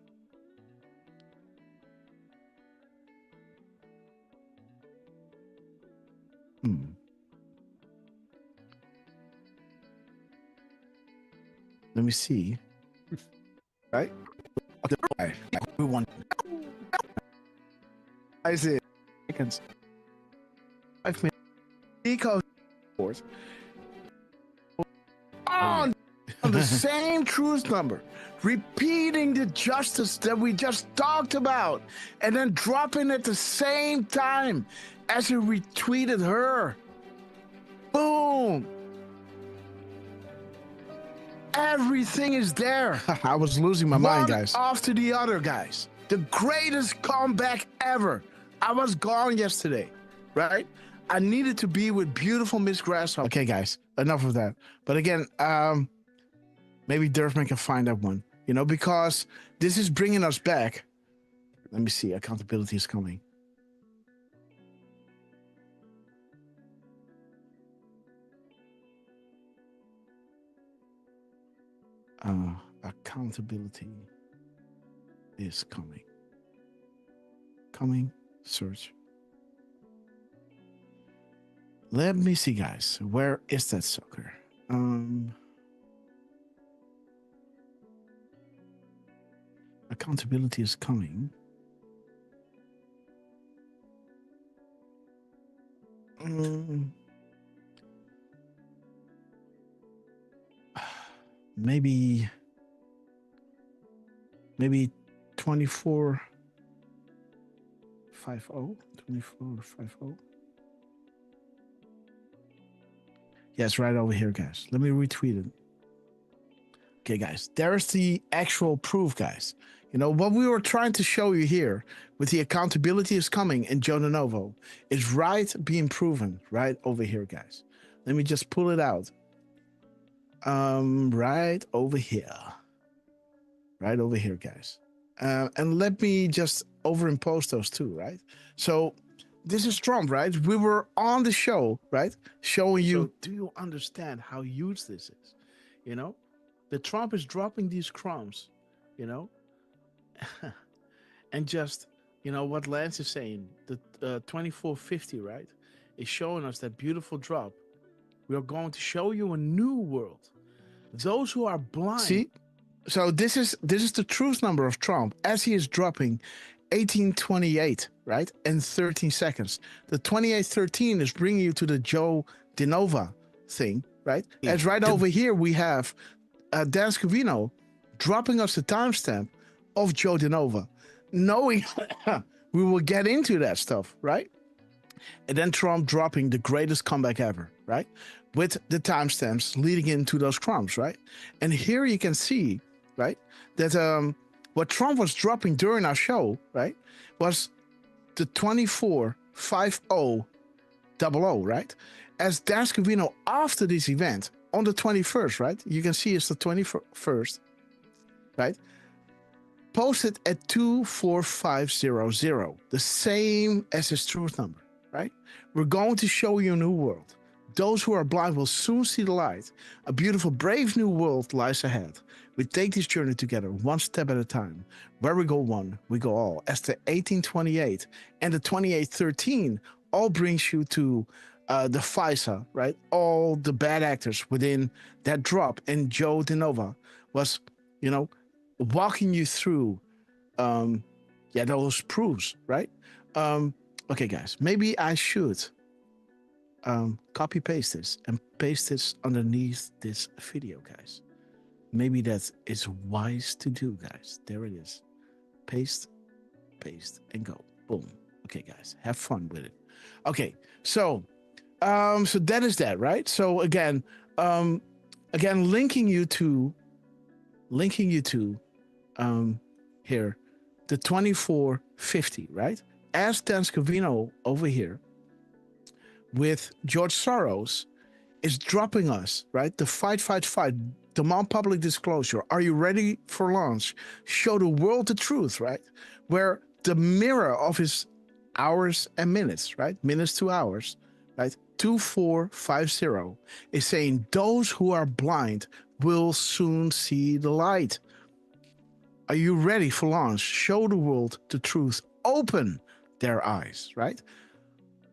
Let me see. Right? Okay. We want. I see. Seconds. 5 minutes. Decode. On the same truth number, repeating the justice that we just talked about, and then dropping at the same time as he retweeted her. Boom. Everything is there. I was losing my mind, guys. One after the other, guys. The greatest comeback ever. I was gone yesterday, right? I needed to be with beautiful Miss Grasshopper. Okay, guys, enough of that. But again, maybe Durfman can find that one, because this is bringing us back. Let me see. Accountability is coming. Accountability is coming. Coming, search. Let me see, guys. Where is that sucker? Accountability is coming. Maybe 2450. Yes, right over here, guys. Let me retweet it. Okay, guys, there's the actual proof, guys. What we were trying to show you here with the accountability is coming in Joe DeNovo is right being proven right over here, guys. Let me just pull it out. Right over here. Right over here, guys. And let me just overimpose those two, right? So this is Trump, right? We were on the show, right? Showing you. So do you understand how huge this is? That Trump is dropping these crumbs, and just, what Lance is saying, the 2450, right, is showing us that beautiful drop. We are going to show you a new world. Those who are blind. See, so this is the truth number of Trump as he is dropping 1828, right, and 13 seconds. The 2813 is bringing you to the Joe DeNova thing, right? As right over here we have Dan Scavino dropping us the timestamp of Joe DeNova, knowing we will get into that stuff, right? And then Trump dropping the greatest comeback ever, right? With the timestamps leading into those crumbs, right? And here you can see, right, that What Trump was dropping during our show, right, was the 245000, right? As Dan Scavino after this event on the 21st, right? You can see it's the 21st, right? Posted at 24500, the same as his truth number, right? We're going to show you a new world. Those who are blind will soon see the light. A beautiful, brave new world lies ahead. We take this journey together, one step at a time. Where we go one, we go all. As the 1828 and the 2813 all brings you to the FISA, right? All the bad actors within that drop. And Joe DeNova was, walking you through, those proofs, right? Okay, guys, maybe I should copy paste this and paste this underneath this video, guys. Maybe that is wise to do, guys. There it is. Paste, and go. Boom. Okay, guys, have fun with it. Okay, so that is that, right? So again, linking you to here, the 2450, right? As Dan Scavino over here with George Soros is dropping us, right? The fight, demand public disclosure. Are you ready for launch? Show the world the truth, right? Where the mirror of his hours and minutes, right? Minutes to hours, right? 2450 is saying those who are blind will soon see the light. Are you ready for launch? Show the world the truth. Open their eyes, right?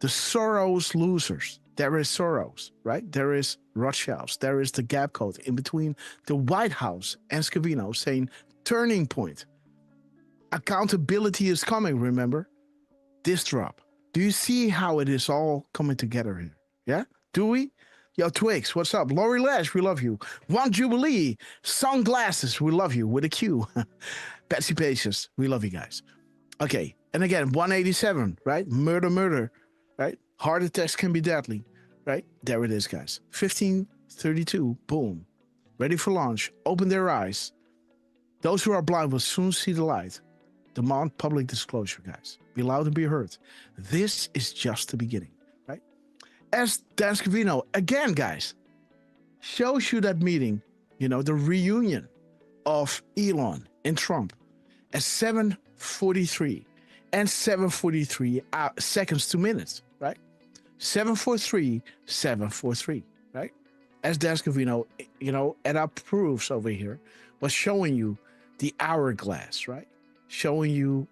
The Soros losers. There is Soros, right? There is Rothschilds. There is the gap code in between the White House and Scavino saying turning point. Accountability is coming, remember? This drop. Do you see how it is all coming together here? Yeah? Do we? Yo, Twix, what's up? Lori Lash, we love you. One Jubilee, Sunglasses, we love you with a Q. Betsy Patience, we love you guys. Okay, and again, 187, right? Murder, right? Heart attacks can be deadly, right? There it is, guys. 1532, boom. Ready for launch. Open their eyes. Those who are blind will soon see the light. Demand public disclosure, guys. Be loud and be heard. This is just the beginning, right? As Dan Scavino, again, guys, shows you that meeting, the reunion of Elon and Trump at 7:43 and 7:43 seconds to minutes, right? 7:43, right? As Dan Scavino, at our proofs over here, was showing you the hourglass, right? Showing you,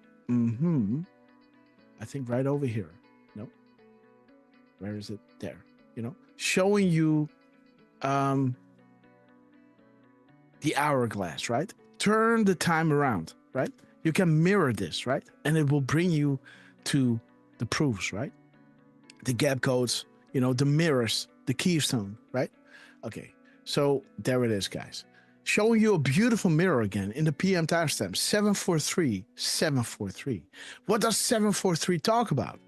I think right over here. No, where is it? There, showing you the hourglass, right? Turn the time around, right? You can mirror this, right? And it will bring you to the proofs, right? The gap codes, the mirrors, the keystone, right? Okay, so there it is, guys. Showing you a beautiful mirror again in the PM timestamp, 743. What does 743 talk about?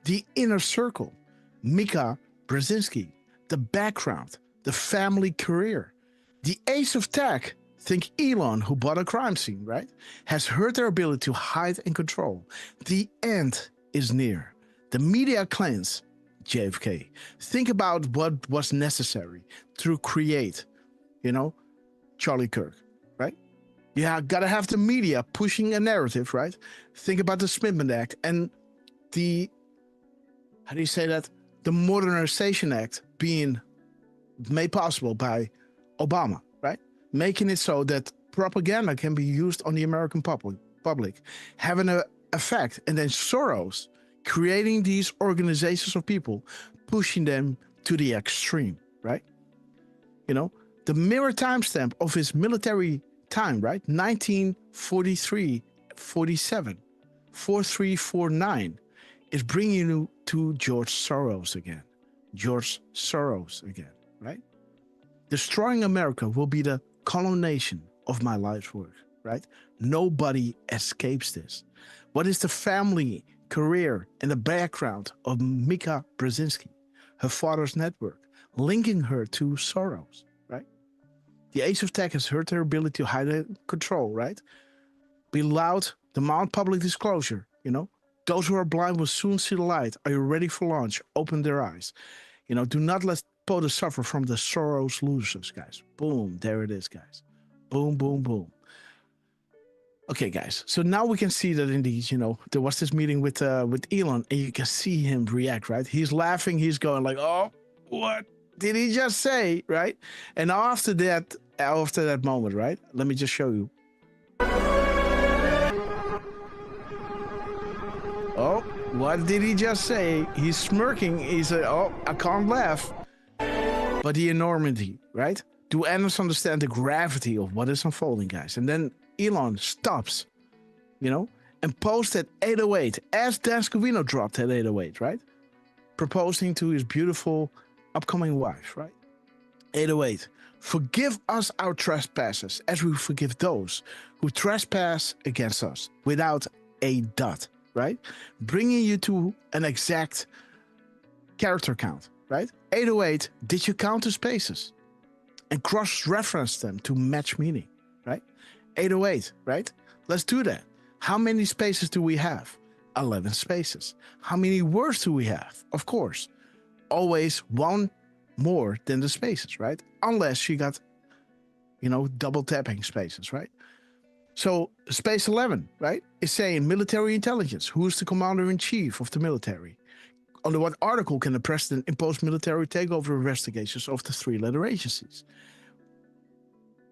The inner circle, Mika Brzezinski, the background, the family career, the ace of tech, think Elon, who bought a crime scene, right? Has hurt their ability to hide and control. The end is near. The media cleanse, JFK. Think about what was necessary to create, Charlie Kirk, right? You gotta have the media pushing a narrative, right? Think about the Smithman Act and the, how do you say that? The Modernization Act being made possible by Obama, right? Making it so that propaganda can be used on the American public, having an effect. And then Soros creating these organizations of people, pushing them to the extreme, right? The mirror timestamp of his military time, right? 1943, 47, 4349 is bringing you to George Soros again. Right? Destroying America will be the culmination of my life's work, right? Nobody escapes this. What is the family, career, and the background of Mika Brzezinski, her father's network, linking her to Soros, right? The ace of tech has hurt her ability to hide and control, right? Be loud, demand public disclosure, you know. Those who are blind will soon see the light. Are you ready for launch? Open their eyes. You know, do not let POTUS suffer from the Soros losers, guys. Boom, there it is, guys. Boom, boom, boom. Okay, guys. So now we can see that indeed, you know, there was this meeting with Elon, and you can see him react, right? He's laughing. He's going like, "Oh, what did he just say?" Right? And after that moment, right? Let me just show you. Oh, what did he just say? He's smirking. He's like, "Oh, I can't laugh." But the enormity, right? Do analysts understand the gravity of what is unfolding, guys? And then Elon stops, you know, and posts at 8:08 as Dan Scavino dropped at 8:08, right? Proposing to his beautiful upcoming wife, right? 8:08. Forgive us our trespasses as we forgive those who trespass against us, without a dot, right? Bringing you to an exact character count, right? 8:08. Did you count the spaces and cross-reference them to match meaning, right? 8:08, right? Let's do that. How many spaces do we have? 11 spaces. How many words do we have? Of course, always one more than the spaces, right? Unless you got, you know, double tapping spaces, right? So space 11, right, is saying military intelligence. Who is the commander-in-chief of the military? Under what article can the president impose military takeover investigations of the three-letter agencies?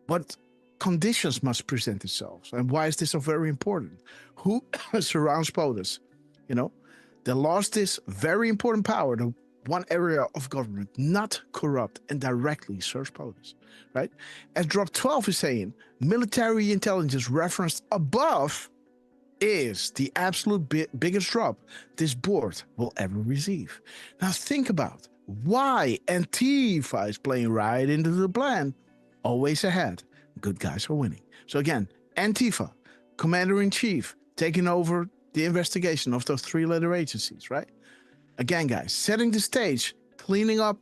What conditions must present themselves? And why is this so very important? Who surrounds POTUS? You know, they lost this very important power, the one area of government not corrupt and directly serves POTUS, right? As drop 12 is saying, military intelligence referenced above is the absolute biggest drop this board will ever receive. Now think about why Antifa is playing right into the plan. Always ahead. Good guys are winning. So again, Antifa, commander-in-chief, taking over the investigation of those three-letter agencies, right? Again, guys, setting the stage, cleaning up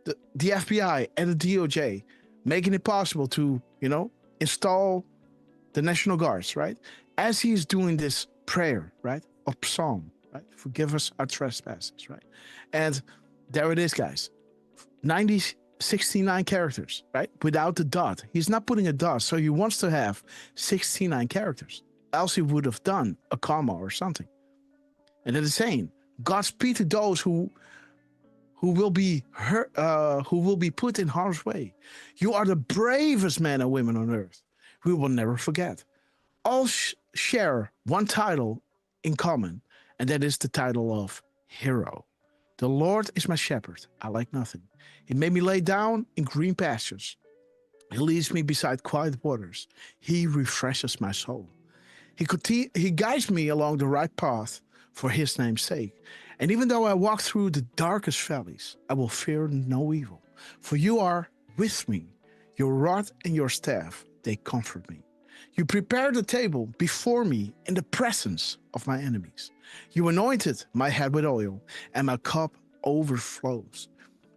the FBI and the DOJ, making it possible to, you know, install the National Guards, right? As he's doing this prayer, right, of Psalm, right? Forgive us our trespasses, right? And there it is, guys. 69 characters, right? Without the dot. He's not putting a dot, so he wants to have 69 characters. Else he would have done a comma or something. And it is saying, Godspeed to those who will be hurt, who will be put in harm's way. You are the bravest men and women on earth. We will never forget. All share one title in common, and that is the title of hero. The Lord is my shepherd. I lack nothing. He made me lay down in green pastures. He leads me beside quiet waters. He refreshes my soul. He guides me along the right path for his name's sake. And even though I walk through the darkest valleys, I will fear no evil. For you are with me. Your rod and your staff, they comfort me. You prepare the table before me in the presence of my enemies. You anointed my head with oil, and my cup overflows.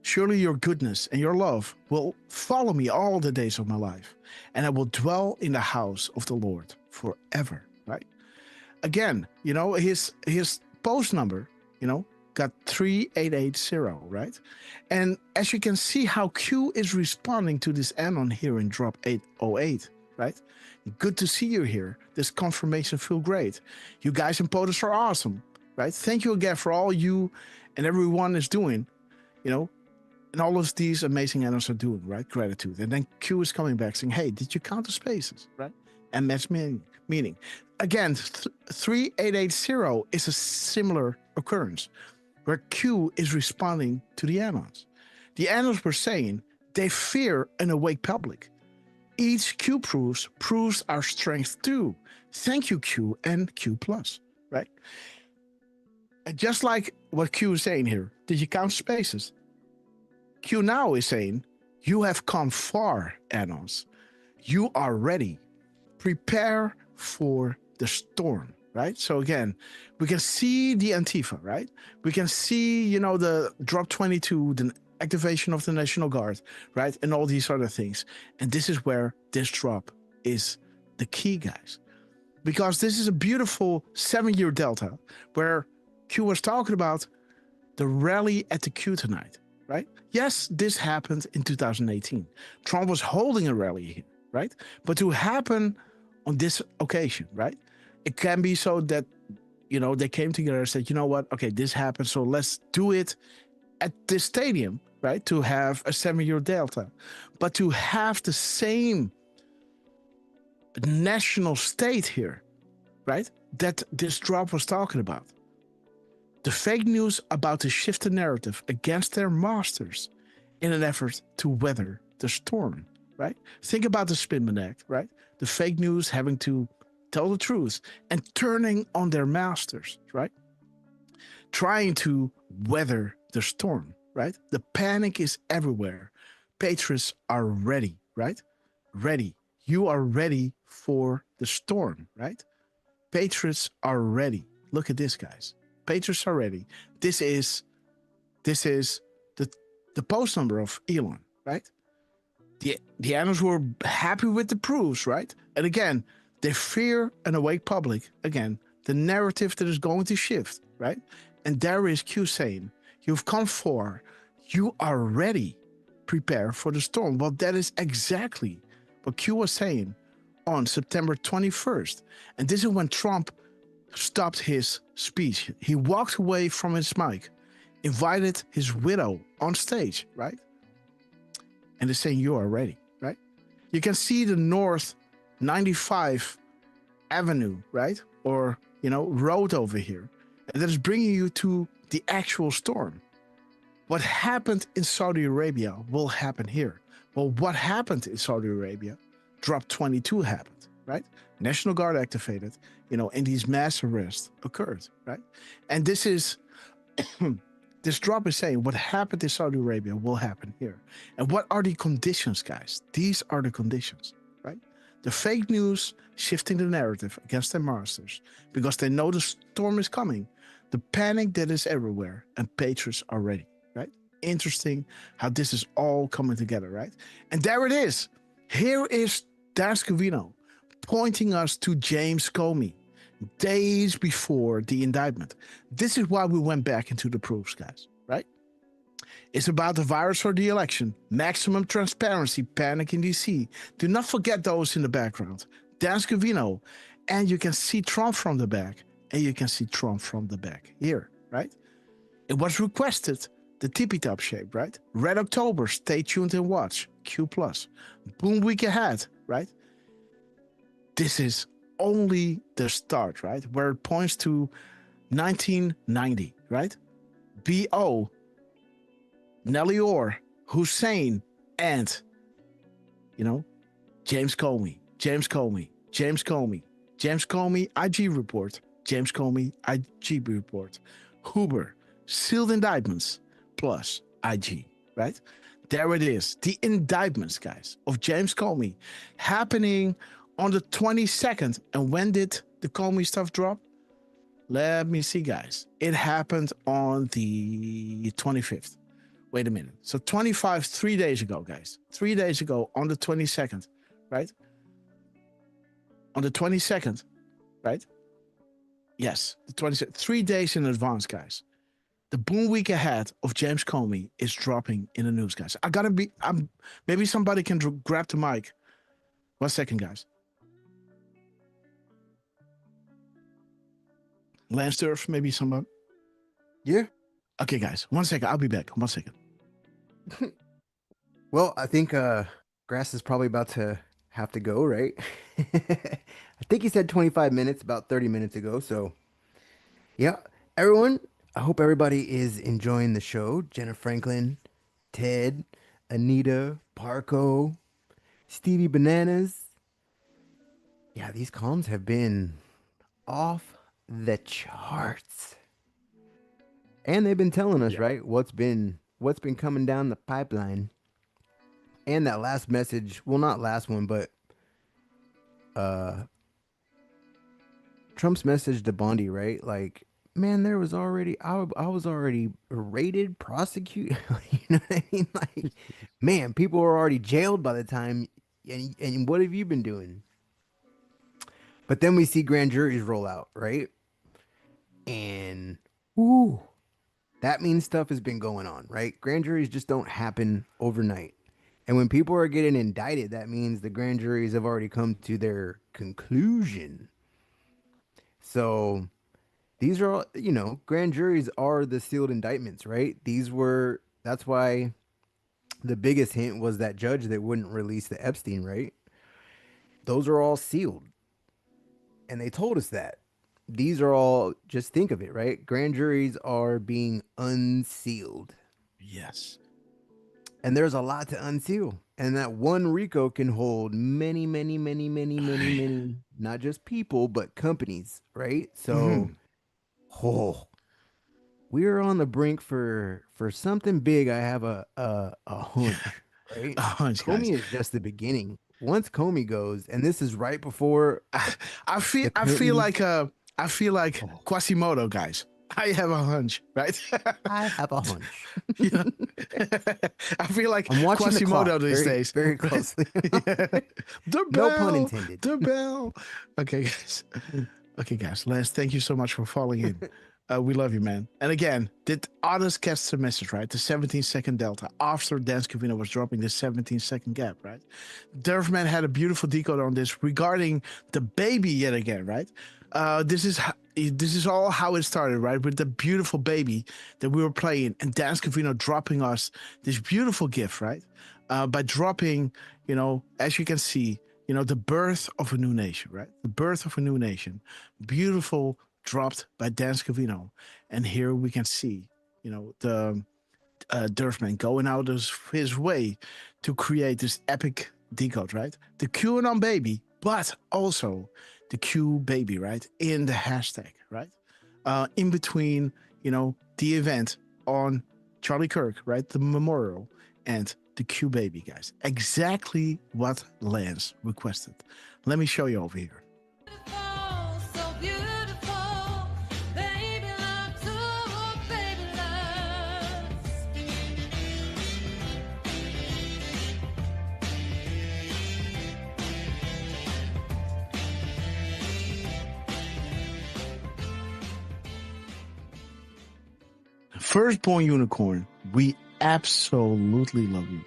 Surely your goodness and your love will follow me all the days of my life, and I will dwell in the house of the Lord forever, right? Again, you know, his post number, you know, got 3880, right? And as you can see how Q is responding to this anon here in drop 808, right? Good to see you here. This confirmation feels great. You guys in POTUS are awesome, right? Thank you again for all you and everyone is doing, you know, and all of these amazing anons are doing, right? Gratitude. And then Q is coming back saying, hey, did you count the spaces, right? And match meaning. Again, 3880 is a similar occurrence where Q is responding to the anons. The anons were saying they fear an awake public. Each Q proves our strength too. Thank you, Q and Q+, right? And just like what Q is saying here, did you count spaces? Q now is saying, you have come far, anons. You are ready. Prepare for the storm, right? So again, we can see the Antifa, right? We can see, you know, the drop 22, the activation of the National Guard, right? And all these other things. And this is where this drop is the key, guys. because this is a beautiful 7-year delta where Q was talking about the rally at the Q tonight, right? Yes, this happened in 2018. Trump was holding a rally here, right? But to happen on this occasion, right? It can be so that, they came together and said, you know what? Okay, this happened, so let's do it at this stadium, right? To have a 7-year delta. But to have the same national state here, right? That this drop was talking about. The fake news about to shift the narrative against their masters in an effort to weather the storm, right? Think about the Spinman Act, right? The fake news having to tell the truth and turning on their masters, right? Trying to weather the storm, right? The panic is everywhere. Patriots are ready, right? Ready. You are ready for the storm, right? Patriots are ready. Look at this, guys. Patriots are ready. This is the post number of Elon, right? The analysts were happy with the proofs, right? And again, they fear an awake public. Again, the narrative that is going to shift, right? And there is Q saying, you've come for, you are ready, prepare for the storm. Well, that is exactly what Q was saying on September 21st. And this is when Trump stopped his speech. He walked away from his mic, invited his widow on stage, right? And they're saying, you are ready, right? You can see the North 95 Avenue, right? Or, road over here. And that is bringing you to the actual storm. What happened in Saudi Arabia will happen here. Well, what happened in Saudi Arabia? Drop 22 happened, right? National Guard activated, and these mass arrests occurred, right? And this is, this drop is saying what happened in Saudi Arabia will happen here. And what are the conditions, guys? These are the conditions, right? The fake news shifting the narrative against their masters because they know the storm is coming. The panic that is everywhere, and patriots are ready, right? Interesting how this is all coming together, right? And there it is. Here is Dan Scavino pointing us to James Comey days before the indictment. This is why we went back into the proofs, guys, right? It's about the virus or the election, maximum transparency, panic in DC. Do not forget those in the background. Dan Scavino, and you can see Trump from the back, and you can see Trump from the back here, right? It was requested, the tippy-top shape, right? Red October, stay tuned and watch, Q+. Boom week ahead, right? This is only the start, right? Where it points to 1990, right? B.O., Nellie Orr, Hussein, and, James Comey, IG report, James Comey, IG report, Huber, sealed indictments, plus IG, right? There it is, the indictments, guys, of James Comey happening on the 22nd. And when did the Comey stuff drop? Let me see, guys. It happened on the 25th. Wait a minute. So 25, 3 days ago, guys. 3 days ago on the 22nd, right? On the 22nd, right? Yes, the 22nd. 3 days in advance, guys. The boom week ahead of James Comey is dropping in the news, guys. Maybe somebody can grab the mic. 1 second, guys. Lansdorf, maybe somebody. Yeah. Okay, guys. 1 second. I'll be back. 1 second. Well, I think Grass is probably about to have to go, right? I think he said 25 minutes, about 30 minutes ago. So, yeah, everyone, I hope everybody is enjoying the show. Jenna Franklin, Ted, Anita, Parco, Stevie Bananas. Yeah, these comms have been off the charts. And they've been telling us, right, what's been coming down the pipeline. And that last message, well, not last one, but Trump's message to Bondi, right? Like, man, there was already, I was already raided, prosecuted. You know what I mean? Like, man, people were already jailed by the time, and what have you been doing? But then we see grand juries roll out, right? And ooh, that means stuff has been going on, right? Grand juries just don't happen overnight. And when people are getting indicted, that means the grand juries have already come to their conclusion. So these are all, grand juries are the sealed indictments, right? That's why the biggest hint was that judge that wouldn't release the Epstein, right? Those are all sealed. And they told us that. These are all, just think of it, right? Grand juries are being unsealed. Yes. And there's a lot to unseal. And that one RICO can hold many, not just people, but companies, right? So, we're on the brink for something big. I have a hunch, right? A hunch, guys. Comey is just the beginning. Once Comey goes, and this is right before I feel like Quasimodo, guys. I have a hunch, right? I have a hunch. I feel like I'm watching Quasimodo these days. Very closely. The bell. No pun intended. The bell. Okay, guys. Lance, thank you so much for falling in. We love you, man. And again, did honest catch the message, right? The 17-second delta after Dan Scavino was dropping the 17-second gap, right? Durfman had a beautiful decode on this regarding the baby yet again, right? This is all how it started, right? With the beautiful baby that we were playing and Dan Scavino dropping us this beautiful gift, right? By dropping, as you can see, the birth of a new nation, right? The birth of a new nation. Beautiful, dropped by Dan Scavino. And here we can see, the Durfman going out of his way to create this epic decode, right? The QAnon baby, but also the Q baby, right? In the hashtag, right? In between, the event on Charlie Kirk, right? The memorial and the Q baby, guys. Exactly what Lance requested. Let me show you over here. Firstborn unicorn, we absolutely love you.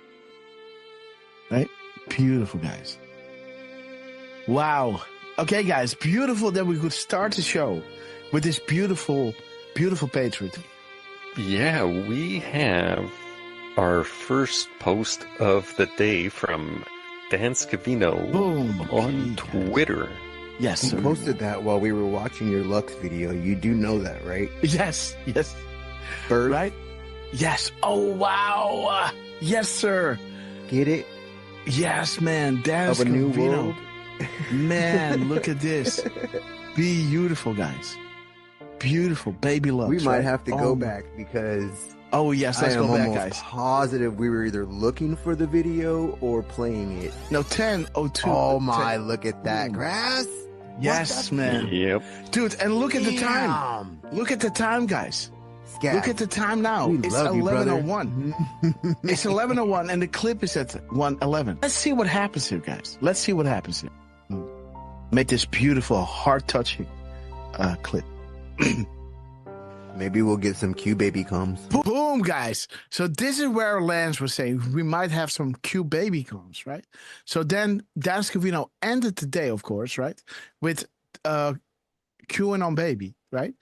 Right? Beautiful, guys. Wow. Okay, guys, beautiful that we could start the show with this beautiful, beautiful patriot. Yeah, we have our first post of the day from Dan Scavino on Twitter. Yes, he sir. posted that while we were watching your Lux video. You do know that, right? Yes. Bird? Right? Yes. Oh, wow. Yes, sir. Get it? Yes, man. Dan of a new Scavino. world. Man, look at this. Beautiful, guys. Beautiful. Baby love. We might have to go back because... Oh, yes. Let's go back, guys. Positive we were either looking for the video or playing it. No, 10:02. Oh, my. Look at that. Grass? Yes, man. Yep. Dude, and look at the time. Look at the time, guys. Look at the time now. It's 11:01. It's 11:01, and the clip is at 1:11. Let's see what happens here, guys. Let's see what happens here. Make this beautiful, heart-touching clip. Maybe we'll get some Q baby comes. Boom, guys. So this is where Lance was saying we might have some Q baby comes, right? So then Dan Scavino ended the day, of course, right, with QAnon baby, right?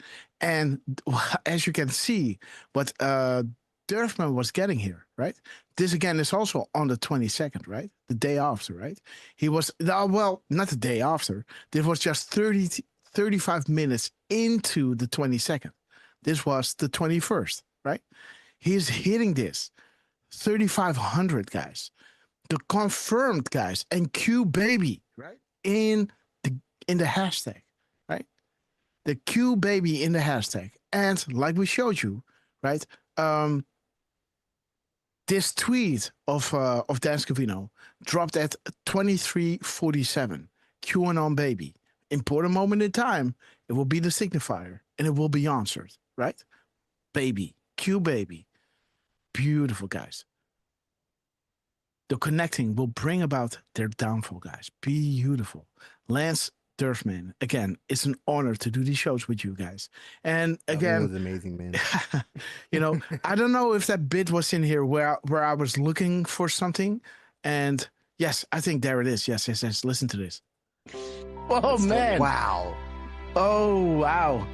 And as you can see, what Durfman was getting here, right? This again is also on the 22nd, right? The day after, right? He was, well, not the day after. This was just 35 minutes into the 22nd. This was the 21st, right? He's hitting this 3,500 guys, the confirmed guys, and Q baby, right? In the hashtag, right? The Q baby in the hashtag, and like we showed you, right? This tweet of Dan Scavino dropped at 23:47. QAnon baby, important moment in time. It will be the signifier, and it will be answered. Right? Baby. Q baby. Beautiful, guys. The connecting will bring about their downfall, guys. Beautiful. Lance Durfman. Again, it's an honor to do these shows with you guys. And That again, was amazing, man. you know, I don't know if that bit was in here where I was looking for something. And yes, I think there it is. Yes. Listen to this. Oh, man. Wow. Oh, wow.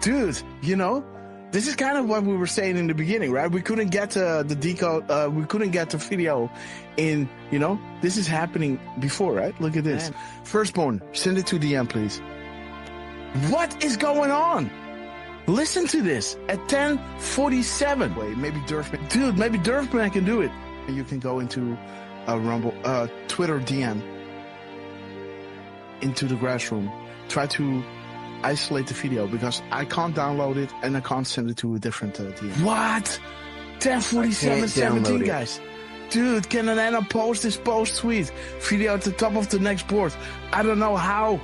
Dude, you know, this is kind of what we were saying in the beginning, right? We couldn't get the decode. We couldn't get the video in, you know, this is happening before, right? Look at this. Man. Firstborn, send it to DM, please. What is going on? Listen to this at 10:47. Wait, maybe Durfman. Dude, maybe Durfman can do it. You can go into a Rumble, Twitter DM into the grass room. Try to isolate the video because I can't download it and I can't send it to a different DM. What? 10:47:17, guys. Dude, can an Anna post this post tweet video at the top of the next board? I don't know how.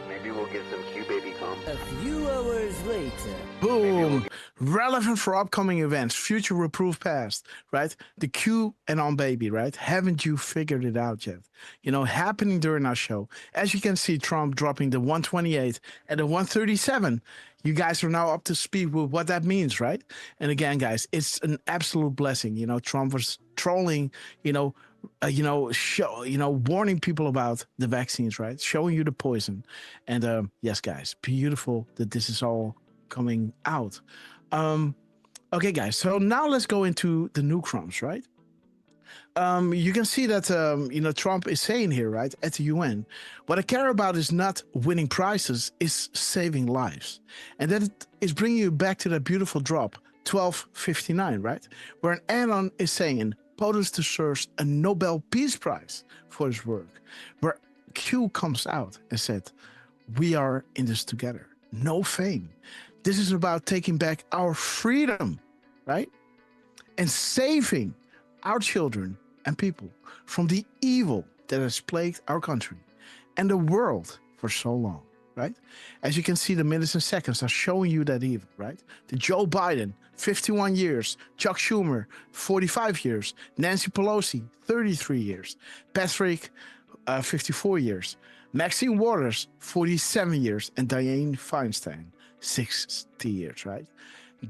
Maybe we'll get some Q baby comp. A few hours later. Boom. Relevant for upcoming events. Future will prove past, right? The Q and on baby, right? Haven't you figured it out yet? You know, happening during our show. As you can see, Trump dropping the 128 and the 137. You guys are now up to speed with what that means, right? And again, guys, it's an absolute blessing. You know, Trump was trolling, warning people about the vaccines, right? Showing you the poison. And yes, guys, beautiful that this is all coming out. Okay, guys, so now let's go into the new crumbs, right? You can see that, Trump is saying here, right, at the UN, what I care about is not winning prizes, is saving lives. And that is bringing you back to that beautiful drop, 1259, right? Where an anon is saying, POTUS deserves a Nobel Peace Prize for his work. Where Q comes out and said, we are in this together. No fame. This is about taking back our freedom, right? And saving our children and people from the evil that has plagued our country and the world for so long, right? As you can see, the minutes and seconds are showing you that evil, right? The Joe Biden, 51 years, Chuck Schumer, 45 years, Nancy Pelosi, 33 years, Patrick, 54 years, Maxine Waters, 47 years, and Dianne Feinstein, 60 years, right?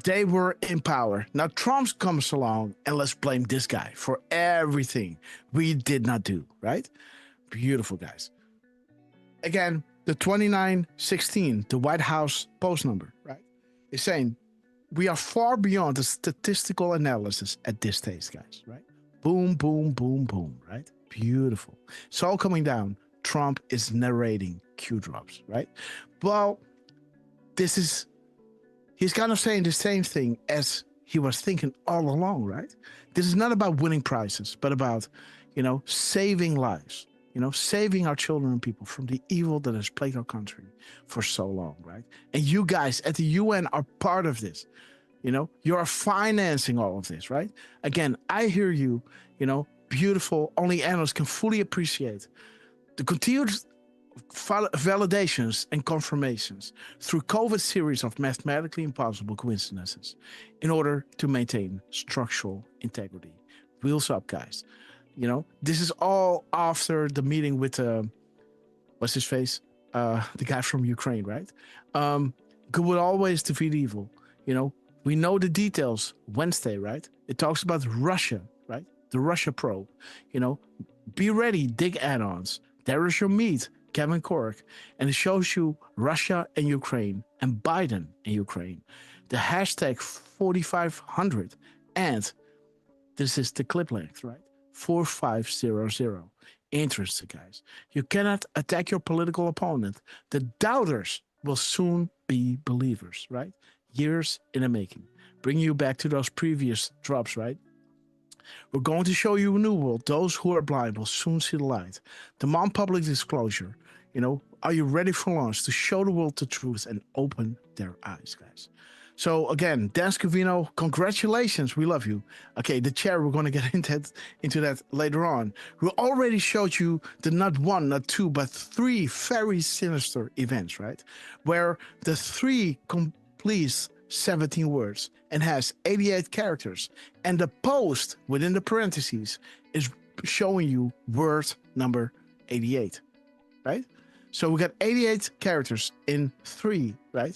They were in power. Now Trump comes along and let's blame this guy for everything we did not do, right? Beautiful, guys. Again, the 2916, the White House post number, right, is saying we are far beyond the statistical analysis at this stage, guys, right? Boom, boom, boom, boom, right? Beautiful. It's all coming down. Trump is narrating Q drops, right? Well, he's kind of saying the same thing as he was thinking all along, right? This is not about winning prizes, but about, saving lives, saving our children and people from the evil that has plagued our country for so long, right? And you guys at the UN are part of this. You are financing all of this, right? Again, I hear you, beautiful, only analysts can fully appreciate the continued validations and confirmations through COVID series of mathematically impossible coincidences in order to maintain structural integrity. Wheels up, guys. This is all after the meeting with what's his face? The guy from Ukraine, right? Good will always defeat evil. We know the details Wednesday, right? It talks about Russia, right? The Russia probe. Be ready, dig add-ons. There is your meat, Kevin Cork, and it shows you Russia and Ukraine and Biden and Ukraine. The hashtag 4500, and this is the clip length, right? 4500. Interesting, guys. You cannot attack your political opponent. The doubters will soon be believers, right? Years in the making. Bring you back to those previous drops, right? We're going to show you a new world. Those who are blind will soon see the light. Demand public disclosure. Are you ready for launch to show the world the truth and open their eyes, guys? So again, Dan Scavino, congratulations. We love you. Okay, the chair, we're going to get into that later on. We already showed you the not one, not two, but three very sinister events, right? Where the three completes 17 words and has 88 characters. And the post within the parentheses is showing you word number 88, right? So we got 88 characters in 3, right?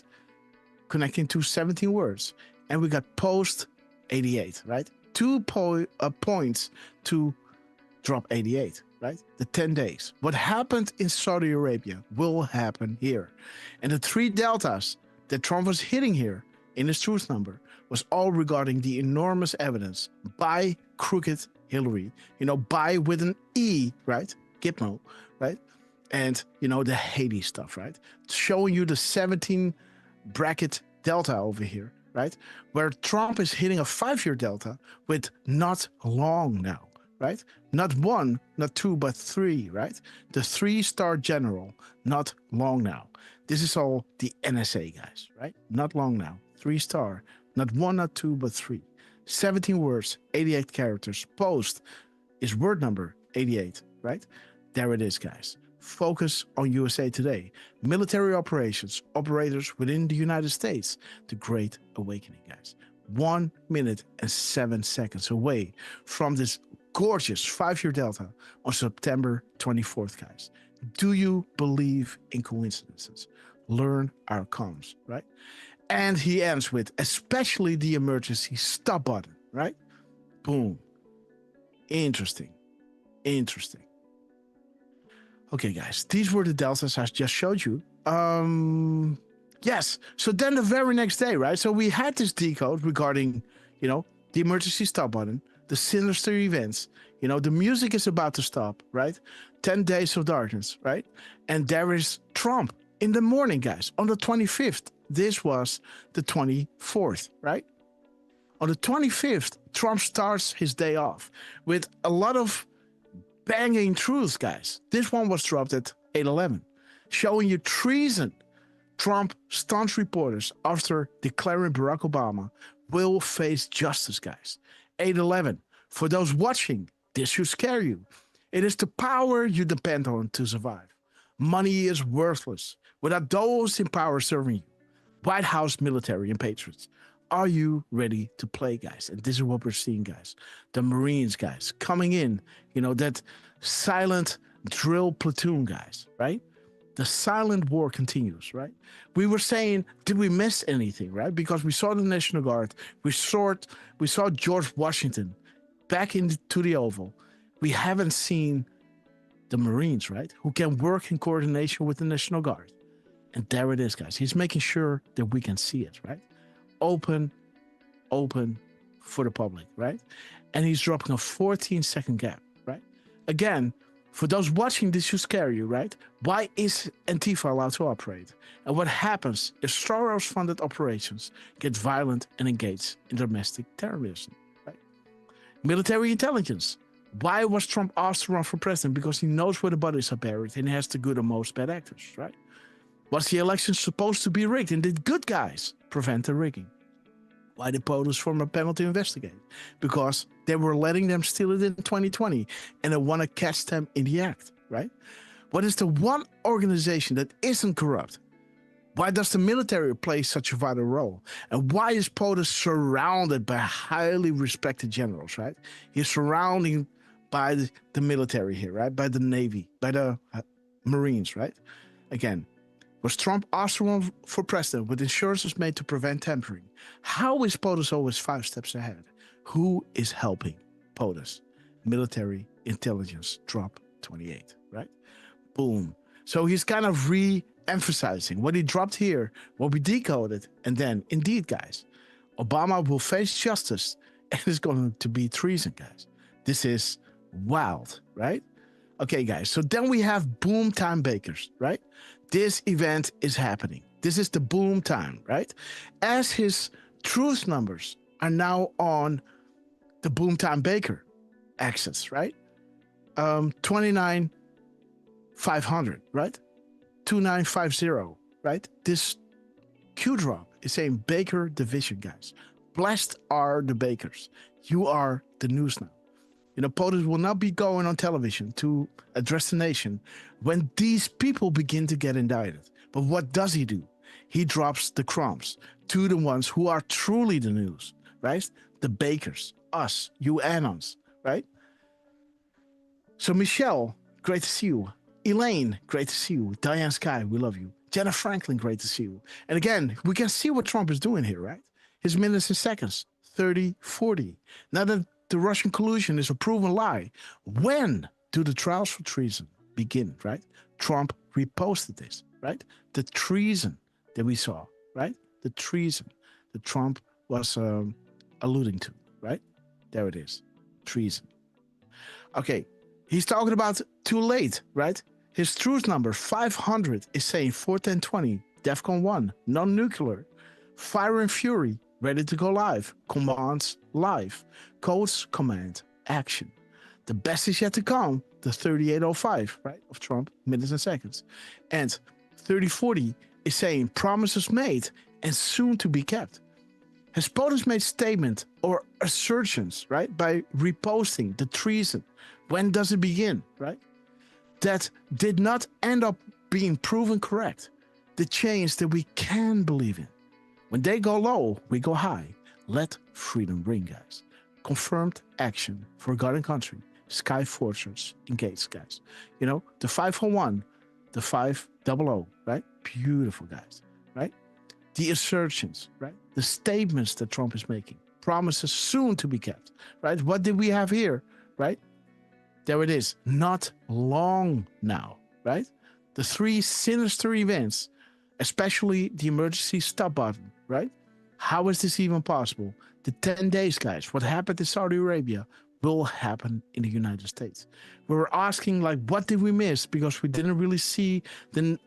Connecting to 17 words. And we got post 88, right? 2 points to drop 88, right? The 10 days. What happened in Saudi Arabia will happen here. And the 3 deltas that Trump was hitting here in his truth number was all regarding the enormous evidence by crooked Hillary, by with an E, right? Gitmo, right? And, the Haiti stuff, right? Showing you the 17 bracket delta over here, right? Where Trump is hitting a 5-year delta with not long now, right? Not 1, not 2, but 3, right? The 3-star general, not long now. This is all the NSA guys, right? Not long now. 3-star, not 1, not 2, but 3. 17 words, 88 characters. Post is word number 88, right? There it is, guys. Focus on USA Today. Military operations, operators within the United States. The Great Awakening, guys. 1 minute and 7 seconds away from this gorgeous 5-year delta on September 24th, guys. Do you believe in coincidences? Learn our comms, right? And he ends with, especially the emergency stop button, right? Boom. Interesting. Interesting. Okay, guys, these were the deltas I just showed you. Yes, so then the very next day, right? So we had this decode regarding, the emergency stop button, the sinister events, the music is about to stop, right? 10 days of darkness, right? And there is Trump in the morning, guys, on the 25th. This was the 24th, right? On the 25th, Trump starts his day off with a lot of banging truths, guys. This one was dropped at 8:11, showing you treason. Trump stunts reporters after declaring Barack Obama will face justice, guys. 8:11. For those watching, this should scare you. It is the power you depend on to survive. Money is worthless without those in power serving you. White House military and patriots. Are you ready to play, guys? And this is what we're seeing, guys. The Marines, guys, coming in, that silent drill platoon, guys, right? The silent war continues, right? We were saying, did we miss anything, right? Because we saw the National Guard, we saw George Washington back into the Oval. We haven't seen the Marines, right? Who can work in coordination with the National Guard. And there it is, guys. He's making sure that we can see it, right? Open for the public, right? And he's dropping a 14-second gap, right? Again, for those watching, this should scare you, right? Why is Antifa allowed to operate? And what happens if Soros-funded operations get violent and engage in domestic terrorism, right? Military intelligence. Why was Trump asked to run for president? Because he knows where the bodies are buried and he has the good and most bad actors, right? Was the election supposed to be rigged? And did good guys prevent the rigging? Why did POTUS form a panel to investigate? Because they were letting them steal it in 2020 and they want to catch them in the act, right? What is the one organization that isn't corrupt? Why does the military play such a vital role? And why is POTUS surrounded by highly respected generals, right? He's surrounded by the military here, right? By the Navy, by the Marines, right? Again, was Trump asked to run for president with insurances made to prevent tampering? How is POTUS always 5 steps ahead? Who is helping POTUS? Military intelligence, drop 28, right? Boom. So he's kind of re-emphasizing what he dropped here, what we decoded, and then, indeed, guys, Obama will face justice and it's going to be treason, guys. This is wild, right? Okay, guys, so then we have boom time bakers, right? This event is happening. This is the boom time, right? As his truth numbers are now on the boom time baker axis, right? 29,500, right? 2950, right? This Q drop is saying Baker Division, guys. Blessed are the bakers. You are the news now. POTUS will not be going on television to address the nation when these people begin to get indicted. But what does he do? He drops the crumbs to the ones who are truly the news, right? The bakers, us, you anons, right? So Michelle, great to see you. Elaine, great to see you. Diane Sky, we love you. Jenna Franklin, great to see you. And again, we can see what Trump is doing here, right? His minutes and seconds, 30, 40. Now that the Russian collusion is a proven lie, when do the trials for treason begin, right? Trump reposted this, right? The treason that we saw, right? The treason that Trump was alluding to, right? There it is, treason. Okay, he's talking about too late, right? His truth number, 500, is saying 41020, DEFCON 1, non-nuclear, fire and fury, ready to go live, commands live, codes, command, action. The best is yet to come, the 3805, right, of Trump, minutes and seconds. And 3040 is saying promises made and soon to be kept. His opponents made statement or assertions, right, by reposting the treason. When does it begin, right? That did not end up being proven correct. The change that we can believe in. When they go low, we go high. Let freedom ring, guys. Confirmed action, forgotten country, Sky Fortress, engaged, guys. You know, the 501, the 500, right? Beautiful, guys, right? The assertions, right? The statements that Trump is making. Promises soon to be kept, right? What did we have here, right? There it is. Not long now, right? The three sinister events, especially the emergency stop button, right? How is this even possible? The 10 days, guys. What happened in Saudi Arabia will happen in the United States. We were asking, like, what did we miss? Because we didn't really see the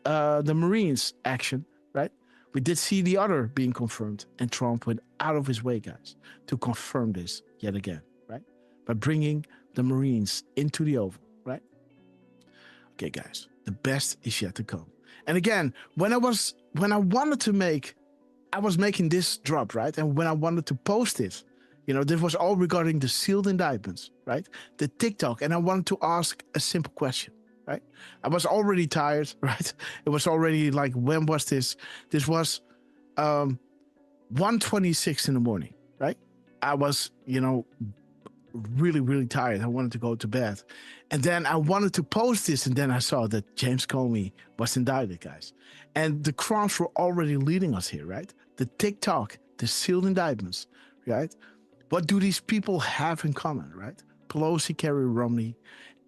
Marines action, right? We did see the other being confirmed, and Trump went out of his way, guys, to confirm this yet again, right? By bringing the Marines into the Oval, right? Okay, guys, the best is yet to come. And again, I was making this drop, right? And when I wanted to post it, you know, this was all regarding the sealed indictments, right? The TikTok, and I wanted to ask a simple question, right? I was already tired, right? It was already like, when was this? This was 1:26 in the morning, right? I was, you know, really, really tired. I wanted to go to bed. And then I wanted to post this, and then I saw that James Comey was indicted, guys. And the crumbs were already leading us here, right? The TikTok, the sealed indictments, right? What do these people have in common, right? Pelosi, Kerry, Romney,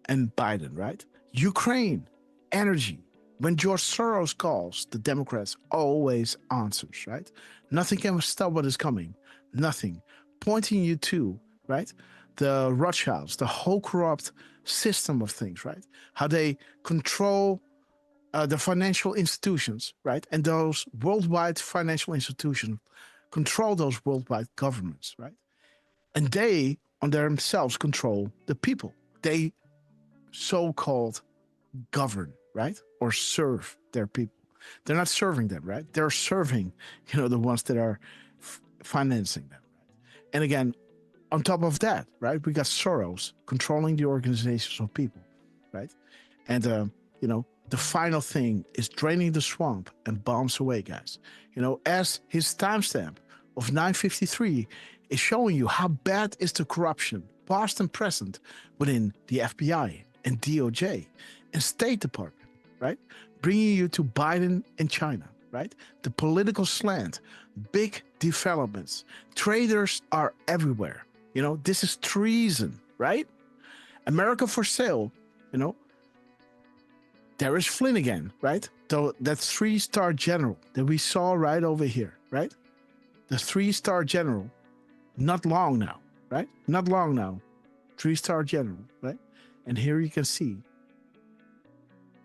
and Biden, right? Ukraine, energy. When George Soros calls, the Democrats always answers, right? Nothing can stop what is coming. Nothing. Pointing you to, right? The Rothschilds, the whole corrupt system of things, right? How they control the financial institutions, right? And those worldwide financial institutions control those worldwide governments, right? And they, on themselves, control the people. They so-called govern, right? Or serve their people. They're not serving them, right? They're serving, you know, the ones that are financing them, right? And again, on top of that, right, we got Soros controlling the organizations of people, right? And, you know, the final thing is draining the swamp and bombs away, guys. You know, as his timestamp of 9:53 is showing you how bad is the corruption, past and present, within the FBI and DOJ and State Department, right? Bringing you to Biden and China, right? The political slant, big developments. Traitors are everywhere. You know, this is treason, right? America for sale, you know. There is Flynn again, right? So that 3-star general that we saw right over here, right? The 3-star general, not long now, right? Not long now. 3-star general, right? And here you can see,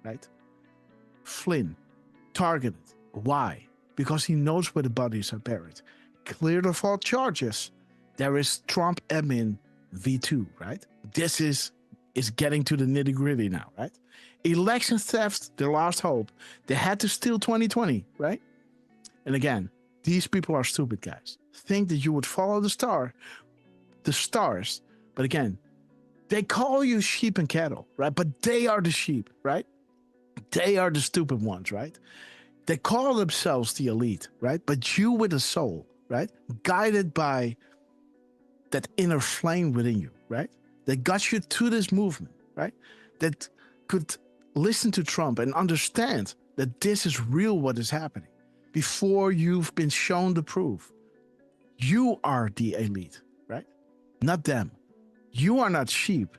right? Flynn, targeted. Why? Because he knows where the bodies are buried. Cleared of all charges. There is Trump admin V2, right? This is getting to the nitty gritty now, right? Election theft, their last hope. They had to steal 2020, right? And again, these people are stupid, guys. Think that you would follow the stars. But again, they call you sheep and cattle, right? But they are the sheep, right? They are the stupid ones, right? They call themselves the elite, right? But you with a soul, right? Guided by that inner flame within you, right? That got you to this movement, right? That could listen to Trump and understand that this is real what is happening before you've been shown the proof. You are the elite, right? Not them. You are not sheep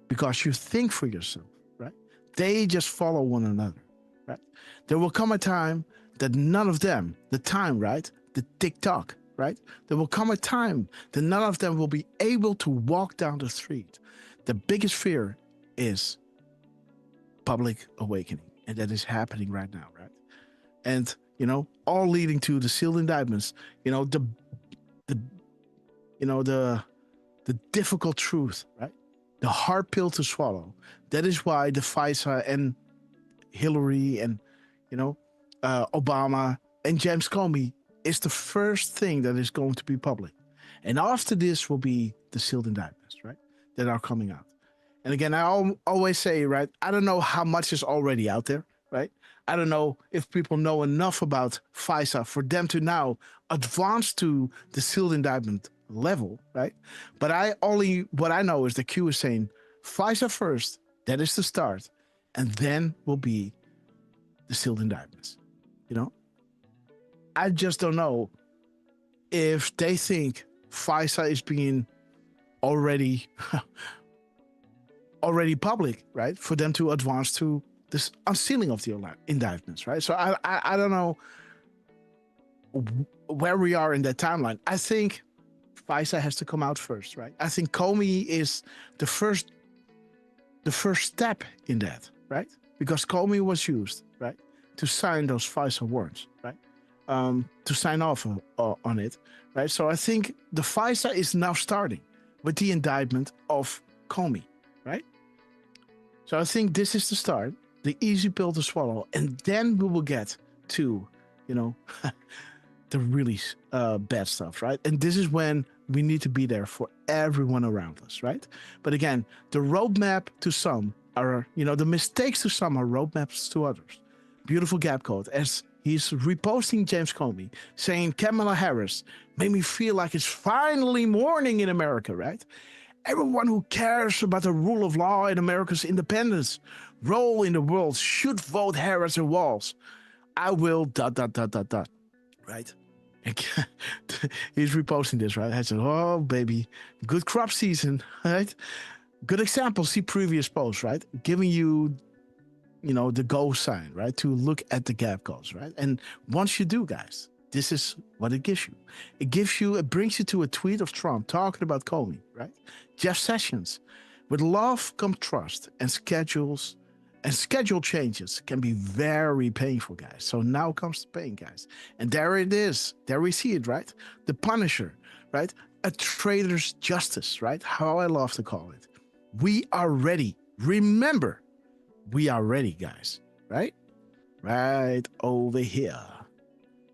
because you think for yourself, right? They just follow one another, right? There will come a time that none of them, the time, right? The tick-tock, right? There will come a time that none of them will be able to walk down the street. The biggest fear is public awakening, and that is happening right now, right? And, you know, all leading to the sealed indictments, you know, the difficult truth, right? The hard pill to swallow. That is why the FISA and Hillary and, you know, Obama and James Comey is the first thing that is going to be public. And after this will be the sealed indictments, right? That are coming out. And again, I always say, right, I don't know how much is already out there, right? I don't know if people know enough about FISA for them to now advance to the sealed indictment level, right? But what I know is the Q is saying FISA first, that is the start, and then will be the sealed indictments, you know? I just don't know if they think FISA is being already public, right? For them to advance to this unsealing of the indictments, right? So I don't know where we are in that timeline. I think FISA has to come out first, right? I think Comey is the first step in that, right? Because Comey was used, right, to sign those FISA warrants, right? To sign off on it, right? So I think the FISA is now starting with the indictment of Comey, right? So I think this is the start, the easy pill to swallow, and then we will get to, you know, the really bad stuff, right? And this is when we need to be there for everyone around us, right? But again, the roadmap to some are, you know, the mistakes to some are roadmaps to others. Beautiful gap code, as he's reposting James Comey, saying Kamala Harris made me feel like it's finally morning in America, right? Everyone who cares about the rule of law and America's independence, role in the world should vote Harris and Walz. I will ... right? He's reposting this, right? I said, oh, baby, good crop season, right? Good example, see previous posts, right? Giving you, you know, the go sign, right? To look at the gap codes, right? And once you do, guys, this is what it gives you. It brings you to a tweet of Trump talking about Comey, right? Jeff Sessions. With love come trust, and schedule changes can be very painful, guys. So now comes the pain, guys. And there it is. There we see it, right? The Punisher, right? A traitor's justice, right? How I love to call it. We are ready. Remember, we are ready, guys, right? Right over here,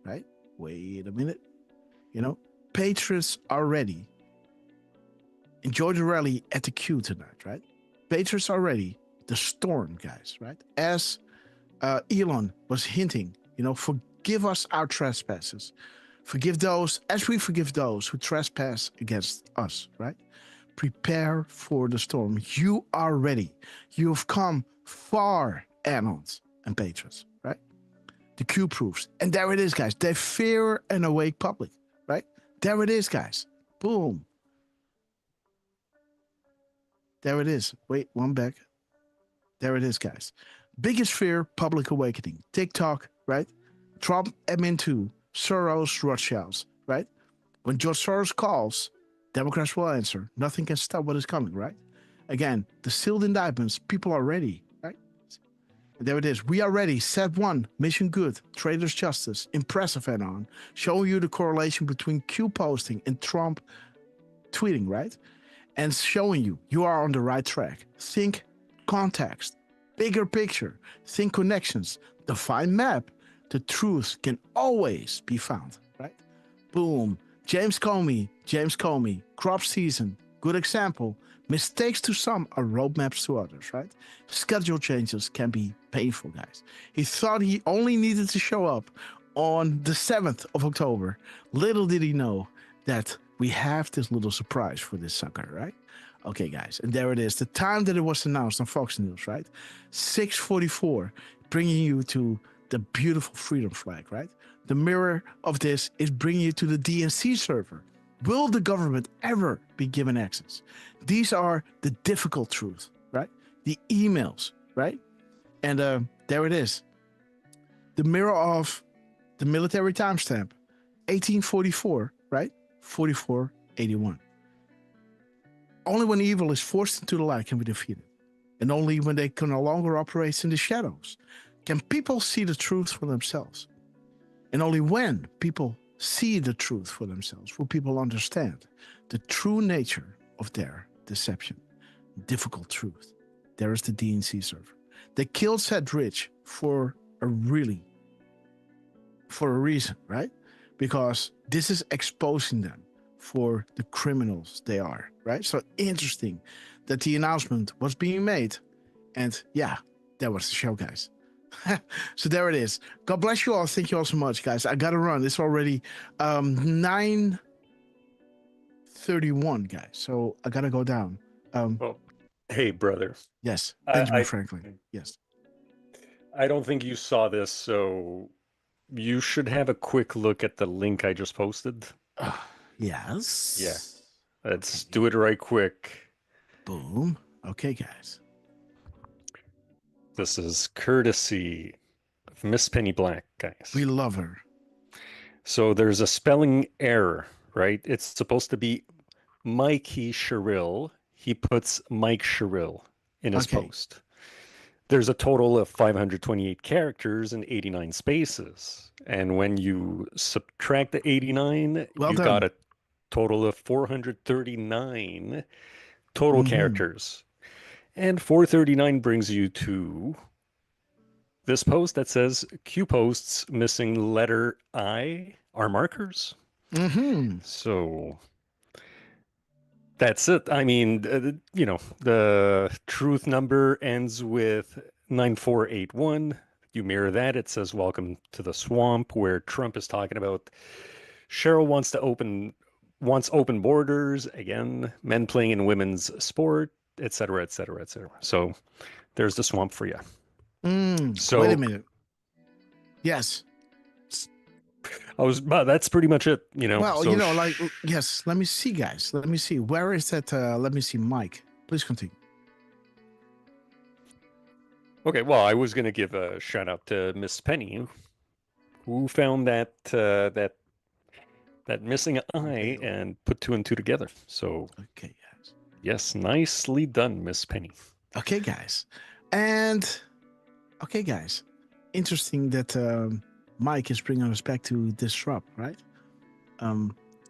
right? Wait a minute. You know, patriots are ready. Enjoy the rally at the Q tonight, right? Patriots are ready. The storm, guys, right? As Elon was hinting, you know, forgive us our trespasses. Forgive those as we forgive those who trespass against us, right? Prepare for the storm. You are ready. You have come far, Anons and patriots, right? The Q proofs. And there it is, guys. They fear an awake public, right? There it is, guys. Boom. There it is. Wait, one back. There it is, guys. Biggest fear, public awakening. TikTok, right? Trump, admin 2, Soros, Rothschilds, right? When George Soros calls, Democrats will answer. Nothing can stop what is coming, right? Again, the sealed indictments, people are ready, right? And there it is. We are ready. Set 1, mission good, trader's justice, impressive and on. Showing you the correlation between Q posting and Trump tweeting, right? And showing you are on the right track. Think context, bigger picture, think connections, define map. The truth can always be found, right? Boom. James Comey, crop season, good example. Mistakes to some are roadmaps to others, right? Schedule changes can be painful, guys. He thought he only needed to show up on the 7th of October. Little did he know that we have this little surprise for this sucker, right? Okay, guys, and there it is. The time that it was announced on Fox News, right? 6:44, bringing you to the beautiful freedom flag, right? The mirror of this is bringing you to the DNC server. Will the government ever be given access? These are the difficult truth, right? The emails, right? And there it is. The mirror of the military timestamp, 1844, right? 4481. Only when evil is forced into the light can be defeated. And only when they can no longer operate in the shadows can people see the truth for themselves. And only when people see the truth for themselves will people understand the true nature of their deception. Difficult truth. There is the DNC server. They killed Seth Rich for a reason, right? Because this is exposing them for the criminals they are, right? So interesting that the announcement was being made. And yeah, that was the show, guys. So there it is. God bless you all. Thank you all so much, guys. I gotta run. It's already 9:31, guys. So I gotta go down. Well, hey, brother. Yes, Benjamin Franklin. Yes. I don't think you saw this, so you should have a quick look at the link I just posted. Yes. Yeah. Let's do it right quick. Boom. Okay, guys. This is courtesy of Miss Penny Black, guys. We love her. So there's a spelling error, right? It's supposed to be Mikey Sherrill. He puts Mike Sherrill in his post. There's a total of 528 characters and 89 spaces. And when you subtract the 89, got a total of 439 total characters. And 439 brings you to this post that says Q posts missing letter I are markers. So that's it. I mean, the truth number ends with 9481. You mirror that. It says, welcome to the swamp, where Trump is talking about Cheryl wants open borders. Again, men playing in women's sport, etc., etc., etc. So there's the swamp for you. So wait a minute. Yes. That's pretty much it, Well, so yes, let me see, guys. Let me see. Where is that? Let me see, Mike. Please continue. Okay, well, I was going to give a shout out to Miss Penny, who found that missing I and put two and two together. So, okay, guys. Yes, nicely done, Miss Penny. Okay, guys. And, okay, guys. Interesting that Mike is bringing us back to Disrupt, right?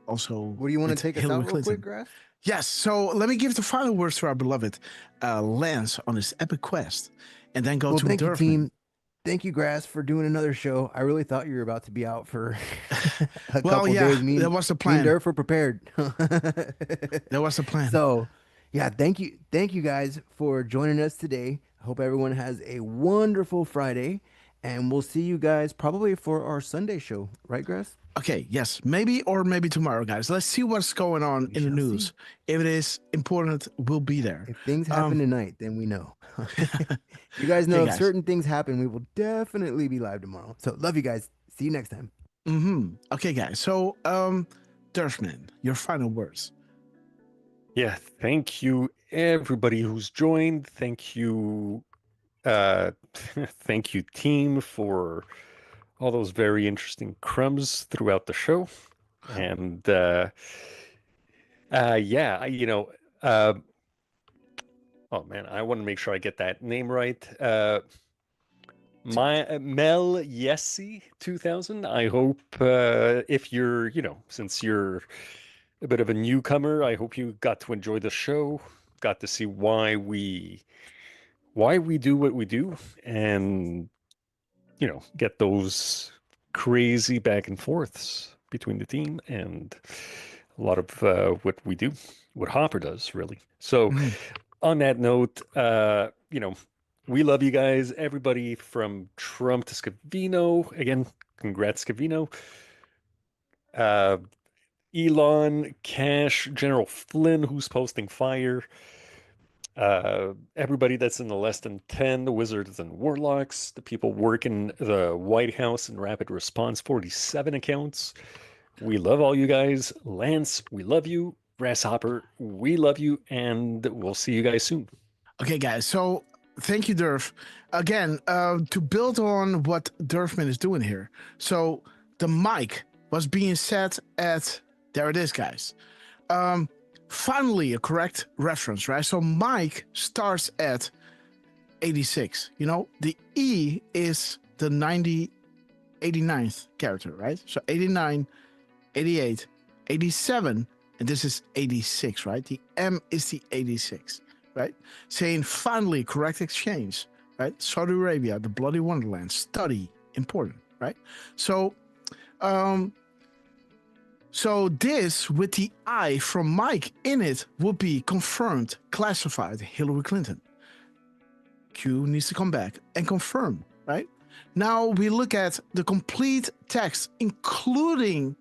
Also, what do you want to take us out real quick, Grass? Yes. So let me give the final words to our beloved Lance on his epic quest, and then go to thank you, Durfman. team. Thank you, Grass, for doing another show. I really thought you were about to be out for a couple days. That was the plan. Me and Durf were prepared. That was the plan. So, yeah, thank you guys for joining us today. I hope everyone has a wonderful Friday, and we'll see you guys probably for our Sunday show, right, Grass? Okay, yes, maybe tomorrow, guys. Let's see what's going on in the news. If it is important, we'll be there. If things happen tonight, then we know. You guys know if certain things happen, we will definitely be live tomorrow. So love you guys. See you next time. Okay, guys. So, Durfman, your final words. Yeah, thank you, everybody who's joined. Thank you, thank you, team, for all those very interesting crumbs throughout the show. And oh man, I want to make sure I get that name right. My Mel Yessi 2000. I hope if you're, since you're a bit of a newcomer, I hope you got to enjoy the show, got to see why we do what we do, and get those crazy back and forths between the team and a lot of what we do, what Hopper does, really. So on that note, we love you guys, everybody from Trump to Scavino. Again, congrats, Scavino. Elon, Cash, General Flynn, who's posting fire. Everybody that's in the less than 10, the wizards and warlocks, the people working the White House and Rapid Response 47 accounts. We love all you guys. Lance, we love you. Grasshopper, we love you, and we'll see you guys soon. Okay, guys. So thank you, Durf. Again, to build on what Durfman is doing here. So the mic was being set at, there it is, guys. Finally, a correct reference, right? So mic starts at 86. You know, the E is the 89th character, right? So 89, 88, 87, and this is 86, right? The M is the 86, right? Saying finally, correct exchange, right? Saudi Arabia, the bloody wonderland, study, important, right? So, so this with the I from Mike in it would be confirmed, classified Hillary Clinton. Q needs to come back and confirm, right? Now we look at the complete text, including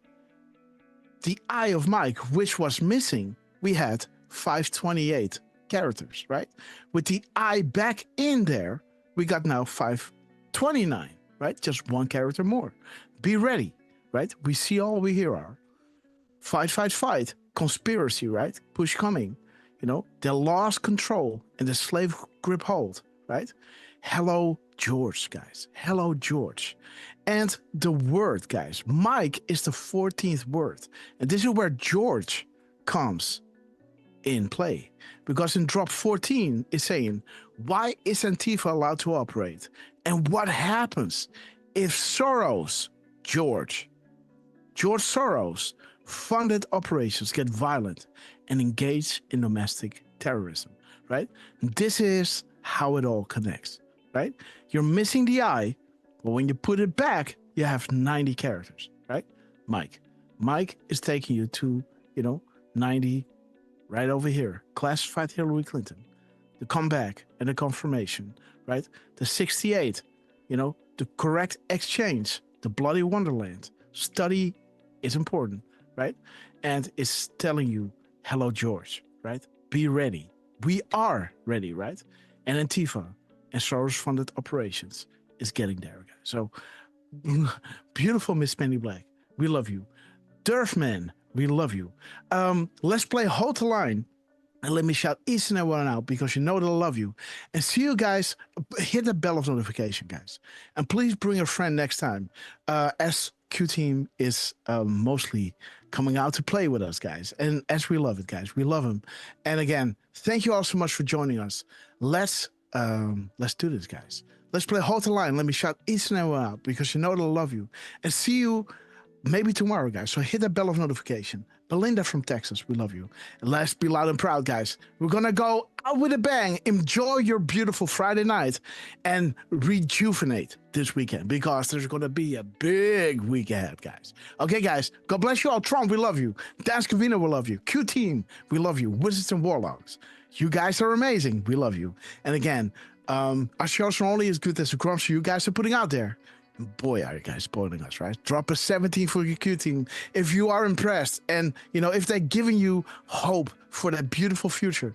the I of Mike, which was missing. We had 528 characters, right? With the I back in there, we got now 529, right? Just one character more. Be ready, right? We see all we hear are. Fight, fight, fight. Conspiracy, right? Push coming. You know, they lost control and the slave grip hold, right? Hello, George, guys. Hello, George. And the word, guys. Mike is the 14th word. And this is where George comes in play. Because in drop 14 is saying, why is Antifa allowed to operate? And what happens if Soros, George Soros, funded operations get violent and engage in domestic terrorism, right? This is how it all connects, right? You're missing the I, but when you put it back, you have 90 characters, right? Mike is taking you to, 90 right over here. Classified Hillary Clinton, the comeback and the confirmation, right? The 68, the correct exchange, the bloody wonderland. Study is important, right? And it's telling you, hello, George, right? Be ready. We are ready, right? And Antifa and Soros-funded operations is getting there, guys. So, beautiful Miss Penny Black. We love you. Durfman, we love you. Let's play Hold the Line. And let me shout each and every one out because you know that I love you. And see you guys. Hit the bell of notification, guys. And please bring a friend next time. As Q-Team is mostly coming out to play with us, guys. And as we love it, guys. We love him. And again, thank you all so much for joining us. Let's do this, guys. Let's play Hold the Line. Let me shout each and every one out because you know that I love you. And see you maybe tomorrow, guys. So hit that bell of notification. Belinda from Texas, we love you. And let's be loud and proud, guys. We're going to go out with a bang. Enjoy your beautiful Friday night and rejuvenate this weekend because there's going to be a big week ahead, guys. Okay, guys. God bless you all. Trump, we love you. Dance Cavino, we love you. Q-Team, we love you. Wizards and Warlocks, you guys are amazing. We love you. And again, our shows are only as good as the crumbs you guys are putting out there. Boy, are you guys spoiling us, right? Drop a 17 for your Q-Team if you are impressed. And, if they're giving you hope for that beautiful future,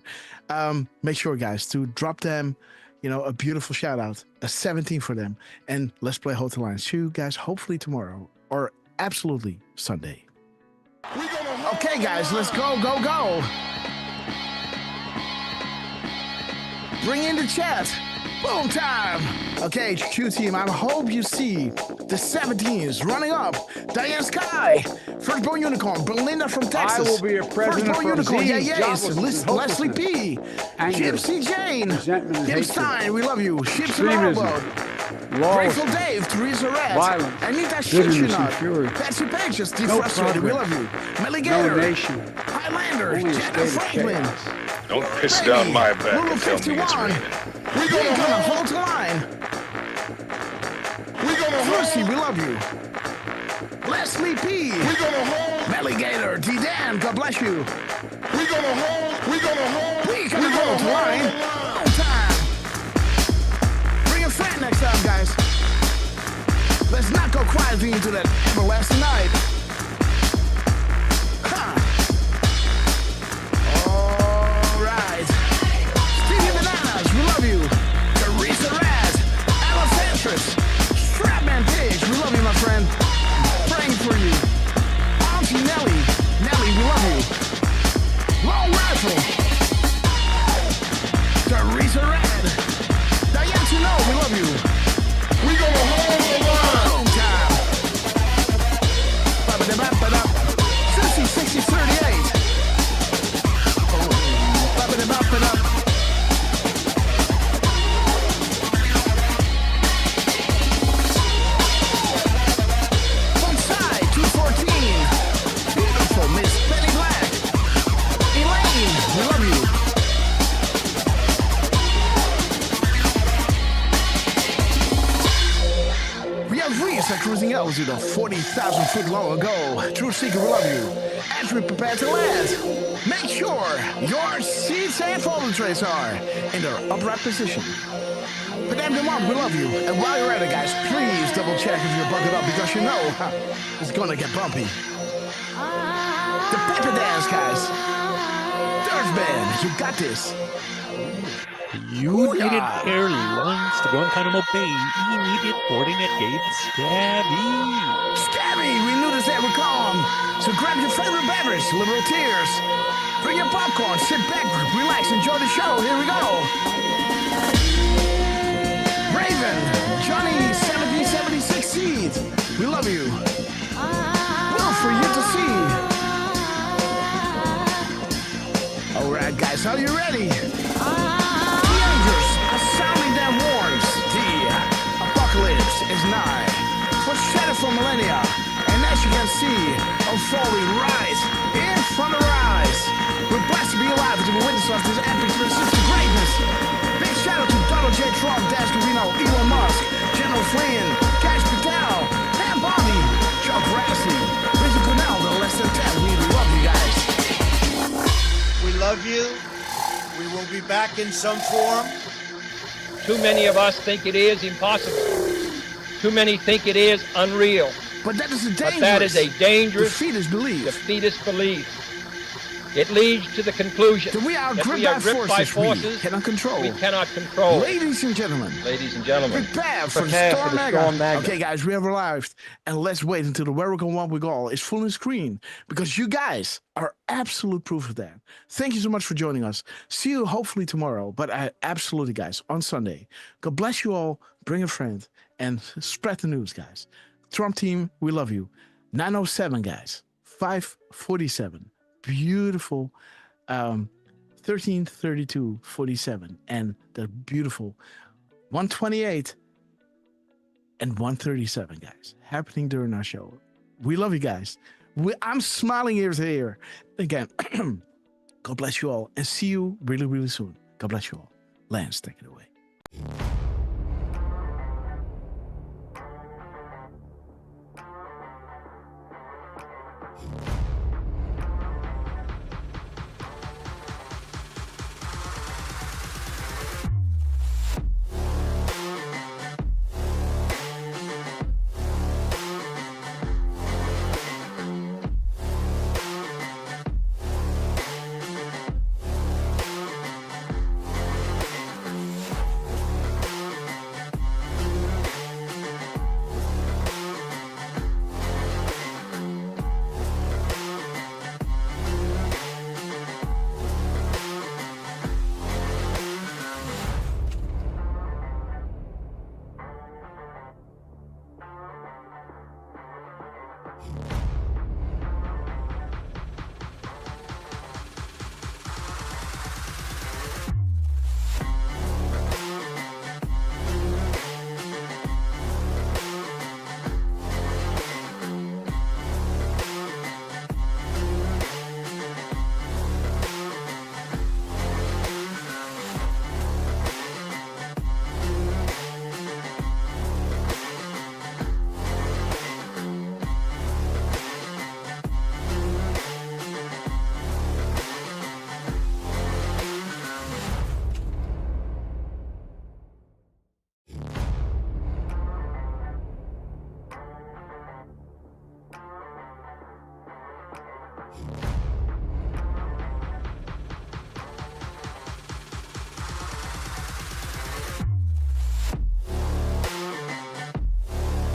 make sure, guys, to drop them, a beautiful shout out, a 17 for them. And let's play Hold the Line. See you guys hopefully tomorrow or absolutely Sunday. Okay, guys, let's go. Bring in the chat. Boom time. Okay, Q-Team, I hope you see the 17s running up. Diane Sky, Firstborn Unicorn, Belinda from Texas. I will be a president Firstborn Unicorn, Leslie P. Gypsy Jane, Kim Stein, we love you. Ships and Robo. Grateful Dave, Teresa Red, violence, Anita bitterness, and fury. Betsy Pages, Defrustrated, we love you. Melly Gator, Highlander, Jenna Franklin. Don't piss down my back Lulu and tell me it's 51. raining. We're gonna hold the line. We're gonna Lucy, we love you. Leslie P. We're gonna hold. Melly Gator, D-Dan, God bless you. We're gonna hold. We're gonna hold the line. Long time. Bring a friend next time, guys. Let's not go quietly into that everlasting night. tells you the 40,000 foot long ago. Truth Seeker, we love you. As we prepare to land, make sure your seats and folding trays are in their upright position. But then come on, we love you. And while you're at it, guys, please double check if you're buckled up because you know it's gonna get bumpy. The pepper dance, guys. Dirt Band, you got this. You needed airlines to Guantanamo Bay. You needed boarding at gate Scabby. Scabby, we knew this day would come. So grab your favorite beverage, liberal tears. Bring your popcorn, sit back, relax, enjoy the show. Here we go. Raven, Johnny 1776 Seed, we love you. Well, for you to see. Alright, guys, are you ready? Sounding their warns, the apocalypse is nigh, foreshadowed for millennia, and as you can see, unfolding right in front of our eyes. We're blessed to be alive and to be witness of this epic persistent greatness. Big shout out to Donald J. Trump, Dan Scavino, Elon Musk, General Flynn, Cash Patel, Pam Bobby, Chuck Grassley, Richard Cornell, the less than 10. We love you guys. We love you. We will be back in some form. Too many of us think it is impossible. Too many think it is unreal. But that is a dangerous, but that is a dangerous defeatist belief. Defeatist belief. It leads to the conclusion that we are that gripped we are by gripped by forces forces we cannot control. We cannot control. Ladies and gentlemen, prepare for the Storm Magna. Okay, guys, we have arrived, and let's wait until the Welcome One We All is full screen because you guys are absolute proof of that. Thank you so much for joining us. See you hopefully tomorrow, but absolutely, guys, on Sunday. God bless you all. Bring a friend and spread the news, guys. Trump team, we love you. 907, guys. 547. Beautiful 1332-47 and the beautiful 128 and 137, guys, happening during our show. We love you guys. I'm smiling ear to ear. Again, God bless you all and see you really, really soon. God bless you all. Lance, take it away.